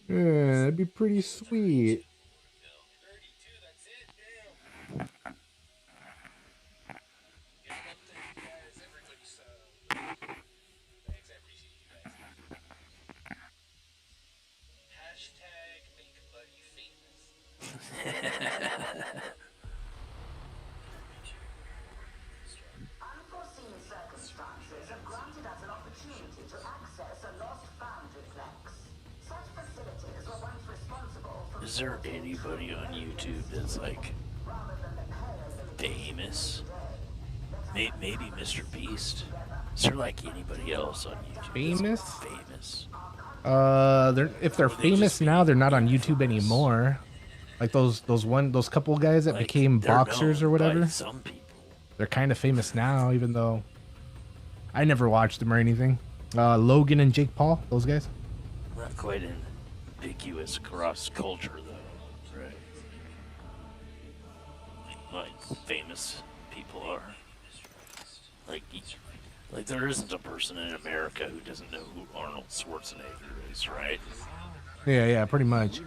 Yeah, that'd be pretty sweet. Unforeseen circumstances have granted us an opportunity to access a lost foundry flex. Such facilities were once responsible for... Is there anybody on YouTube that's like famous? Maybe Mr. Beast? Is there like anybody else on YouTube? Famous? Famous. If they're famous now, they're not on YouTube anymore. Like those couple guys that became boxers or whatever. Some people. They're kind of famous now, even though I never watched them or anything. Logan and Jake Paul, those guys. Not quite ambiguous across culture though, right? Like famous people are. Like there isn't a person in America who doesn't know who Arnold Schwarzenegger is, right? Yeah, pretty much.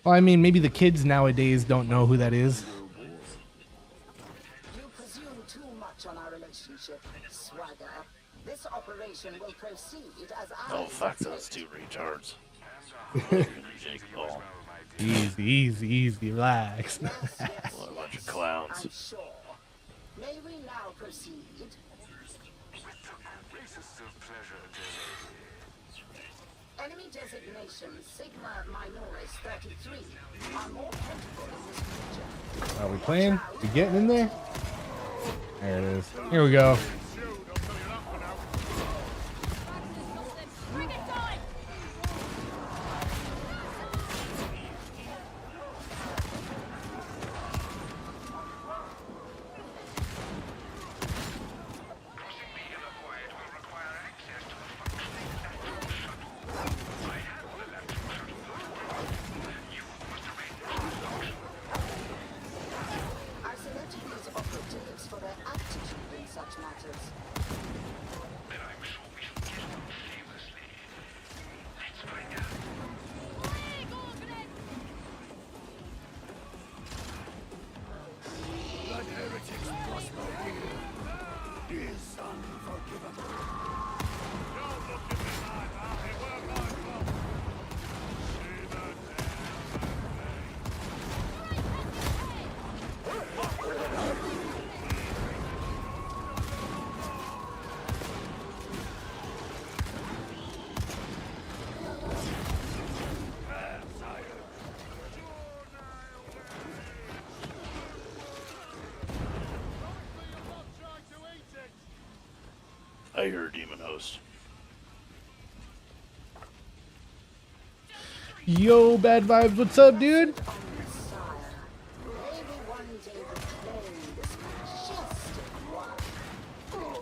Well, I mean, maybe the kids nowadays don't know who that is. You presume too much on our relationship, Swagger. This operation will proceed as I... Oh, fuck those two retards. Jake Paul. Easy, relax. What a bunch of clowns. I'm sure. May we now proceed? Enemy designation Sigma Minoris 33 are more plentiful in this region. Are we playing? We getting in there? There it is. Here we go. answers. Then I'm sure we shall get on seamlessly. Let's find out. Let heretics prosper here. Is unforgivable. Don't look at me like that. It weren't my fault. See the I heard Demon Host. Yo, bad vibes. What's up, dude? Maybe one day the plague is majestic one.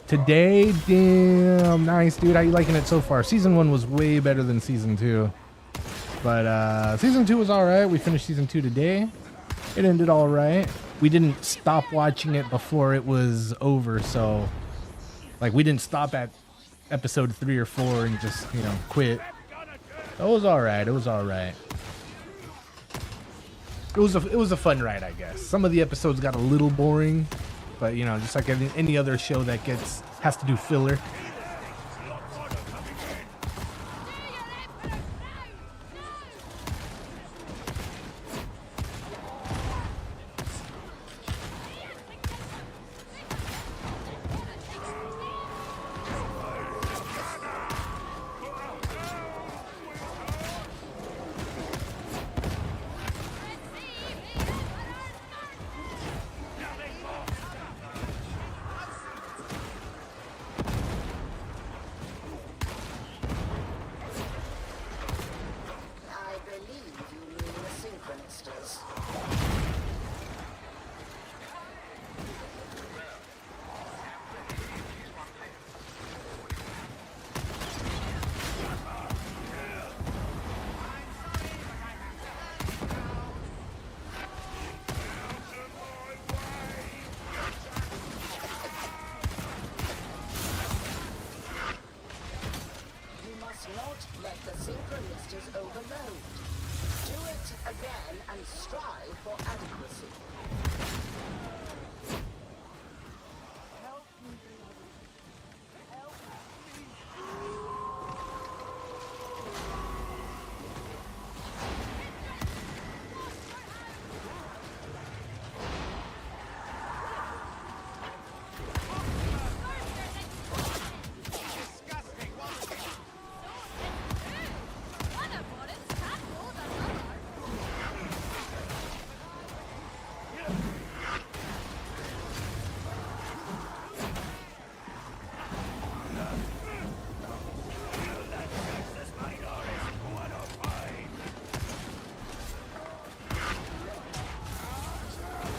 Today, damn, nice, dude. How you liking it so far? Season 1 was way better than Season 2. But Season 2 was alright. We finished Season 2 today. It ended alright. We didn't stop watching it before it was over, so... Like, we didn't stop at episode 3 or 4 and just, you know, quit. It was alright. It was alright. It was a fun ride, I guess. Some of the episodes got a little boring, but, you know, just like any other show that has to do filler. I believe you mean the synchronisters. You must not let the synchronisters overload. Do it again and strive for adequacy.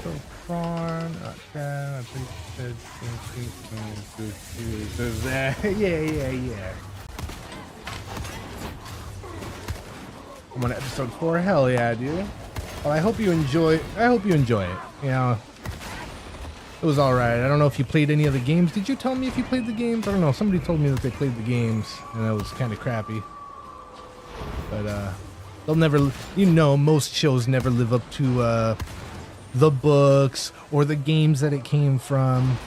So far, not bad. I think that's yeah. I'm on episode 4. Hell yeah, dude. Well, I hope you enjoy it. You know, it was alright. I don't know if you played any of the games. Did you tell me if you played the games? I don't know. Somebody told me that they played the games, and that was kind of crappy. But they'll never, you know, most shows never live up to the books or the games that it came from.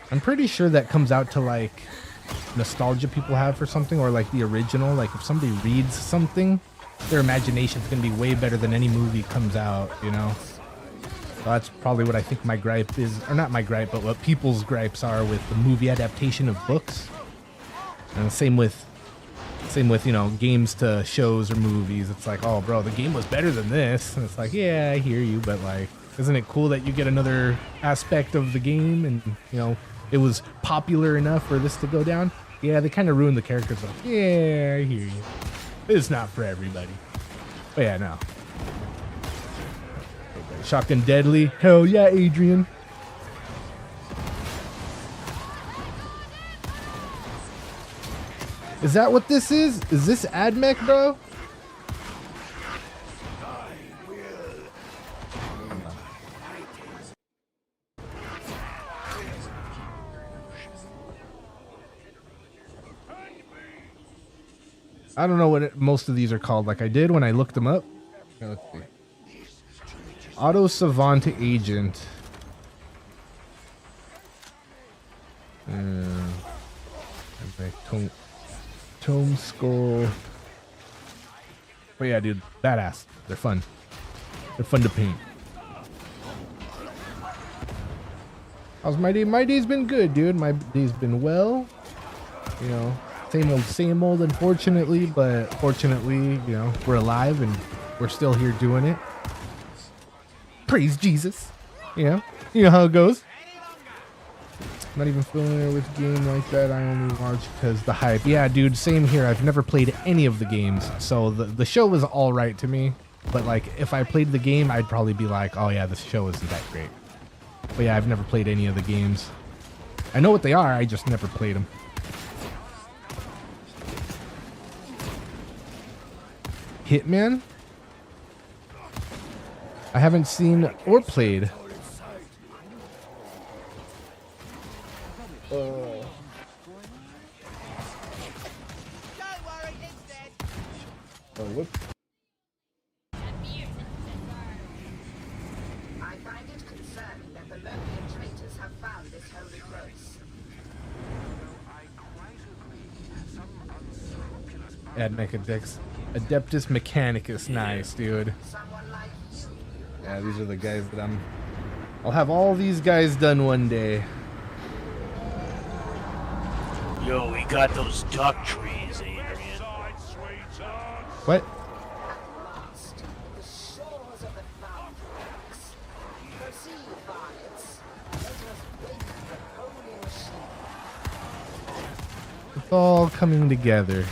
I'm pretty sure that comes out to like nostalgia people have for something, or like the original. Like if somebody reads something, their imagination's gonna be way better than any movie comes out, you know. So that's probably what I think my gripe is, or not my gripe, but what people's gripes are with the movie adaptation of books. And same with, you know, games to shows or movies. It's like, oh, bro, the game was better than this. And it's like, yeah, I hear you, but like, isn't it cool that you get another aspect of the game and, you know, it was popular enough for this to go down? Yeah, they kind of ruined the characters. Like, yeah, I hear you. It's not for everybody. But yeah, no. Shocked and Deadly. Hell yeah, Adrian. Is that what this is? Is this AdMech, bro? I don't know what most of these are called. Like I did when I looked them up. Here, let's see. Auto Savant Agent. Tome Skull. But yeah, dude, badass. They're fun. They're fun to paint. How's my day? My day's been good, dude. My day's been well. You know, same old, unfortunately, but fortunately, you know, we're alive and we're still here doing it. Praise Jesus. You know how it goes. Not even familiar with a game like that. I only watch because the hype. Yeah, dude, same here. I've never played any of the games, so the show was all right to me. But like, if I played the game, I'd probably be like, oh yeah, this show isn't that great. But yeah, I've never played any of the games. I know what they are. I just never played them. Hitman? I haven't seen or played. Oh, whoops. I find it concerning that the Mercury traitors have found this holy place. Adeptus Mechanicus. Nice, dude. Yeah, these are the guys that I'll have all these guys done one day. Yo, we got those duck trees, Adrian. What? It's all coming together.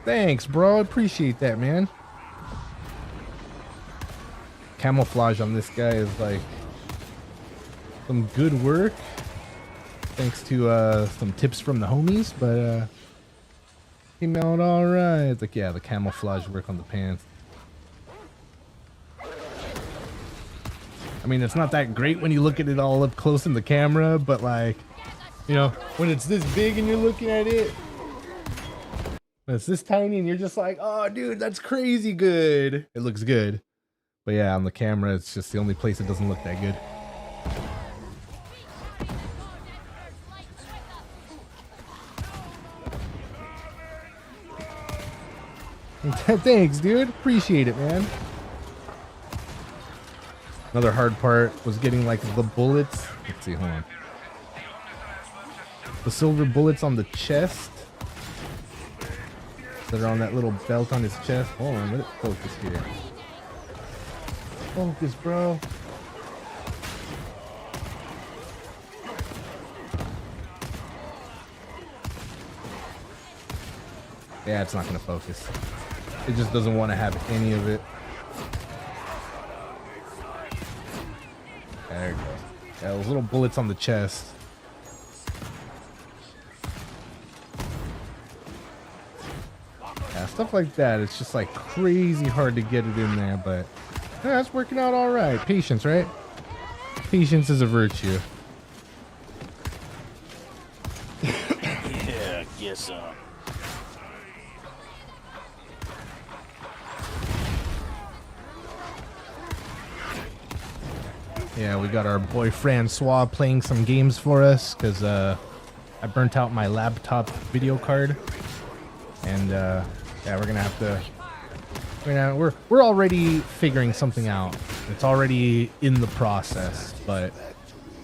Thanks, bro. I appreciate that, man. Camouflage on this guy is like some good work. Thanks to some tips from the homies, but came out all right. It's like, yeah, the camouflage work on the pants. I mean, it's not that great when you look at it all up close in the camera, but like, you know, when it's this big and you're looking at it, it's this tiny and you're just like, oh dude, that's crazy good. It looks good. But yeah, on the camera, it's just the only place it doesn't look that good. Thanks, dude. Appreciate it, man. Another hard part was getting like the bullets. Let's see, hold on. The silver bullets on the chest that are on that little belt on his chest. Hold on, let it focus here. Focus, bro. Yeah, it's not gonna focus. It just doesn't want to have any of it. There it goes. Yeah, those little bullets on the chest. Yeah, stuff like that. It's just like crazy hard to get it in there, but yeah, it's working out all right. Patience, right? Patience is a virtue. Yeah, guess so. Yeah, we got our boy Francois playing some games for us because I burnt out my laptop video card, and yeah, we're gonna have to. We're already figuring something out. It's already in the process, but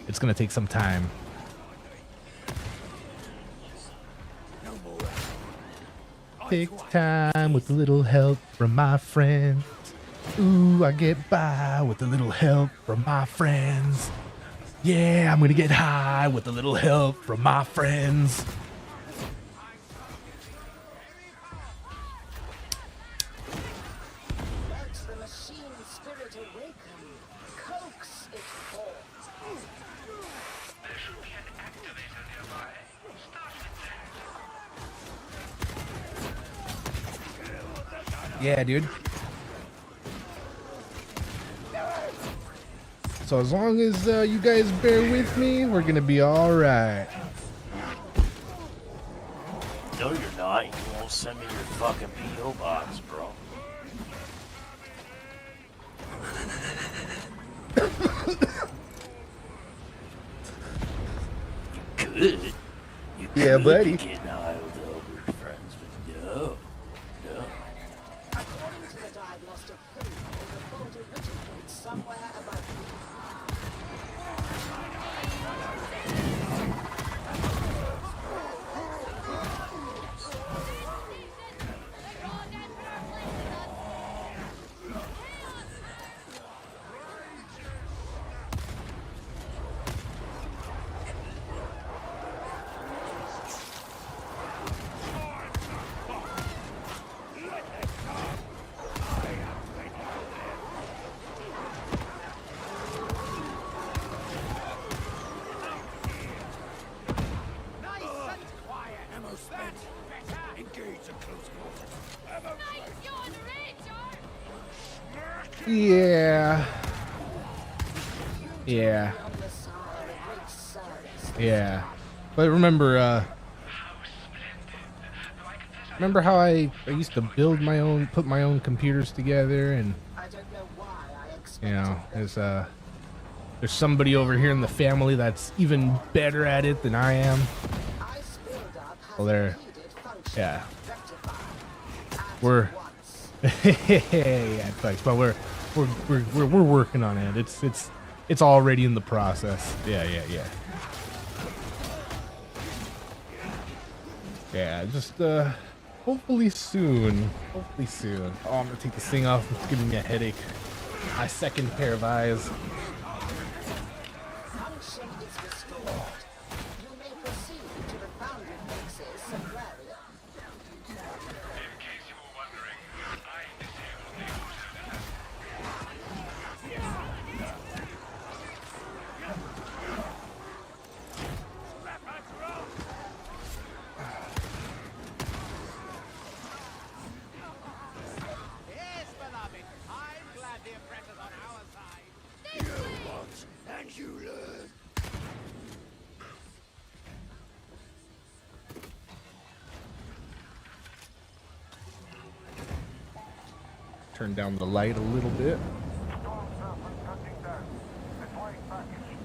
it's gonna take some time. Take time with a little help from my friends. Ooh, I get by with a little help from my friends. Yeah, I'm gonna get high with a little help from my friends. Let the machine spirit awaken. Coax it forth. There should be an activator nearby. Start with that. Yeah, dude. So as long as you guys bear with me, we're gonna be all right. No, you're not. You won't send me your fucking P.O. box, bro. You could. You Yeah, could buddy. be getting high with all your friends, but no. No. According to the diagnostic proof, the fault originates somewhere above you. Nice and quiet. Ammo's spent. Better. Engage at close quarters. Yeah. Yeah. On the side of great service. Yeah. But remember, remember how I used to build my own, put my own computers together, and I don't know why I expected you know, there's somebody over here in the family that's even better at it than I am. I spilled up has Well, they're, impeded function. yeah, Rectified. we're, yeah, thanks, but we're working on it. It's already in the process. Yeah. Yeah, just hopefully soon. Hopefully soon. Oh, I'm gonna take this thing off. It's giving me a headache. My second pair of eyes. Function is restored. You may proceed to the boundary fixes Sagraria. In case you were wondering, I disabled the auto. Yes, beloved. I'm glad the oppressor's on our side. You watch and you learn. Turn down the light a little bit. Storm surface touching down. Deploying package.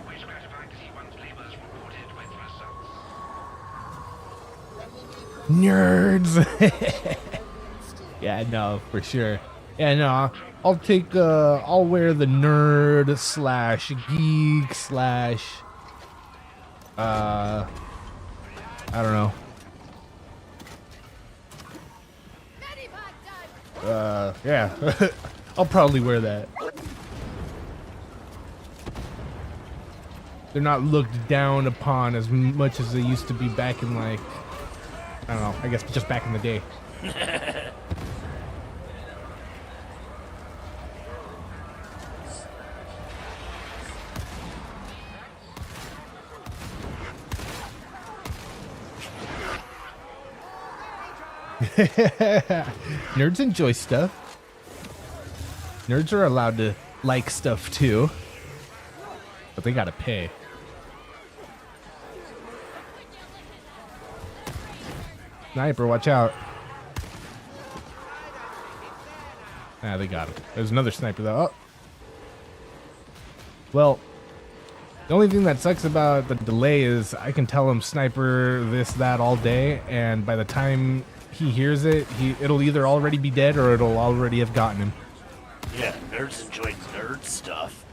Always gratified to see one's labors rewarded with results. Nerds. Yeah, no, for sure. Yeah, no, I'll take, I'll wear the nerd slash geek slash, I don't know. Yeah, I'll probably wear that. They're not looked down upon as much as they used to be back in, like, I don't know, I guess just back in the day. Nerds enjoy stuff. Nerds are allowed to like stuff too, but they gotta pay. Sniper, watch out. Ah, they got him. There's another sniper though. Oh. Well, the only thing that sucks about the delay is I can tell him sniper this, that all day, and by the time he hears it, it'll either already be dead or it'll already have gotten him. Yeah, nerds enjoy nerd stuff.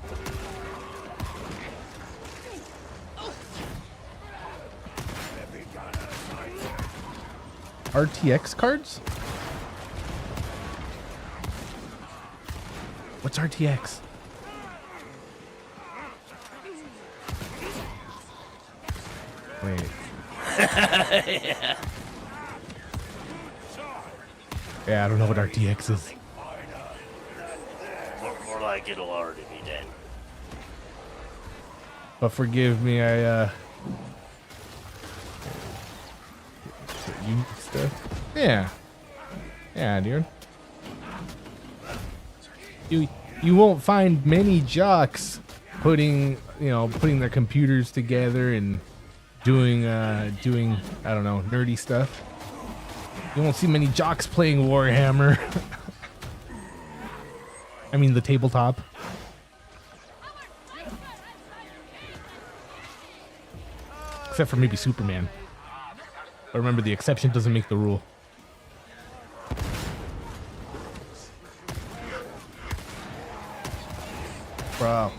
RTX cards? What's RTX? Wait. Yeah. Yeah, I don't know what RTX is. More like it'll already be dead. But forgive me, you stuff? Yeah. Yeah, dude. You won't find many jocks putting their computers together and doing I don't know, nerdy stuff. You won't see many jocks playing Warhammer. I mean the tabletop. Except for maybe Superman. But remember, the exception doesn't make the rule. Bro.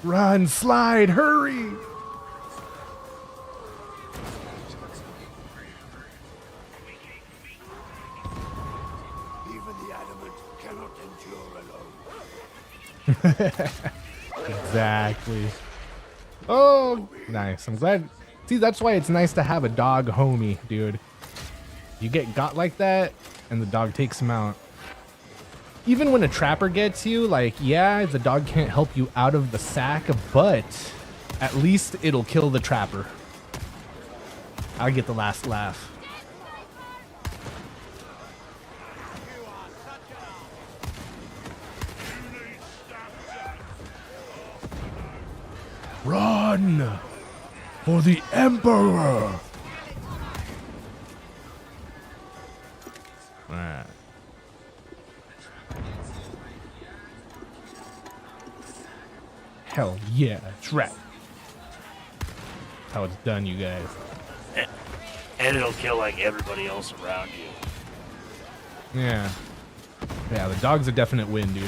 Run, slide, hurry! Even the adamant cannot endure alone. Exactly. Oh, nice. I'm glad. See, that's why it's nice to have a dog homie, dude. You get got like that, and the dog takes him out. Even when a trapper gets you, like, yeah, the dog can't help you out of the sack, but at least it'll kill the trapper. I'll get the last laugh. Run for the Emperor! Alright. Hell yeah, that's right. That's how it's done, you guys. And it'll kill like everybody else around you. Yeah. Yeah, the dog's a definite win, dude.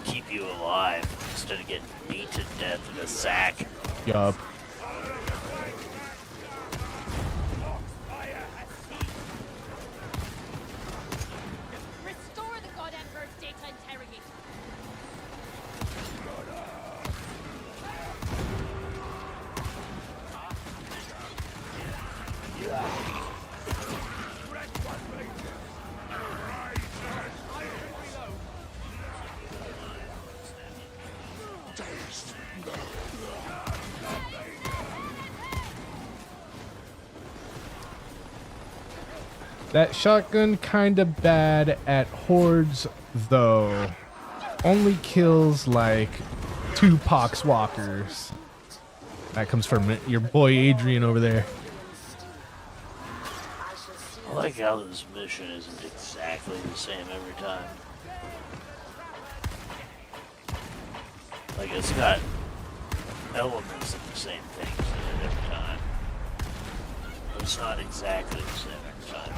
Keep you alive instead of getting beat to death in a sack. Yup. Restore the God Emperor's data interrogator. That shotgun kinda bad at hordes, though. Only kills like 2 poxwalkers. That comes from your boy Adrian over there. I like how this mission isn't exactly the same every time. Like it's got elements of the same things in it every time. But it's not exactly the same every time.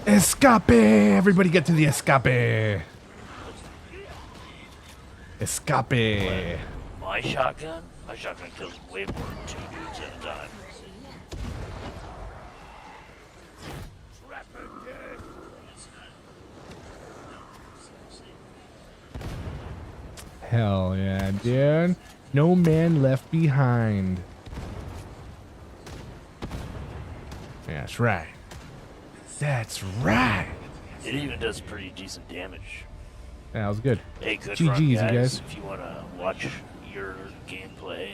Escape! Everybody get to the escape! Escape! My shotgun? My shotgun kills way more than 2 dudes at a time. Hell yeah, dude. No man left behind. That's right. That's right. It even does pretty decent damage. Yeah, that was good. Hey, good GG's, run, you guys. guys. If you want to watch your gameplay,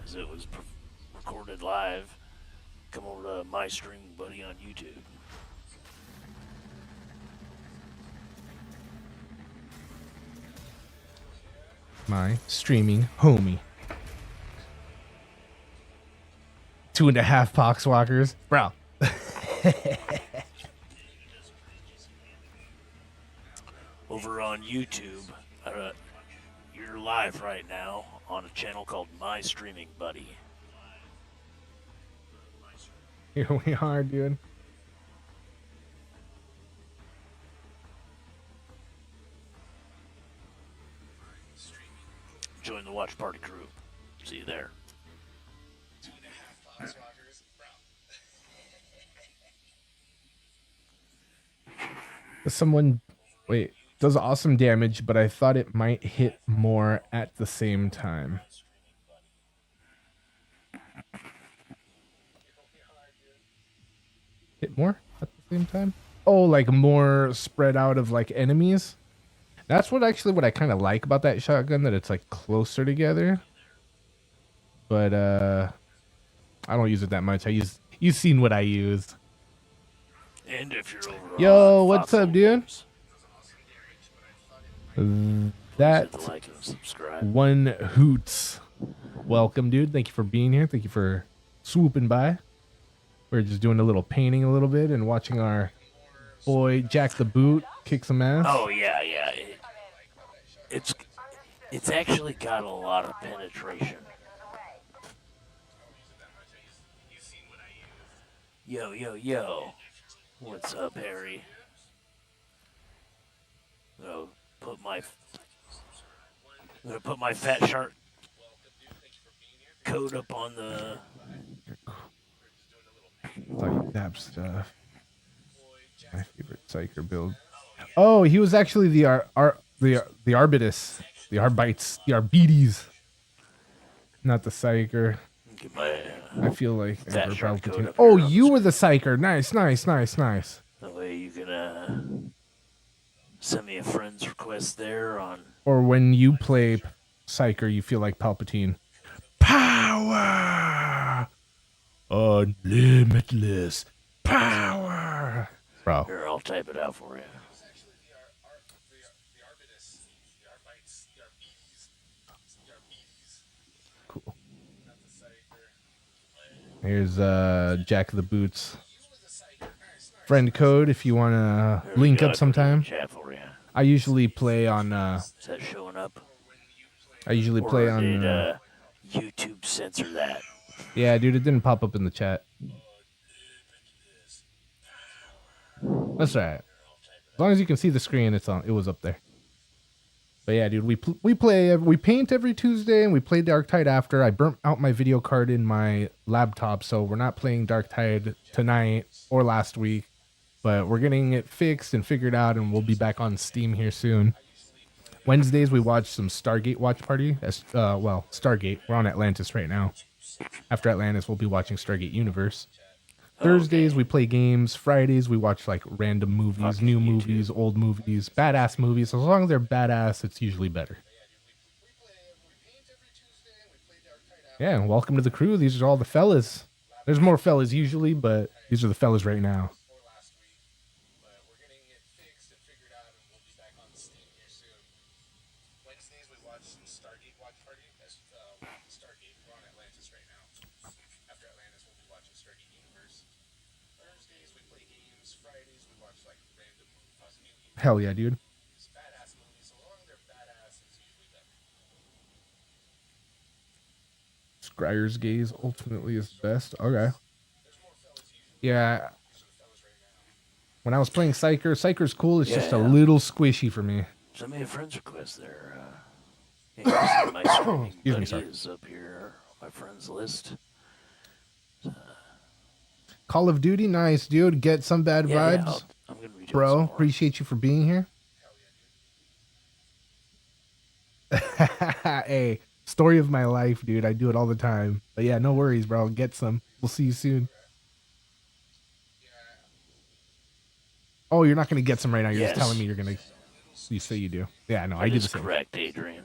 as it was recorded live, come over to My Streaming Buddy on YouTube. My streaming homie. 2.5 poxwalkers. Bro. Over on YouTube, you're live right now on a channel called My Streaming Buddy. Here we are, dude. Join the watch party group. See you there. Someone, wait, Does awesome damage, but I thought it might hit more at the same time. Hit more at the same time? Oh, like more spread out of like enemies? That's what I kind of like about that shotgun, that it's like closer together. But I don't use it that much. You've seen what I use. And if you're over Yo, on what's Foxhole up, dude? Games, That hit the like and subscribe. one hoots. Welcome, dude. Thank you for being here. Thank you for swooping by. We're just doing a little painting a little bit and watching our boy Jack the Boot kick some ass. Oh yeah. It's actually got a lot of penetration. Yo. What's up, Harry? I'm gonna put my fat shark coat up on the. Like dab stuff. My favorite Psyker build. Oh, he was actually the Arbitus, the Arbites, the Arbites, not the Psyker. I feel like Emperor Palpatine. Oh, you were the Psyker. Nice. That way you can send me a friend's request there on. Or when you play Psyker, you feel like Palpatine. Power! Unlimitless power! Bro. Here, I'll type it out for you. Cool. Here's Jack the Boots friend code if you want to link up sometime. I usually play on. Is that showing up? I usually play on. Did YouTube censor that? Yeah, dude, it didn't pop up in the chat. That's right. As long as you can see the screen, it's on. It was up there. But yeah, dude, we paint every Tuesday and we play Darktide after. I burnt out my video card in my laptop, so we're not playing Darktide tonight or last week. But we're getting it fixed and figured out, and we'll be back on Steam here soon. Wednesdays we watch some Stargate watch party. Stargate. We're on Atlantis right now. After Atlantis, we'll be watching Stargate Universe. Thursdays we play games. Fridays we watch like random movies, new movies, old movies, badass movies. As long as they're badass, it's usually better. Yeah, and welcome to the crew. These are all the fellas. There's more fellas usually, but these are the fellas right now. Hell yeah, dude. Scryer's gaze ultimately is best. Okay. Yeah. When I was playing Psyker's cool. It's just a little squishy for me. Send me a friend's request there. My streaming Excuse me, sorry. is up here on my friends list. Call of Duty, nice, dude. Get some bad vibes. I'm gonna be doing Bro, some more. appreciate you for being here. Hey, story of my life, dude. I do it all the time. But yeah, no worries, bro. Get some. We'll see you soon. Oh, you're not going to get some right now. You're Yes. just telling me you're going to. You say you do. Yeah, no, I That do is the same. correct, Adrian.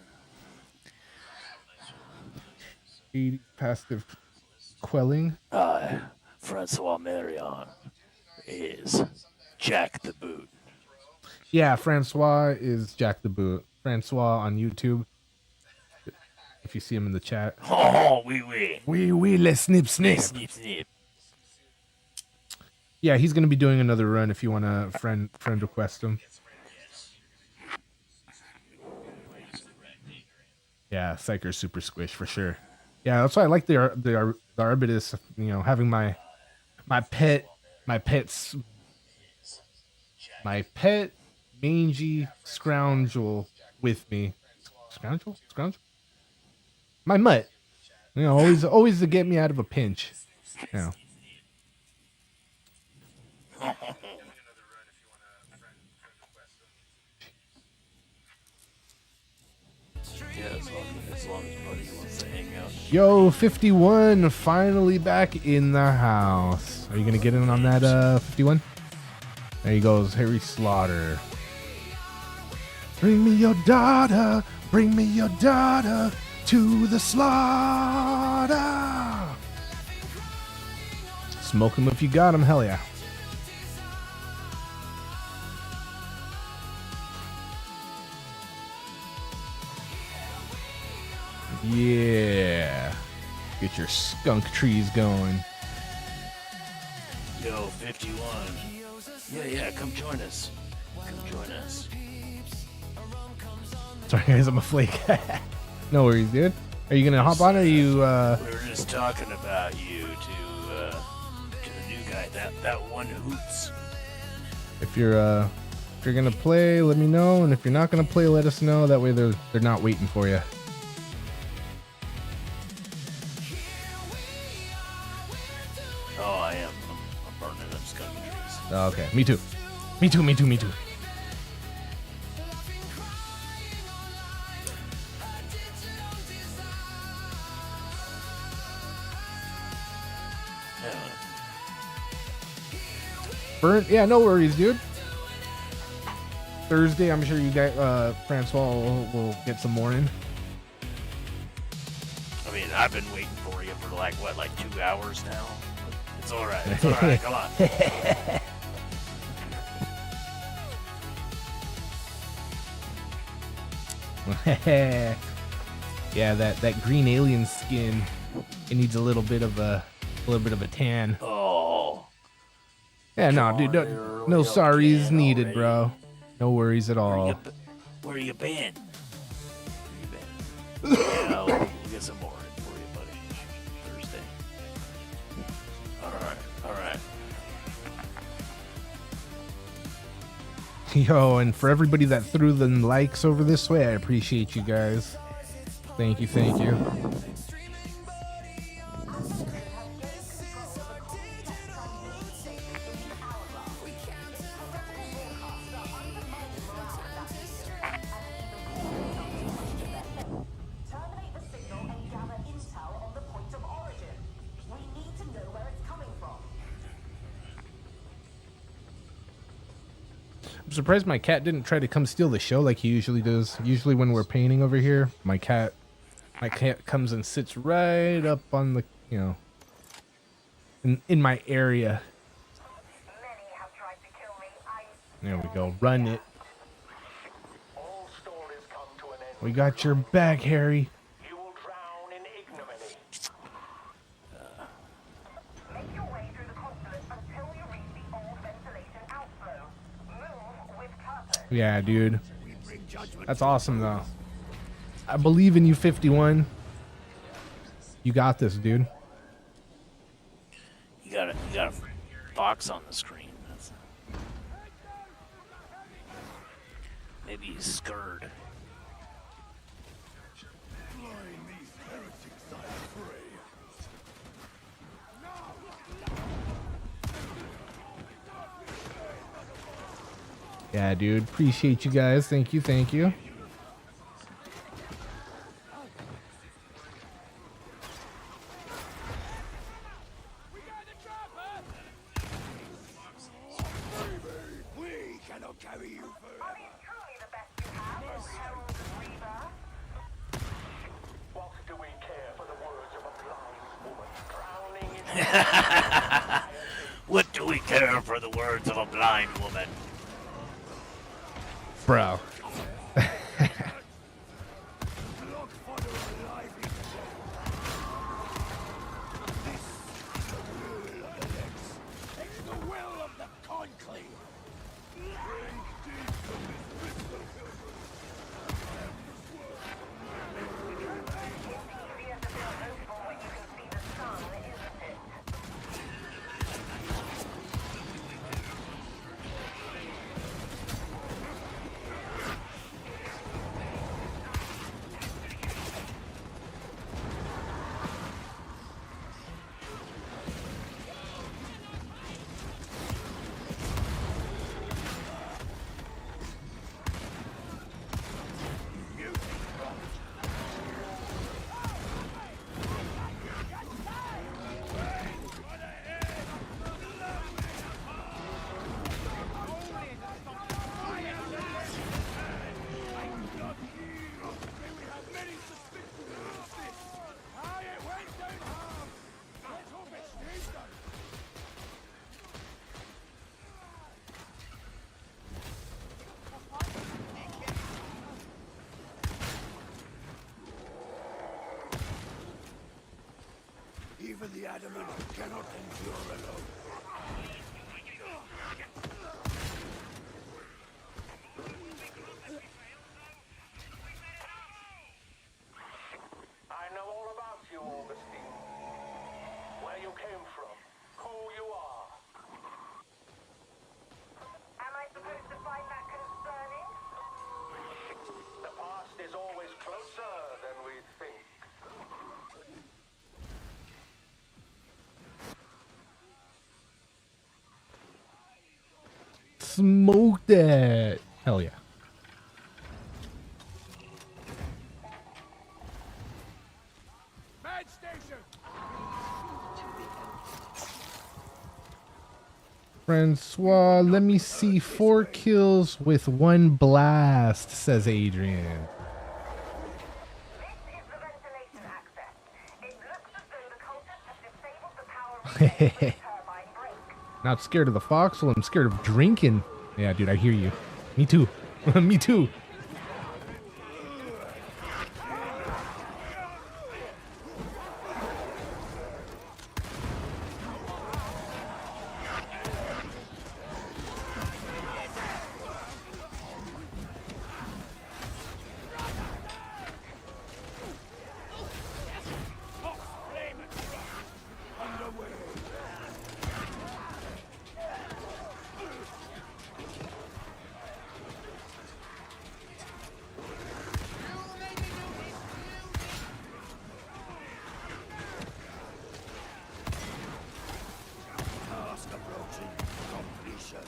80 passive quelling. Francois Marion is Jack the Boot. Yeah, Francois is Jack the Boot. Francois on YouTube. If you see him in the chat. Oh, oui. Let's snip. Snip. Yeah, he's gonna be doing another run if you want to friend request him. Yeah, Psyker's super squish for sure. Yeah, that's why I like the Arbitus. You know, having my pet mangy scroungel with me. Scroungel? My mutt. You know, always to get me out of a pinch. You know. As long as Buddy wants to hang out. Yo, 51 finally back in the house. Are you gonna get in on that 51? There he goes, Harry Slaughter. Bring me your daughter, bring me your daughter to the slaughter. Smoke him if you got him, hell yeah. Yeah. Get your skunk trees going. Yo, 51. Yeah, come join us. Come join us. Sorry guys, I'm a flake. No worries, dude. Are you gonna hop on or are you We were just talking about you to the new guy, that one Hoots. if you're gonna play, let me know, and if you're not gonna play, let us know. That way they're not waiting for you. Oh, I am. I'm burning them skunk trees. Oh, okay, me too. Me too. Burnt? Yeah, no worries, dude. Thursday, I'm sure you guys, Francois will get some more in. I mean, I've been waiting for you for like 2 hours now? It's alright, come on. Yeah, that green alien skin, it needs a little bit of a tan. Oh. Yeah, no, dude, no sorries needed, bro. No worries at all. Where you been? Yeah, we'll get some more in for you, buddy. Thursday. Alright. Yo, and for everybody that threw the likes over this way, I appreciate you guys. Thank you. Terminate the signal and gather intel on the point of origin. We need to know where it's coming from. I'm surprised my cat didn't try to come steal the show like he usually does. Usually when we're painting over here, my cat comes and sits right up on the, in my area. There we go. Run it. We got your back, Harry. Yeah, dude. That's awesome, though. I believe in you, 51. You got this, dude. You got a box on the screen. Maybe he's scared. Yeah, dude. Appreciate you guys. Thank you. What do we care for the words of a blind woman? Bro. Even the adamant cannot endure alone. I know all about you, Augustine. Where you came from, who you are. Am I supposed to find that concerning? The past is always closer than we think. Smoke that. Hell yeah. Med station! Francois, let me see 4 kills with 1 blast, says Adrian. This is the ventilation access. It looks as though the cultists have disabled the power relay for the turbine break. Not scared of the foxhole, I'm scared of drinking. Yeah, dude, I hear you. Me too. Me too. Task approaching completion.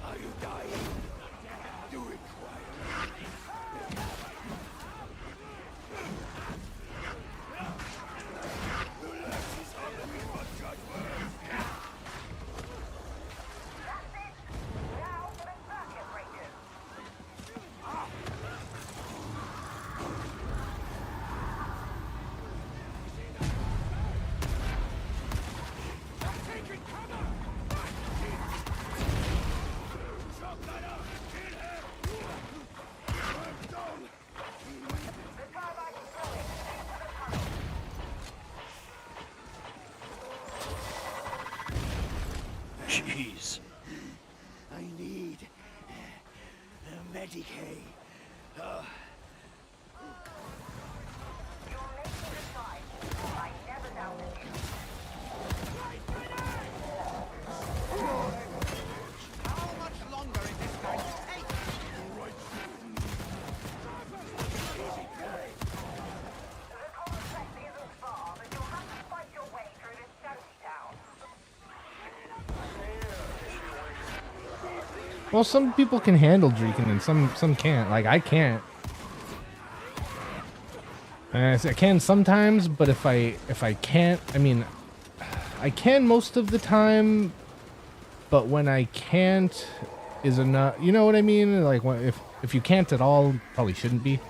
Are you dying? Do it quietly. Now for the circuit breakers. Jeez. I need a Medicaid. You're making the choice. I never doubted you. How much longer is this going to take? The complex isn't far, but you'll have to fight your way through this shantytown. Well, some people can handle drinking and some can't. Like, I can't. I can sometimes, but if I can't, I mean, I can most of the time, but when I can't is enough. You know what I mean? Like, if you can't at all, probably shouldn't be.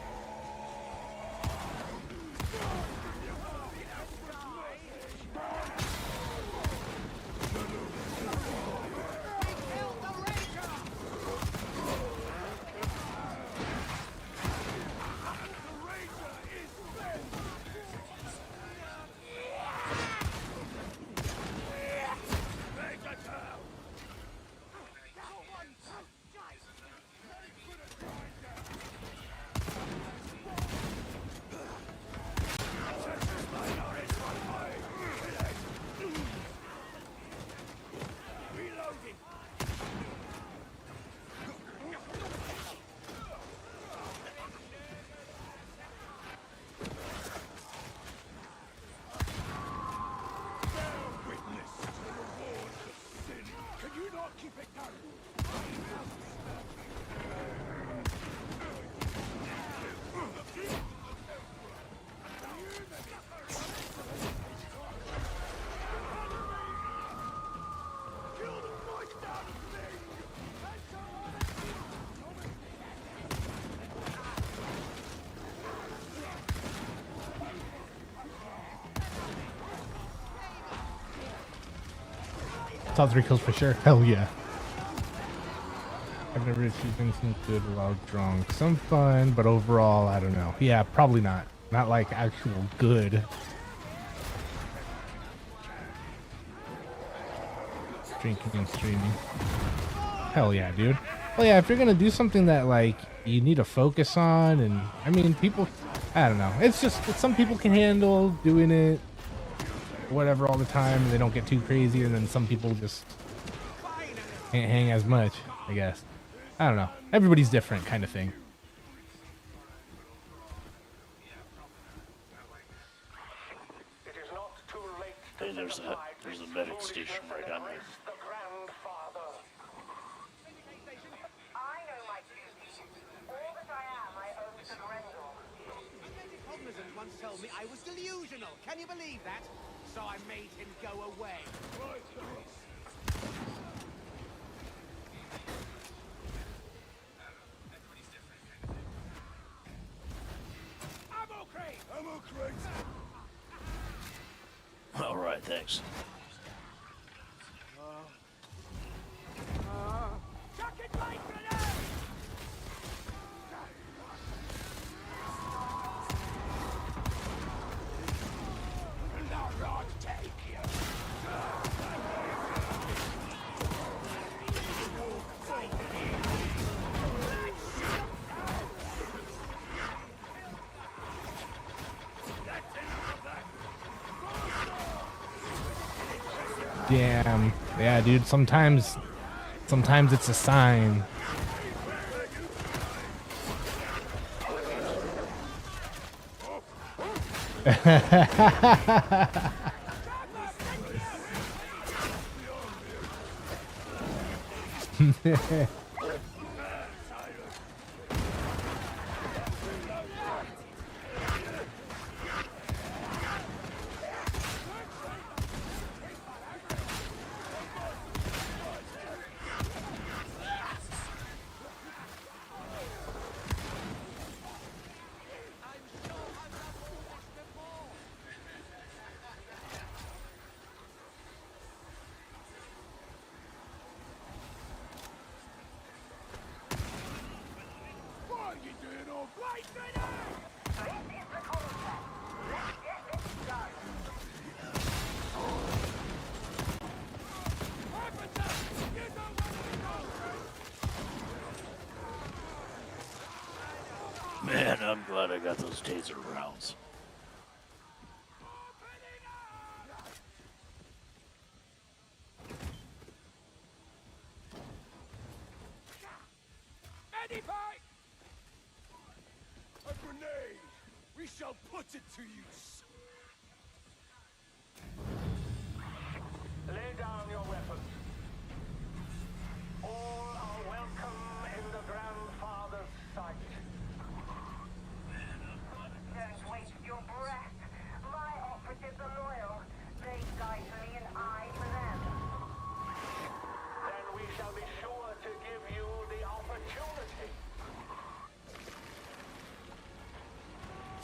Saw 3 kills for sure. Hell yeah. I've never achieved anything good while drunk. Some fun, but overall, I don't know. Yeah, probably not. Not like actual good. Drinking and streaming. Hell yeah, dude. Well, yeah, if you're gonna do something that like you need to focus on, and I mean, people, I don't know. It's just some people can handle doing it, whatever, all the time, and they don't get too crazy, and then some people just can't hang as much, I guess. I don't know. Everybody's different, kind of thing. Hey, there's a medic station right on me. Cognizant once told me I was delusional. Can you believe that? So I made him go away. Ammo crate! All right, thanks. Chuck it light grenade! Damn. Yeah, dude. Sometimes it's a sign. Man, I'm glad I got those taser rounds. Eddie Pike! A grenade! We shall put it to use! Lay down your weapons. All are welcome in the grandfather's sight. Don't waste your breath. My operatives are loyal. They guide me and I for them. Then we shall be sure to give you the opportunity.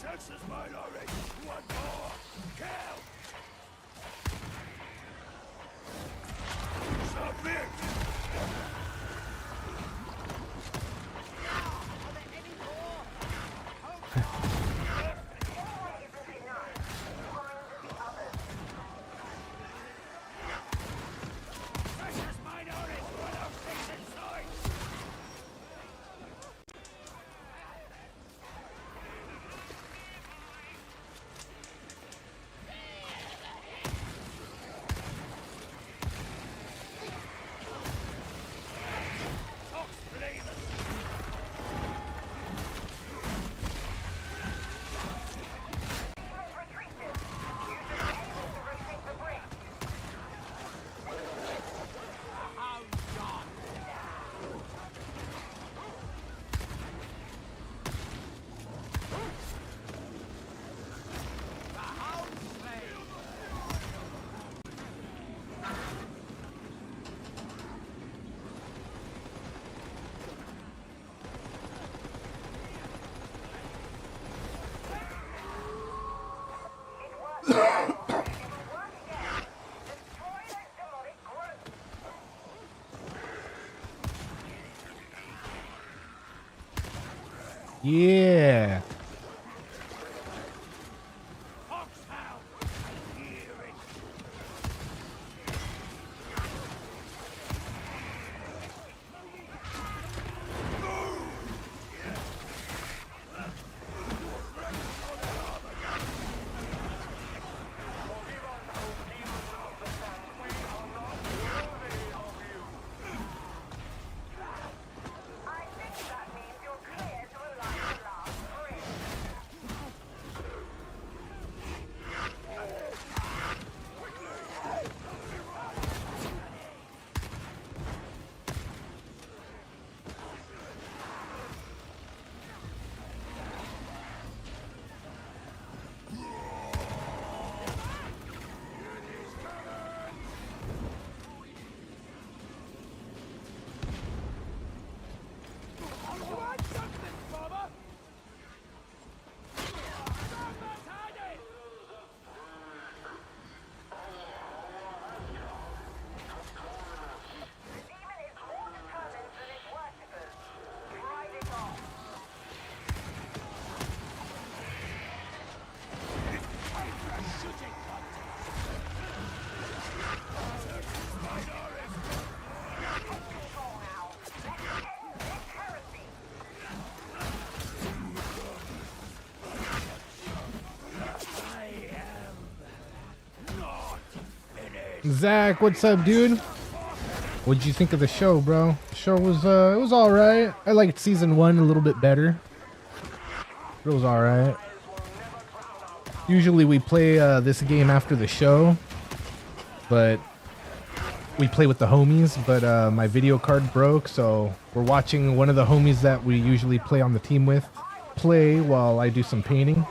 Texas minority! One more! Kill! Submit! Yeah. Zach, what's up, dude? What'd you think of the show, bro? The show was it was all right. I liked season 1 a little bit better. It was all right. Usually we play this game after the show, but we play with the homies. But my video card broke, so we're watching one of the homies that we usually play on the team with play while I do some painting.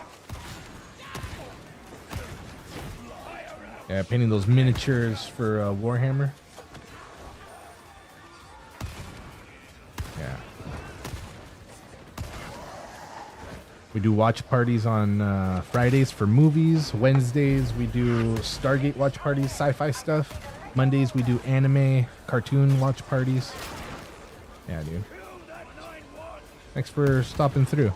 Yeah, painting those miniatures for Warhammer. Yeah. We do watch parties on Fridays for movies. Wednesdays we do Stargate watch parties, sci-fi stuff. Mondays we do anime, cartoon watch parties. Yeah, dude. Thanks for stopping through.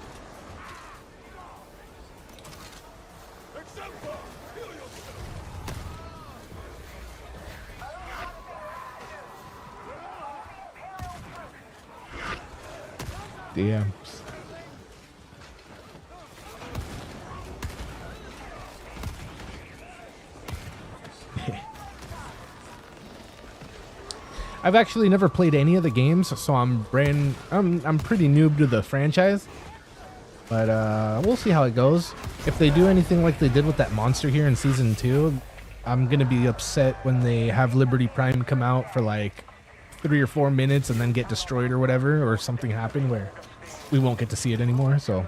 DMs. I've actually never played any of the games, so I'm pretty noob to the franchise. But we'll see how it goes. If they do anything like they did with that monster here in season 2, I'm gonna be upset when they have Liberty Prime come out for like 3 or 4 minutes and then get destroyed or whatever, or something happen where we won't get to see it anymore. So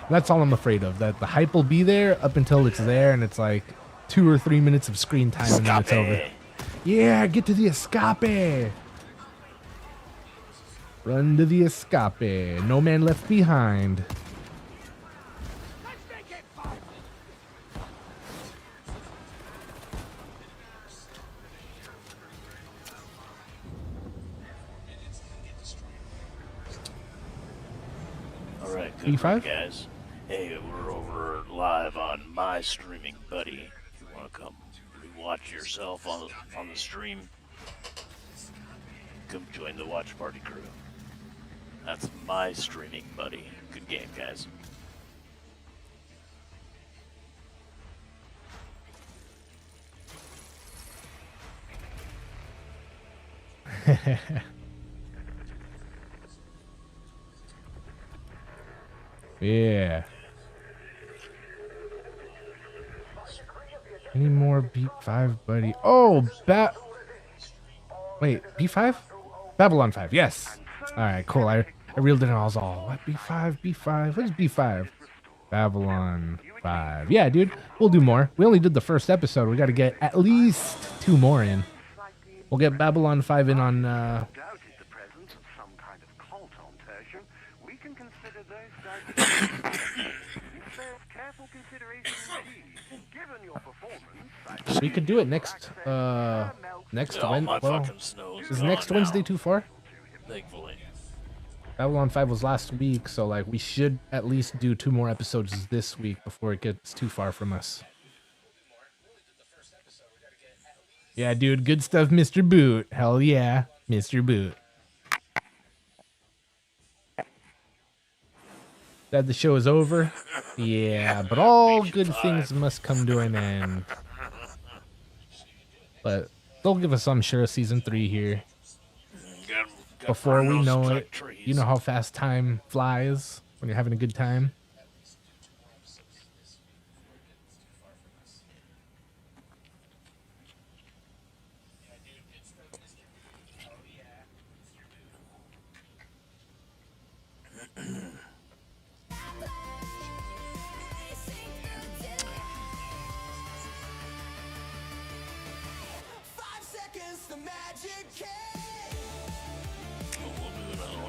that's all I'm afraid of, that the hype will be there up until it's there and it's like 2 or 3 minutes of screen time and then it's over. Yeah, get to the escape. Run to the escape. No man left behind. Alright, good E5? work, guys. Hey, we're over live on My Streaming Buddy. If you want to come watch yourself on the stream, come join the watch party crew. That's My Streaming Buddy. Good game, guys. Yeah. Any more B5, buddy? Oh, wait, B5? Babylon 5, yes. Alright, cool. I reeled it in. I was all, what, B5, B5? What is B5? Babylon 5. Yeah, dude, we'll do more. We only did the first episode. We got to get at least 2 more in. We'll get Babylon 5 in on, we could do it next Oh, my fucking snows. is Gone next now. Wednesday too far? Thankfully. Babylon 5 was last week, so like we should at least do 2 more episodes this week before it gets too far from us. Yeah, dude, good stuff, Mr. Boot. Hell yeah, Mr. Boot. That the show is over? Yeah, but all good things must come to an end. But they'll give us, I'm sure, a season 3 here. Before we know it, you know how fast time flies when you're having a good time.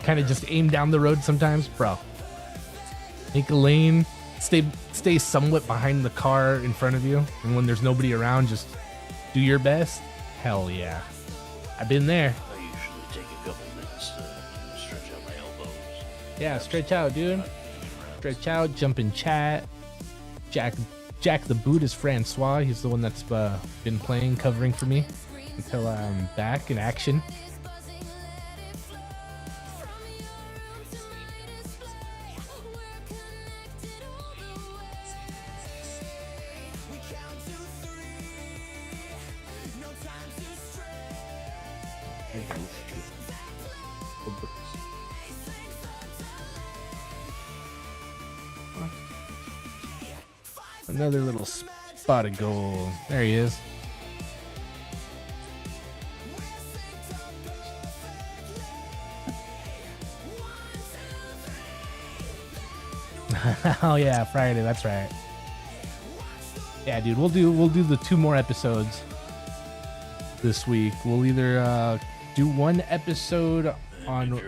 Kind of just aim down the road sometimes, bro. Make a lane, stay somewhat behind the car in front of you, and when there's nobody around, just do your best. Hell yeah, I've been there. I usually take a couple minutes to stretch out my elbows. Yeah, stretch out, dude. Stretch out, jump in chat. Jack the Boot is Francois. He's the one that's been playing, covering for me until I'm back in action. Another little spot of gold. There he is. Oh yeah, Friday. That's right. Yeah, dude. We'll do the 2 more episodes this week. We'll either do 1 episode on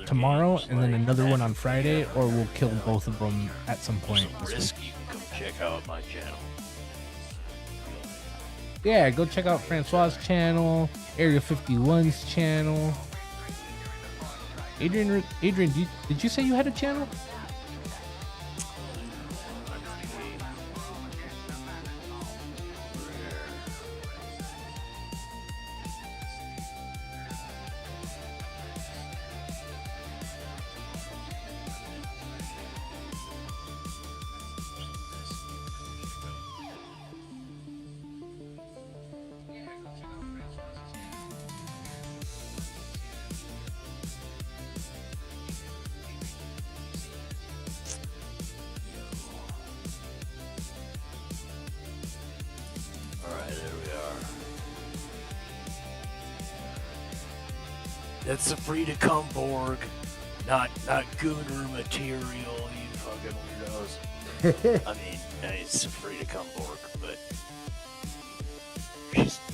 tomorrow and then another one on Friday, or we'll kill both of them at some point this week. Check out my channel. Yeah, go check out Francois's channel, Area 51's channel. Adrian, did you say you had a channel? That's the free to come Borg, not Gooner material, you fucking weirdos. I mean, it's a free to come Borg, but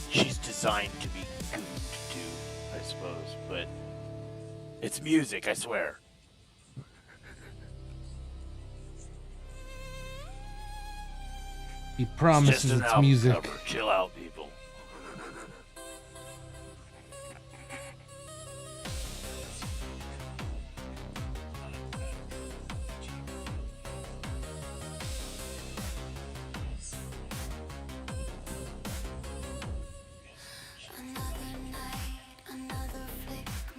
she's designed to be gooned too, I suppose. But it's music, I swear. He promises just it's an music. album cover. Chill out, people.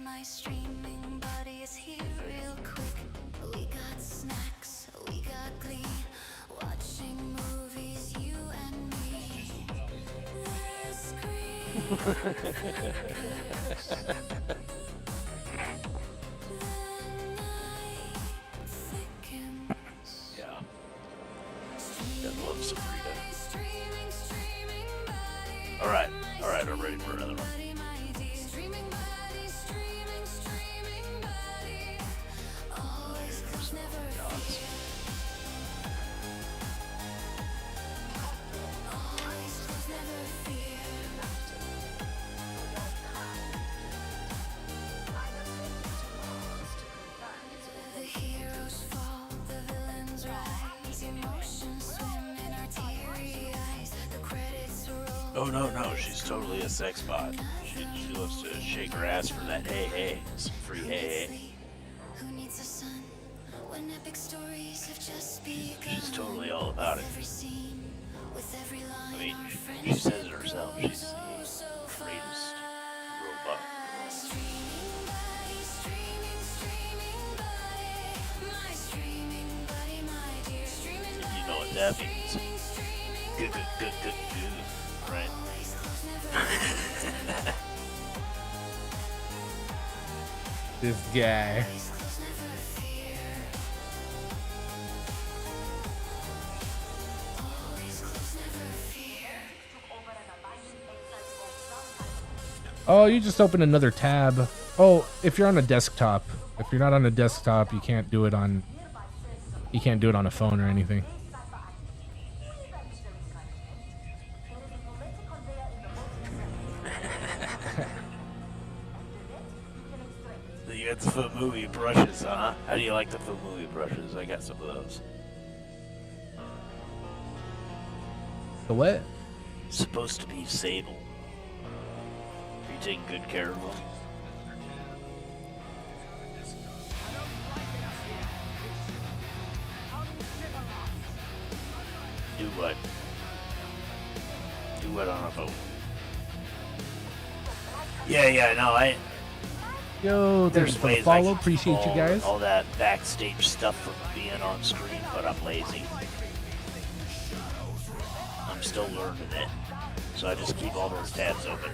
My streaming buddy is here real quick. We got snacks, we got glee, watching movies, you and me. The screen. Yeah. I love Sabrina. Alright, I'm ready for another one. The heroes fall, the villains rise, emotions swim in our teary eyes. The credits roll. Oh no, she's totally a sex bot. She loves to shake her ass for that hey, some free hey. Who needs needs a son when epic stories have just begun. She's totally all about it. Every scene, with every line, I mean, our she friendship says it herself. She's grows so the greatest robot. Streaming buddy, my streaming buddy, my dear streaming buddy. You know what that means. Good, good, good, good, good. Right? This guy. Oh, you just opened another tab. Oh, if you're on a desktop. If you're not on a desktop, you can't do it on a phone or anything. You got the foot movie brushes, huh? How do you like the foot movie brushes? I got some of those. The what? Supposed to be sable. Are you taking good care of them? Do what? Do what on a boat? Yeah, no, Yo, thanks for the ways I follow. can Appreciate you all- guys. All that backstage stuff from being on screen, but I'm lazy. I'm still learning it, so I just keep all those tabs open.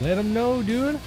Let him know, dude.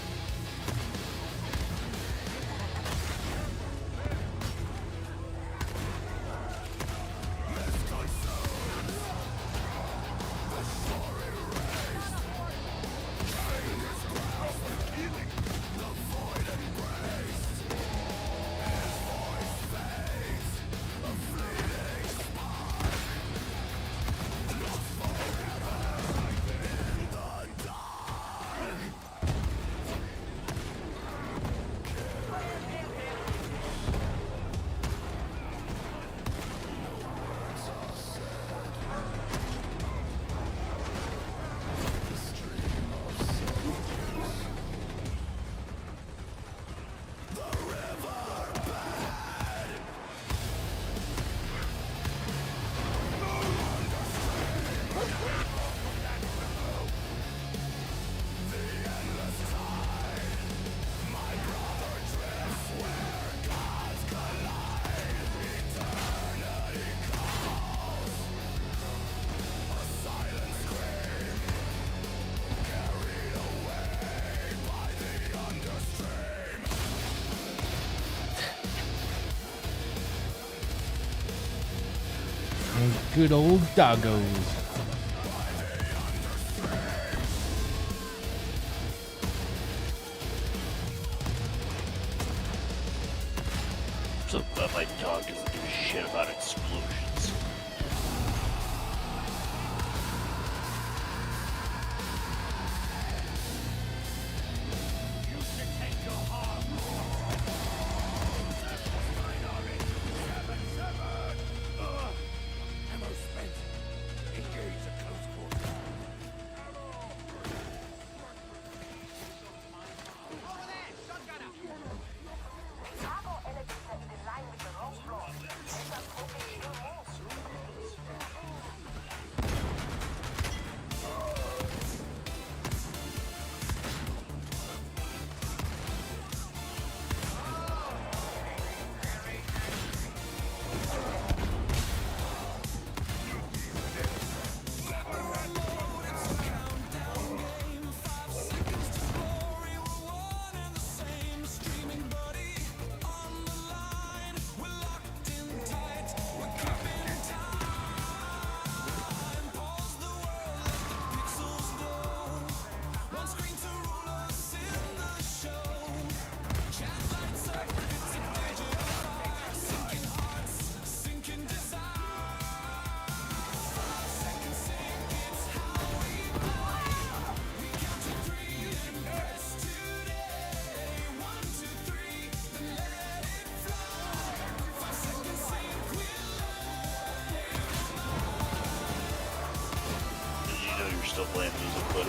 Good old doggos. So glad my dog doesn't give a shit about explosions. so bland music, but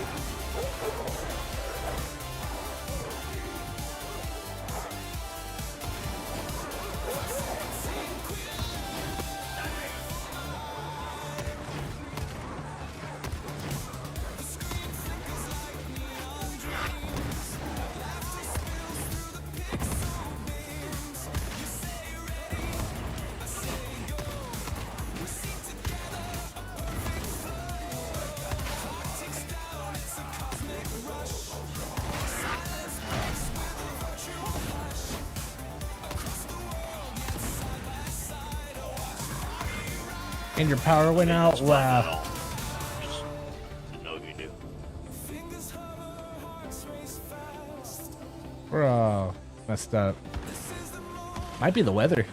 And your power went out? Wow. didn't know if you knew. Bro, messed up. Might be the weather.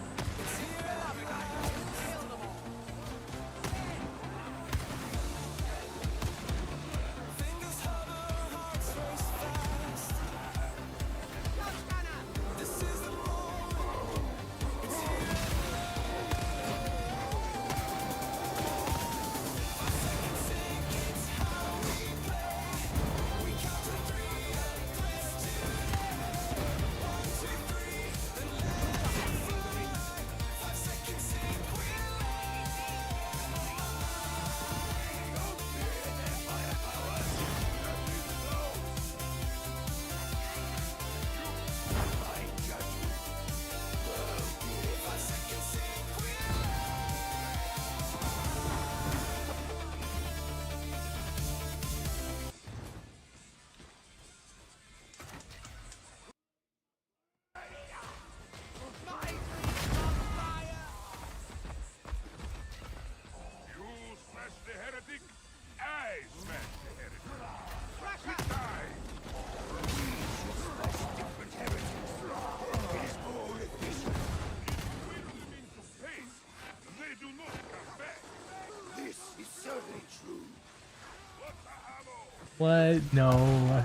What? No.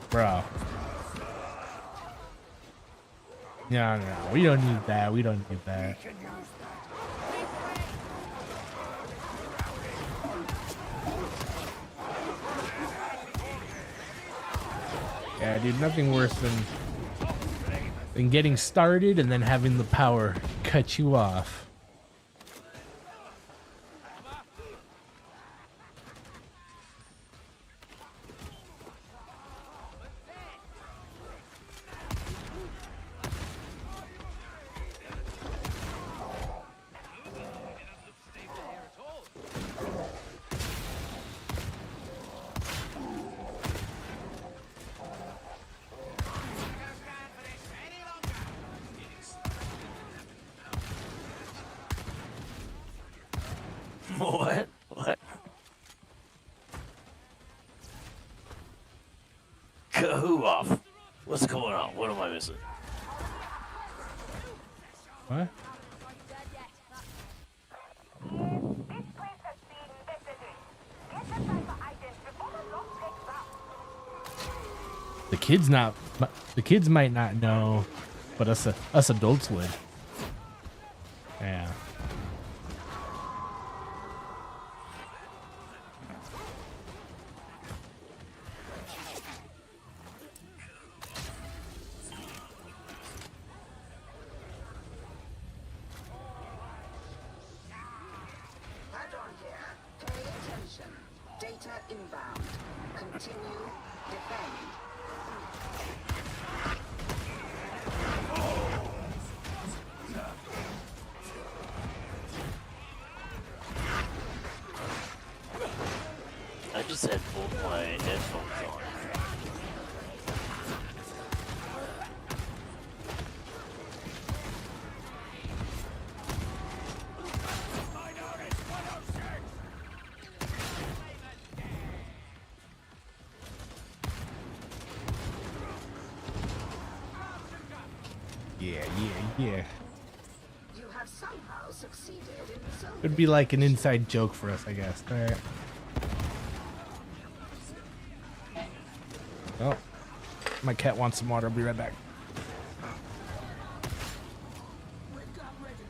Bro. No, we don't need that. We don't need that. Yeah, dude, nothing worse than getting started and then having the power cut you off. What? What? Who off? What's going on? What am I missing? What? The kids might not know, but us adults would. Yeah. Add-on here. Pay attention. Data inbound. Continue. Defend. I just had both my headphones on. Yeah. You have somehow succeeded in so It'd be like an inside joke for us, I guess. All right. Oh, my cat wants some water. I'll be right back. Wake up, Regan.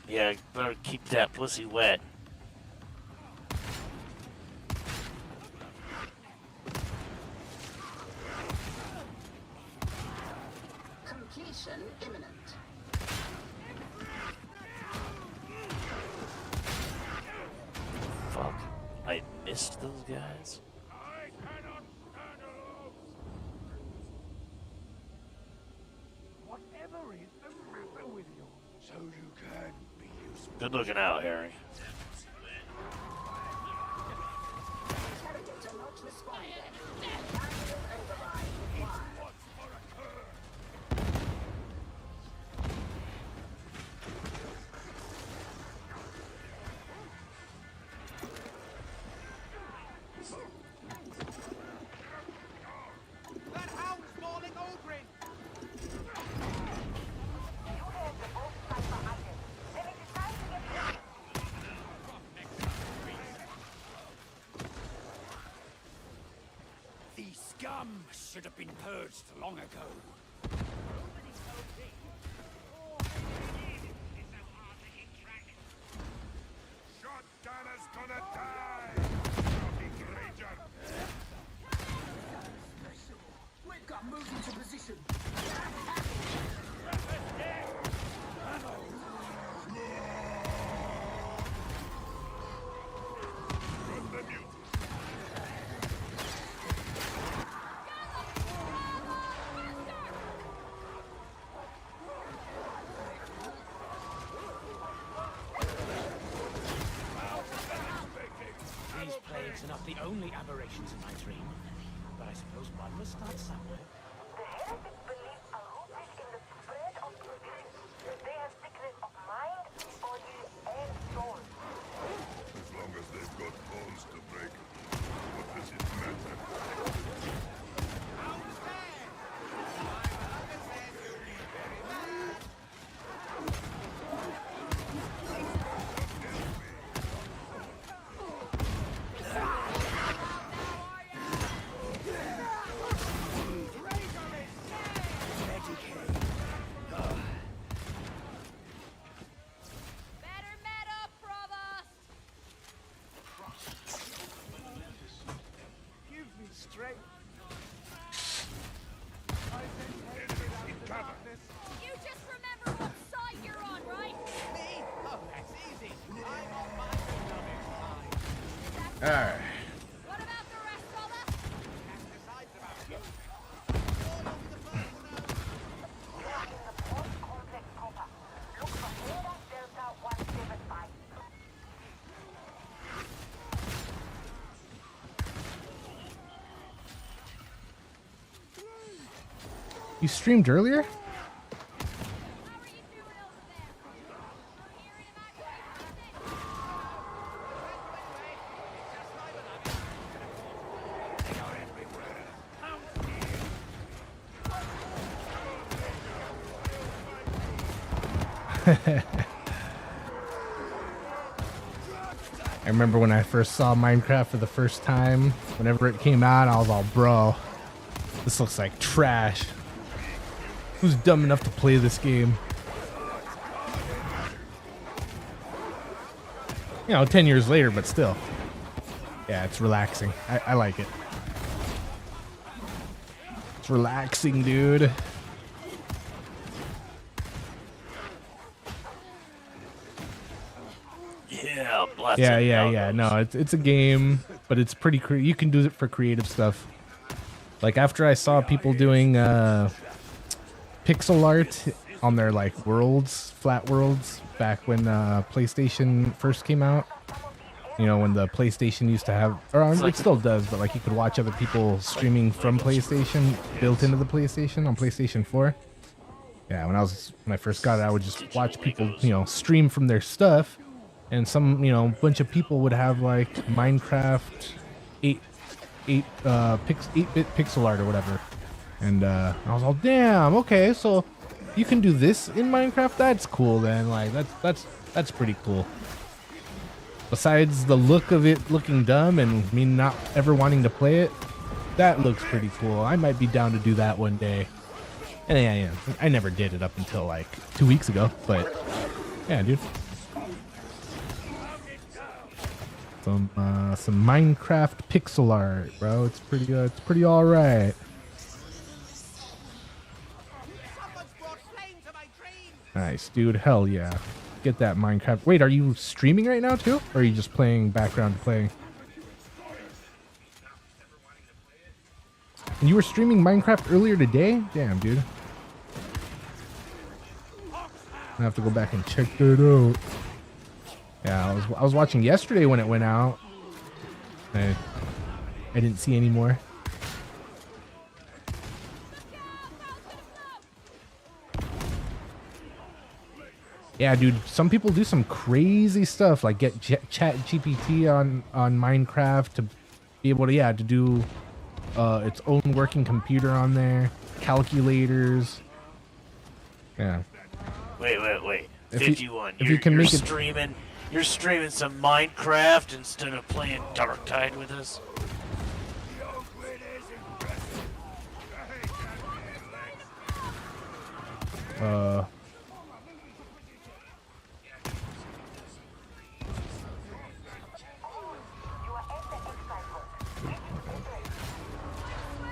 Yeah, better keep that pussy wet. Completion imminent. Fuck. I missed those guys. Whatever is the matter with you? So you can be useful. Good looking out, Harry. Interrogator not responding. Manual override required. That hound's mauling Ogrin! The scum should have been purged long ago. Shotgunner's gonna die! Fucking Ranger! We've got moved into position. These plagues are not the only aberrations in my dream, but I suppose one must start somewhere. The heretics believe a root is in the spread of disease. They have sickness of mind, body, and soul. As long as they've got bones to break, what does it matter? Better meta, Provost! Give me strength. I've been taken out of the darkness. You just remember what side you're on, right? Me? Oh, that's easy. I'm on my beloved side. All right. What about the rest, brother? Cast decides about you. All over the place now. They are in the Port Complex proper. Look for Hero Delta 175. You streamed earlier? How are you doing over there? Hearing about I remember when I first saw Minecraft for the first time, whenever it came out, I was all, bro, this looks like trash. Who's dumb enough to play this game? You know, 10 years later, but still. Yeah, it's relaxing. I like it. It's relaxing, dude. Yeah, bless Yeah, it. yeah. No, it's a game, but it's pretty. You can do it for creative stuff. Like after I saw people doing pixel art on their like worlds, flat worlds, back when PlayStation first came out. You know, when the PlayStation used to have, or it still does, but like you could watch other people streaming from PlayStation built into the PlayStation on PlayStation 4. Yeah, when I first got it, I would just watch people, you know, stream from their stuff, and some, you know, bunch of people would have like Minecraft 8-bit pixel art or whatever, and I was all, damn, okay, so you can do this in Minecraft. That's cool. Then, like, that's pretty cool. Besides the look of it looking dumb and me not ever wanting to play it, that looks pretty cool. I might be down to do that one day. And yeah, I never did it up until like 2 weeks ago, but yeah, dude. Some Minecraft pixel art, bro. It's pretty all right. Nice, dude. Hell yeah. Get that Minecraft. Wait, are you streaming right now too? Or are you just playing background playing? And you were streaming Minecraft earlier today? Damn, dude. I have to go back and check that out. Yeah, I was watching yesterday when it went out. I didn't see any more. Yeah, dude, some people do some crazy stuff like get Chat GPT on Minecraft to be able to to do its own working computer on there, calculators. Yeah. Wait. If 51. you can make it streaming. You're streaming some Minecraft instead of playing Darktide with us.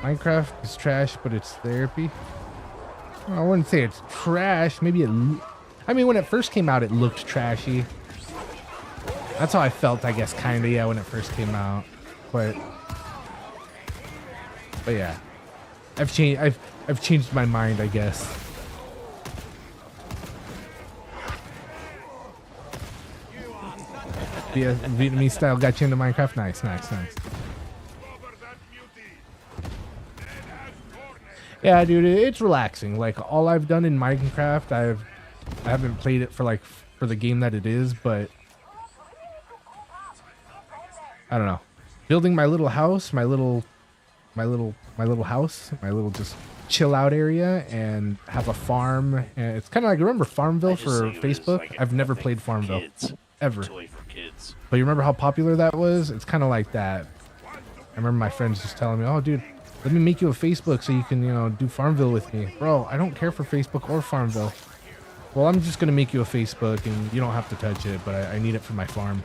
Minecraft is trash, but it's therapy. Well, I wouldn't say it's trash. Maybe it. I mean, when it first came out, it looked trashy. That's how I felt, I guess, kind of. Yeah, when it first came out, but yeah, I've changed my mind, I guess. Vietnamese style got you into Minecraft. Nice. Yeah, dude, it's relaxing. Like all I've done in Minecraft, I haven't played it for the game that it is, but I don't know. Building my little house, my little just chill out area, and have a farm. And it's kind of like, remember Farmville for Facebook? Like I've never played Farmville ever. Toy for kids. But you remember how popular that was? It's kind of like that. I remember my friends just telling me, "Oh, dude, let me make you a Facebook so you can, do Farmville with me." Bro, I don't care for Facebook or Farmville. Well, I'm just gonna make you a Facebook, and you don't have to touch it, but I need it for my farm.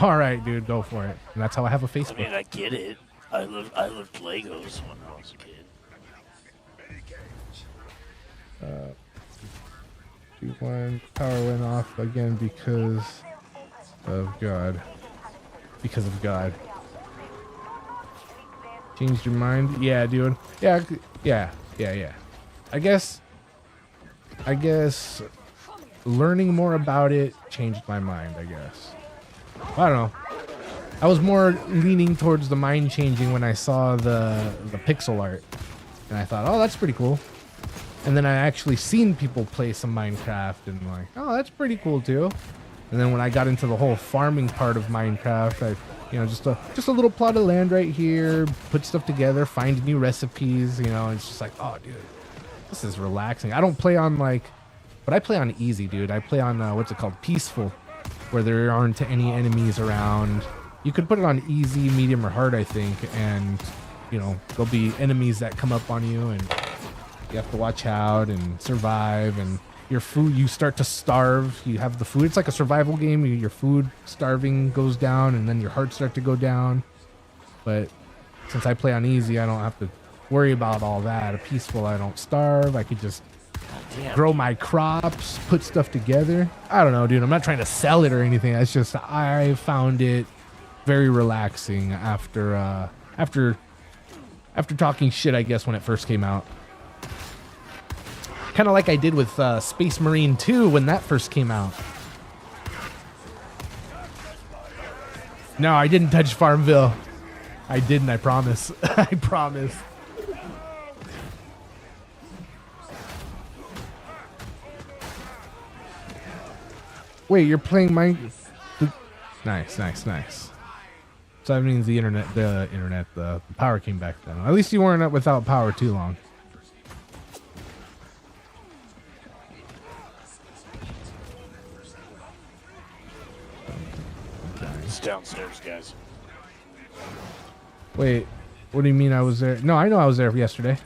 All right, dude, go for it. And that's how I have a Facebook. I mean, I get it. I loved Legos when I was a kid. One power went off again because of God. Because of God. Changed your mind? Yeah, dude. Yeah. I guess learning more about it changed my mind, I guess. I don't know. I was more leaning towards the mind changing when I saw the pixel art. And I thought, oh, that's pretty cool. And then I actually seen people play some Minecraft and like, oh, that's pretty cool too. And then when I got into the whole farming part of Minecraft, just a little plot of land right here, put stuff together, find new recipes, it's just like, oh, dude, this is relaxing. I don't play on but I play on easy, dude. I play on, what's it called? Peaceful, where there aren't any enemies around. You could put it on easy, medium, or hard, I think, and, there'll be enemies that come up on you, and you have to watch out and survive, and your food, you start to starve. You have the food. It's like a survival game. Your food starving goes down, and then your heart start to go down. But since I play on easy, I don't have to worry about all that. A peaceful, I don't starve. I could just grow my crops, put stuff together. I don't know, dude. I'm not trying to sell it or anything. It's just I found it very relaxing after talking shit, I guess, when it first came out. Kind of like I did with Space Marine 2 when that first came out. No, I didn't touch Farmville. I didn't, I promise. I promise. Wait, you're playing Nice. So that means the power came back then. At least you weren't without power too long. It's downstairs, guys. Wait, what do you mean I was there? No, I know I was there yesterday.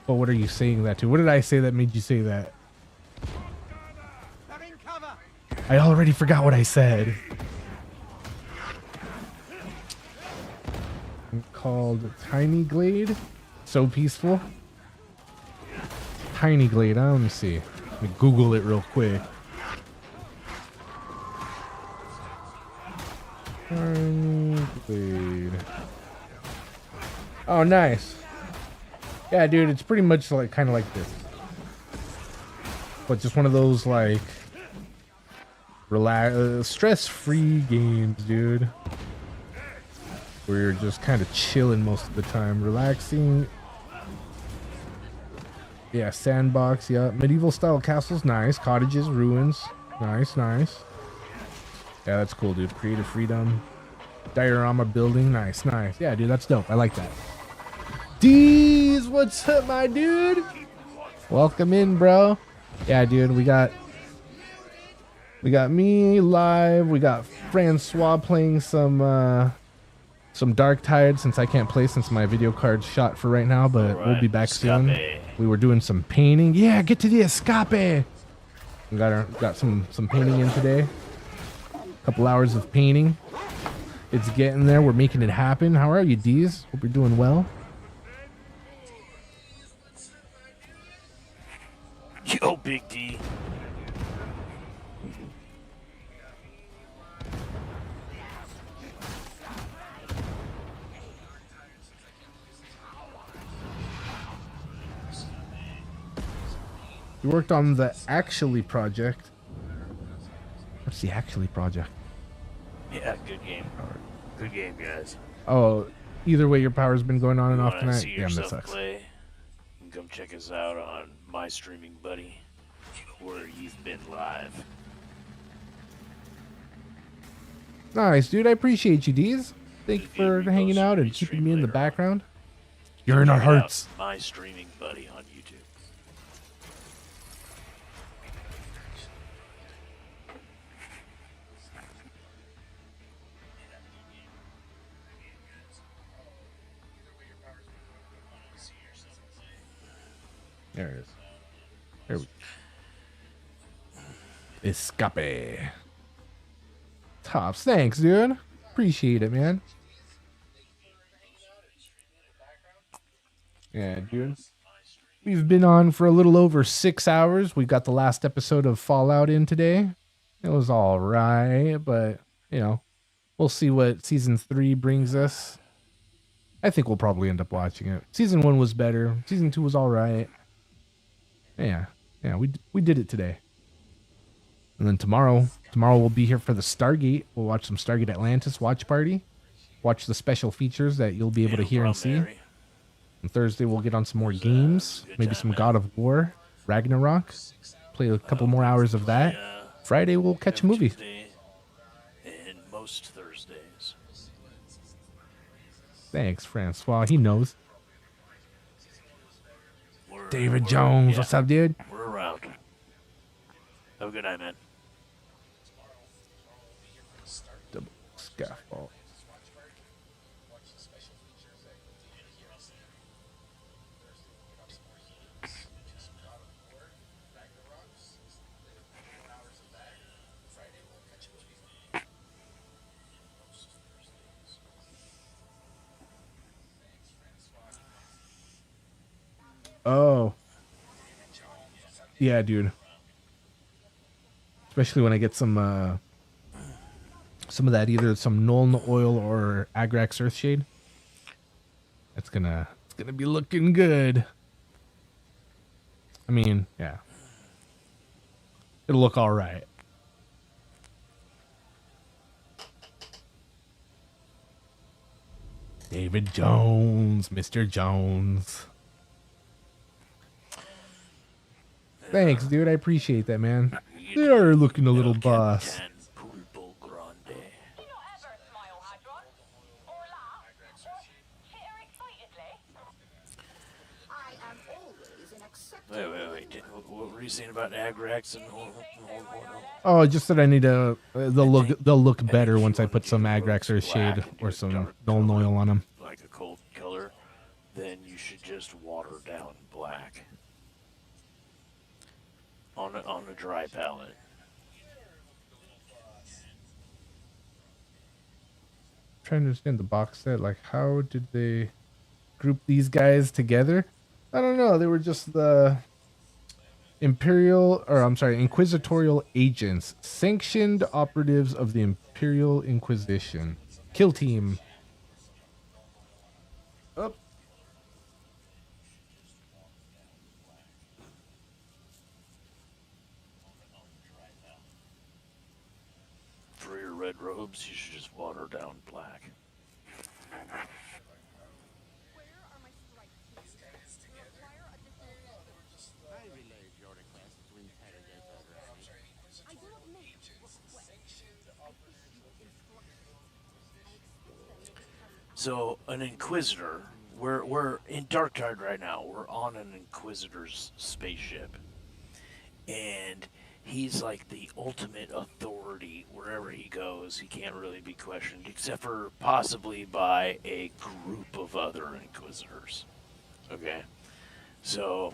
But what are you saying that to? What did I say that made you say that? I already forgot what I said. called Tiny Glade. So peaceful. Tiny Glade. Let me see. Let me Google it real quick. Tiny Glade. Oh, nice. Yeah, dude, it's pretty much like kind of like this, but just one of those like stress-free games, dude, where you're just kind of chilling most of the time, relaxing. Yeah, sandbox. Yeah, medieval style castles, nice. Cottages, ruins, nice. Yeah, that's cool, dude. Creative freedom. Diorama building, nice. Yeah, dude, that's dope. I like that. D's, what's up, my dude? Welcome in, bro. Yeah, dude, we got me live. We got Francois playing some Dark Tide since I can't play since my video card's shot for right now, but we'll be back soon. We were doing some painting. Yeah, get to the escape. We got some painting in today. Couple hours of painting. It's getting there. We're making it happen. How are you, D's? Hope you're doing well. Yo, Big D. We worked on the Actually project. What's the Actually project? Yeah, good game. Good game, guys. Oh, either way, your power's been going on and off Wanna tonight. see Damn, that yourself sucks. play? You can come check us out on My Streaming Buddy, where you've been live. Nice, dude. I appreciate you, D's. Thank you for hanging out and keeping me in the background. You're in our Check out hearts. My Streaming Buddy on YouTube. There it is. There we go. Escape. Tops. Thanks, dude. Appreciate it, man. Yeah, dude. We've been on for a little over 6 hours. We got the last episode of Fallout in today. It was all right, but, you know, we'll see what season 3 brings us. I think we'll probably end up watching it. Season 1 was better. Season 2 was all right. Yeah, we did it today. And then tomorrow we'll be here for the Stargate. We'll watch some Stargate Atlantis watch party. Watch the special features that you'll be able to hear and see. On Thursday we'll get on some more games, maybe some God of War, Ragnarok. Play a couple more hours of that. Friday we'll catch a movie. And most Thursdays. Thanks, Francois. He knows. David Jones, what's up, dude? We're around. Have a good night, man. Double scaffold. Oh. Yeah, dude. Especially when I get some of that, either some Nuln Oil or Agrax Earthshade. It's gonna be looking good. I mean, yeah. It'll look all right. David Jones, Mr. Jones. Thanks, dude. I appreciate that, man. They are looking a little boss. Wait. What were you saying about Agrax and Oh, just that I need to. They'll look better once I put some Agrax Earthshade or some Nuln Oil on them. like a cold color? Then you should just water down black on a dry palette. trying to understand the box set. Like, how did they group these guys together? I don't know. They were just the inquisitorial agents, sanctioned operatives of the Imperial Inquisition. Kill team. Oh. For your red robes, you should just water down black. So, an Inquisitor, we're in Darktide right now. We're on an Inquisitor's spaceship. And he's like the ultimate authority wherever he goes. He can't really be questioned, except for possibly by a group of other Inquisitors. Okay? So,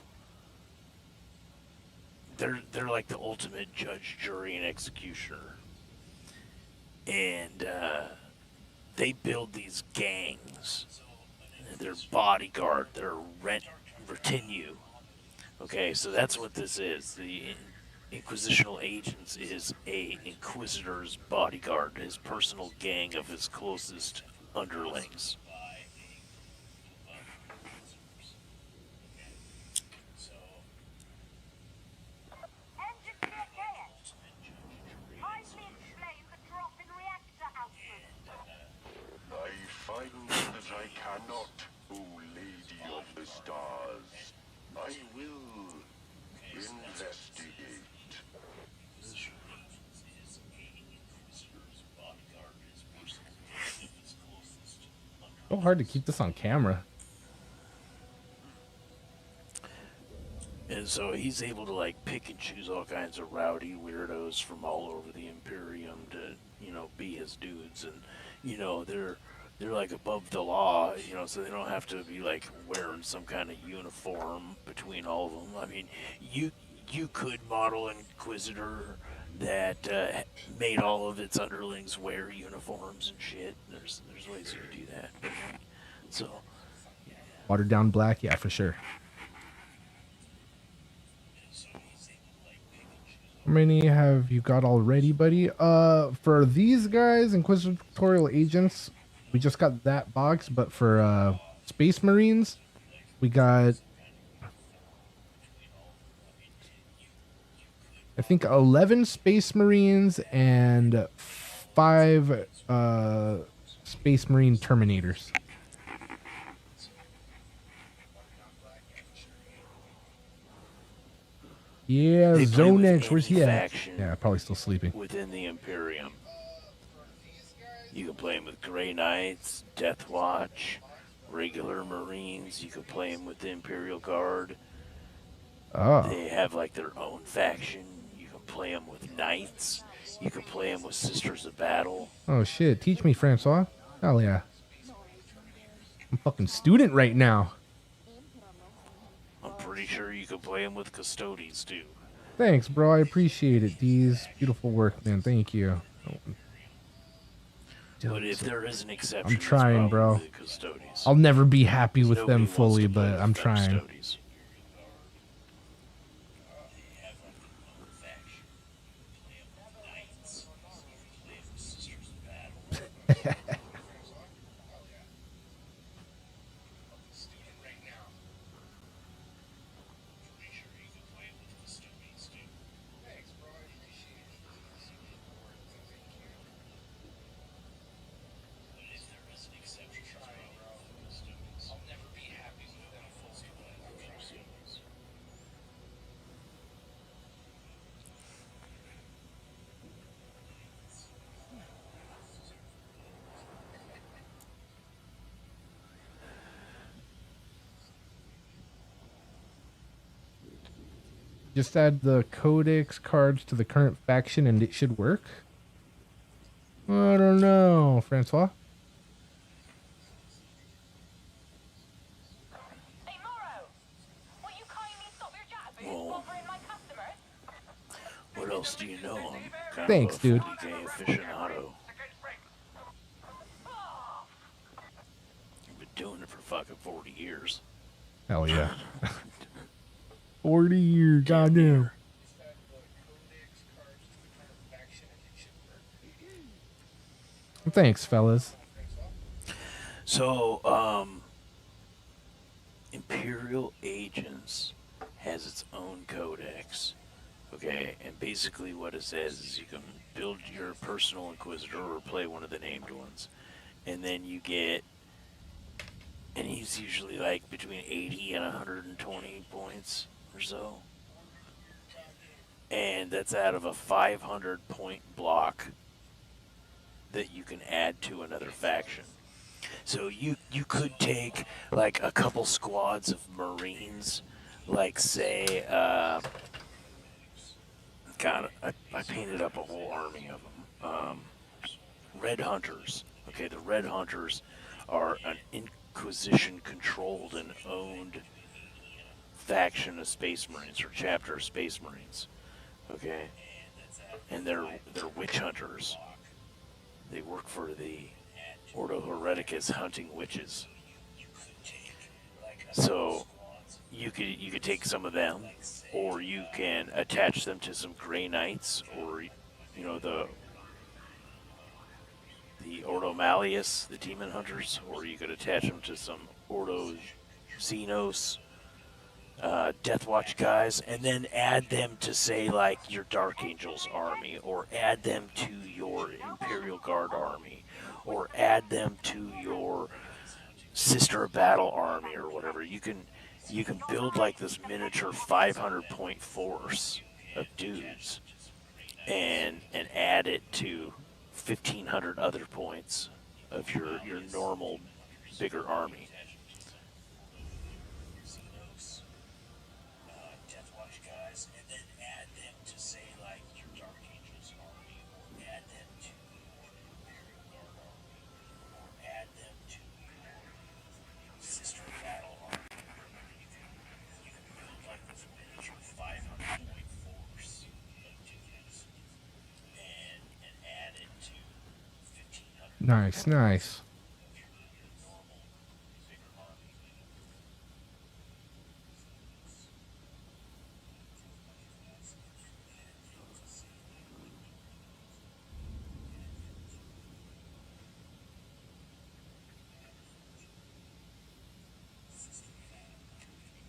they're like the ultimate judge, jury, and executioner. And, they build these gangs. They're bodyguard. They're retinue. Okay, so that's what this is. The Inquisitional Agents is a Inquisitor's bodyguard, his personal gang of his closest underlings. I find that I cannot, O Lady of the Stars. I will investigate. So hard to keep this on camera. And so he's able to like pick and choose all kinds of rowdy weirdos from all over the Imperium to, be his dudes. And, they're like above the law, so they don't have to be like wearing some kind of uniform between all of them. I mean, you could model an Inquisitor that made all of its underlings wear uniforms and shit. There's ways you can do that. So, Watered down black, yeah, for sure. How many have you got already, buddy? For these guys, Inquisitorial Agents, we just got that box, but for Space Marines, we got, I think, 11 Space Marines and 5 Space Marine Terminators. Yeah, Zone X, where's he at? Yeah, probably still sleeping. Within the Imperium. You can play him with Grey Knights, Death Watch, regular Marines. You can play him with the Imperial Guard. Oh. They have like their own faction. You can play them with Knights. You can play them with Sisters of Battle. Oh shit, teach me, Francois. Hell yeah. I'm fucking student right now. I'm pretty sure you can play them with Custodes too. Thanks, bro. I appreciate it. D's beautiful work, man. Thank you. But if there is an exception, I'm trying, bro. the Custodes. I'll never be happy with Nobody them wants fully, to play but with I'm them trying. Custodes. Just add the codex cards to the current faction and it should work? I don't know, Francois. What else do you know? I'm kind Thanks, of a dude. 40K aficionado. fucking 40 years. Hell yeah. 40 years, goddamn. Thanks, fellas. So, Imperial Agents has its own codex. Okay, and basically what it says is you can build your personal Inquisitor or play one of the named ones. And then you get, and he's usually like between 80 and 120 points or so. And that's out of a 500 point block that you can add to another faction. So you could take like a couple squads of Marines, like say, God, I painted up a whole army of them. Red Hunters. Okay, the Red Hunters are an Inquisition-controlled and owned faction of Space Marines, or chapter of Space Marines. Okay, and they're witch hunters. They work for the Ordo Hereticus, hunting witches. So you could take some of them, or you can attach them to some Grey Knights, or the Ordo Malleus, the Demon Hunters, or you could attach them to some Ordo Xenos, Deathwatch guys, and then add them to, say, like, your Dark Angels army, or add them to your Imperial Guard army, or add them to your Sister of Battle army, or whatever. You can build like this miniature 500 point force of dudes, and add it to 1,500 other points of your normal bigger army. Nice, nice.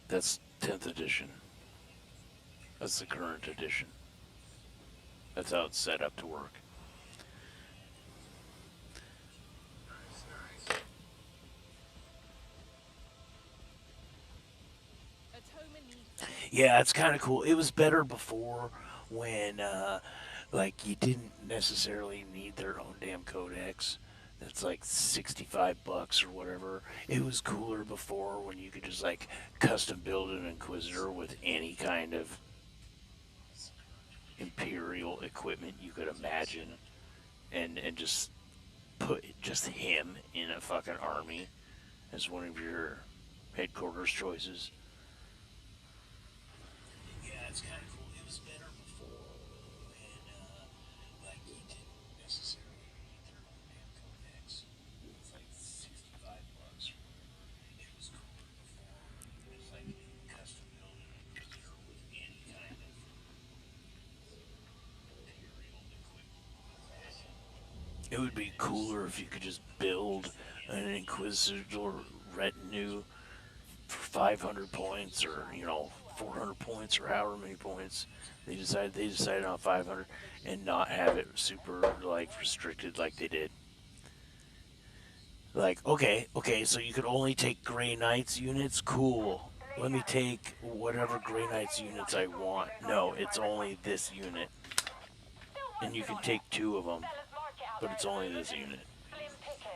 That's 10th edition. That's the current edition. That's how it's set up to work. Yeah, it's kind of cool. It was better before when, like, you didn't necessarily need their own damn codex. That's like $65 or whatever. It was cooler before when you could just, like, custom build an Inquisitor with any kind of Imperial equipment you could imagine, and just put just him in a fucking army as one of your headquarters choices. Yeah, it's kind of cool. It was better before when, like, you didn't necessarily need their own damn codex. It was like $65 or whatever. It was cooler before. It was like custom building Inquisitor with any kind of Imperial equipment. It would be cooler if you could just build an Inquisitor retinue for 500 points, or 400 points, or however many points. They decided on 500 and not have it super like restricted like they did. Like, okay, so you could only take Grey Knights units? Cool. Let me take whatever Grey Knights units I want. No, it's only this unit. And you can take 2 of them, but it's only this unit.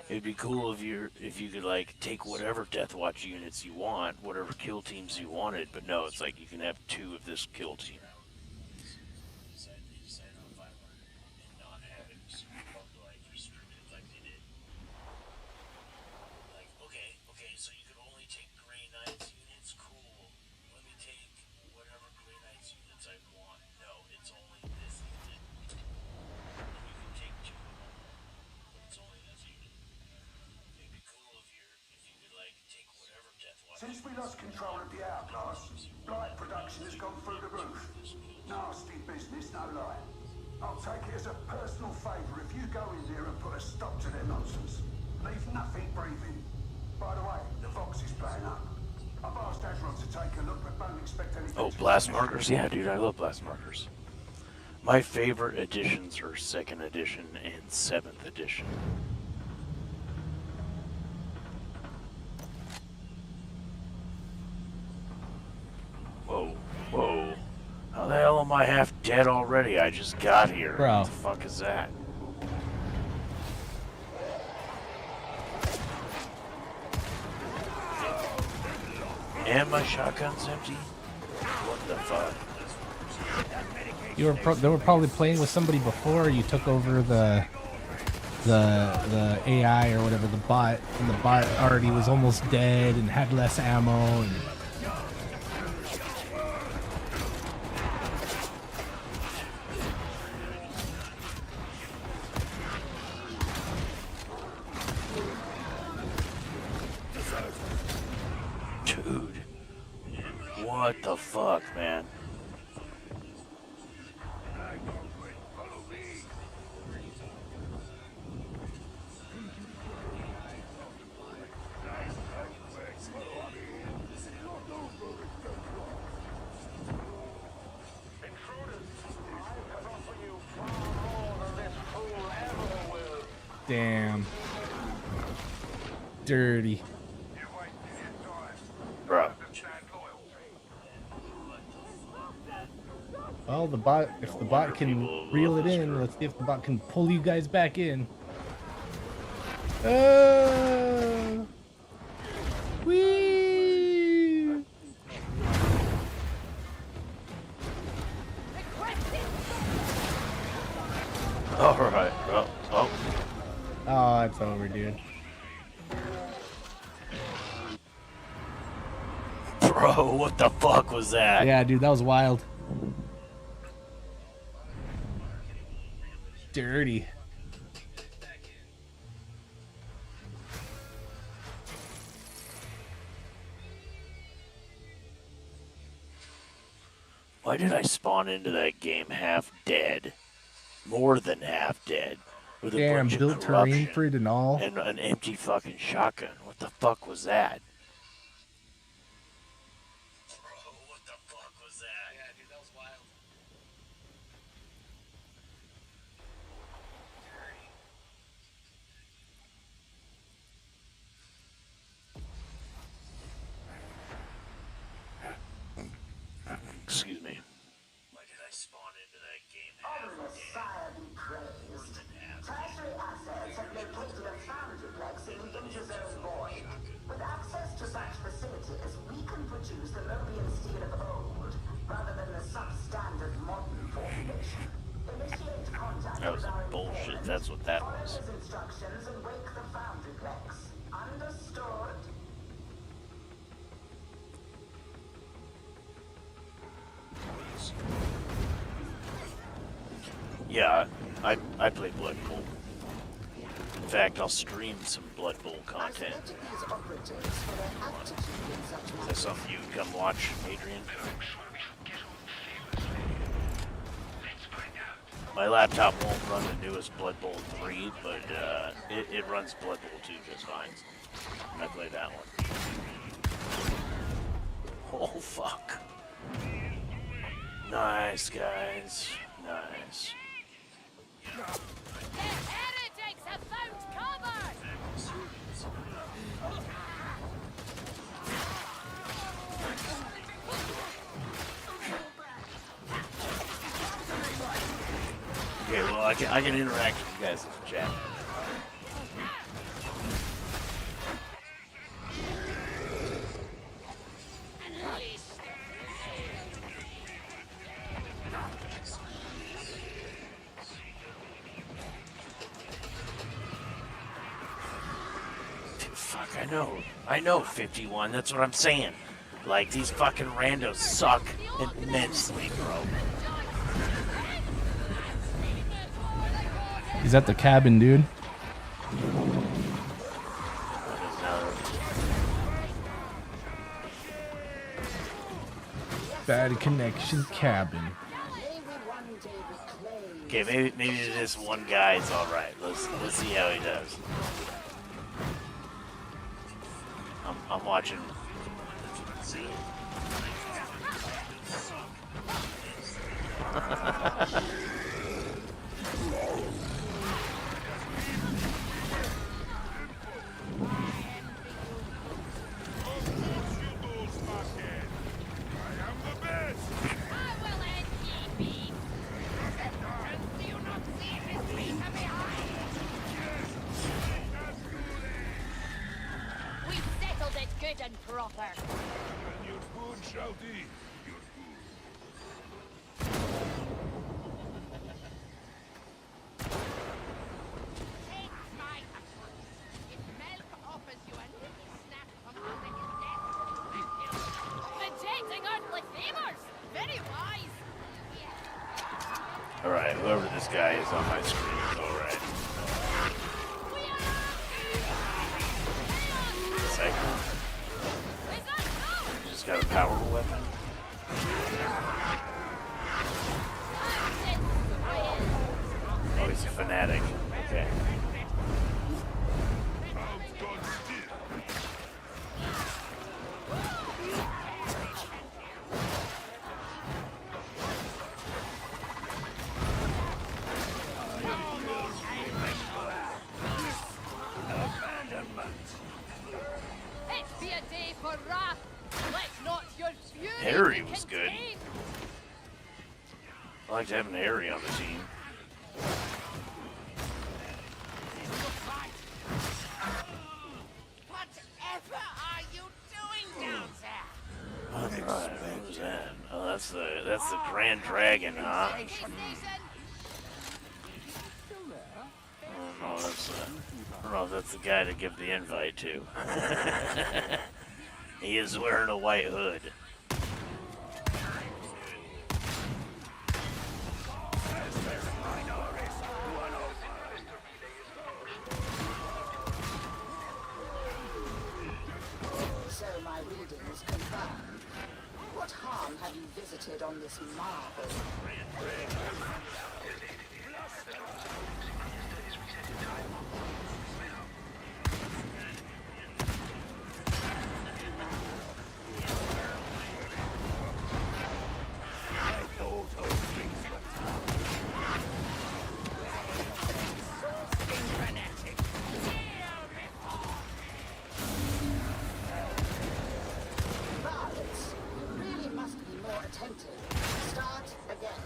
It'd be cool if you could, like, take whatever Deathwatch units you want, whatever kill teams you wanted, but no, it's like you can have 2 of this kill team. Okay, so you could only take Grey Knights units? Cool. Let me take whatever Grey Knights units I want. No, it's only this unit. And you can take 2 of them, but it's only this unit. It'd be cool if you could, like, take Since we lost control of the hourglass, light production has gone through the roof. Nasty business, no lie. I'll take it as a personal favour if you go in there and put a stop to their nonsense. Leave nothing breathing. By the way, the Vox is playing up. I've asked Azron to take a look, but don't expect anything. Oh, blast markers? Yeah, dude, I love blast markers. My favorite editions are 2nd edition and 7th edition. Whoa, whoa. How the hell am I half dead already? I just got here. Bro. What the fuck is that? And my shotgun's empty? What the fuck? They were probably playing with somebody before you took over the AI or whatever, the bot, and the bot already was almost dead and had less ammo. And Dude. What the fuck, man? damn. Dirty. Bro. Well, the bot, if the bot can reel it in, let's see if the bot can pull you guys back in. Whee! Alright, oh. Oh, it's over, dude. Bro, what the fuck was that? Yeah, dude, that was wild. Dirty. Why did I spawn into that game half dead? More than half dead. With a Damn, bunch of built corruption terrain for it and all. and an empty fucking shotgun. What the fuck was that? Bro, what the fuck was that? Yeah, dude, that was wild. Excuse me. Why did I spawn into that game half Sire be praised. Tertiary assets have located a foundryplex in the Interzone Void. With access to such facilities, we can produce the Mobian steel of old, rather than the substandard modern formulation. Initiate contact That was with our bullshit. That's what that Follow was. his instructions and wake the foundryplex. Understood? Yeah, I play Blood Bowl. In fact, I'll stream some Blood Bowl content. Is that something you can come watch, Adrian? My laptop won't run the newest Blood Bowl 3, but it runs Blood Bowl 2 just fine. I play that one. Oh, fuck. Nice, guys. Nice. Heretics have found cover! Okay, well, I can interact with you guys in the chat. Fuck, I know 51, that's what I'm saying. Like, these fucking randos suck immensely, bro. He's at the cabin, dude. Bad connection cabin. Okay, maybe this one guy is all right. Let's see how he does. I'm watching. We settled it good and proper. Take my advice. If Melk offers you a little snack from under his desk, meditating earthly favors. Very wise. All right, whoever this guy is on my screen is all right. Second. Just got a powerful weapon. Oh, he's a fanatic. Okay. It be a day for wrath. Let not your fury Harry be was good. contained. I liked having Harry on the team. Whatever are you doing down there? Alright, what was that? Oh, that's the Grand Dragon, huh? I don't know if that's the guy to give the invite to. He is wearing a white hood. So my readings confirmed. What harm have you visited on this marble? Varlets, you really must be more attentive. Start again.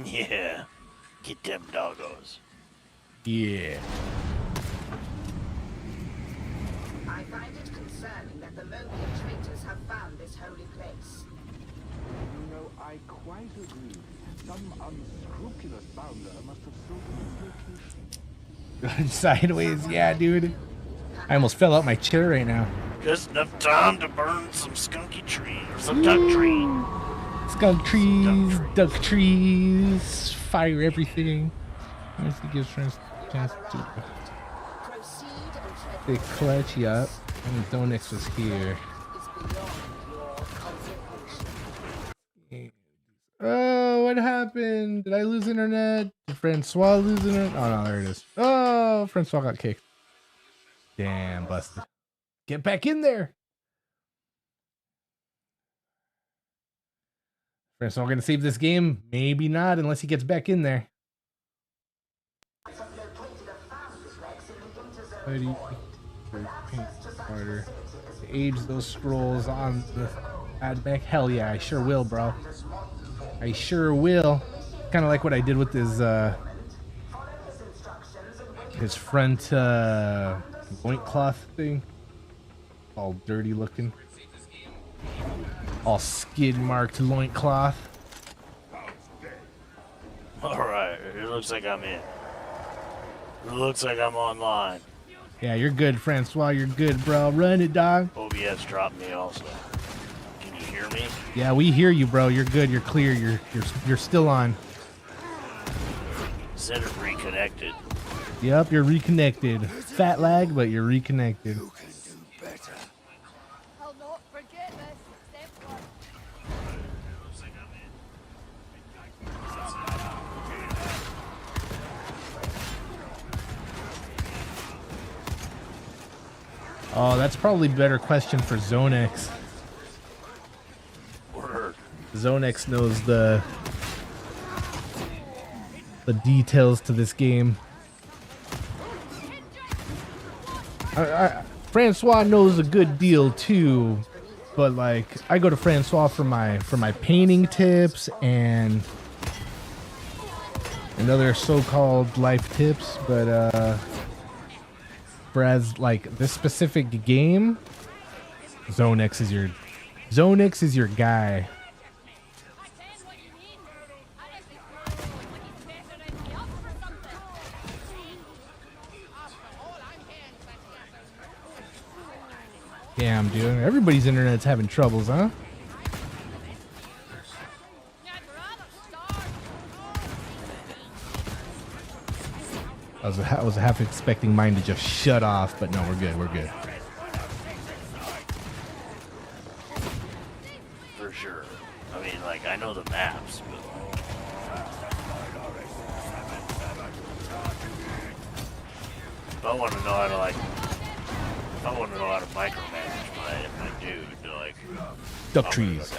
Yeah. Get them doggos. Yeah. I find it concerning that the Mobian traitors have found this holy place. You know, I quite agree. Some unscrupulous bounder must have stolen this location. Sideways, yeah, dude. I almost fell out my chair right now. Just enough time to burn some skunky tree or some duck tree. Skunk trees, duck trees, fire everything. Once it gives friends a chance to. They clutch, yup. And Zonix was here. Oh, what happened? Did I lose internet? Did Francois lose internet? Oh, no, there it is. Oh, Francois got kicked. Damn, busted. Get back in there. Francois gonna save this game? Maybe not, unless he gets back in there. Harder. Age those scrolls on the add back. Hell yeah, I sure will, bro. I sure will. Kind of like what I did with his front loincloth thing. All dirty looking. All skid marked loincloth. Alright, it looks like I'm in. It looks like I'm online. Yeah, you're good, Francois. You're good, bro. Run it, dog. OBS dropped me also. Can you hear me? Yeah, we hear you, bro. You're good. You're clear. You're still on. Said it reconnected. Yep, you're reconnected. Fat lag, but you're reconnected. I'll not forget this. Step one. Oh, that's probably a better question for Zonix. Word. Zonex knows the details to this game. Francois knows a good deal too, but like I go to Francois for my painting tips and other so-called life tips, but whereas like this specific game, Zonex is your guy. Damn, dude. Everybody's internet's having troubles, huh? I was half expecting mine to just shut off, but no, we're good. We're good. For sure. I mean, like, I know the maps, but... If I want to know how to, like... If I want to know how to micromanage my dude, like... Duck trees.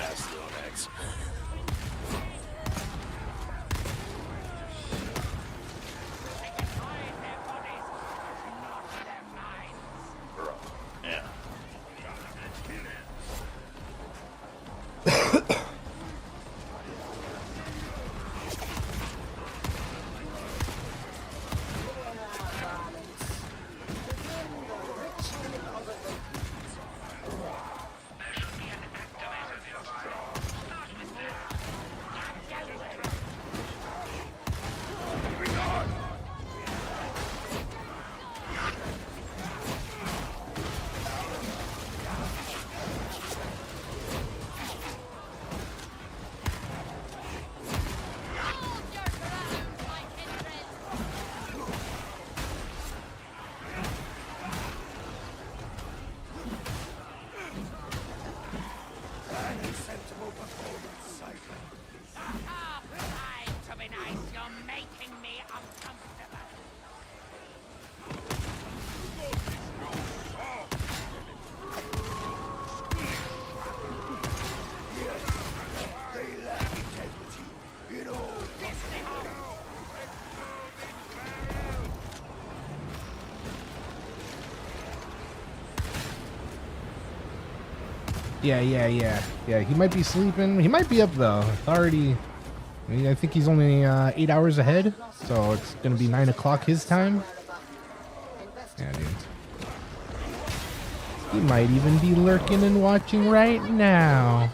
Yeah. Yeah, he might be sleeping. He might be up though. It's already, I think he's only 8 hours ahead, so it's gonna be 9 o'clock his time. Yeah, dude. He might even be lurking and watching right now.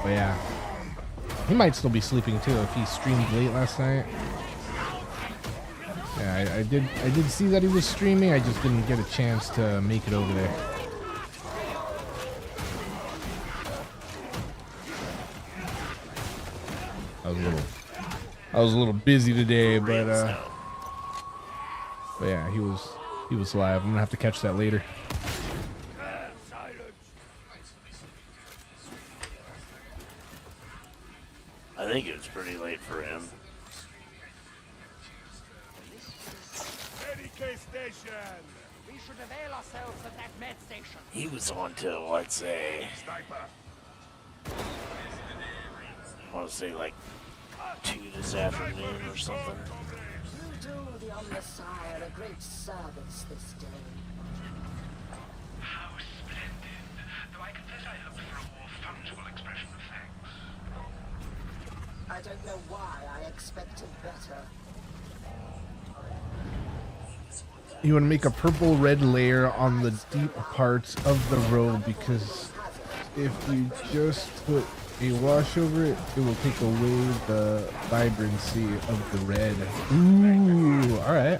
But yeah, he might still be sleeping too if he streamed late last night. Yeah, I did see that he was streaming. I just didn't get a chance to make it over there. I was a little busy today, but yeah, he was live. I'm gonna have to catch that later. I think it was pretty late for him. Station. We should avail ourselves of that med station. He was on till, let's say... I want to say like 2 this afternoon or something. You do the Omnissiah a great service this day. How splendid. Though I confess I hoped for a more fungible expression of thanks. I don't know why I expected better. You want to make a purple red layer on the deep parts of the robe, because if you just put a wash over it, it will take away the vibrancy of the red. Ooh, alright.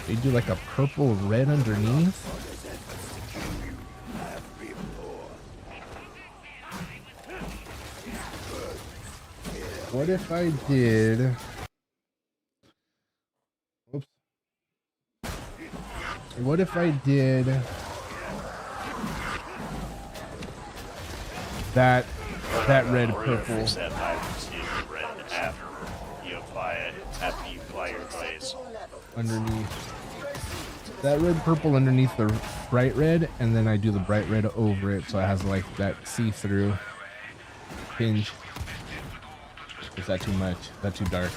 You do like a purple red underneath. What if I did... What if I did that red purple? That vibrancy of the red after you apply after you apply your glaze. Underneath. That red purple underneath the bright red, and then I do the bright red over it so it has like that see-through hinge. Is that too much? Is that too dark?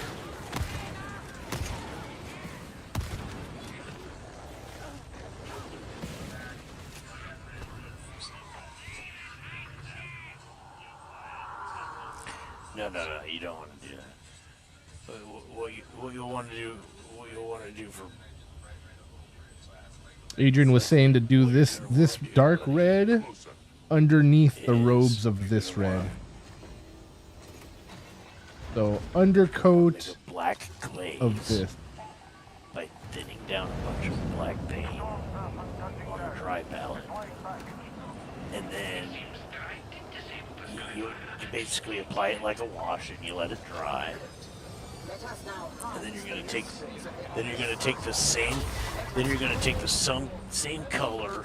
No, you don't want to do that. What you want to do for Adrian was saying to do this dark red underneath the robes of this red. So undercoat black glaze of this. by thinning down a bunch of black paint on a dry palette, and then you basically apply it like a wash and you let it dry. And then you're gonna take the same color.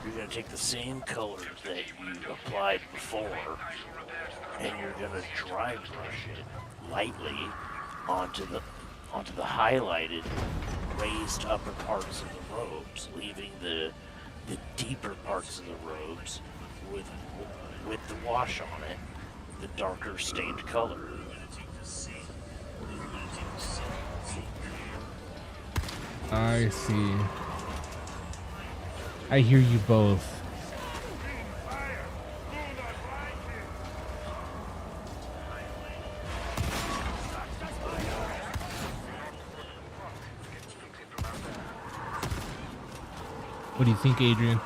You're gonna take the same colors that you applied before, and you're gonna dry brush it lightly onto the highlighted, raised upper parts of the robes, leaving the deeper parts of the robes with the wash on it, the darker stained color. I see. I hear you both. What do you think, Adrian?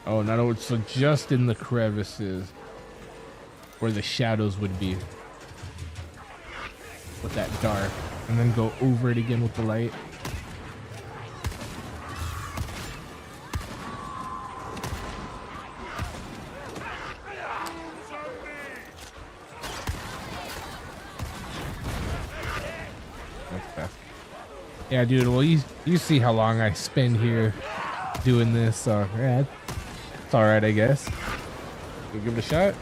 Oh, no, so just in the crevices where the shadows would be with that dark, and then go over it again with the light. Okay. Yeah, dude, well, you see how long I spend here doing this, so yeah, it's alright, I guess. We'll give it a shot.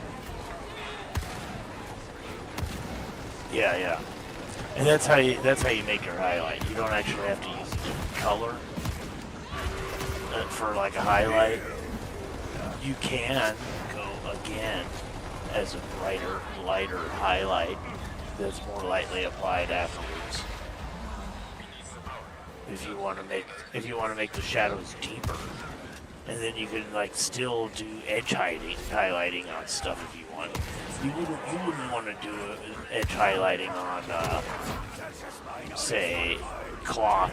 Yeah. And that's how you make your highlight. You don't actually have to use a different color for like a highlight. You can go again as a brighter, lighter highlight that's more lightly applied afterwards. If you want to make the shadows deeper, and then you can like still do edge highlighting on stuff if you want. You wouldn't want to do edge highlighting on say cloth,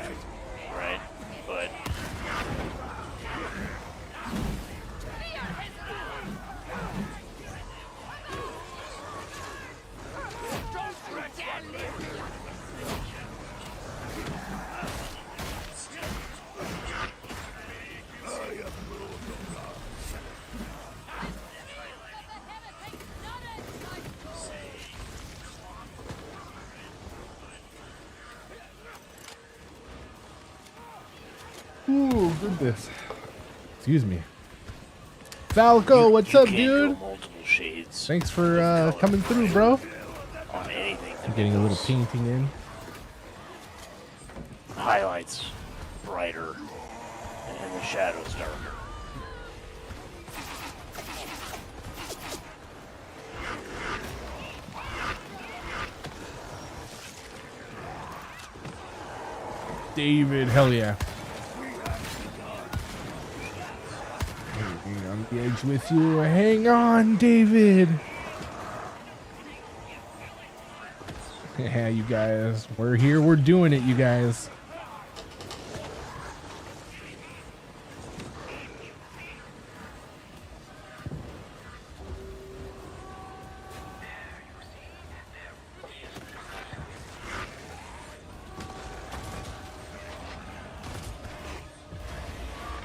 right? But Ooh, goodness. Excuse me. Falco, what's up, dude? shades. Thanks for coming through, bro. On anything. I'm getting a little painting in. Highlights brighter and the shadows darker. David, hell yeah. On the edge with you. Hang on, David. Yeah, you guys. We're here. We're doing it, you guys.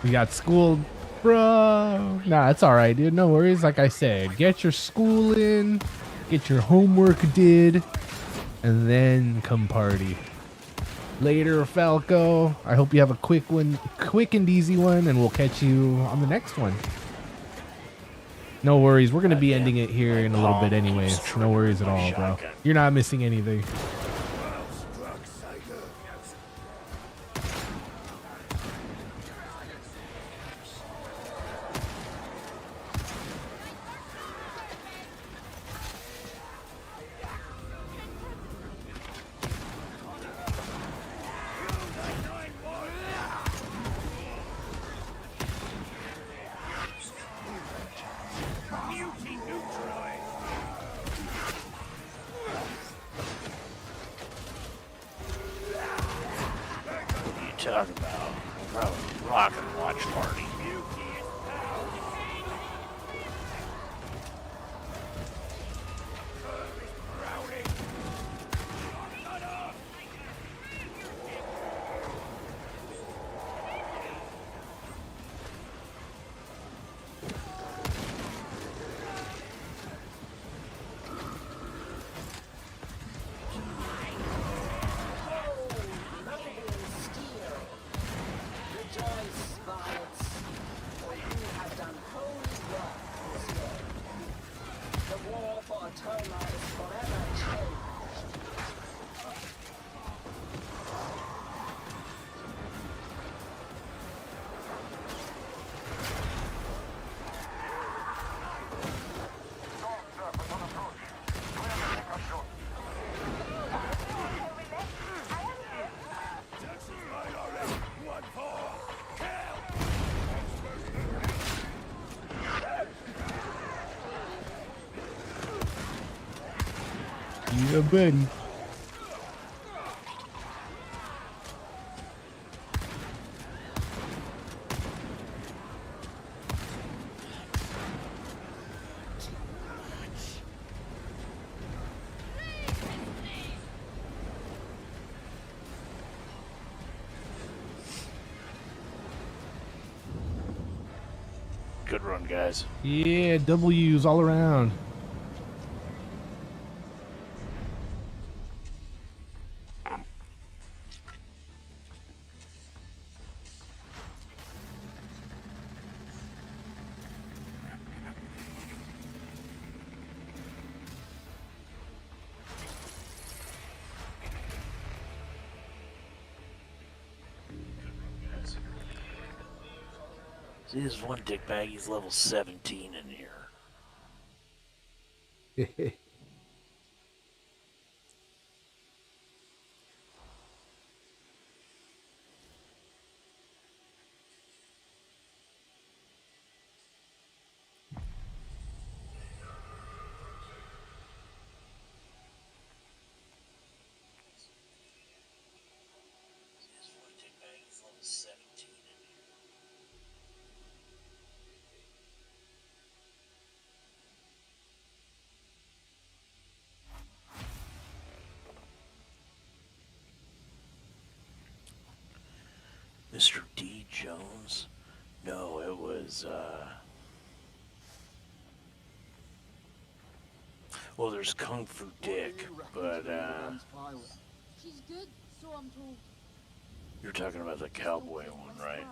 We got schooled. Bro, nah, it's all right, dude. No worries. Like I said, get your school in, get your homework did, and then come party. Later, Falco. I hope you have a quick and easy one, and we'll catch you on the next one. No worries. We're gonna be ending it here in a little bit, anyways. No worries at all, bro. You're not missing anything. Talk about probably rock and watch party. Yeah, buddy. Good run, guys. Yeah, W's all around. See, this one dickbag, he's level 17 in here. Mr. D. Jones? No, it was, well, there's Kung Fu Dick, but, She's good, so I'm told. you're talking about the cowboy one, right?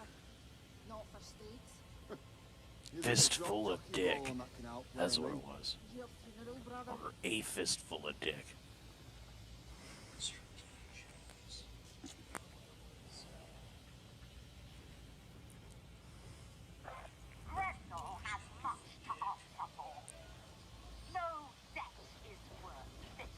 Not for steaks. Fistful of Dick. That's what it was. Your funeral, brother. Or a fistful of Dick. Bristol has much to answer for. No debt is worth this.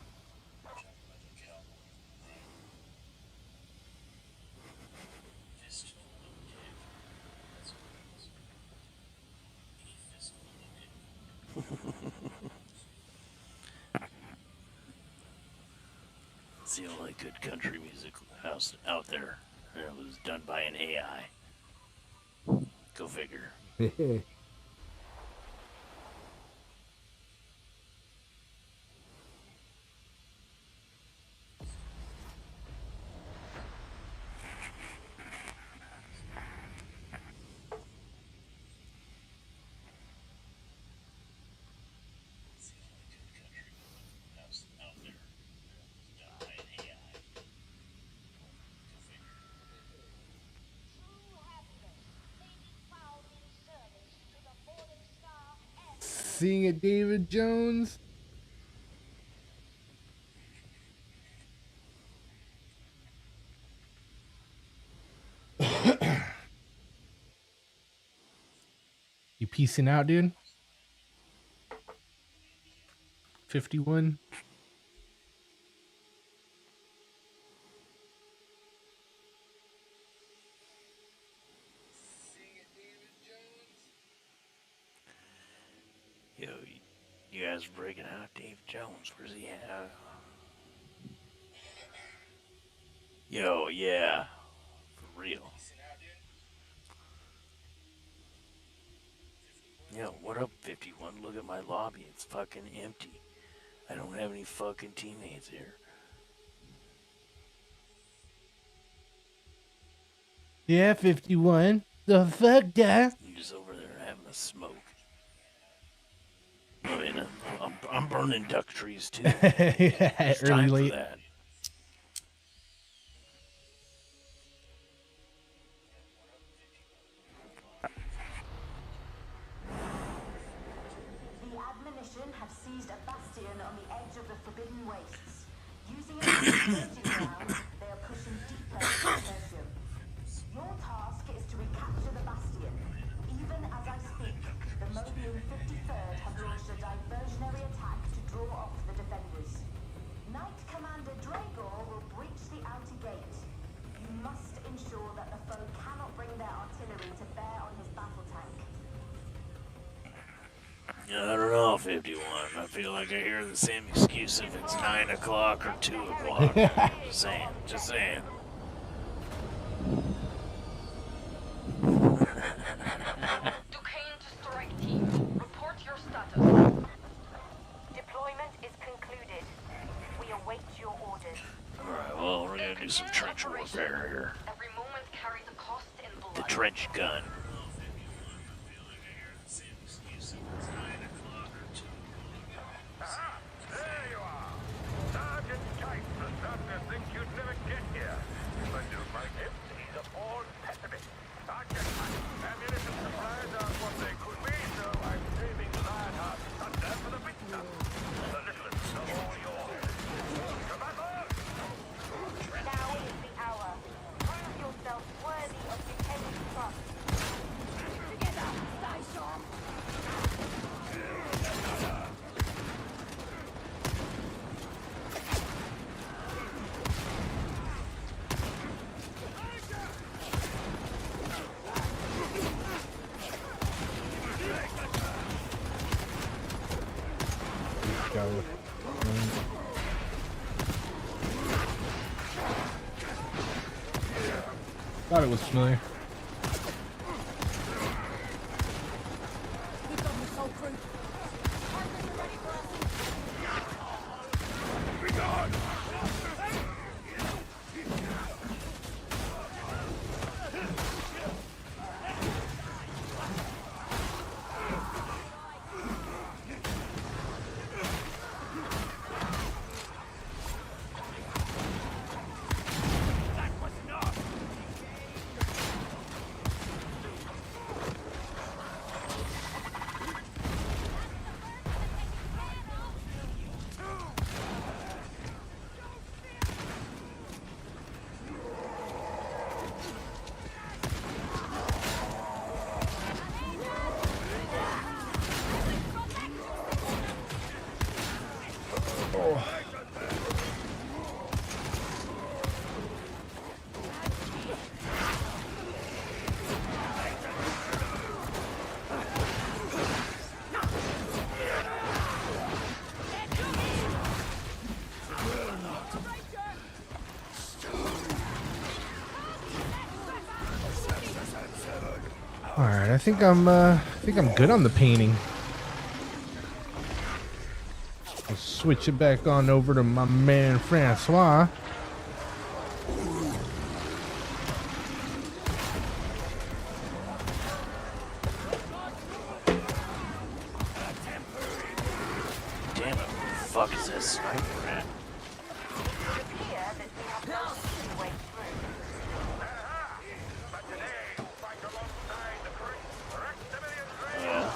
It's the only good country music house out there. It was done by an AI. Go figure. True happiness may be found in service Sing it, David Jones. You piecing out, dude? 51. Yo, you guys are breaking out Dave Jones. Where's he at? Yo, yeah. For real. Yo, what up, 51? Look at my lobby. It's fucking empty. I don't have any fucking teammates here. Yeah, 51. The fuck, guy? You just over there having a smoke. I mean, I'm burning duck trees too. Yeah, It's early, time late. for that. The admonition have seized a bastion on the edge of the Forbidden Wastes. Using it as a staging ground, they are pushing deeper into Tertium. Your task is to recapture the bastion. Even as I speak, the Mobian 53rd have launched a diversionary attack to draw off the defenders. Knight Commander Dragor will breach the outer gate. You must ensure that the foe cannot bring their artillery to bear on his battle tank. I don't know, 51. I feel like I hear the same excuse if it's 9 o'clock or 2 o'clock. Just saying. Just saying. Duquesne to strike team. Report your status. Deployment is concluded. We await your orders. Alright, well, we're gonna do some trench warfare here. Every moment carries a cost in blood. The trench gun. Aha! There you are! Sergeant Kite was starting to think you'd never get here. But you might him. He's a born pessimist. Sergeant Kite, ammunition supplies are what they could be, so I'm saving Lionheart Thunder for the big stuff. The littlest of all yours. To battle! Now is the hour. Prove yourself worthy of Duquesne's trust. Together, stay sharp. Go. Thought it was familiar. We've got the soul crew. Partners are ready for us. Be gone! All right, I think I'm good on the painting. I'll switch it back on over to my man Francois. Damn it, where the fuck is that sniper at? Yeah.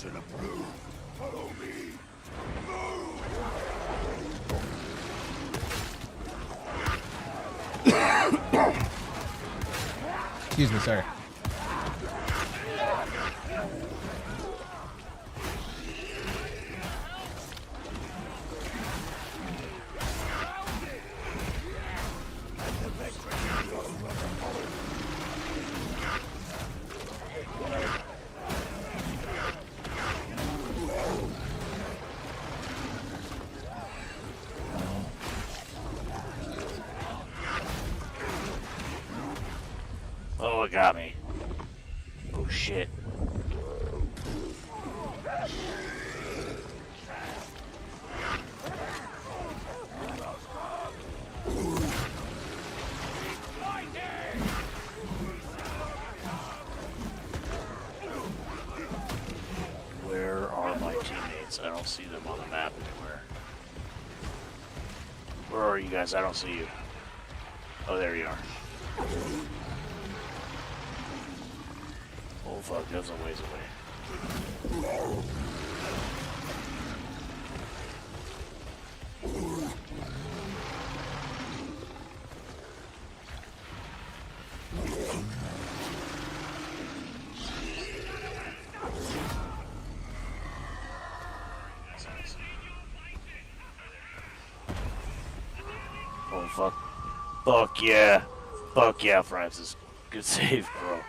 Wilson approved. Follow me. Excuse me, sorry. Oh, it got me. Oh shit. Where are my teammates? I don't see them on the map anywhere. Where are you guys? I don't see you. Oh, there you are. Oh fuck, that's a ways away. Oh fuck. Fuck yeah. Fuck yeah, Francis. Good save, bro.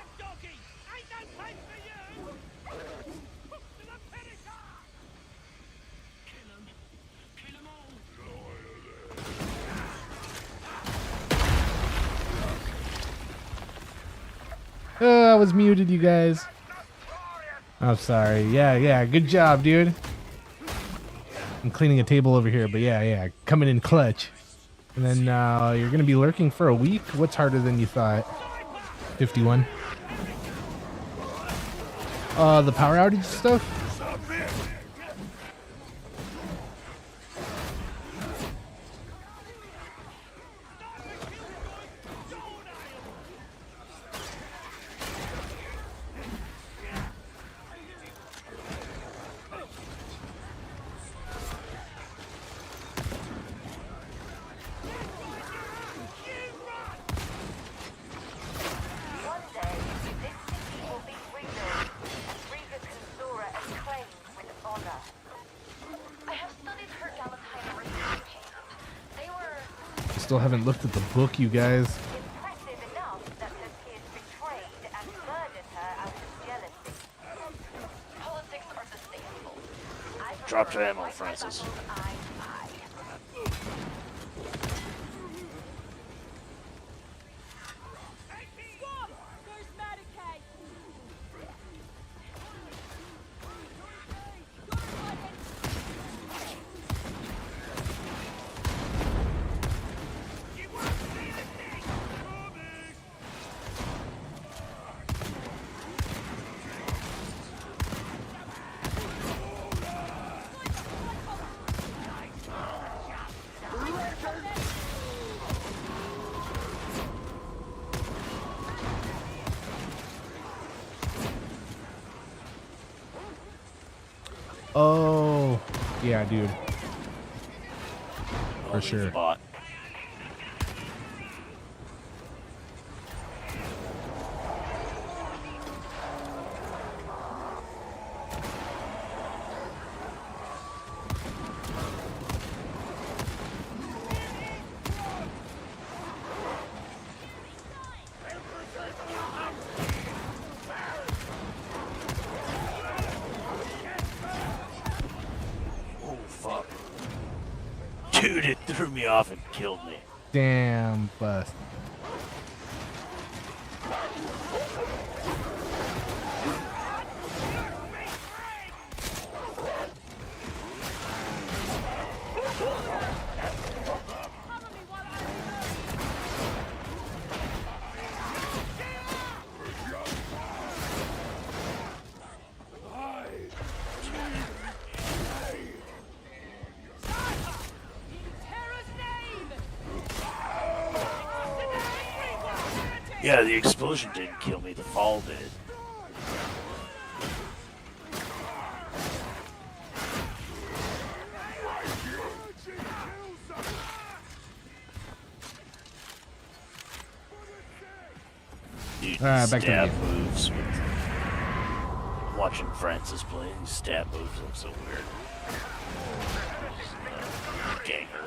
I was muted, you guys. I'm sorry. Yeah, good job, dude. I'm cleaning a table over here, but yeah, coming in clutch. And then you're gonna be lurking for a week? What's harder than you thought? 51. The power outage stuff? Still haven't looked at the book, you guys. Drop your ammo, Francis. Oh, yeah, dude. For sure. Spot. Dude, it threw me off and killed me. Damn, bust. Yeah, the explosion didn't kill me, the fall did. Back to the stab game. moves. Watching Francis play, these stab moves look so weird. Ganger.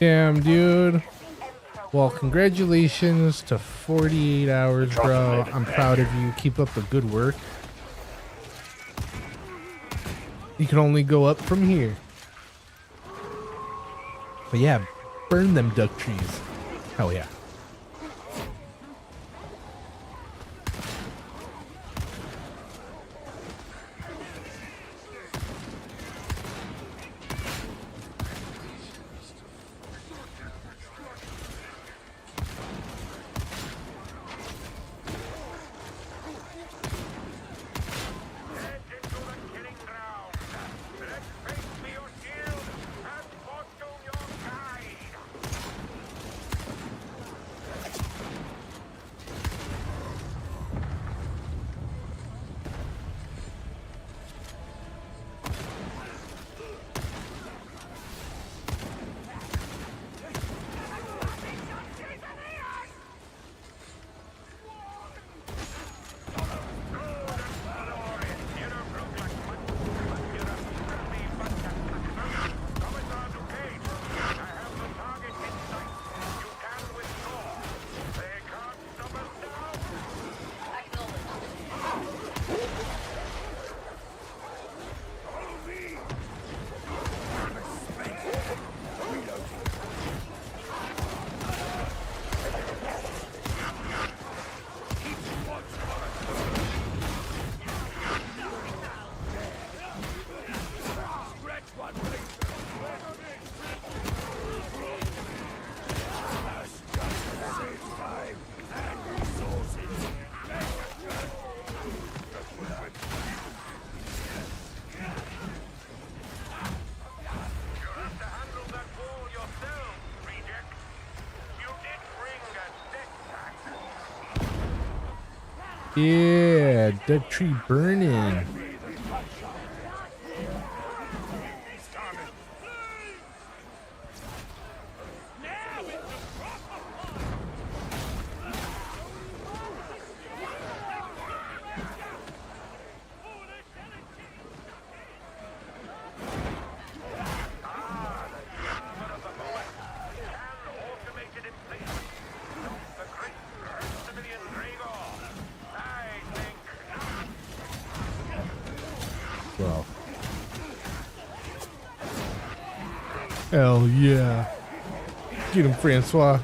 Damn, dude. Well, congratulations to 48 hours, bro. I'm proud of you. Keep up the good work. You can only go up from here. But yeah, burn them duck trees. Hell yeah. Yeah, duck tree burning. Well, hell yeah. Get him, Francois.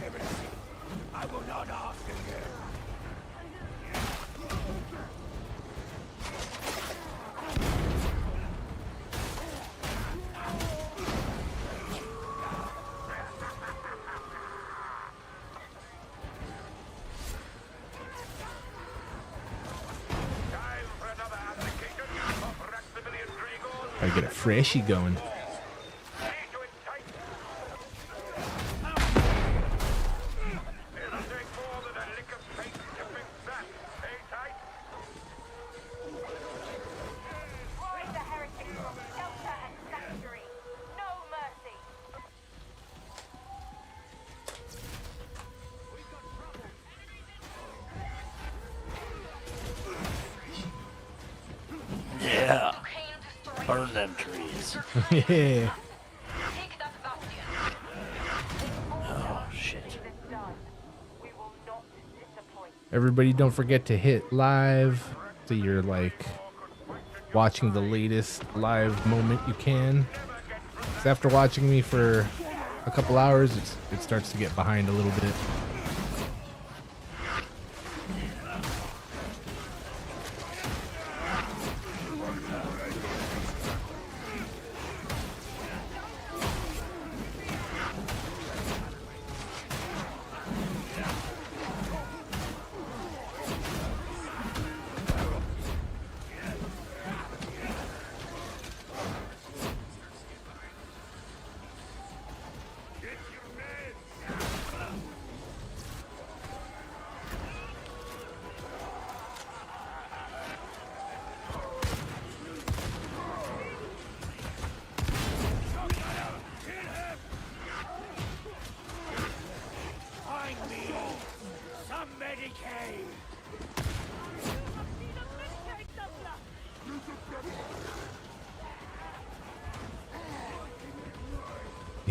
Gotta get a freshie going. Yeah. Burn them trees. Yeah. Oh, shit. Everybody don't forget to hit live so you're like watching the latest live moment you can. 'Cause after watching me for a couple hours, it starts to get behind a little bit.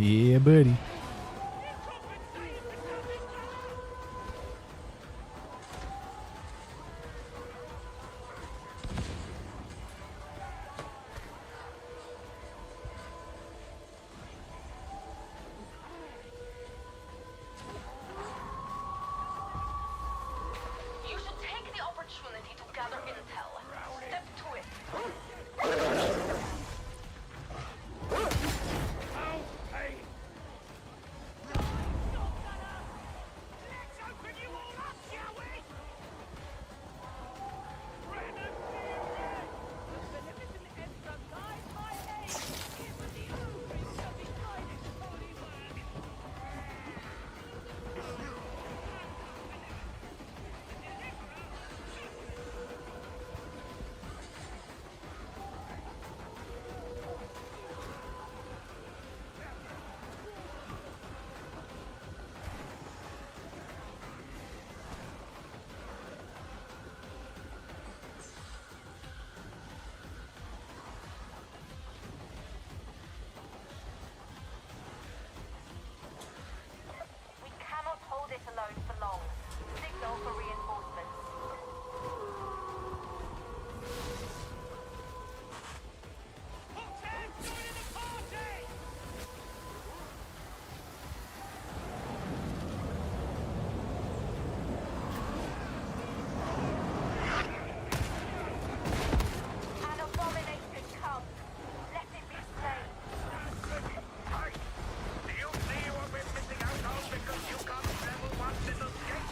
Yeah, buddy. You should take the opportunity to gather intel. Step to it. We cannot hold it alone for long. Signal for reinforcements. An abomination comes. Let it be slain. Do you see what we're missing out on because you can't level one little skate?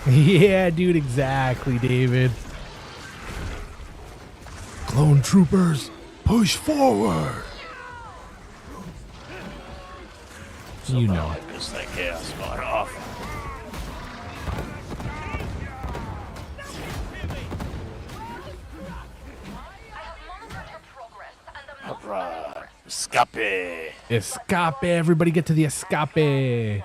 Yeah, dude, exactly, David. Clone troopers, push forward. You know. I missed that chaos spot off. Alright. Escape. Escape, everybody get to the escape.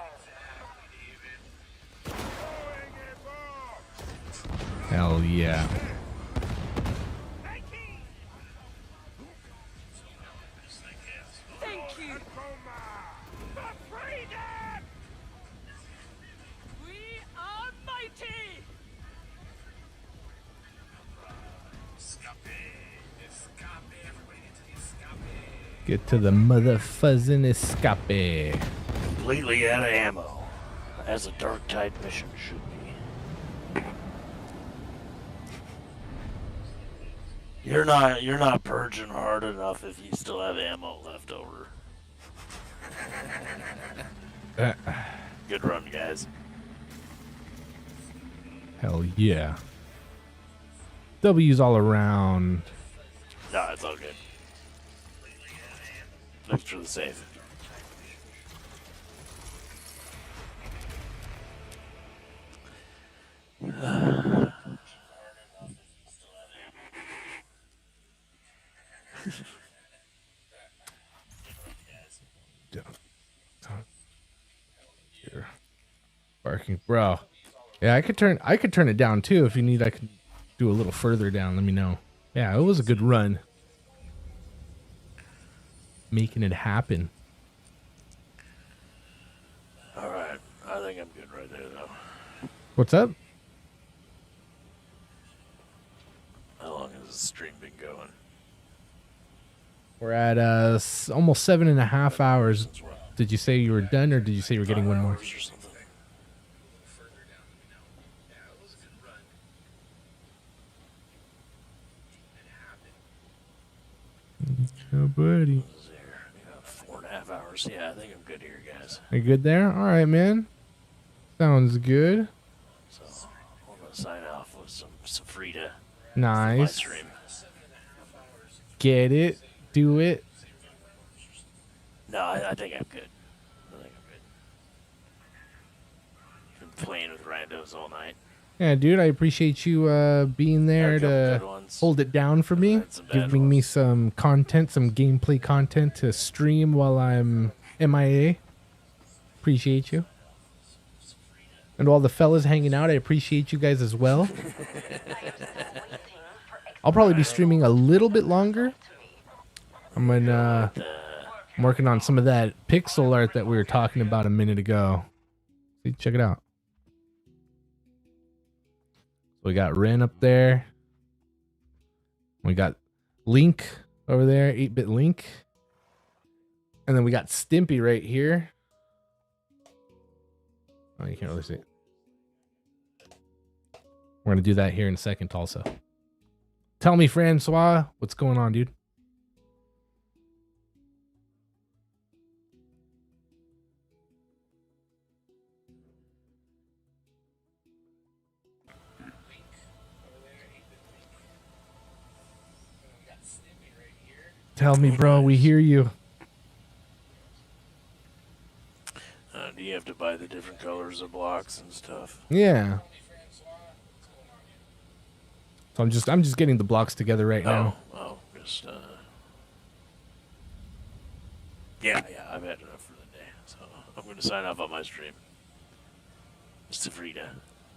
Hell yeah. Thank you. For freedom! We are mighty! Get to the mother fuzzing escape. Completely out of ammo. As a Dark Tide mission should be. You're not purging hard enough if you still have ammo left over. Good run, guys. Hell yeah. W's all around. No, it's all good. Looks for the safe. Here. Barking, bro. Yeah, I could turn it down too if you need. I could do a little further down. Let me know. Yeah, it was a good run. Making it happen. All right, I think I'm good right there, though. What's up? How long has the stream been going? We're at almost 7.5 hours. Did you say you were done, or did you say you were getting one more? Oh, buddy. 4.5 hours. Yeah, I think I'm good here, guys. You good there? All right, man. Sounds good. So I'm gonna sign off with some Frida. Nice. Stream. Get it. Do it. No, I think I'm good. Been playing with randos all night. Yeah, dude, I appreciate you being there to hold it down for me, giving me some content, some gameplay content to stream while I'm MIA. Appreciate you. And all the fellas hanging out, I appreciate you guys as well. I'll probably be streaming a little bit longer. I'm working on some of that pixel art that we were talking about a minute ago. See, check it out. We got Ren up there. We got Link over there, 8-bit Link. And then we got Stimpy right here. Oh, you can't really see it. We're going to do that here in a second also. Tell me, Francois, what's going on, dude? Tell me, bro, we hear you. Do you have to buy the different colors of blocks and stuff? Yeah. So I'm just getting the blocks together right now. Just yeah, I've had enough for the day, so I'm going to sign off on my stream. It's Frida.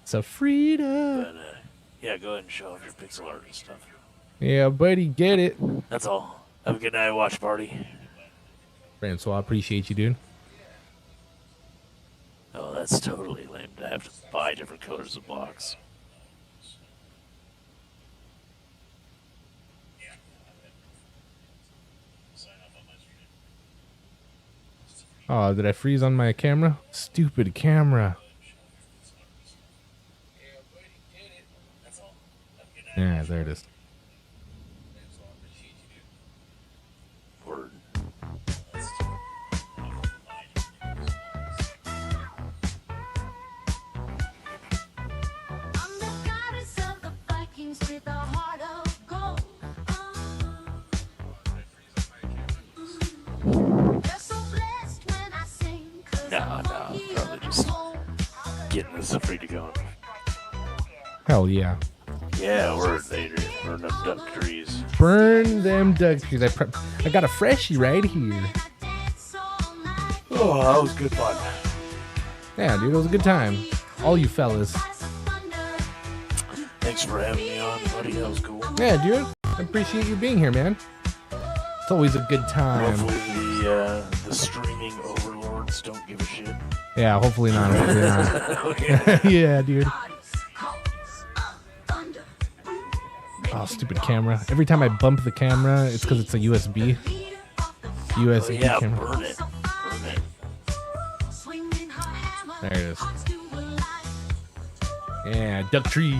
Frida. But yeah, go ahead and show off your pixel art and stuff. Yeah, buddy, get it. That's all. Have a good night, watch party. Francois, appreciate you, dude. Oh, that's totally lame to have to buy different colors of blocks. Oh, did I freeze on my camera? Stupid camera. Yeah, there it is. Word. No, probably just getting this Frida going. Hell yeah. Yeah, word, Vader. Burn them duck trees. Burn them duck trees. I got a freshie right here. Oh, that was good fun. Yeah, dude, it was a good time. All you fellas. Thanks for having me on, buddy. That was cool. Yeah, dude. I appreciate you being here, man. It's always a good time. Hopefully the streaming overlords don't give a shit. Yeah, hopefully not. Hopefully not. Okay. Yeah, dude. Oh, stupid camera. Every time I bump the camera, it's because it's a USB. USB yeah, camera. burn it. Burn it. There it is. Yeah, duck tree.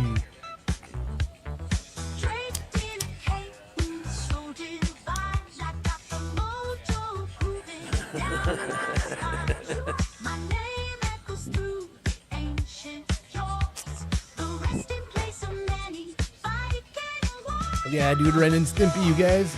Yeah, dude, Ren and Stimpy, you guys.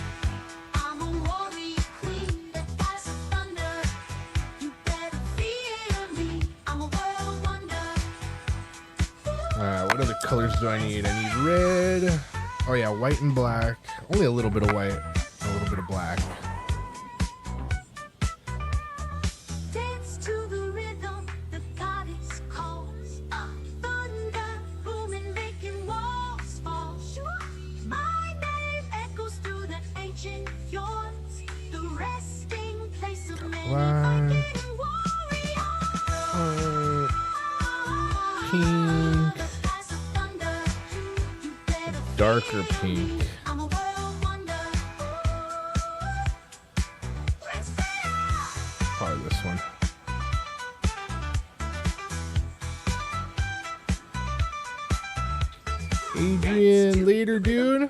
What other colors do I need? I need red. Oh yeah, white and black. Only a little bit of white, a little bit of black. Dance to the rhythm, the goddess calls. Thunder booming, making walls fall. My name echoes through the ancient fjords, the resting place of many Viking warriors. Pink. Darker pink. Probably this one. Adrian, later, dude.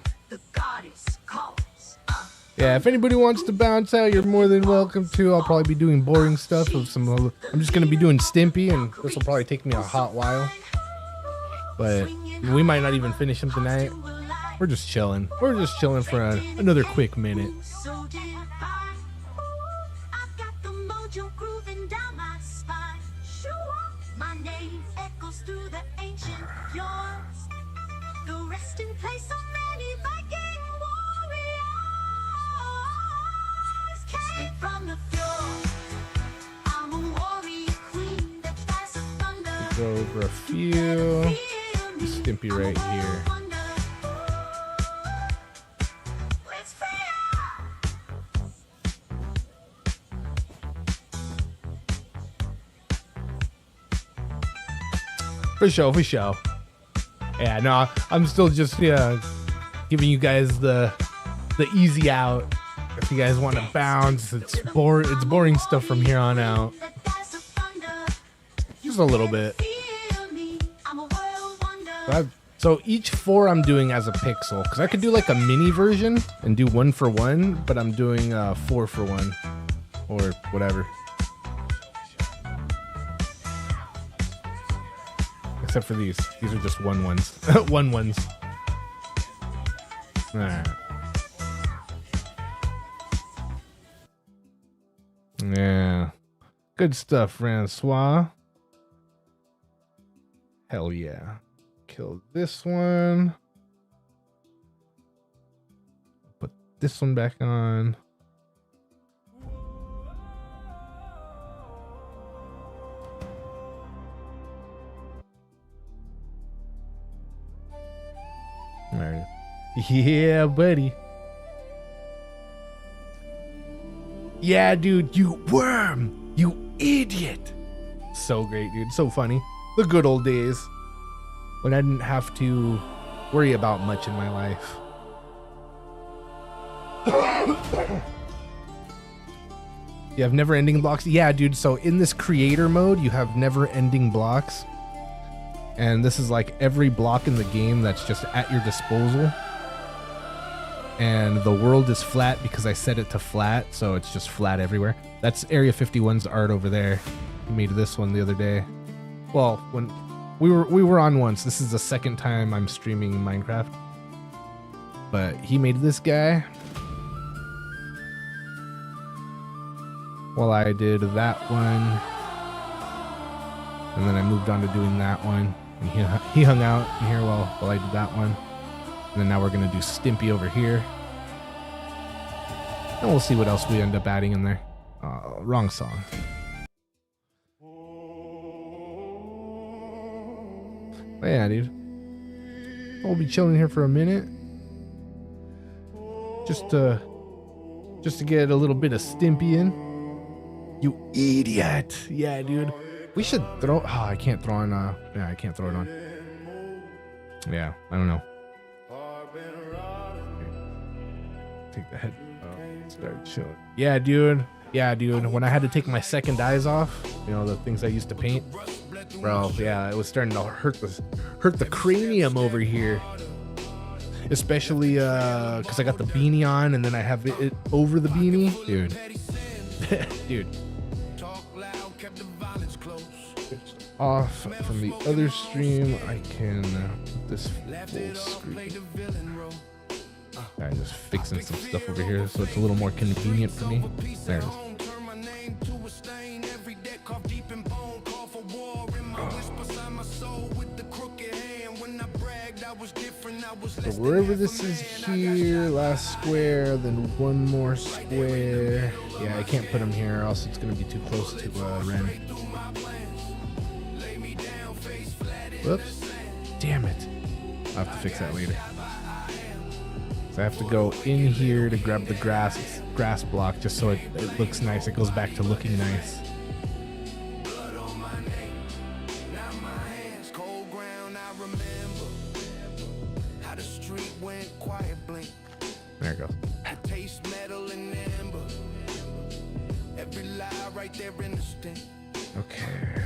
Yeah, if anybody wants to bounce out, you're more than welcome to. I'll probably be doing boring stuff of some. I'm just gonna be doing Stimpy, and this will probably take me a hot while. But we might not even finish him tonight. We're just chilling. We're just chilling for another quick minute. My name echoes through the ancient fjords, the resting place of many Viking warriors. Came from the fjord. I'm a warrior queen that flies the thunder. Go over a few. Stimpy right here. For sure, for sure. Yeah, no, I'm still just giving you guys the easy out. If you guys want to bounce, it's boring stuff from here on out. Just a little bit. So each 4 I'm doing as a pixel, because I could do like a mini version and do 1 for 1, but I'm doing 4 for 1 or whatever. Except for these. These are just 1 ones. 1 ones. Alright. Yeah. Good stuff, Francois. Hell yeah. Kill this one. Put this one back on. Alright. Yeah, buddy. Yeah, dude, you worm! You idiot! So great, dude. So funny. The good old days when I didn't have to worry about much in my life. You have never ending blocks? Yeah, dude. So in this creator mode, you have never ending blocks. And this is like every block in the game that's just at your disposal. And the world is flat because I set it to flat, so it's just flat everywhere. That's Area 51's art over there. He made this one the other day. Well, when we were on once. This is the second time I'm streaming Minecraft. But he made this guy. While I did that one. And then I moved on to doing that one. And he hung out in here while I did that one. And then now we're going to do Stimpy over here. And we'll see what else we end up adding in there. Wrong song. But yeah, dude. We'll be chilling here for a minute. Just to get a little bit of Stimpy in. You idiot. Yeah, dude. We should throw... Oh, I can't throw on... Yeah, I can't throw it on. Yeah, I don't know. Take the head... start chilling. Yeah, dude. Yeah, dude. When I had to take my second eyes off, you know, the things I used to paint, bro, yeah, it was starting to hurt the cranium over here. Especially because I got the beanie on and then I have it over the beanie. Dude. Dude. Off from the other stream, I can put this full screen. I'm just fixing some stuff over here so it's a little more convenient for me. There it is. So wherever this is here, last square, then one more square. Yeah, I can't put them here, or else it's going to be too close to Ren. Whoops. Damn it. I'll have to fix that later. So I have to go in here to grab the grass block just so it looks nice. It goes back to looking nice. There it goes. Okay.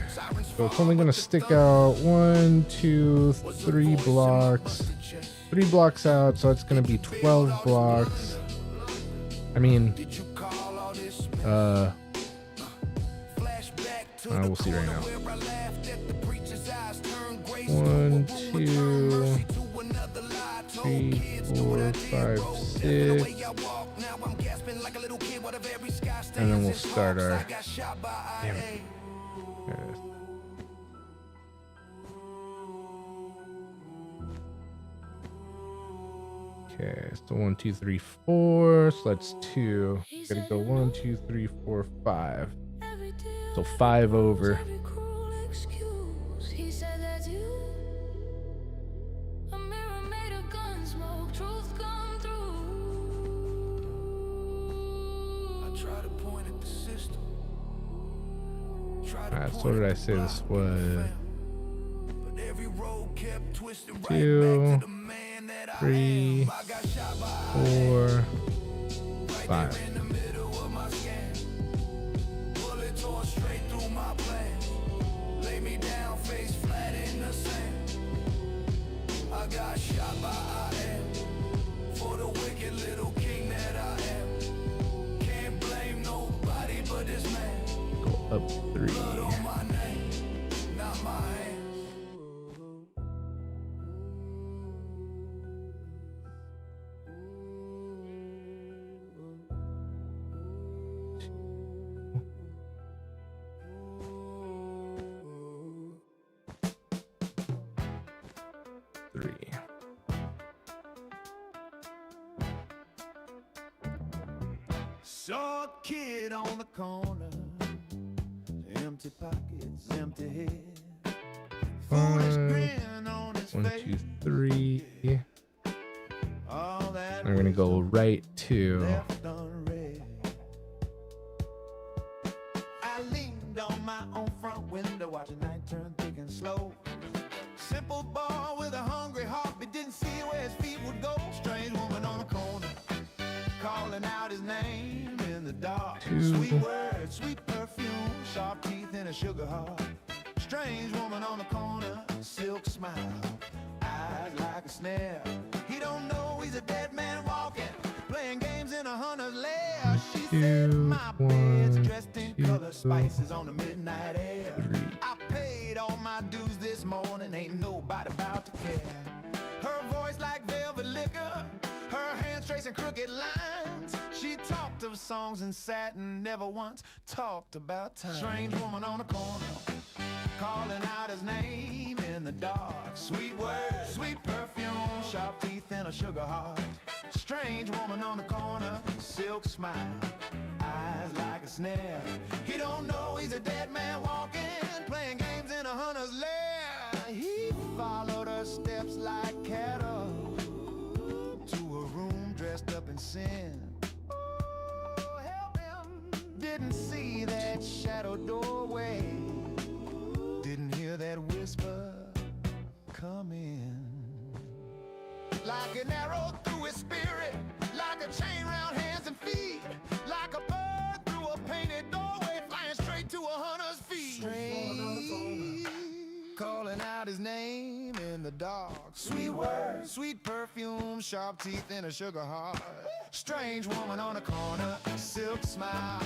So it's only going to stick out 1, 2, 3 blocks. 3 blocks out, so it's going to be 12 blocks. I mean, we'll see right now. 1, 2, 3, 4, 5, 6. And then we'll start our... Damn it. There it is. Okay, so 1, 2, 3, 4. So that's 2. Gotta go 1, 2, 3, 4, 5. So 5 over. Alright, so what did I say this was? 2, 3, 4, 5. I got shot by IM for the wicked little king that I am. Can't blame nobody but this man. Go up 3. Blood on my name, not my hands. Saw a kid on the corner, empty pockets, empty head. 1, 2, 3. I'm gonna go right 2. I leaned on my own front window, watching night turn thick and slow. Simple boy with a hungry heart, but didn't see where his feet would go. Strange woman on the corner, calling out his name in the dark. 2. Sweet words, sweet perfume, sharp teeth and a sugar heart. Strange woman on the corner, silk smile, eyes like a snare. He don't know he's a dead man walking, playing games in a hunter's lair. She said my bed's dressed in color, spices on the midnight air. I paid all my dues this morning, ain't nobody about to care. Her voice like velvet liquor, her hands tracing crooked lines. She talked of songs and satin, never once talked about time. Strange woman on the corner, calling out his name in the dark. Sweet words, sweet perfume, sharp teeth and a sugar heart. Strange woman on the corner, silk smile, eyes like a snare. He don't know he's a dead man walking, playing games in a hunter's lair. He followed her steps like cattle to a room dressed up in sin. Oh, help him. Didn't see that shadow doorway, didn't hear that whisper, come in. Like an arrow through his spirit, like a chain round hands and feet, like a bird through a painted doorway, flying straight to a hunter's feet. Strange, calling out his name in the dark. Sweet words, sweet perfume, sharp teeth and a sugar heart. Strange woman on the corner, silk smile,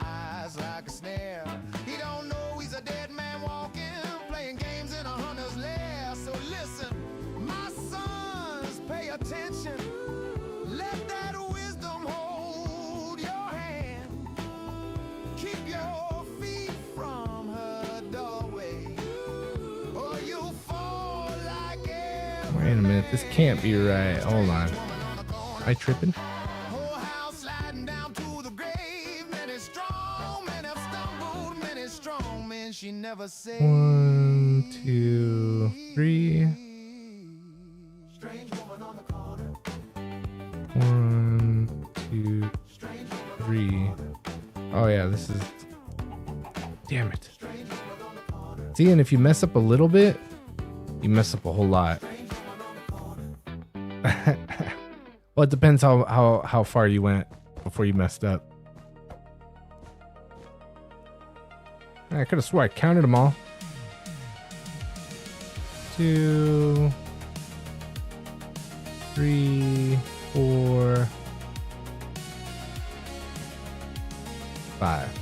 eyes like a snare. He don't know he's a dead man walking, playing games in a hunter's lair. So listen, my sons, pay attention. Wait a minute, this can't be right. Hold on. Am I tripping? She never said 1, 2, 3. 1, 2, 3. Oh yeah, this is. Damn it. See, and if you mess up a little bit, you mess up a whole lot. Well, it depends how far you went before you messed up. I could have swore I counted them all. 2, 3, 4, 5.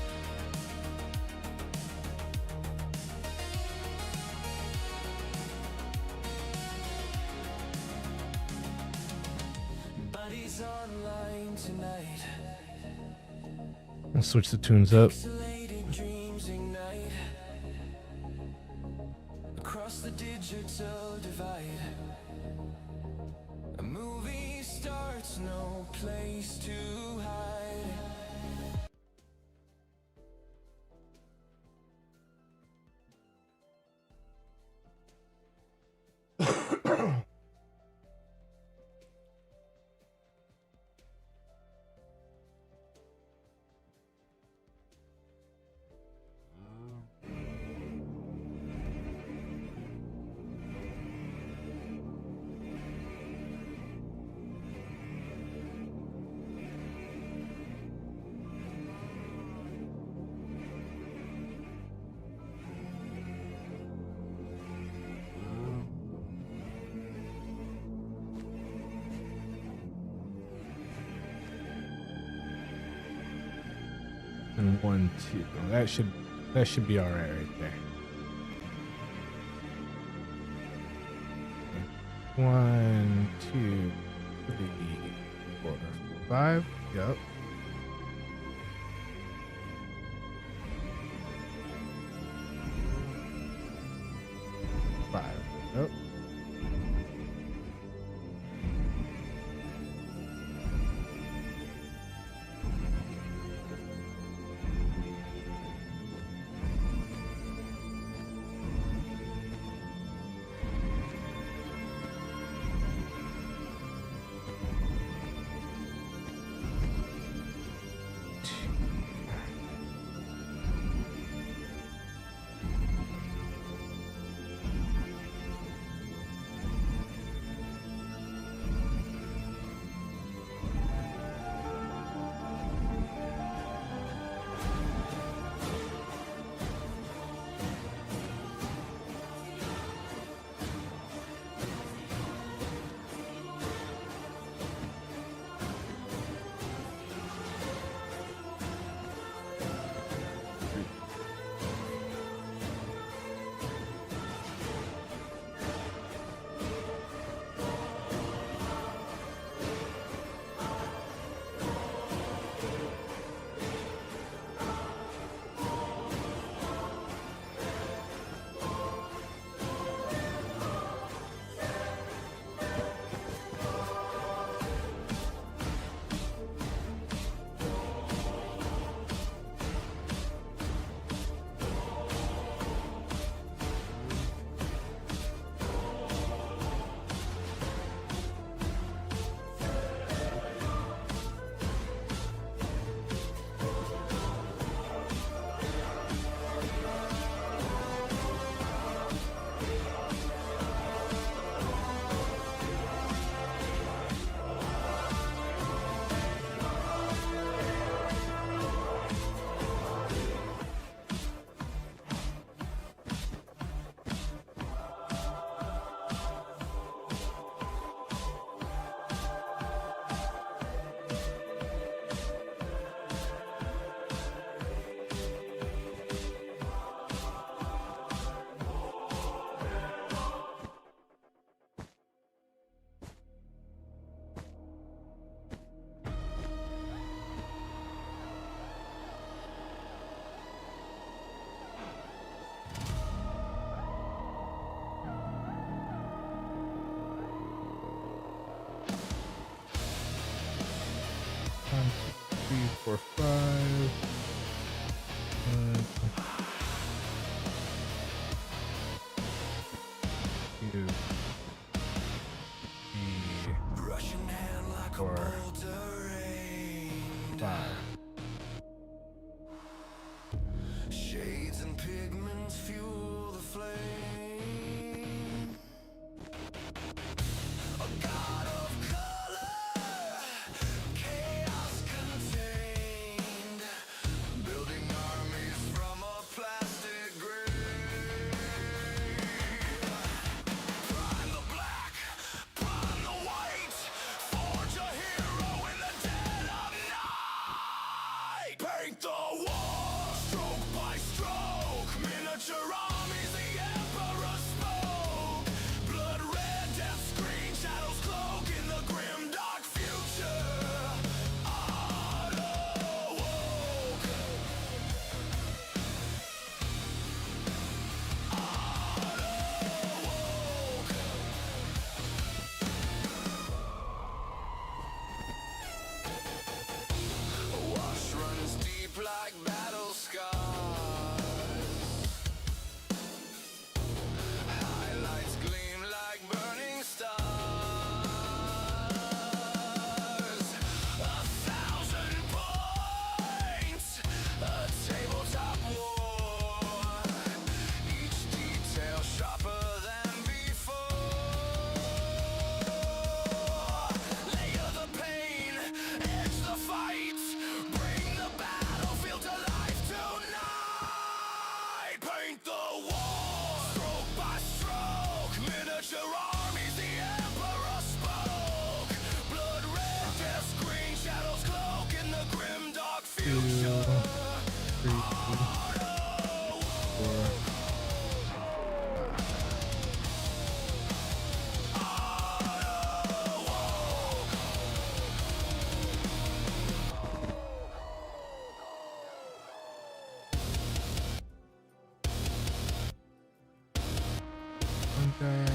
Buddies online tonight. I'll switch the tunes up. Dreams ignite across the digital divide. A movie starts, no place to hide. And 1, 2. That should be all right there. 1, 2, 3, 4, 5. Yep. 5. Yep. 3, 4, 5. 2, 3, 4, 5. Shades and pigments fuel the flame. A god of color, chaos contained, building armies from a plastic grave. Prime the black, prime the white, forge a hero in the dead of night. Paint the wall, stroke by stroke, miniature armies the emperor spoke. Blood red, death screen, shadows cloak in the grim dark future. Auto woke. Wash runs deep like battle scars. Highlights gleam like burning stars. 1,000 points, a tabletop war. Each detail sharper than before. Layer the pain, edge the fight, bring the battlefield to life tonight. Paint the wall, stroke by stroke, miniature armies the emperor spoke. Blood red, death screen, shadows cloak in the grim dark 2, future. 3, 4. Okay.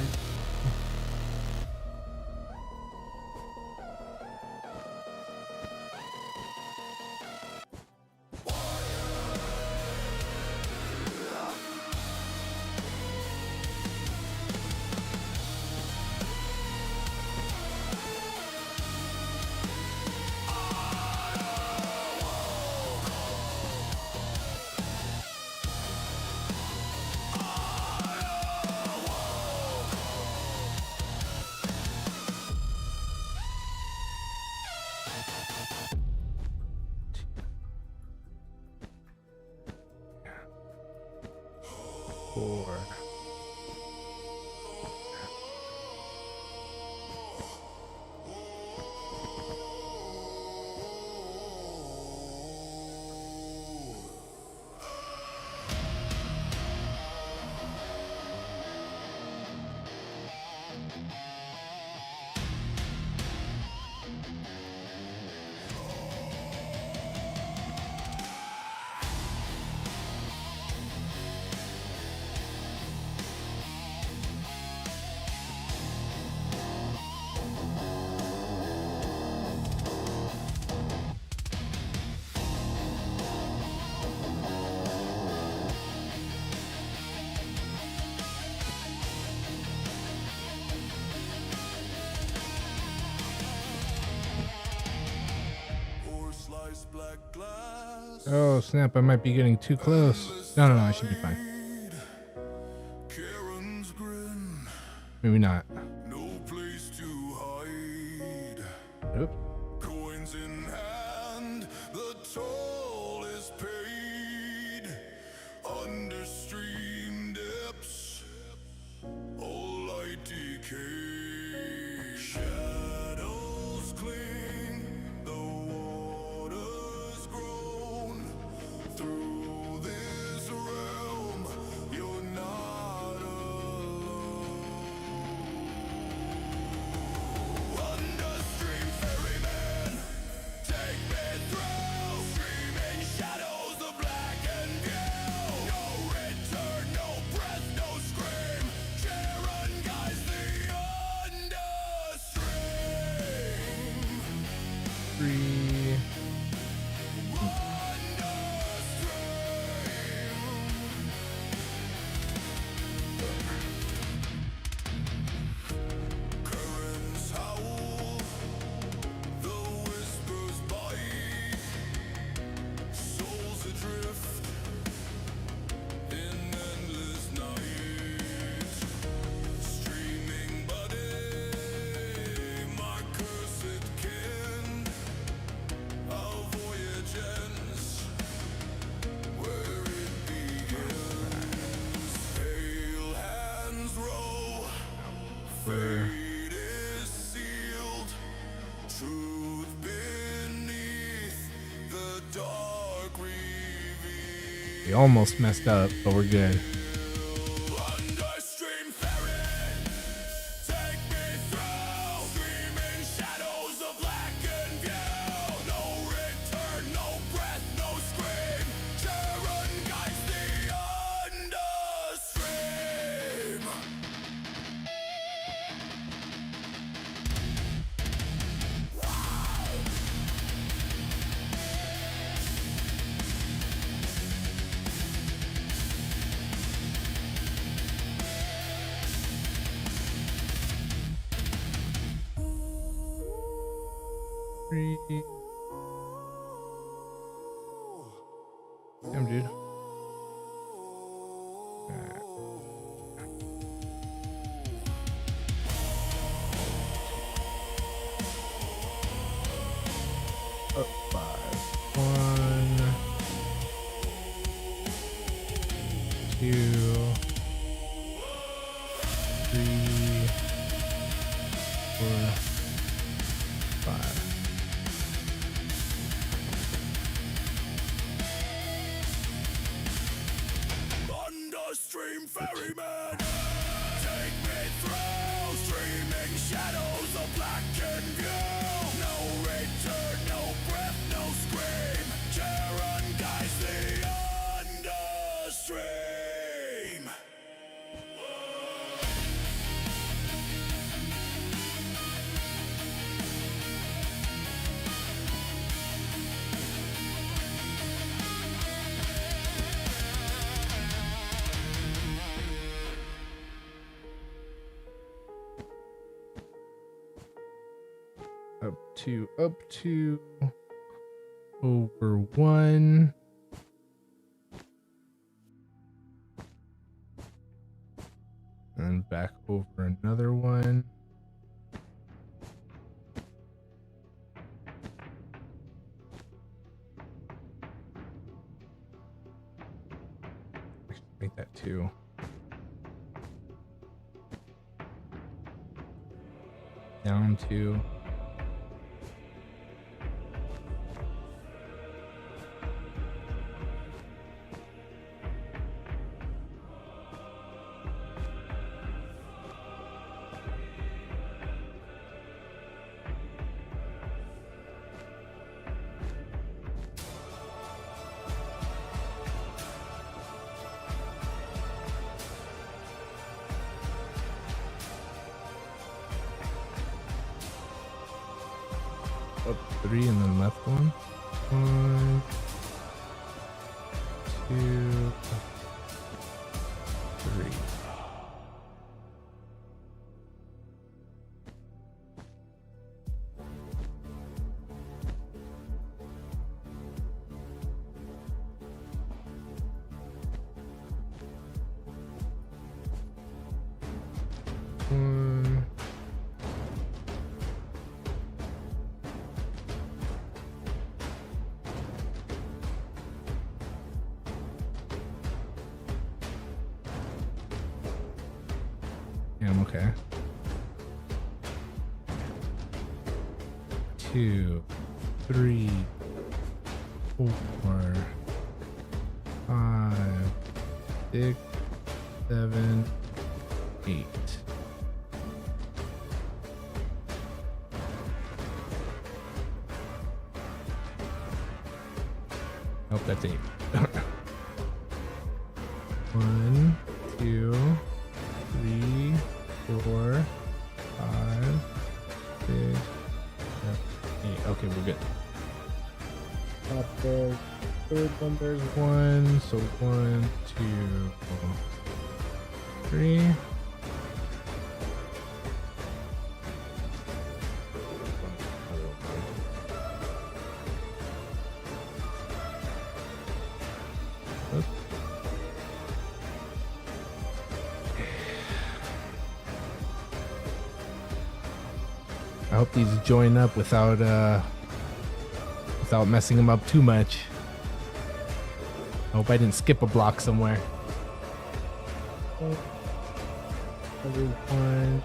Four. Oh snap, I might be getting too close. No, I should be fine. Maybe not. Nope. Coins in hand, the toll is paid. Under stream depths, all light decay. Shadows cling, the waters groan. Through this realm, you're not alone. Understream ferryman, take me through. Streaming shadows, the black and blue. No return, no breath, no scream. Charon guides the understream. 3, We almost messed up, but we're good. Damn, dude. Up 5, 1, 2, 3, 4, 5. Stream ferryman, take me through streaming shadows of black and view. No return, no breath, no scream. Charon guides the understream. Up to over 1. And back over another one. I should make that 2. Down 2. Up 3 and then left 1. 1, 2, 3. One. Yeah, I'm okay. 2, 3, 4, 5, 6, 7, 8. Nope, that's 8. 1, 2, 3, 4, 5, 6, 7, 8. Okay, we're good. The third one, there's 1. So 1, 2, 3. I hope these join up without messing them up too much. I hope I didn't skip a block somewhere. Everyone.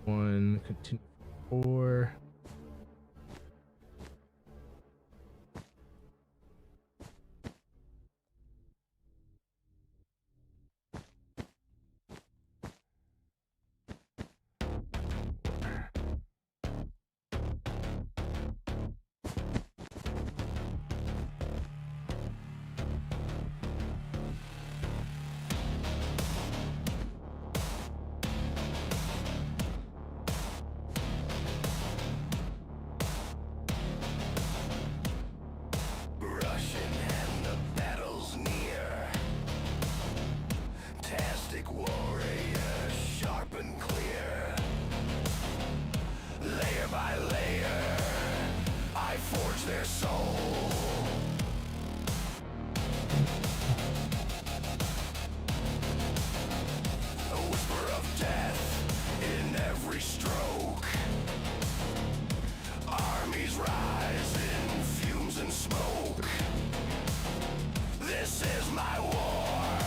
1, continue 4. Russian and the battle's near. Tastic warrior, sharp and clear. Layer by layer, I forge their soul. A whisper of death in every stroke. Armies rise in fumes and smoke. This is my war,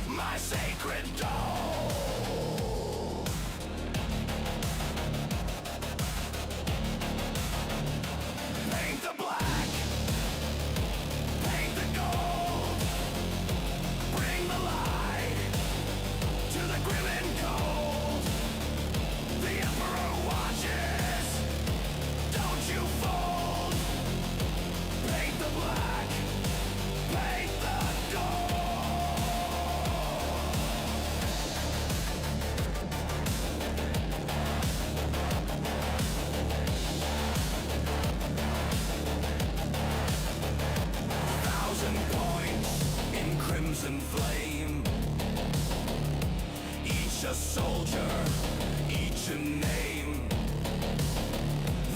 my sacred dole. Paint the black, paint the gold. Bring the light to the grim and cold. The Emperor watches, don't you fold. Paint the black, paint the gold. Thousand points in crimson flame. Each a soldier, each a name.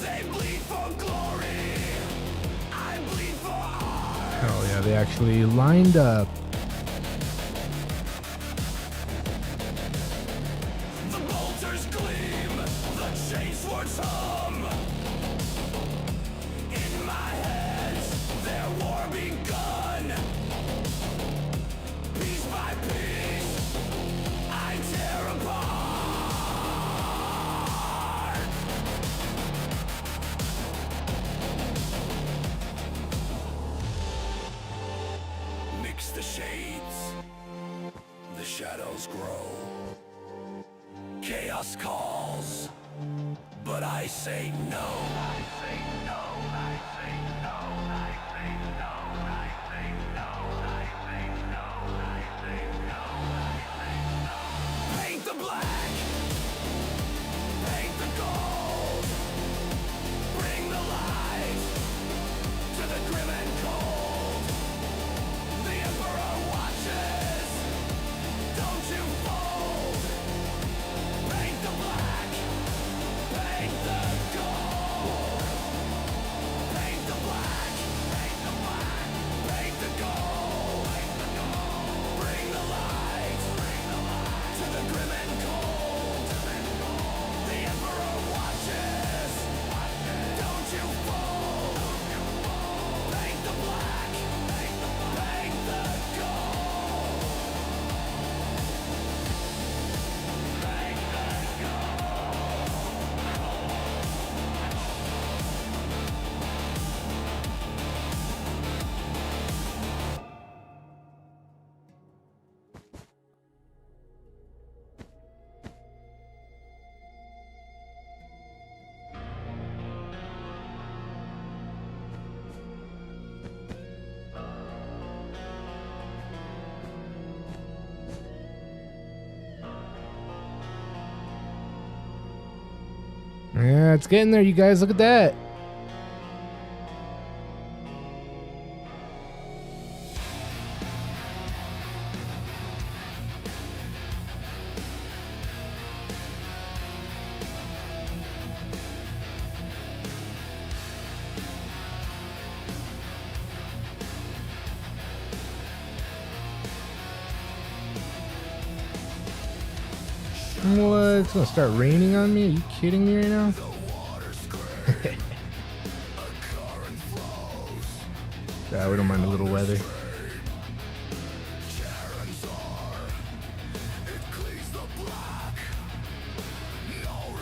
They bleed for glory, I bleed for art. Oh yeah, they actually lined up. The bolters gleam, the chain swords hum. In my head, their war begun. Piece by piece, I tear apart. Mix the shades, the shadows grow. Chaos calls, but I say no. I say no, I say no, I say no, I say no, I say no, I say no, I say no. Paint the black, paint the gold. Bring the light to the grim and cold. The Emperor watches, don't you fold. Paint the black, paint the gold. Paint the black, paint the black, paint the gold. Paint the gold. Bring the light to the grim and cold. The Emperor watches, don't you fold. Paint the black, paint the gold. Paint the Yeah, it's getting there, you guys. Look at that. What? It's gonna start raining on me? Are you kidding me right now? Yeah, we don't mind a little weather. it cleans the black. No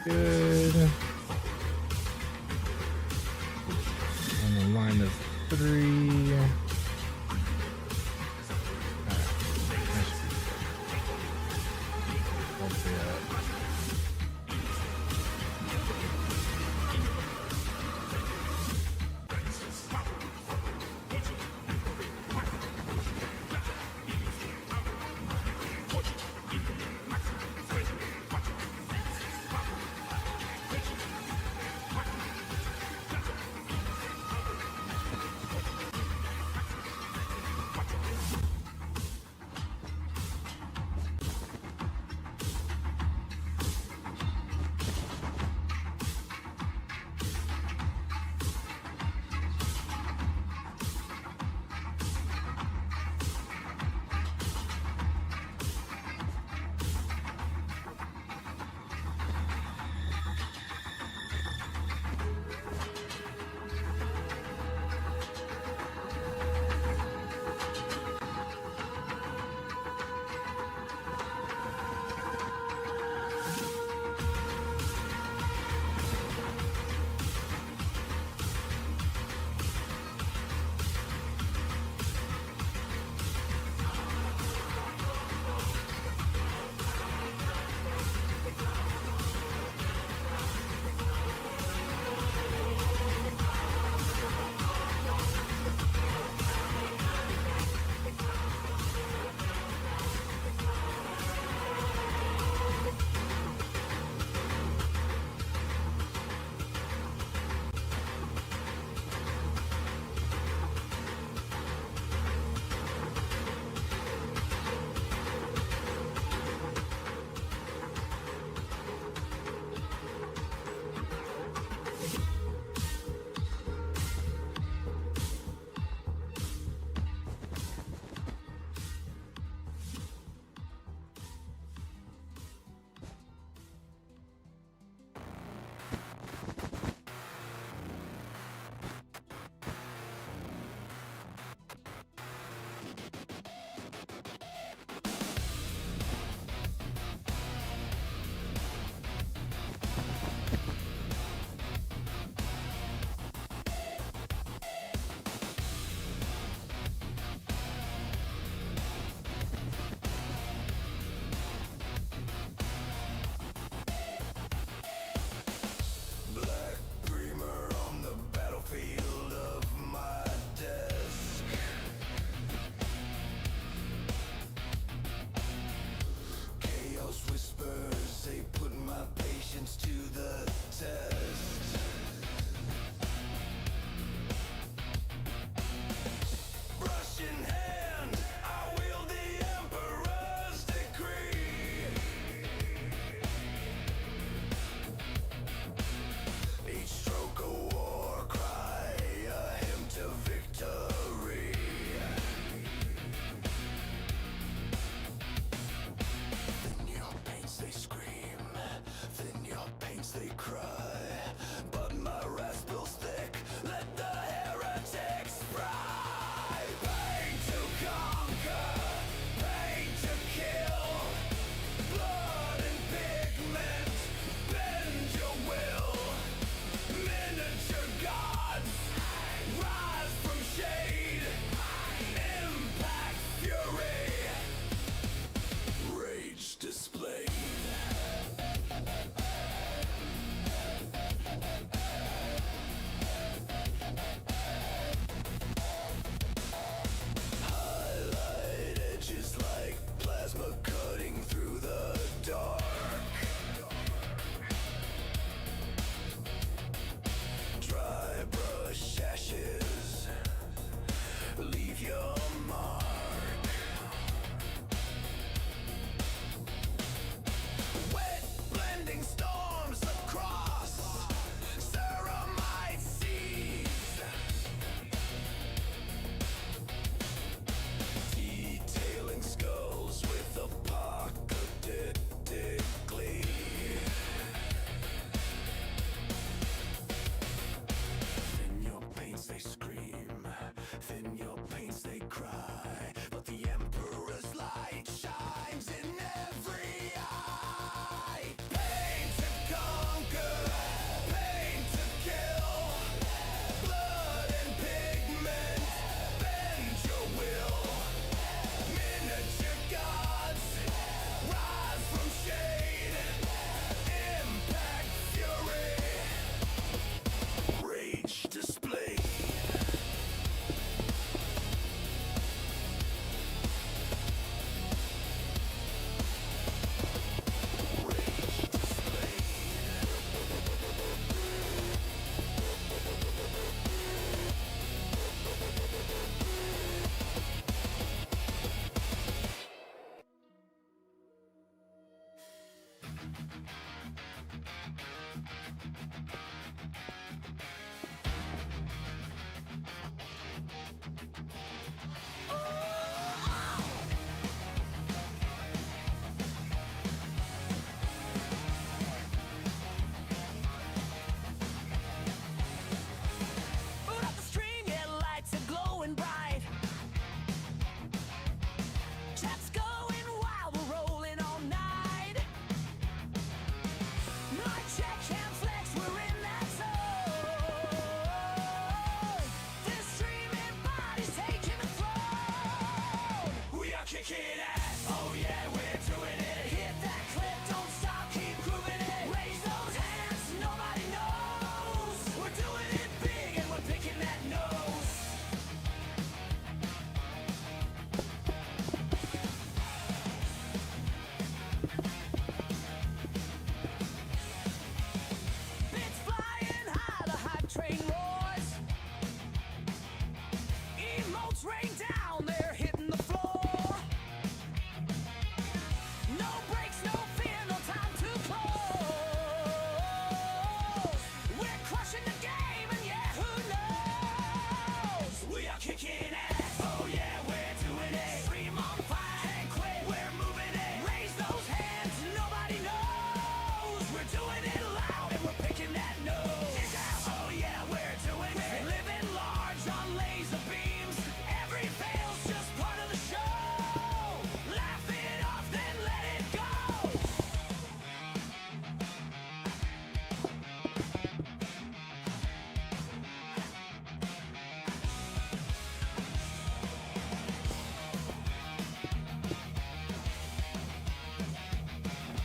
Good. On the line of 3.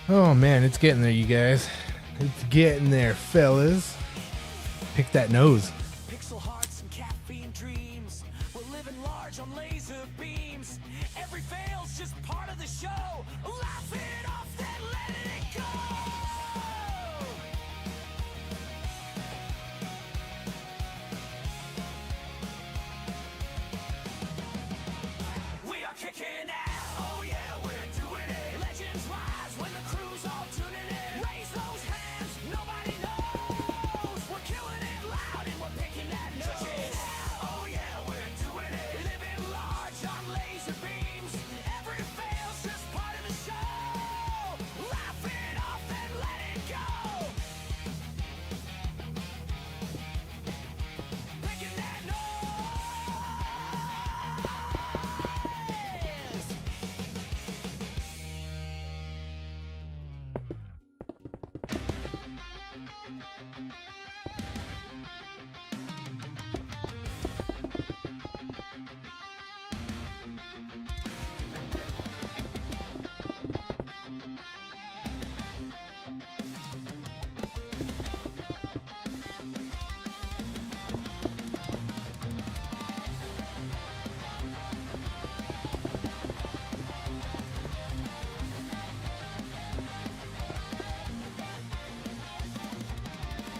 Oh man, it's getting there, you guys. It's getting there, fellas. Pick that nose. Pixel hearts and caffeine dreams. We're living large on laser beams. Every fail's just part of the show. Laugh it off, then let it go. We are kicking ass. Oh yeah, we're doing it. Legends rise when the crew's all tuning in. Raise those hands, nobody knows. We're killing it loud and we're picking that nose. Oh yeah, we're doing it. Living large on laser beams. Every fail's just part of the show. Laugh it off and let it go. Picking that nose.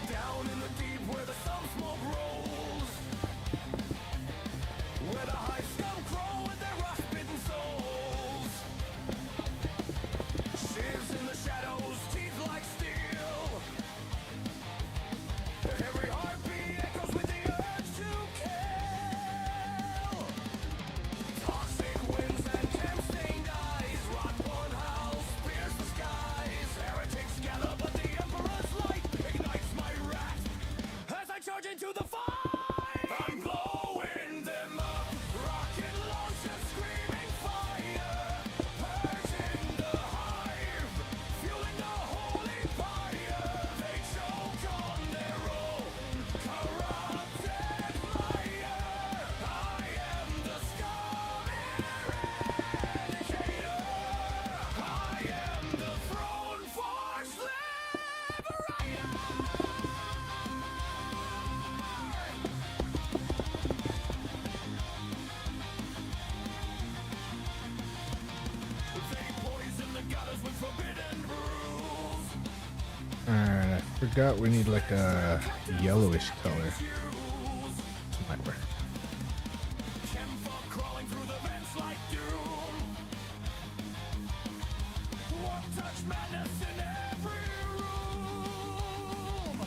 Down in the deep where the sun smoke rolls, where the high scum crawl with their rough-bitten souls. Shears in the shadows, teeth like steel. Every heartbeat echoes with the urge to kill. Toxic winds and camp-stained eyes, rot-born howls pierce the skies. Heretics gather, but the Emperor's light ignites my wrath as I charge into the fight. I'm blowing them up, rocket launchers screaming fire, purging the hive, fueling the holy fire. They choke on their own corrupted fire. I am the scum eradicator. I am the throne force liberator. They poison the gutters with forbidden brews. Alright, I forgot we need like a yellowish color. Might work. Chemfolk crawling through the vents like doom. One touch madness in every room.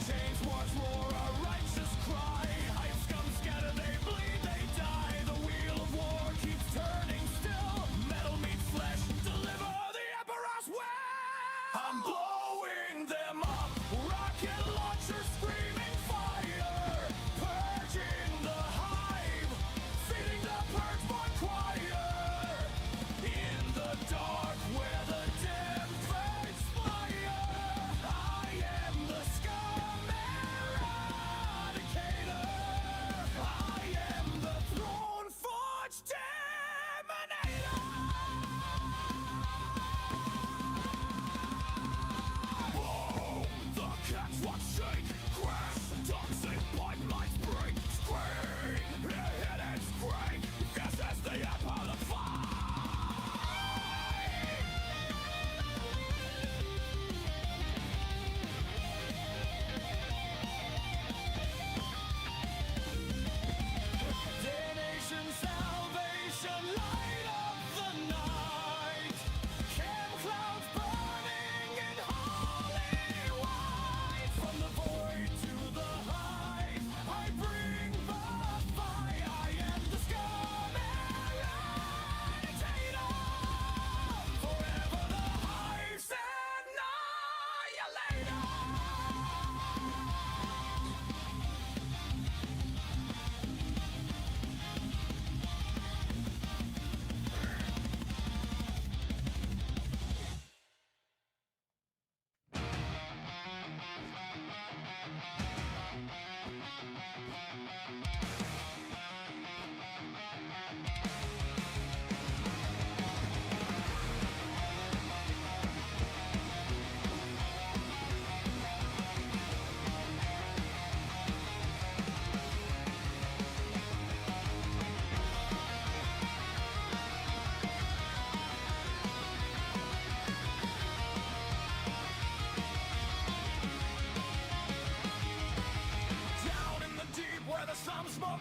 Chains once roar a righteous cry. Hive scum scatter, they bleed, they die. The wheel of war keeps turning still. Metal meets flesh, deliver the Emperor's will. I'm blowing them up, rocket launchers screaming fire, purging the hive, feeding the purge-born choir. In the dark where the dead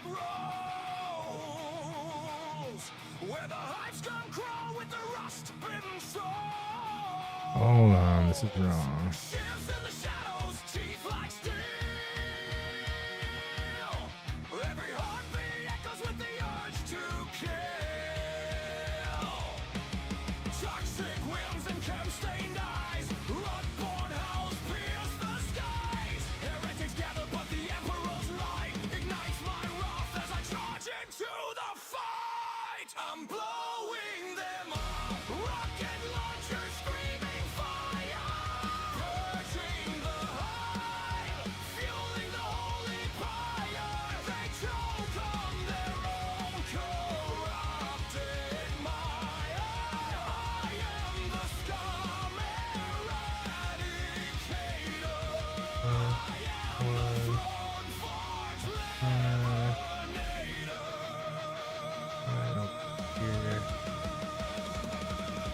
rolls, where the hives come crawl with the rust-bitten soul. Hold on, this is wrong. Shivs in the shadows, teeth like steel. Every heartbeat echoes with the urge to kill. Toxic winds and chem-stained eyes, blood-born howls pierce the skies. Heretics gather, but the Emperor's light ignites my wrath as I charge into the fight. I'm blowing them up, rocket launchers screaming fire, purging the hive, fueling the holy pyre. They choke on their own corrupted mind. I am the scum eradicator. I am the throne forge eliminator. I don't care.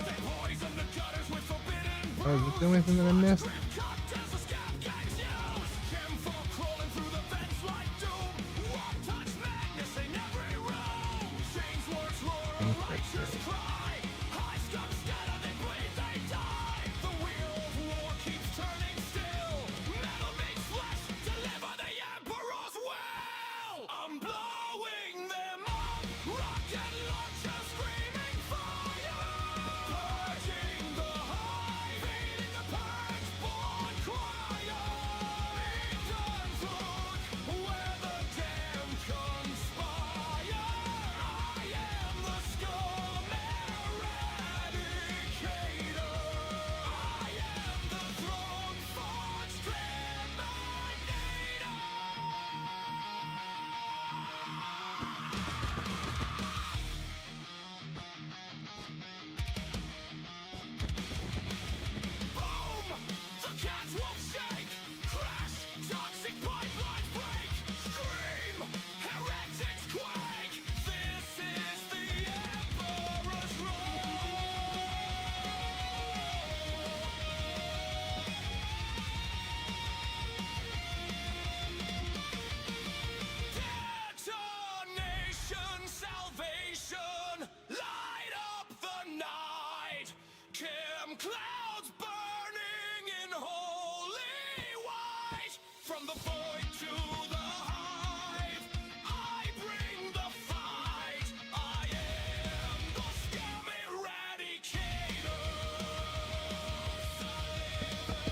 They poison the gutters with forbidden Oh, is this the only thing that I missed? cocktails of scab gangs use. Chemfall crawling through the vents like doom. One-touch madness in every room. Chains words roar, a righteous cry. High scum scatter, they bleed, they die. The wheel of war keeps turning still. Metal meets flesh, deliver the Emperor's will. I'm blowing them up, rocket launchers screaming fire, purging the hive, feeding the purge-born crier. Eden's look, where the damned conspire. I am the scum eradicator. I am the throne forged eliminator. Boom! The cats will shake! Crash! Toxic pipelines break! Scream! Heretics quake! This is the Emperor's Detonation, salvation, light up the night. Chem clouds burning in holy white. From the void to the hive, I bring the fight. I am the scum eradicator. Solidify,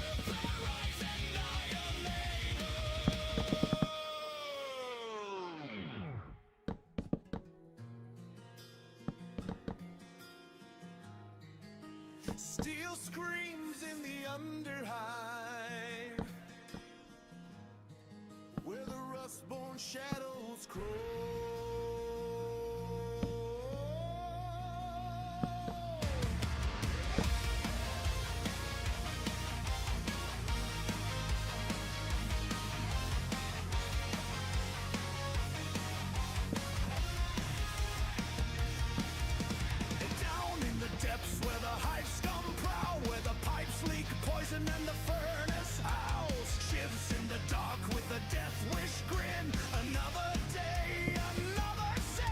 Steel screams in the underhive, where the rust-born shadows crawl. Down in the depths where the hive scum prowl, where the pipes leak poison and the furnace howls. Shivs in the dark with a death wish grin. Another day, another sin.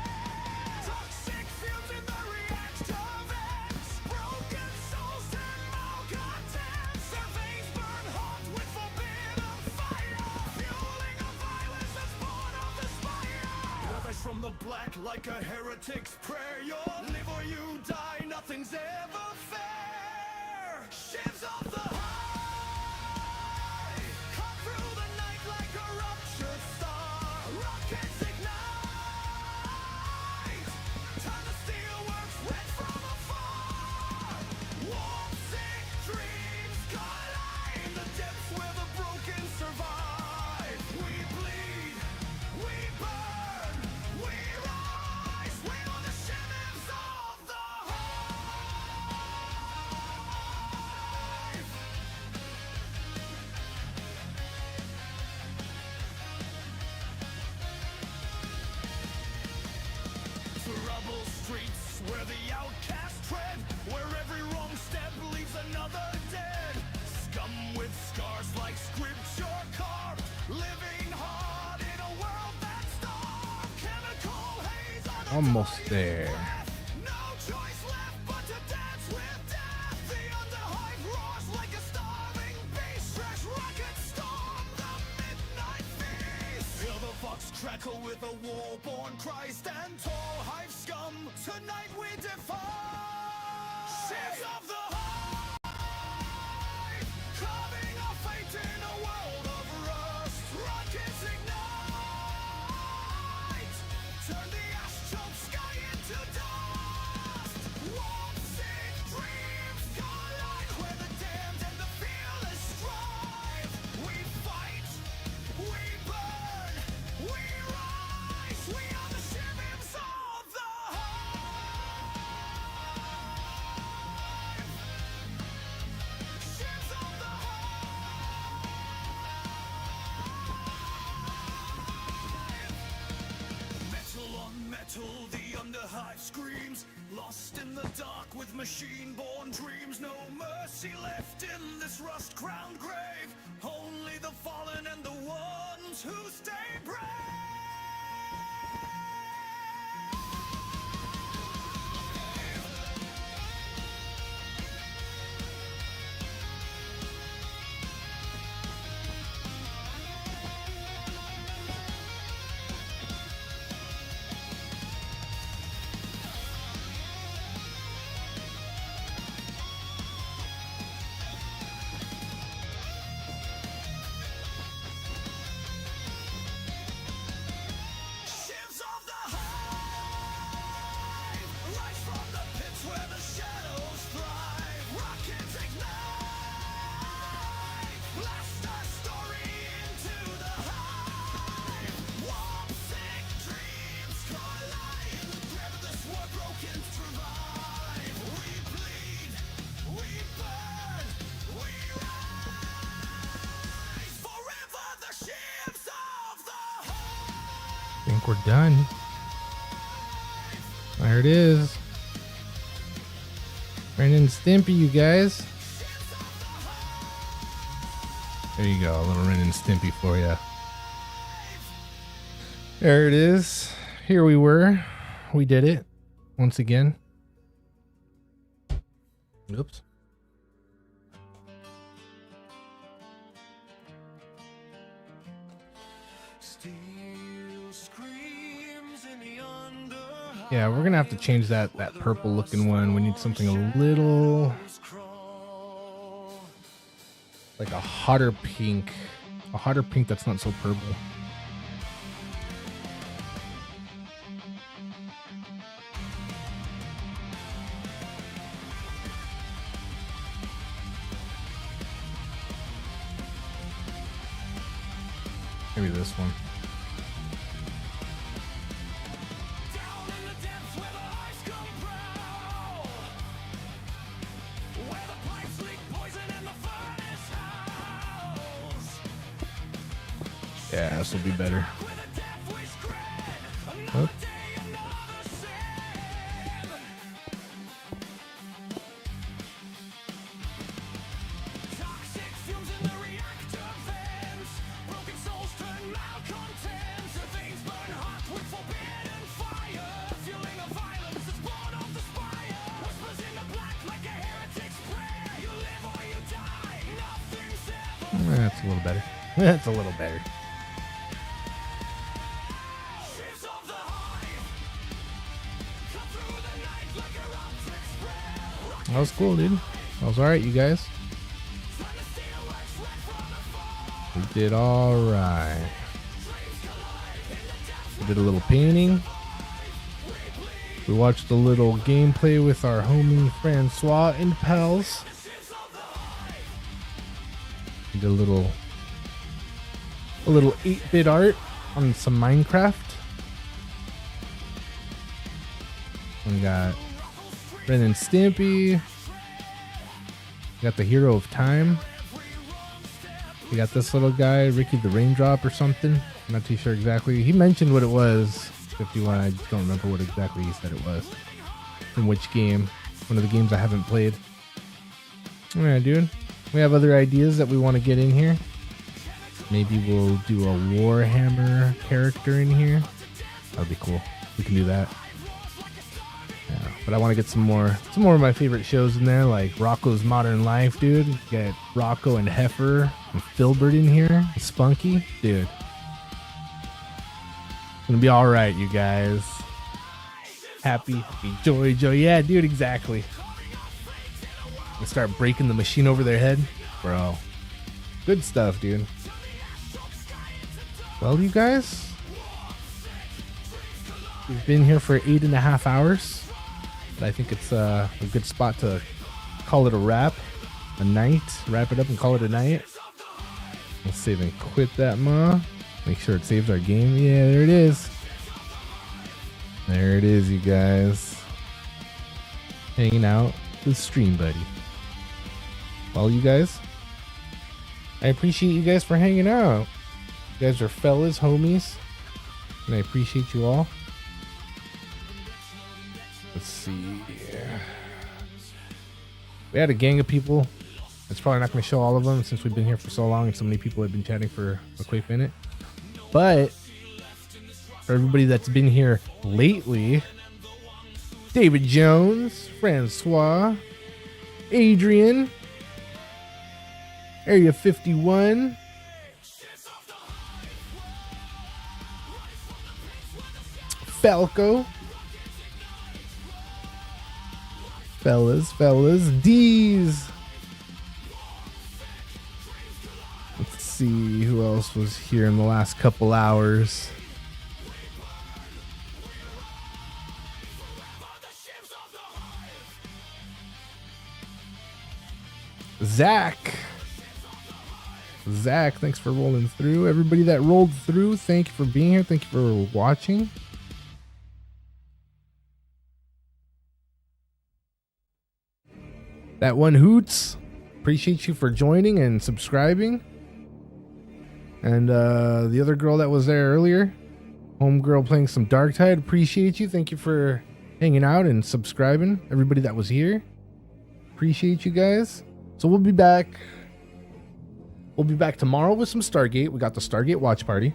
Toxic fumes in the reactor vents. Broken souls and malcontents. Their veins burn hot with forbidden fire, fueling a violence that's born of the spire. Ravaged from the black like a heretic's prayer. You'll live or you die, nothing's ever fair. Shivs off the high, cut through the night like a ruptured star. Rockets ignite, turn the steelworks red from afar. Warm, sick dreams collide in the depths where the broken survive. We bleed, we burn, we rise. We are the shivers of the hive. Almost there. Crackle with a war-born Christ and tall hive scum. Tonight we defy ships of the hive, carving our fate in a world of rust. Rockets ignite, turn the ash-choked sky into dust. Warp-sick dreams collide, where the damned and the fearless strive. We fight, we burn, we rise, we are the shivers of the hive. Ships of the hive. Metal on metal, the underhive screams. Lost in the dark with machine-born dreams. No mercy left in this rust-crowned grave. Only the fallen and the ones who stay brave. Ships of the hive, rise from the pits where the shadows thrive. Rockets ignite, blast our story into the hive. Warp-sick dreams collide, grab this war broken survive. We bleed, we burn, we rise. Forever the ships of the I think we're done. There it is. Ren and Stimpy, you guys. There you go, a little Ren and Stimpy for you. There it is. Here we were. We did it once again. Oops. Yeah, we're gonna have to change that purple looking one. We need something a little like a hotter pink that's not so purple. Maybe this one. Yeah, this will be better. Oh. That's a little better. That's a little better. That was cool, dude. That was alright, you guys. We did alright. We did a little painting. We watched a little gameplay with our homie Francois and pals. We did a little 8-bit art on some Minecraft. We got Ren and Stimpy. We got the Hero of Time. We got this little guy, Ricky the Raindrop or something. I'm not too sure exactly. He mentioned what it was. 51. I just don't remember what exactly he said it was. From which game. One of the games I haven't played. Alright, dude. We have other ideas that we want to get in here. Maybe we'll do a Warhammer character in here. That'd be cool. We can do that. But I want to get some more of my favorite shows in there, like Rocco's Modern Life, dude. Get Rocco and Heifer and Filbert in here, and Spunky, dude. It's gonna be all right, you guys. Happy, joy. Yeah, dude, exactly. And start breaking the machine over their head, bro. Good stuff, dude. Well, you guys, we've been here for 8.5 hours. But I think it's a good spot to call it a wrap, a night. Wrap it up and call it a night. Let's save and quit that, ma. Make sure it saves our game. Yeah, there it is. There it is, you guys. Hanging out with Stream Buddy. Well, you guys, I appreciate you guys for hanging out. You guys are fellas, homies, and I appreciate you all. Let's see here. We had a gang of people. It's probably not going to show all of them since we've been here for so long and so many people have been chatting for a quick minute. But for everybody that's been here lately, David Jones, Francois, Adrian, Area 51, Falco, fellas, D's. Let's see who else was here in the last couple hours. Zach, thanks for rolling through. Everybody that rolled through, thank you for being here. Thank you for watching. That one Hoots, appreciate you for joining and subscribing. And the other girl that was there earlier, homegirl playing some Darktide, appreciate you. Thank you for hanging out and subscribing. Everybody that was here, appreciate you guys. So we'll be back. We'll be back tomorrow with some Stargate. We got the Stargate watch party.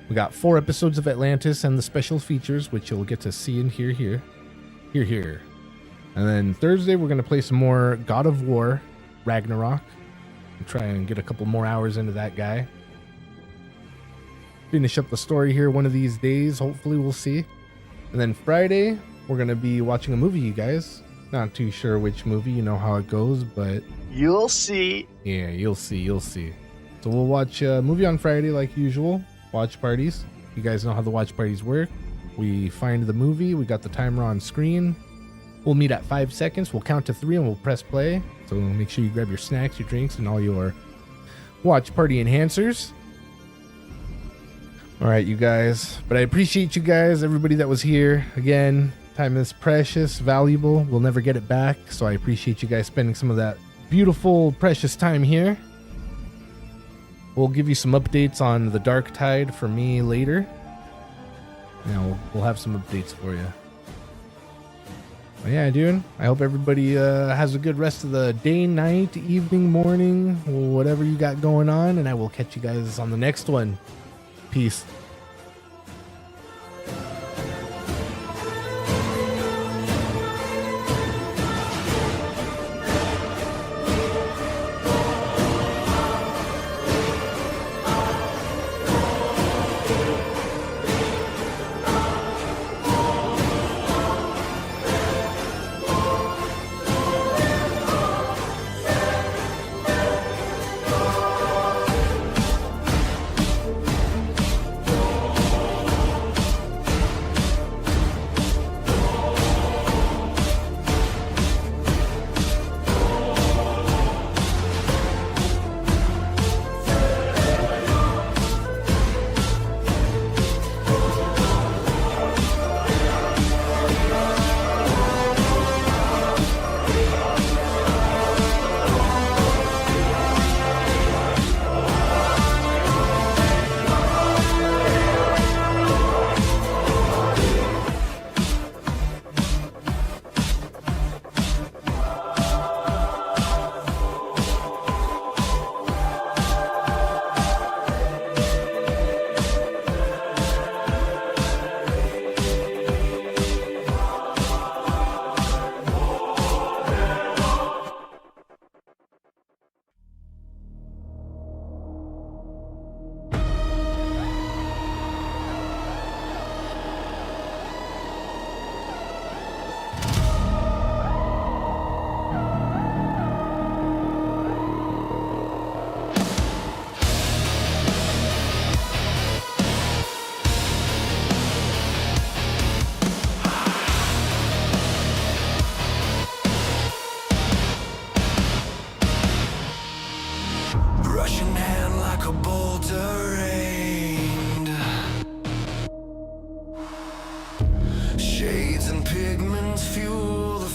We got 4 episodes of Atlantis and the special features, which you'll get to see and hear here. And then Thursday, we're going to play some more God of War, Ragnarok. And try and get a couple more hours into that guy. Finish up the story here one of these days. Hopefully, we'll see. And then Friday, we're going to be watching a movie, you guys. Not too sure which movie, you know how it goes, but you'll see. Yeah, you'll see. So we'll watch a movie on Friday like usual. Watch parties. You guys know how the watch parties work. We find the movie. We got the timer on screen. We'll meet at 5 seconds. We'll count to 3 and we'll press play. So make sure you grab your snacks, your drinks, and all your watch party enhancers. All right, you guys. But I appreciate you guys, everybody that was here. Again, time is precious, valuable. We'll never get it back. So I appreciate you guys spending some of that beautiful, precious time here. We'll give you some updates on the Darktide for me later. Now we'll have some updates for you. But yeah, dude, I hope everybody has a good rest of the day, night, evening, morning, whatever you got going on. And I will catch you guys on the next one. Peace.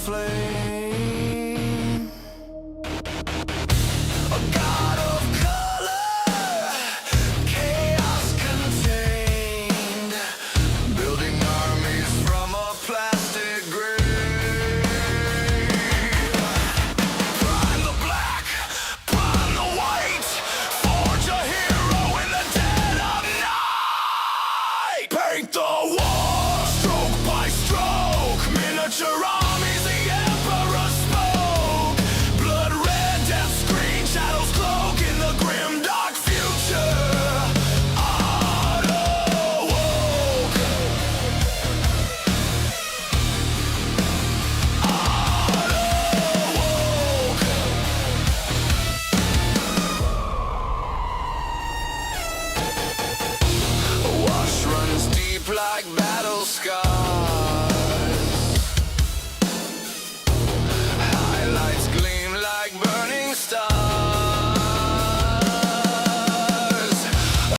flame. A god of color, chaos contained, building armies from a plastic grave. Prime the black, prime the white, forge a hero in the dead of night. Paint the war, stroke by stroke, miniature armies the emperor spoke. Blood red, death screen, shadows cloak in the grim dark future. Auto woke. Wash runs deep like battle scars.